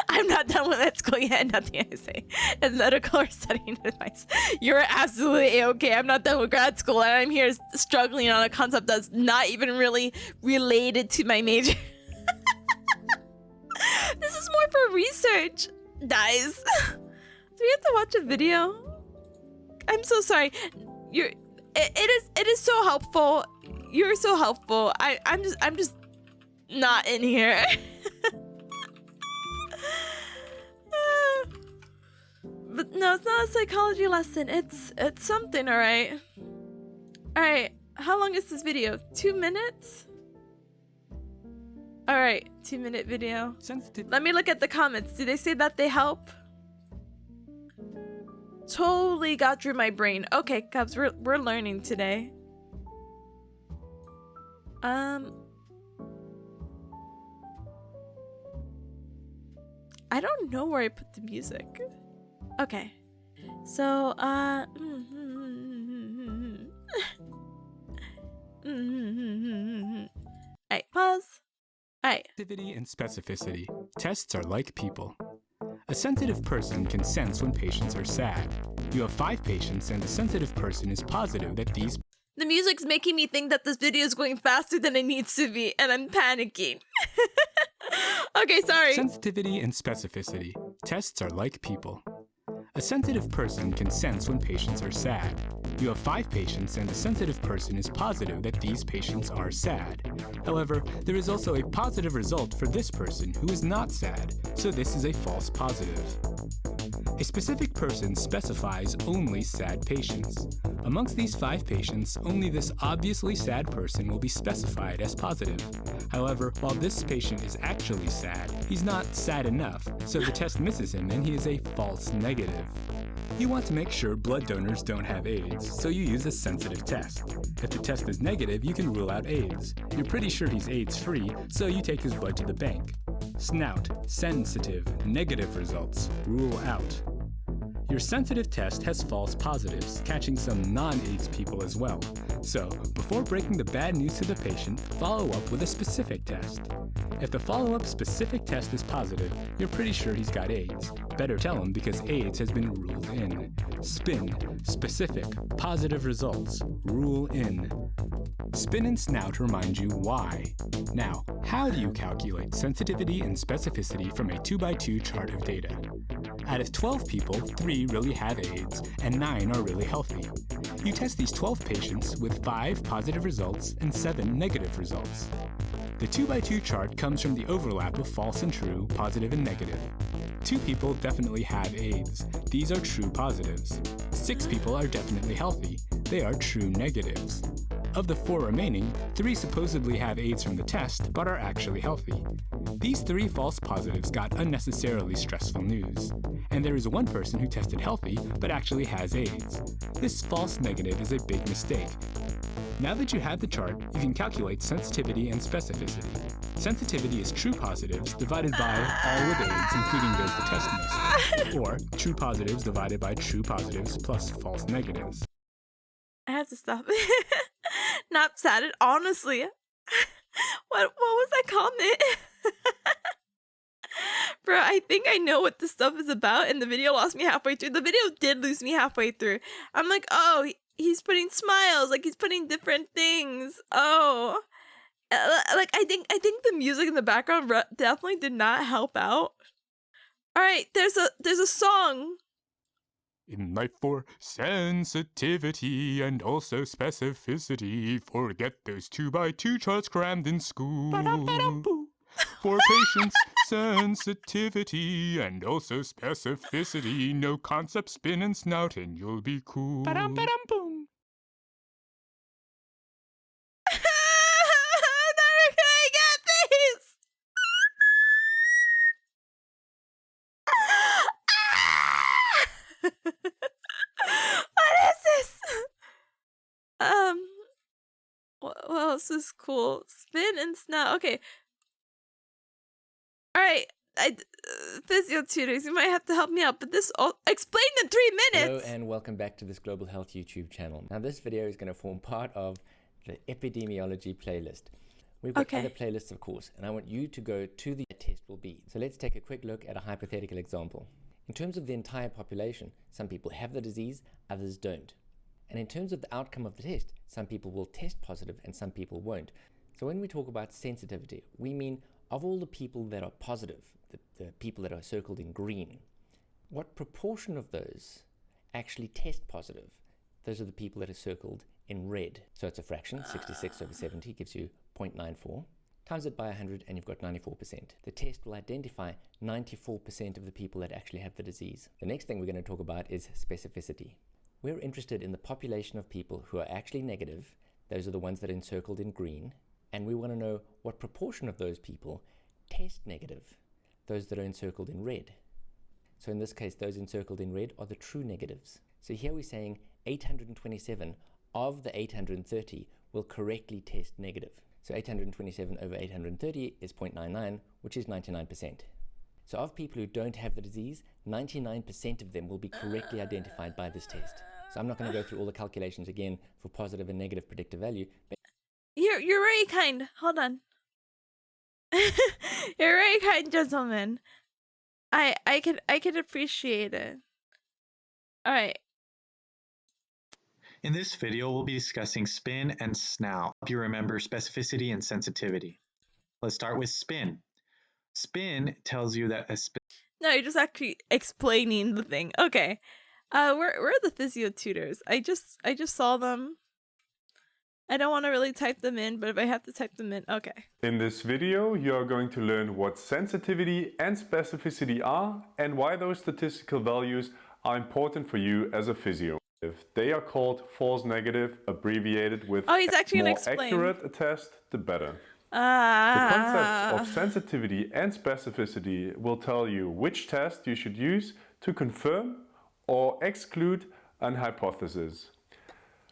I'm not done with that school yet. Nothing I say is medical or studying advice. You're absolutely okay. I'm not done with grad school, and I'm here struggling on a concept that's not even really related to my major. This is more for research, guys. Do we have to watch a video? I'm so sorry. It is so helpful. You're so helpful. I'm just not in here. But no, it's not a psychology lesson. It's something, alright? Alright, how long is this video? 2 minutes? Alright, 2-minute video. Let me look at the comments. Do they say that they help? Totally got through my brain. Okay, Cubs, we're learning today. I don't know where I put the music. Okay. So, Alright, pause. Alright. Sensitivity and specificity. Tests are like people. A sensitive person can sense when patients are sad. You have 5 patients and the sensitive person is positive that these The music's making me think that this video is going faster than it needs to be, and I'm panicking. Okay, sorry. sensitivity and specificity. Tests are like people. A sensitive person can sense when patients are sad. You have 5 patients and the sensitive person is positive that these patients are sad. However, there is also a positive result for this person who is not sad, so this is a false positive. A specific person specifies only sad patients. Amongst these 5 patients, only this obviously sad person will be specified as positive. However, while this patient is actually sad, he's not sad enough, so the test misses him and he is a false negative. You want to make sure blood donors don't have AIDS, so you use a sensitive test. If the test is negative, you can rule out AIDS. You're pretty sure he's AIDS-free, so you take his blood to the bank. Snout, sensitive, negative results, rule out. Your sensitive test has false positives, catching some non-AIDS people as well. So, before breaking the bad news to the patient, follow up with a specific test. If the follow-up specific test is positive, you're pretty sure he's got AIDS. Better tell him because AIDS has been ruled in. Spin, specific, positive results, rule in. Spin and snout remind you why. Now, how do you calculate sensitivity and specificity from a 2x2 chart of data? Out of 12 people, 3 really have AIDS, and 9 are really healthy. You test these 12 patients with 5 positive results and 7 negative results. The 2x2 chart comes from the overlap of false and true, positive and negative. 2 people definitely have AIDS. These are true positives. 6 people are definitely healthy. They are true negatives. Of the 4 remaining, 3 supposedly have AIDS from the test, but are actually healthy. These 3 false positives got unnecessarily stressful news. And there is 1 person who tested healthy, but actually has AIDS. This false negative is a big mistake. Now that you have the chart, you can calculate sensitivity and specificity. Sensitivity is true positives divided by all with AIDS, including those the test missed, or true positives divided by true positives plus false negatives. I have to stop. Not sad, honestly. What was that comment? Bro, I think I know what this stuff is about, and the video lost me halfway through. The video did lose me halfway through. I'm like, oh, he's putting smiles, like he's putting different things. Oh, like I think the music in the background definitely did not help out. All right, there's a song. In life for sensitivity and also specificity, forget those 2x2 charts crammed in school. For patients, sensitivity and also specificity, no concept, spin and snout, and you'll be cool. Boom. What is this? What else is cool? Spin and snout. Okay. All right. Physio tutors, you might have to help me out, but this all explained in 3 minutes. Hello and welcome back to this Global Health YouTube channel. Now this video is going to form part of the epidemiology playlist. We've got other playlists, of course, and I want you to go to the test will be. So let's take a quick look at a hypothetical example. In terms of the entire population, some people have the disease, others don't. And in terms of the outcome of the test, some people will test positive and some people won't. So when we talk about sensitivity, we mean of all the people that are positive, the people that are circled in green, what proportion of those actually test positive? Those are the people that are circled in red. So it's a fraction, 66 over 70 gives you 0.94. Times it by 100 and you've got 94%. The test will identify 94% of the people that actually have the disease. The next thing we're going to talk about is specificity. We're interested in the population of people who are actually negative. Those are the ones that are encircled in green. And we want to know what proportion of those people test negative. Those that are encircled in red. So in this case, those encircled in red are the true negatives. So here we're saying 827 of the 830 will correctly test negative. So 827 over 830 is 0.99, which is 99%. So of people who don't have the disease, 99% of them will be correctly identified by this test. So I'm not going to go through all the calculations again for positive and negative predictive value. But You're very kind. Hold on. You're very kind, gentlemen. I could appreciate it. All right. In this video, we'll be discussing spin and snout. Help you remember specificity and sensitivity. Let's start with spin. Spin tells you that a spin. No, you're just actually explaining the thing. Okay. Where are the physio tutors? I just saw them. I don't want to really type them in, but if I have to type them in, okay. In this video, you are going to learn what sensitivity and specificity are and why those statistical values are important for you as a physio. They are called false negative, abbreviated with he's actually more gonna explain. accurate a test, the better. The concepts of sensitivity and specificity will tell you which test you should use to confirm or exclude an hypothesis.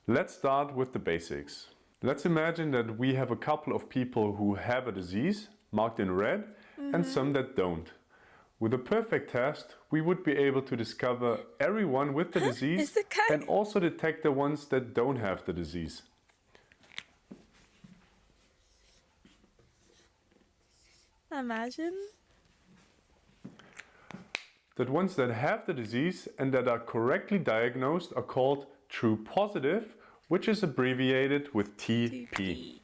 Let's start with the basics. Let's imagine that we have a couple of people who have a disease, marked in red, and some that don't. With a perfect test, we would be able to discover everyone with the disease and also detect the ones that don't have the disease. Imagine. The ones that have the disease and that are correctly diagnosed are called true positive, which is abbreviated with TP.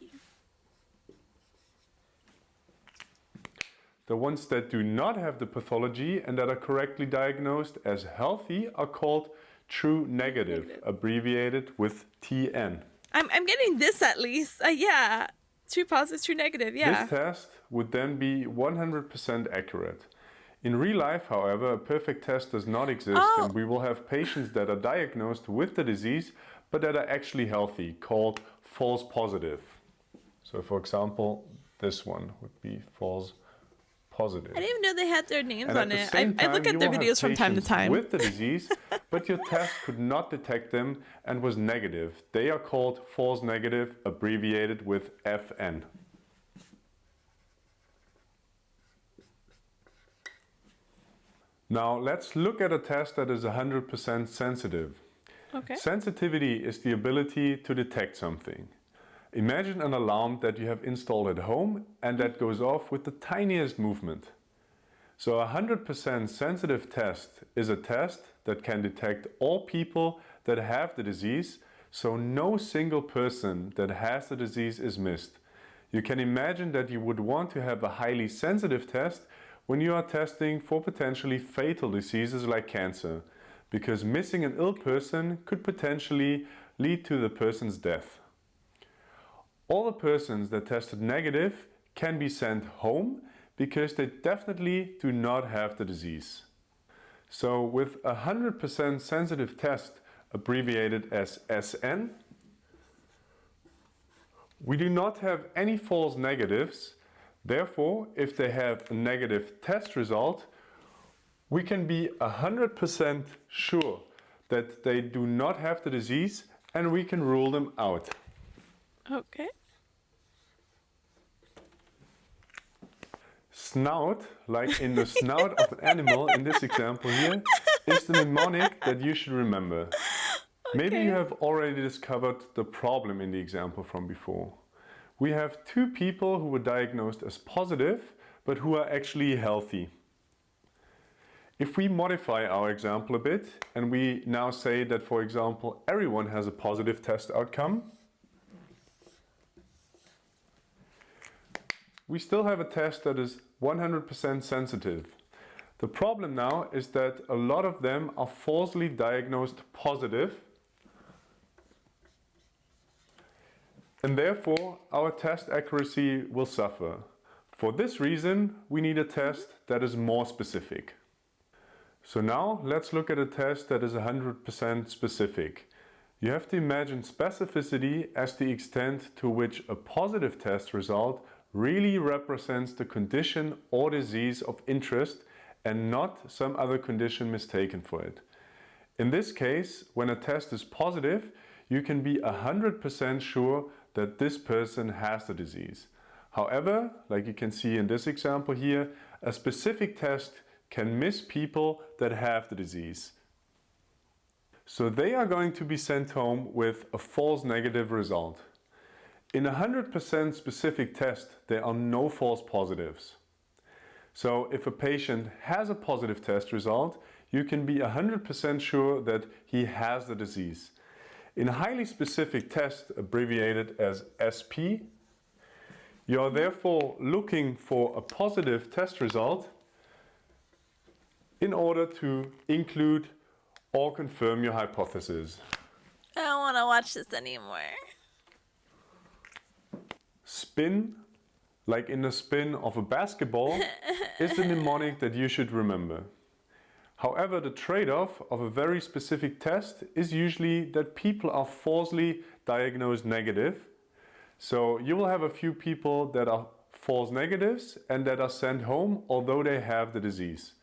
The ones that do not have the pathology and that are correctly diagnosed as healthy are called true negative, abbreviated with TN. I'm getting this at least. Yeah. True positive, true negative, yeah. This test would then be 100% accurate. In real life, however, a perfect test does not exist, and we will have patients that are diagnosed with the disease but that are actually healthy, called false positive. So for example, this one would be false positive. I didn't even know they had their names and on at it. the same I look time, at their you will videos have from time to patients time. with the disease, but your test could not detect them and was negative. They are called false negative, abbreviated with FN. Now let's look at a test that is 100% sensitive. Okay. Sensitivity is the ability to detect something. Imagine an alarm that you have installed at home and that goes off with the tiniest movement. So a 100% sensitive test is a test that can detect all people that have the disease, so no single person that has the disease is missed. You can imagine that you would want to have a highly sensitive test when you are testing for potentially fatal diseases like cancer, because missing an ill person could potentially lead to the person's death. All the persons that tested negative can be sent home because they definitely do not have the disease. So with a 100% sensitive test, abbreviated as SN, we do not have any false negatives. Therefore, if they have a negative test result, we can be 100% sure that they do not have the disease and we can rule them out. Okay. Snout, like in the snout of an animal in this example here, is the mnemonic that you should remember. Okay. Maybe you have already discovered the problem in the example from before. We have two people who were diagnosed as positive, but who are actually healthy. If we modify our example a bit, and we now say that, for example, everyone has a positive test outcome, we still have a test that is 100% sensitive. The problem now is that a lot of them are falsely diagnosed positive, and therefore our test accuracy will suffer. For this reason, we need a test that is more specific. So now let's look at a test that is 100% specific. You have to imagine specificity as the extent to which a positive test result really represents the condition or disease of interest and not some other condition mistaken for it. In this case, when a test is positive, you can be 100% sure that this person has the disease. However, like you can see in this example here, a specific test can miss people that have the disease. So they are going to be sent home with a false negative result. In a 100% specific test, there are no false positives. So if a patient has a positive test result, you can be 100% sure that he has the disease. In a highly specific test, abbreviated as SP, you are therefore looking for a positive test result in order to include or confirm your hypothesis. I don't want to watch this anymore. Spin, like in the spin of a basketball, is the mnemonic that you should remember. However, the trade-off of a very specific test is usually that people are falsely diagnosed negative. So you will have a few people that are false negatives and that are sent home although they have the disease.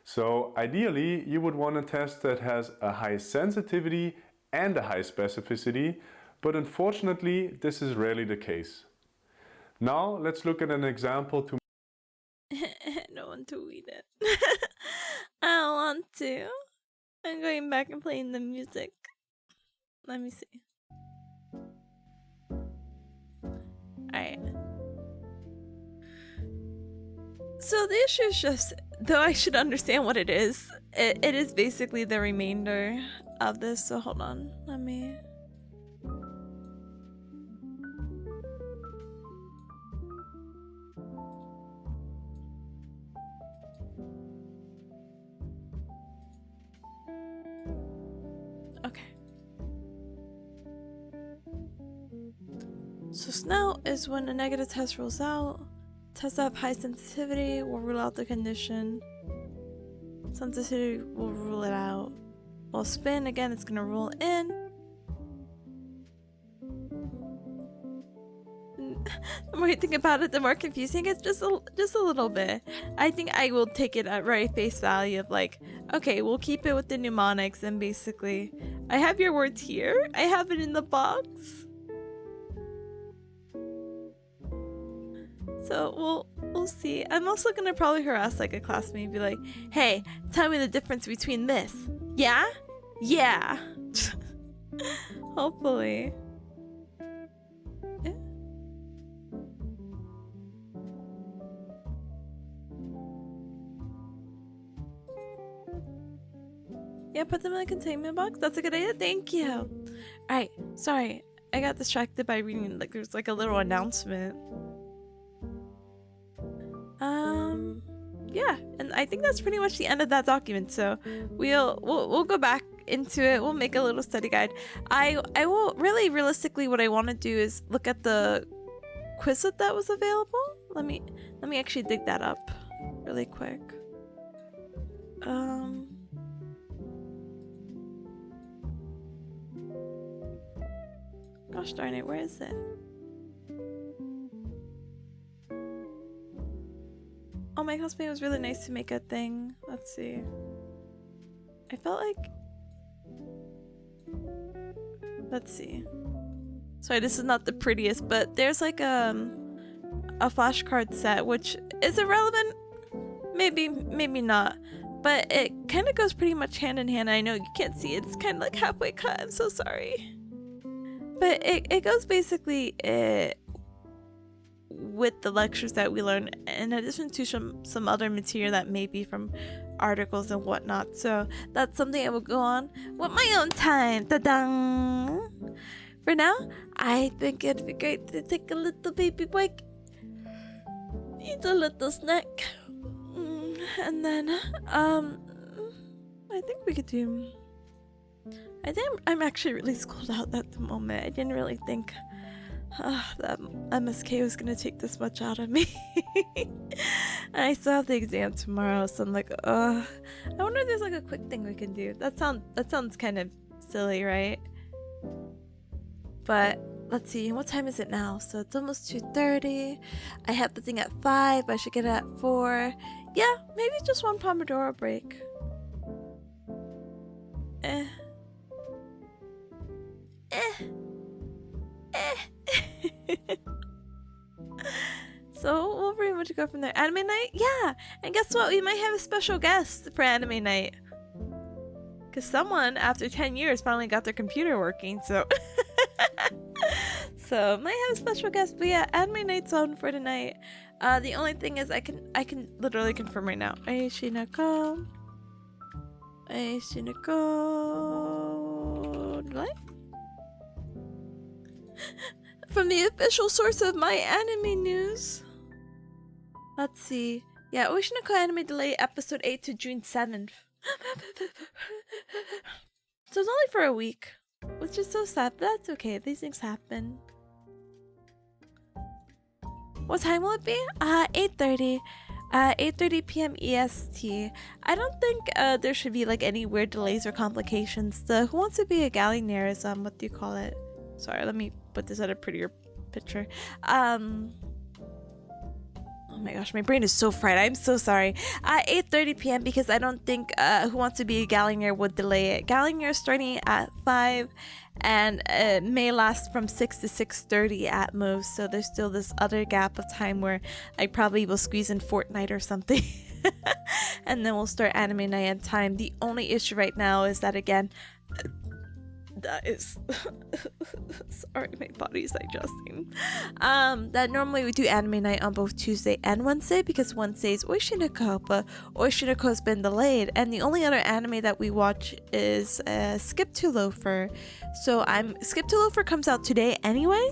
So ideally, you would want a test that has a high sensitivity and a high specificity, but unfortunately, this is rarely the case. Now, let's look at an example to... I don't want to read it. I don't want to. I'm going back and playing the music. Let me see. Alright. So the issue is just, though I should understand what it is is basically the remainder of this. So hold on, let me... Okay. So SNOW is when a negative test rules out. Tests that have high sensitivity will rule out the condition. Sensitivity will rule it out. While SPIN, again, it's going to rule in. The more you think about it, the more confusing it's just a little bit. I think I will take it at right face value of like, okay, we'll keep it with the mnemonics and basically, I have your words here. I have it in the box. So we'll see. I'm also gonna probably harass like a classmate and be like, hey, tell me the difference between this. Yeah? Yeah. Hopefully. Yeah. Yeah, put them in the containment box. That's a good idea. Thank you. Alright, sorry. I got distracted by reading like there's like a little announcement. Yeah, and I think that's pretty much the end of that document. So we'll go back into it. We'll make a little study guide. I will really realistically what I want to do is look at the Quizlet that was available. Let me actually dig that up really quick. Gosh darn it, where is it? Oh, my classmate was really nice to make a thing. Let's see. I felt like... Let's see. Sorry, this is not the prettiest, but there's like a flashcard set, which is irrelevant. Maybe not. But it kind of goes pretty much hand in hand. I know you can't see it. It's kind of like halfway cut. I'm so sorry. But it goes basically... with the lectures that we learn, in addition to some other material that may be from articles and whatnot. So that's something I will go on with my own time. Ta-da! For now, I think it'd be great to take a little baby break, eat a little snack, and then I think we could do... I think I'm actually really schooled out at the moment. I didn't really think that MSK was gonna take this much out of me. And I still have the exam tomorrow, so I'm like, I wonder if there's like a quick thing we can do. That sounds kind of silly, right? But let's see, what time is it now? So it's almost 2:30. I have the thing at 5. I should get it at 4. Yeah, maybe just one Pomodoro break. So we'll pretty much go from there. Anime night? Yeah! And guess what? We might have a special guest for anime night. Because someone, after 10 years, finally got their computer working, so... So, might have a special guest. But yeah, anime night's on for tonight. The only thing is I can literally confirm right now. Aishinako. Delay? From the official source of My Anime News. Let's see. Yeah, Oshinoko Anime Delay episode 8 to June 7th. So it's only for a week, which is so sad, but that's okay. These things happen. What time will it be? 8:30. 8:30 p.m. EST. I don't think there should be like any weird delays or complications. The Who Wants to Be a Gallionaire is what do you call it? Sorry, let me put this at a prettier picture. Oh my gosh, my brain is so fried. I'm so sorry. 8:30 p.m. because I don't think Who Wants to Be a Gallionaire would delay it. Gallionaire is starting at 5 and it may last from 6 to 6:30 at most. So there's still this other gap of time where I probably will squeeze in Fortnite or something. And then we'll start anime night at time. The only issue right now is that again, that is sorry, my body's digesting. That normally we do anime night on both Tuesday and Wednesday because Wednesday is Oishinoko, but Oishinoko has been delayed, and the only other anime that we watch is Skip to Loafer. So Skip to Loafer comes out today anyway.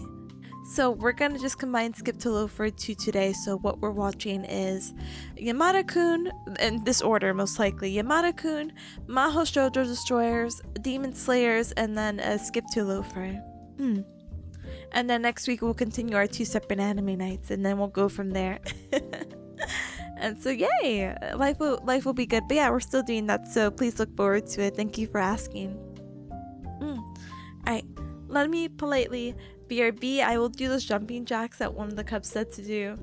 So we're gonna just combine Skip to Loafer to today. So what we're watching is Yamada-kun, in this order most likely, Yamada-kun, Maho Shoujo Destroyers, Demon Slayers, and then Skip to Loafer. And then next week we'll continue our 2 separate anime nights, and then we'll go from there. And so yay, life will be good. But yeah, we're still doing that, so please look forward to it. Thank you for asking. Alright, let me politely BRB. I will do those jumping jacks that one of the cubs said to do,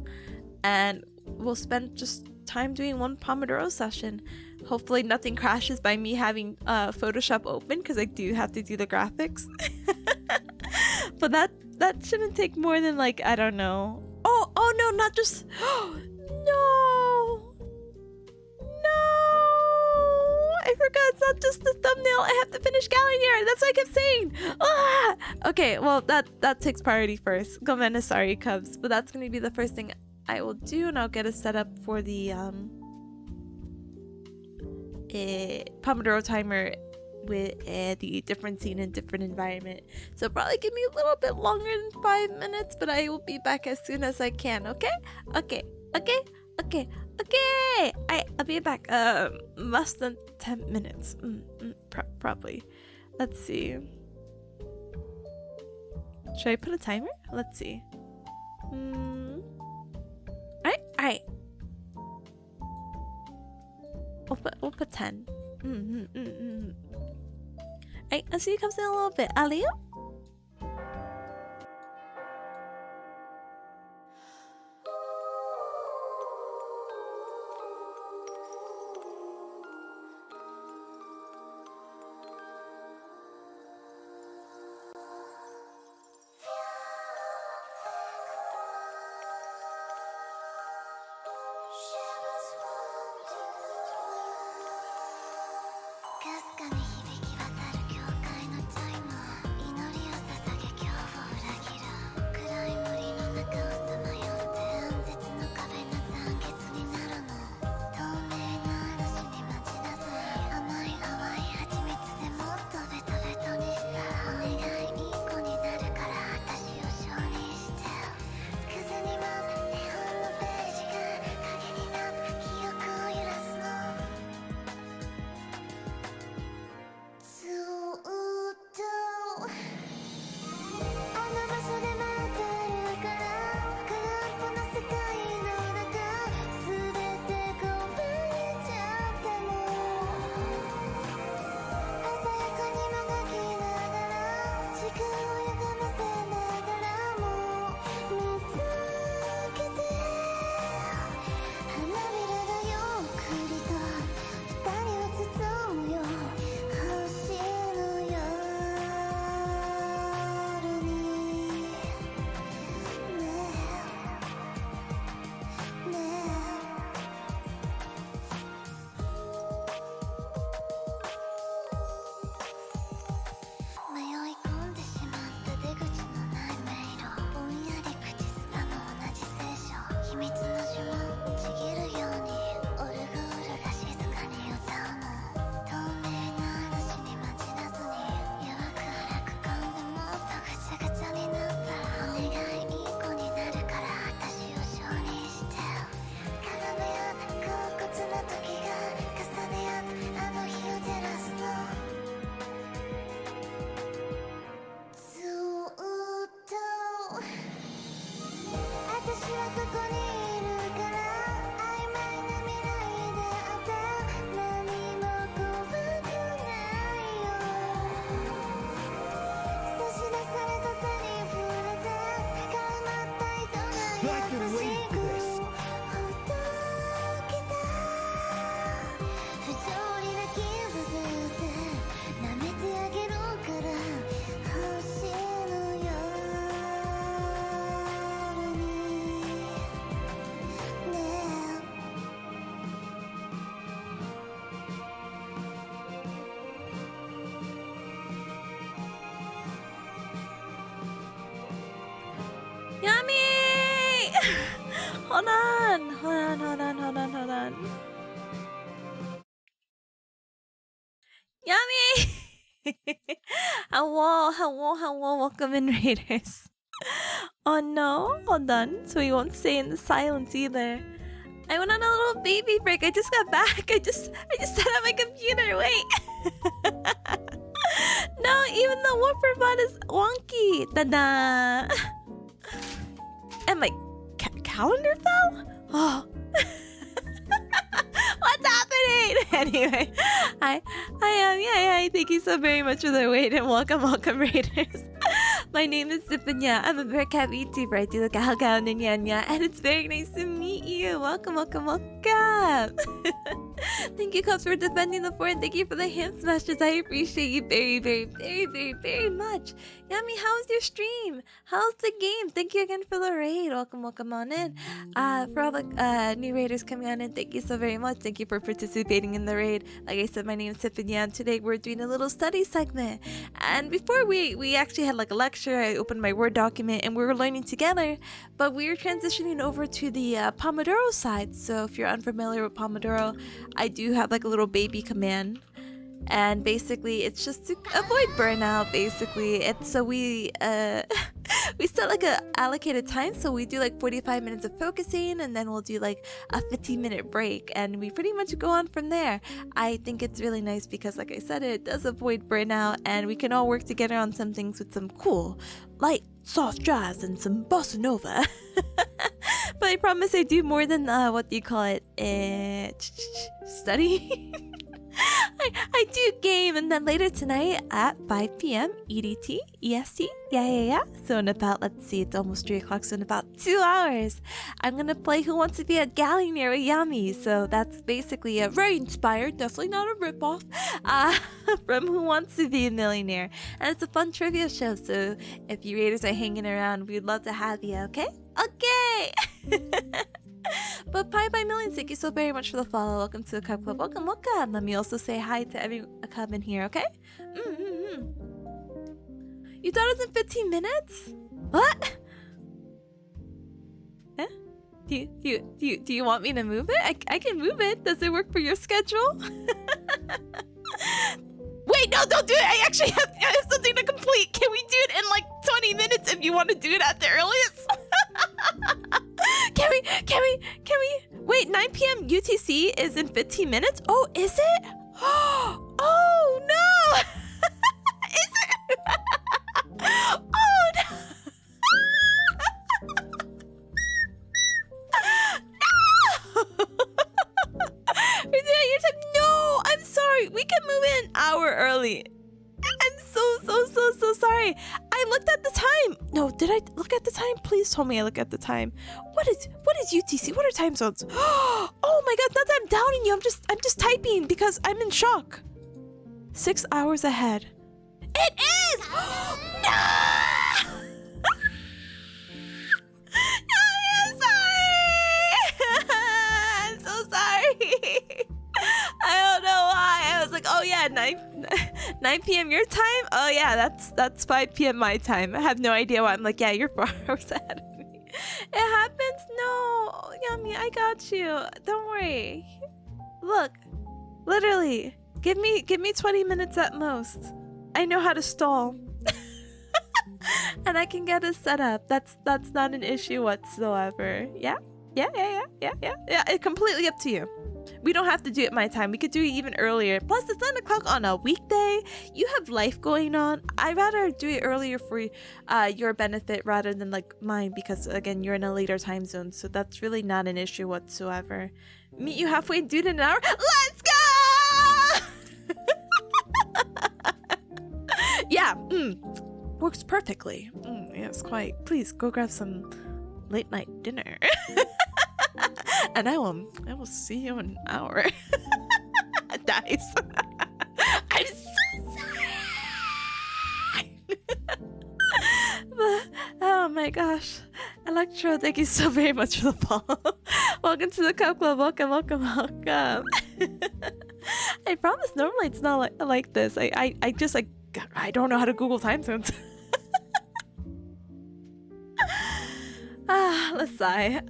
and we'll spend just time doing one Pomodoro session. Hopefully nothing crashes by me having Photoshop open, because I do have to do the graphics. But that shouldn't take more than like, I don't know. Oh no, not just no, I forgot it's not just the thumbnail. I have to finish Gallionaire. That's what I kept saying. Okay, well that takes priority first. Gomen, sorry, Cubs, but that's gonna be the first thing I will do, and I'll get it set up for the Pomodoro timer with the different scene and different environment. So probably give me a little bit longer than 5 minutes, but I will be back as soon as I can. Okay. I'll be back less than 10 minutes. Probably. Let's see. Should I put a timer? Let's see. Alright. We'll put 10. Alright, I'll see you comes in a little bit. Alio? I've been waiting for this. Yummy! Hold on. Yummy! Hello, welcome in, Raiders. Oh no, hold on. So we won't stay in the silence either. I went on a little baby break. I just got back. I just set up my computer. Wait. No, even the whooper bot is wonky. Ta-da! And my calendar fell? Oh. What's happening? Anyway, hi, thank you so very much for the wait and welcome, Raiders. My name is Tipanya. I'm a bearcat VTuber. I do the Galgal Ninyanya, and it's very nice to meet you. Welcome. Thank you, Cubs, for defending the fort, and thank you for the hand smashes. I appreciate you very much. Yummy, how's your stream? How's the game? Thank you again for the raid. Welcome on in. For all the new raiders coming on in, thank you so very much. Thank you for participating in the raid. Like I said, my name is Tipanya, and today we're doing a little study segment. And before we actually had like a lecture, I opened my Word document and we were learning together, but we were transitioning over to the Pomodoro side. So if you're unfamiliar with Pomodoro, I do have like a little baby command. And basically, it's just to avoid burnout. Basically, it's so we set like a allocated time. So we do like 45 minutes of focusing, and then we'll do like a 15-minute break, and we pretty much go on from there. I think it's really nice because, like I said, it does avoid burnout, and we can all work together on some things with some cool, light, soft jazz and some bossa nova. But I promise I do more than what do you call it? Study. I do game, and then later tonight at 5 p.m. EDT, EST, yeah. So in about, let's see, it's almost 3 o'clock, so in about 2 hours, I'm gonna play Who Wants to Be a Gallionaire with Yami. So that's basically a very inspired, definitely not a ripoff, from Who Wants to Be a Millionaire. And it's a fun trivia show, so if you raiders are hanging around, we'd love to have you, okay? Okay! But bye millions, thank you so very much for the follow. Welcome to the Cub Club. Welcome. Let me also say hi to every Cub in here, okay? You thought it was in 15 minutes? What? Huh? Do you want me to move it? I can move it. Does it work for your schedule? Wait, no, don't do it. I actually have something to complete. Can we do it in like 20 minutes if you want to do it at the earliest? Can we? Wait, 9 p.m. UTC is in 15 minutes? Oh, is it? Oh, no! Is it? Oh, no! No! I'm sorry. We can move it an hour early. I'm so sorry. I looked at the time. No, did I look at the time? Please tell me I look at the time. What is UTC? What are time zones? Oh my god, not that I'm doubting you. I'm just typing because I'm in shock. 6 hours ahead. It is! No! I'm sorry. I'm so sorry. I don't know why. I was like, oh yeah, 9 p.m. your time? Oh yeah, that's 5 p.m. my time. I have no idea why. I'm like, yeah, you're 4 hours ahead of me. It happens? No. Yummy, I got you. Don't worry. Look, literally, give me 20 minutes at most. I know how to stall. And I can get it set up. That's not an issue whatsoever. Yeah. It's completely up to you. We don't have to do it my time. We could do it even earlier. Plus, it's 9 o'clock on a weekday. You have life going on. I'd rather do it earlier for your benefit rather than like mine, because again, you're in a later time zone. So that's really not an issue whatsoever. Meet you halfway and do it in an hour. Let's go! Yeah, works perfectly. Yes, quite. Please go grab some late night dinner. And I will see you in an hour. Nice. I'm so sorry. Oh my gosh. Electro, thank you so very much for the follow. Welcome to the Cup Club. Welcome. I promise normally it's not like this. I just like, I don't know how to Google time zones. Let's sigh.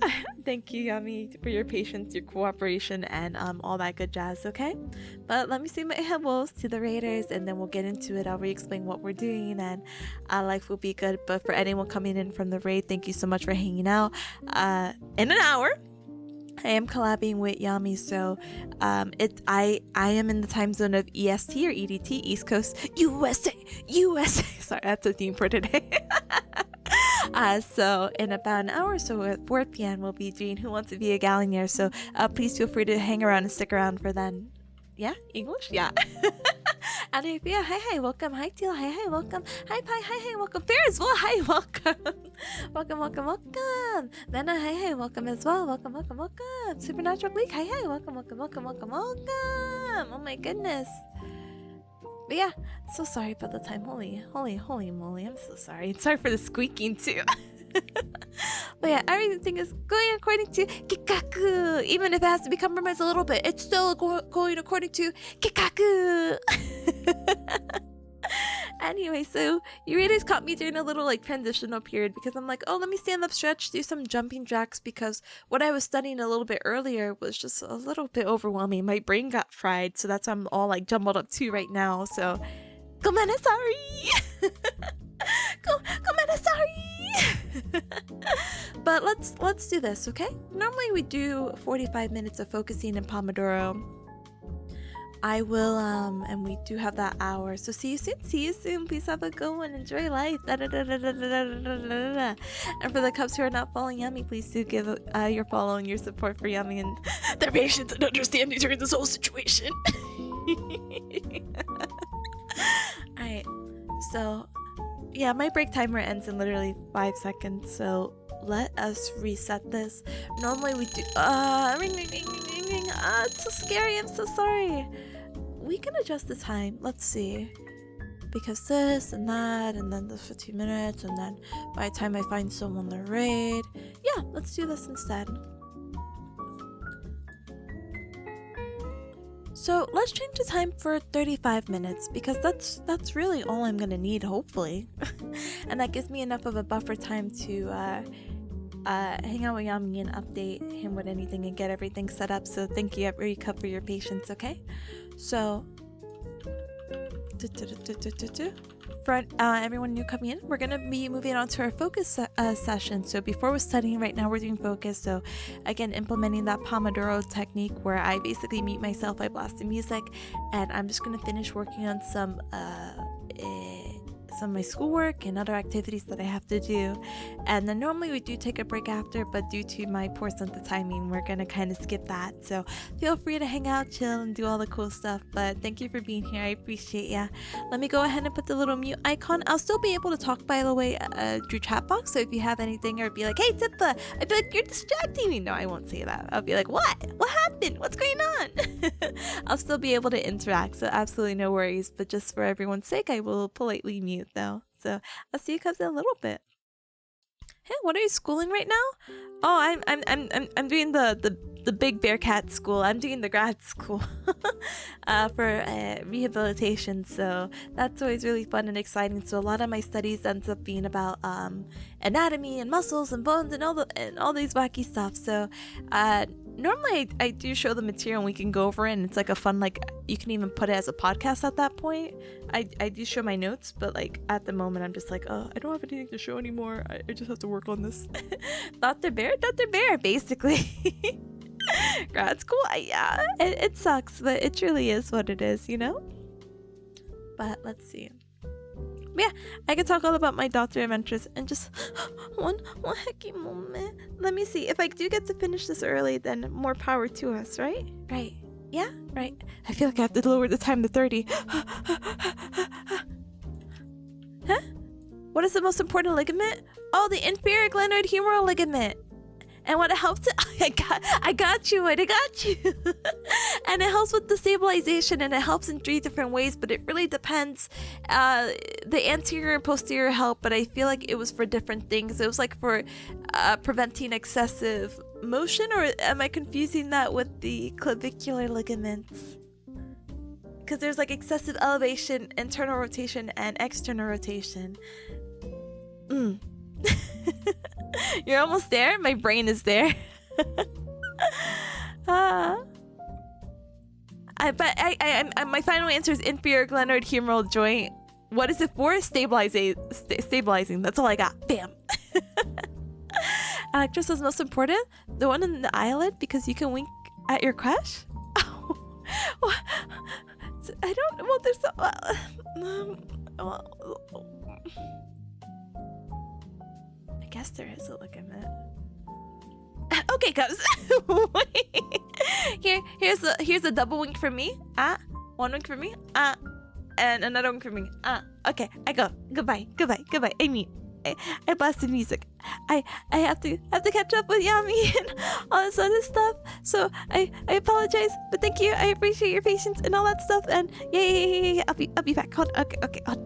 Thank you, Yummy, for your patience, your cooperation, and all that good jazz, okay? But let me say my hellos to the raiders, and then we'll get into it. I'll re-explain what we're doing, and life will be good. But for anyone coming in from the raid, thank you so much for hanging out. In an hour, I am collabing with Yami, so I am in the time zone of EST or EDT, East Coast, USA. Sorry, that's a theme for today. So in about an hour or so at 4 p.m. we'll be doing Who Wants to Be a Gallionaire, so please feel free to hang around and stick around for then. Yeah? English? Yeah. And if, yeah, hi, welcome. Hi, Teal. Hi, welcome. Hi, Pi. Hi, welcome. Ferris, well, hi, welcome. welcome. Lena, hi, welcome as well. Welcome. Supernatural Bleak, hi, welcome. Oh my goodness. But yeah, so sorry about the time. Holy moly, I'm so sorry. Sorry for the squeaking too. But yeah, everything is going according to Kikaku. Even if it has to be compromised a little bit, it's still going according to Kikaku. Anyway, so you really caught me during a little like transitional period, because I'm like, oh, let me stand up, stretch, do some jumping jacks, because what I was studying a little bit earlier was just a little bit overwhelming. My brain got fried, so that's why I'm all like jumbled up too right now. So, sorry. Sorry. But let's do this, okay? Normally we do 45 minutes of focusing in Pomodoro. I will, and we do have that hour. So see you soon. Please have a good one. Enjoy life. And for the Cubs who are not following Yummy, please do give your follow and your support for Yummy and their patience and understanding during this whole situation. Alright, so yeah, my break timer ends in literally 5 seconds, so let us reset this. Normally we do ring. It's so scary. I'm so sorry. We can adjust the time. Let's see, because this and that, and then this 15 minutes, and then by the time I find someone to raid, yeah, let's do this instead. So let's change the time for 35 minutes, because that's really all I'm gonna need, hopefully. And that gives me enough of a buffer time to hang out with Yami and update him with anything and get everything set up. So thank you, Eureka, for your patience, okay? So for everyone new coming in, we're gonna be moving on to our focus session. So before we're studying, right now we're doing focus. So again, implementing that Pomodoro technique, where I basically mute myself by blasting music, and I'm just gonna finish working on some of my schoolwork and other activities that I have to do. And then normally we do take a break after, but due to my poor sense of timing, we're gonna kind of skip that. So feel free to hang out, chill, and do all the cool stuff. But thank you for being here. I appreciate ya. Let me go ahead and put the little mute icon. I'll still be able to talk, by the way, through chat box. So if you have anything, or be like, hey Tippa, I'd be like, you're distracting me. No, I won't say that. I'll be like, what happened? What's going on? I'll still be able to interact, so absolutely no worries. But just for everyone's sake, I will politely mute though. So I'll see you guys in a little bit. Hey, what are you schooling right now? Oh, I'm doing the big bearcat school. I'm doing the grad school for rehabilitation. So that's always really fun and exciting. So a lot of my studies ends up being about anatomy and muscles and bones and all these wacky stuff. So normally I do show the material and we can go over it, and it's like a fun, like, you can even put it as a podcast at that point. I do show my notes, but like at the moment I'm just like, oh, I don't have anything to show anymore. I just have to work on this. Dr. Bear, basically. Grad school, yeah, it sucks, but it truly is what it is, you know? But let's see. Yeah, I could talk all about my doctor adventures in just one hecky moment. Let me see. If I do get to finish this early, then more power to us, right? Right. Yeah? Right. I feel like I have to lower the time to 30. Huh? What is the most important ligament? Oh, the inferior glenoid humeral ligament. And what it helps to I got you. And it helps with the stabilization, and it helps in 3 different ways, but it really depends. The anterior and posterior help, but I feel like it was for different things. It was like for preventing excessive motion, or am I confusing that with the clavicular ligaments? Because there's like excessive elevation, internal rotation, and external rotation. You're almost there? My brain is there. My final answer is inferior glenoid humeral joint. What is it for? Stabilizing. That's all I got. Bam. Actress is most important? The one in the eyelid, because you can wink at your crush? Oh. I don't... Well, there's... I guess there is a ligament. Okay, cubs. Here's a double wink for me. One wink for me. And another wink for me. Okay, I go. Goodbye. I mean, I blasted music. I have to catch up with Yami and all this other stuff. So I apologize, but thank you. I appreciate your patience and all that stuff. And yeah. I'll be back. Hold. Okay. Hold.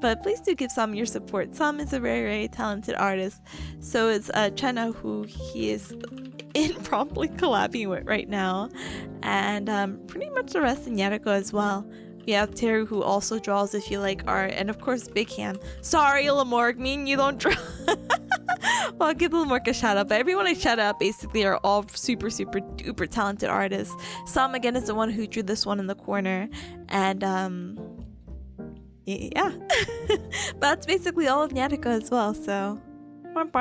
but please do give Sam your support. Sam is a very, very talented artist. So is Chenna, who he is impromptu collabing with right now, and pretty much the rest in Yariko as well. We have Teru, who also draws if you like art, and of course Big Ham. Sorry, Lamorg, you don't draw. Well, I'll give Lamorg a shout out, but everyone I shout out basically are all super, super duper talented artists. Sam again is the one who drew this one in the corner, and yeah. But that's basically all of Yariko as well. So, but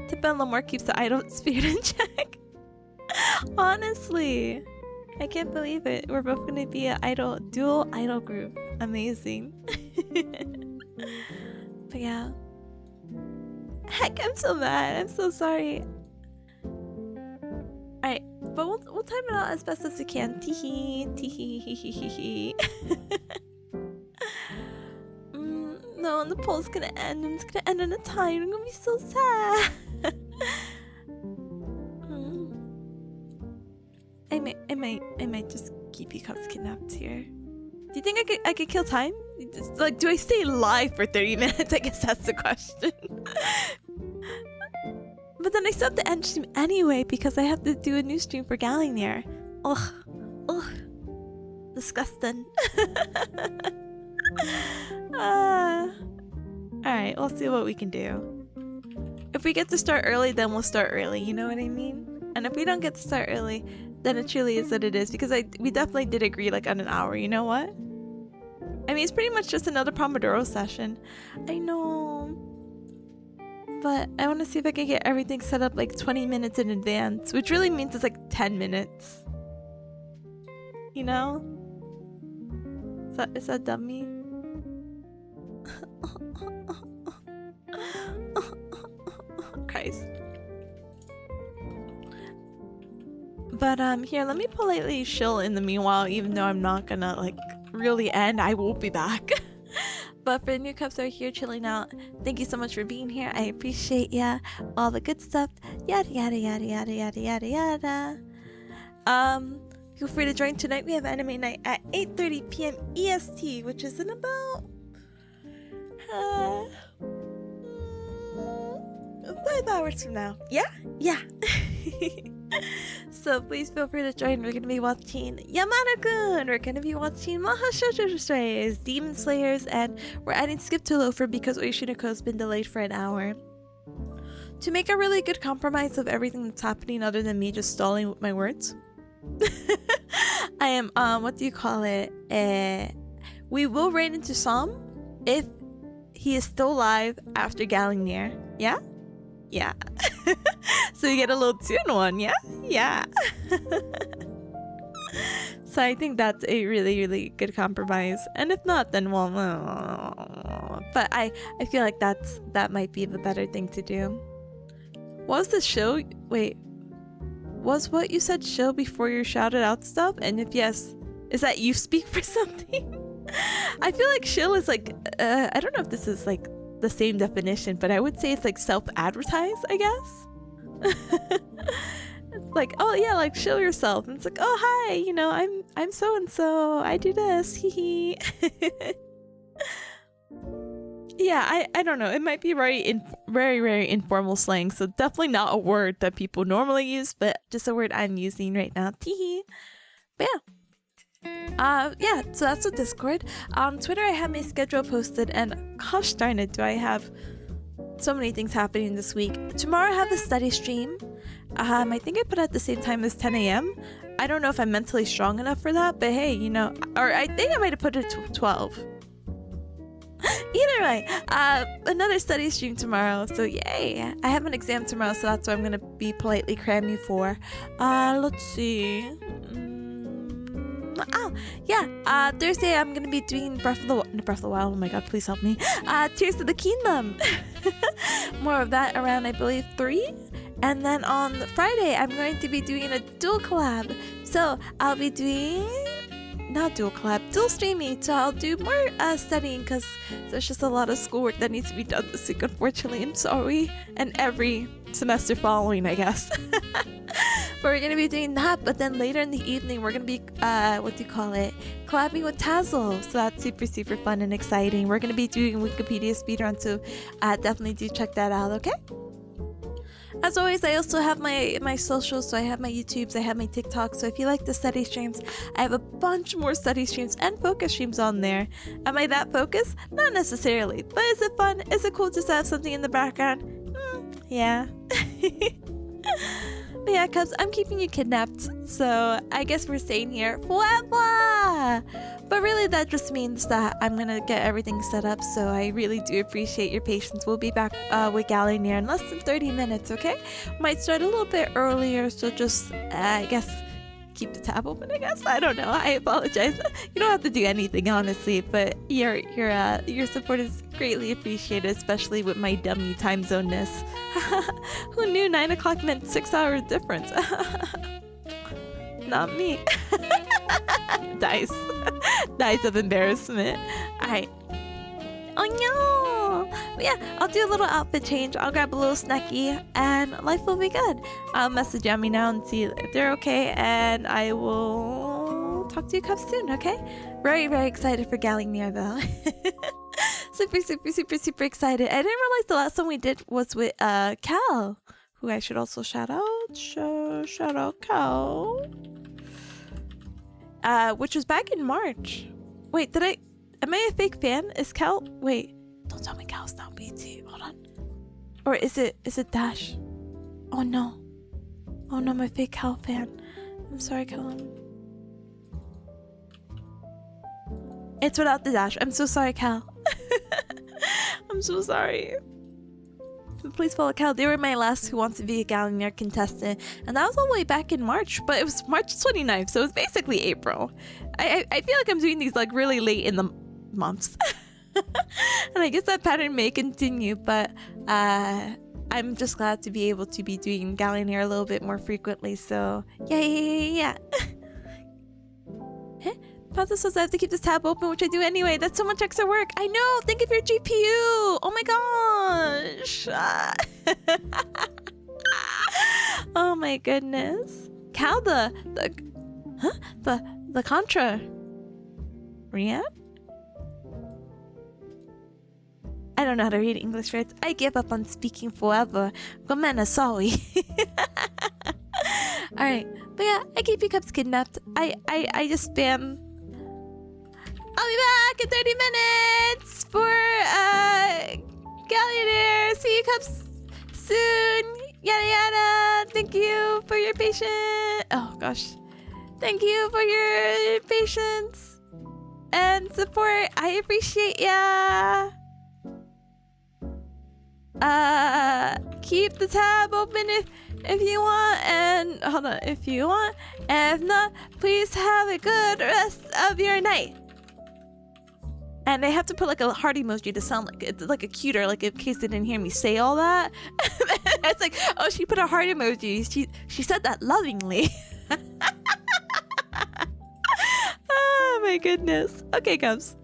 Tip and Lamorg keeps the idol spirit in check. Honestly, I can't believe it. We're both gonna be an dual idol group. Amazing. But yeah. Heck, I'm so mad. I'm so sorry. Alright, but we'll time it out as best as we can. Teehee, teehee, hee hee hee hee. No, and the poll's gonna end, and it's gonna end in a tie, and I'm gonna be so sad. I might just keep you cubs kidnapped here. Do you think I could kill time? Like, do I stay alive for 30 minutes? I guess that's the question. But then I still have to end stream anyway because I have to do a new stream for Gallinger. Ugh. Disgusting. Alright, we'll see what we can do. If we get to start early, then we'll start early, you know what I mean? And if we don't get to start early, then it truly is what it is, because we definitely did agree like on an hour, you know what? I mean, it's pretty much just another Pomodoro session. I know. But I want to see if I can get everything set up like 20 minutes in advance, which really means it's like 10 minutes. You know? Is that dummy? Christ. But here, let me politely chill in the meanwhile, even though I'm not gonna like really end. I will be back. But for the new cubs that are here chilling out, thank you so much for being here. I appreciate ya. All the good stuff. Yada yada yada yada yada yada yada. Feel free to join tonight. We have anime night at 8:30 p.m. EST, which is in about 5 hours from now. Yeah? Yeah. So please feel free to join. We're going to be watching Yamada-kun. We're going to be watching Mahashoujo Strays, Demon Slayers, and we're adding Skip to Loafer because Oishinoko has been delayed for an hour. To make a really good compromise of everything that's happening other than me just stalling with my words. I am, what do you call it? We will raid into Sam if he is still alive after Gallinger. Yeah? Yeah. So you get a little 2-in-1, yeah? Yeah. So I think that's a really, really good compromise. And if not, then well, but I feel like that might be the better thing to do. What was the show? Wait. Was what you said show before your shouted out stuff? And if yes, is that you speak for something? I feel like shill is like, I don't know if this is like the same definition, but I would say it's like self-advertise, I guess. It's like, oh yeah, like shill yourself. And it's like, oh hi, you know, I'm so and so. I do this. Hee. Yeah, I don't know. It might be very very informal slang, so definitely not a word that people normally use, but just a word I'm using right now. Teehee. But yeah, so that's the Discord. On Twitter, I have my schedule posted, and gosh darn it, do I have so many things happening this week. Tomorrow I have a study stream. I think I put it at the same time as 10 a.m. I don't know if I'm mentally strong enough for that, but hey, you know, or I think I might have put it to 12. Either way, another study stream tomorrow, so yay. I have an exam tomorrow, so that's what I'm gonna be politely cramming for. Let's see. Oh yeah, Thursday I'm gonna be doing Breath of the Wild. Oh my god, please help me. Tears of the Kingdom. More of that around, I believe, 3. And then on Friday I'm going to be doing a dual collab, so I'll be doing dual streaming, so I'll do more studying because there's just a lot of schoolwork that needs to be done this week, unfortunately. I'm sorry. And every semester following, I guess. But we're gonna be doing that. But then later in the evening, we're gonna be collabing with Tazzle. So that's super, super fun and exciting. We're gonna be doing Wikipedia speedrun, so definitely do check that out. Okay. As always, I also have my socials, so I have my YouTubes, I have my TikTok, so if you like the study streams, I have a bunch more study streams and focus streams on there. Am I that focused? Not necessarily, but is it fun? Is it cool just to have something in the background? Yeah. But yeah, Cubs, I'm keeping you kidnapped, so I guess we're staying here forever! But really, that just means that I'm gonna get everything set up, so I really do appreciate your patience. We'll be back with Gallinear in less than 30 minutes, okay? Might start a little bit earlier, so just, I guess, keep the tab open, I guess? I don't know, I apologize. You don't have to do anything, honestly, but your support is greatly appreciated, especially with my dummy time zone-ness. Who knew 9 o'clock meant 6 hour difference? Not me. Dice. Dice of embarrassment. Alright. Oh no! But yeah, I'll do a little outfit change. I'll grab a little snacky and life will be good. I'll message Yummy now and see if they're okay, and I will talk to you Cubs soon, okay? Very, very excited for Gallinear though. Super, super, super, super excited. I didn't realize the last one we did was with Cal, who I should also shout out. Shout out Cal. Which was back in March. Wait, am I a fake fan? Is Cal? Wait, don't tell me Cal's not BT. Hold on. Or is it Dash? Oh no. Oh no, my fake Cal fan. I'm sorry, Cal. It's without the dash. I'm so sorry, Cal. I'm so sorry. Please follow Cal. They were my last Who Wants to Be a Gallinear contestant, and that was all the way back in March, but it was March 29th, so it was basically April. I feel like I'm doing these like really late in the months. And I guess that pattern may continue, but I'm just glad to be able to be doing Gallinear a little bit more frequently, so yeah. Huh? Papa says I have to keep this tab open, which I do anyway. That's so much extra work. I know. Think of your GPU. Oh my gosh. Oh my goodness. Cal, the Contra. Rian? I don't know how to read English words. I give up on speaking forever. Gomena, sorry. Alright. But yeah, I keep you Cubs kidnapped. I just spam. I'll be back in 30 minutes for Gallinear. See you Cubs soon. Yada yada. Thank you for your patience. Oh gosh. Thank you for your patience and support. I appreciate ya. Keep the tab open if you want, and hold on, if you want, and if not, please have a good rest of your night. And I have to put like a heart emoji to sound like it's like a cuter, like in case they didn't hear me say all that. It's like, oh, she put a heart emoji. She said that lovingly. Oh my goodness. Okay, Cubs.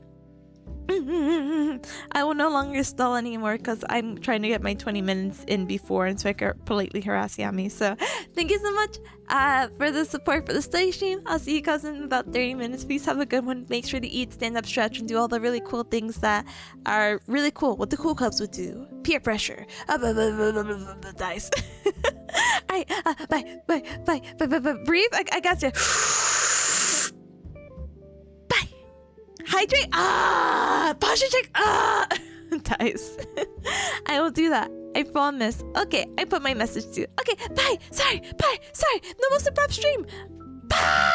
I will no longer stall anymore because I'm trying to get my 20 minutes in before, and so I could politely harass Yami. So thank you so much for the support for the study stream. I'll see you guys in about 30 minutes. Please have a good one. Make sure to eat, stand up, stretch, and do all the really cool things that are really cool. What the cool Cubs would do. Peer pressure. Dice. Alright, bye. Breathe. I got you. Hydrate. Posture check. Dice. I will do that. I promise. Okay, I put my message to. Okay, bye. Sorry. No more prep stream. Bye.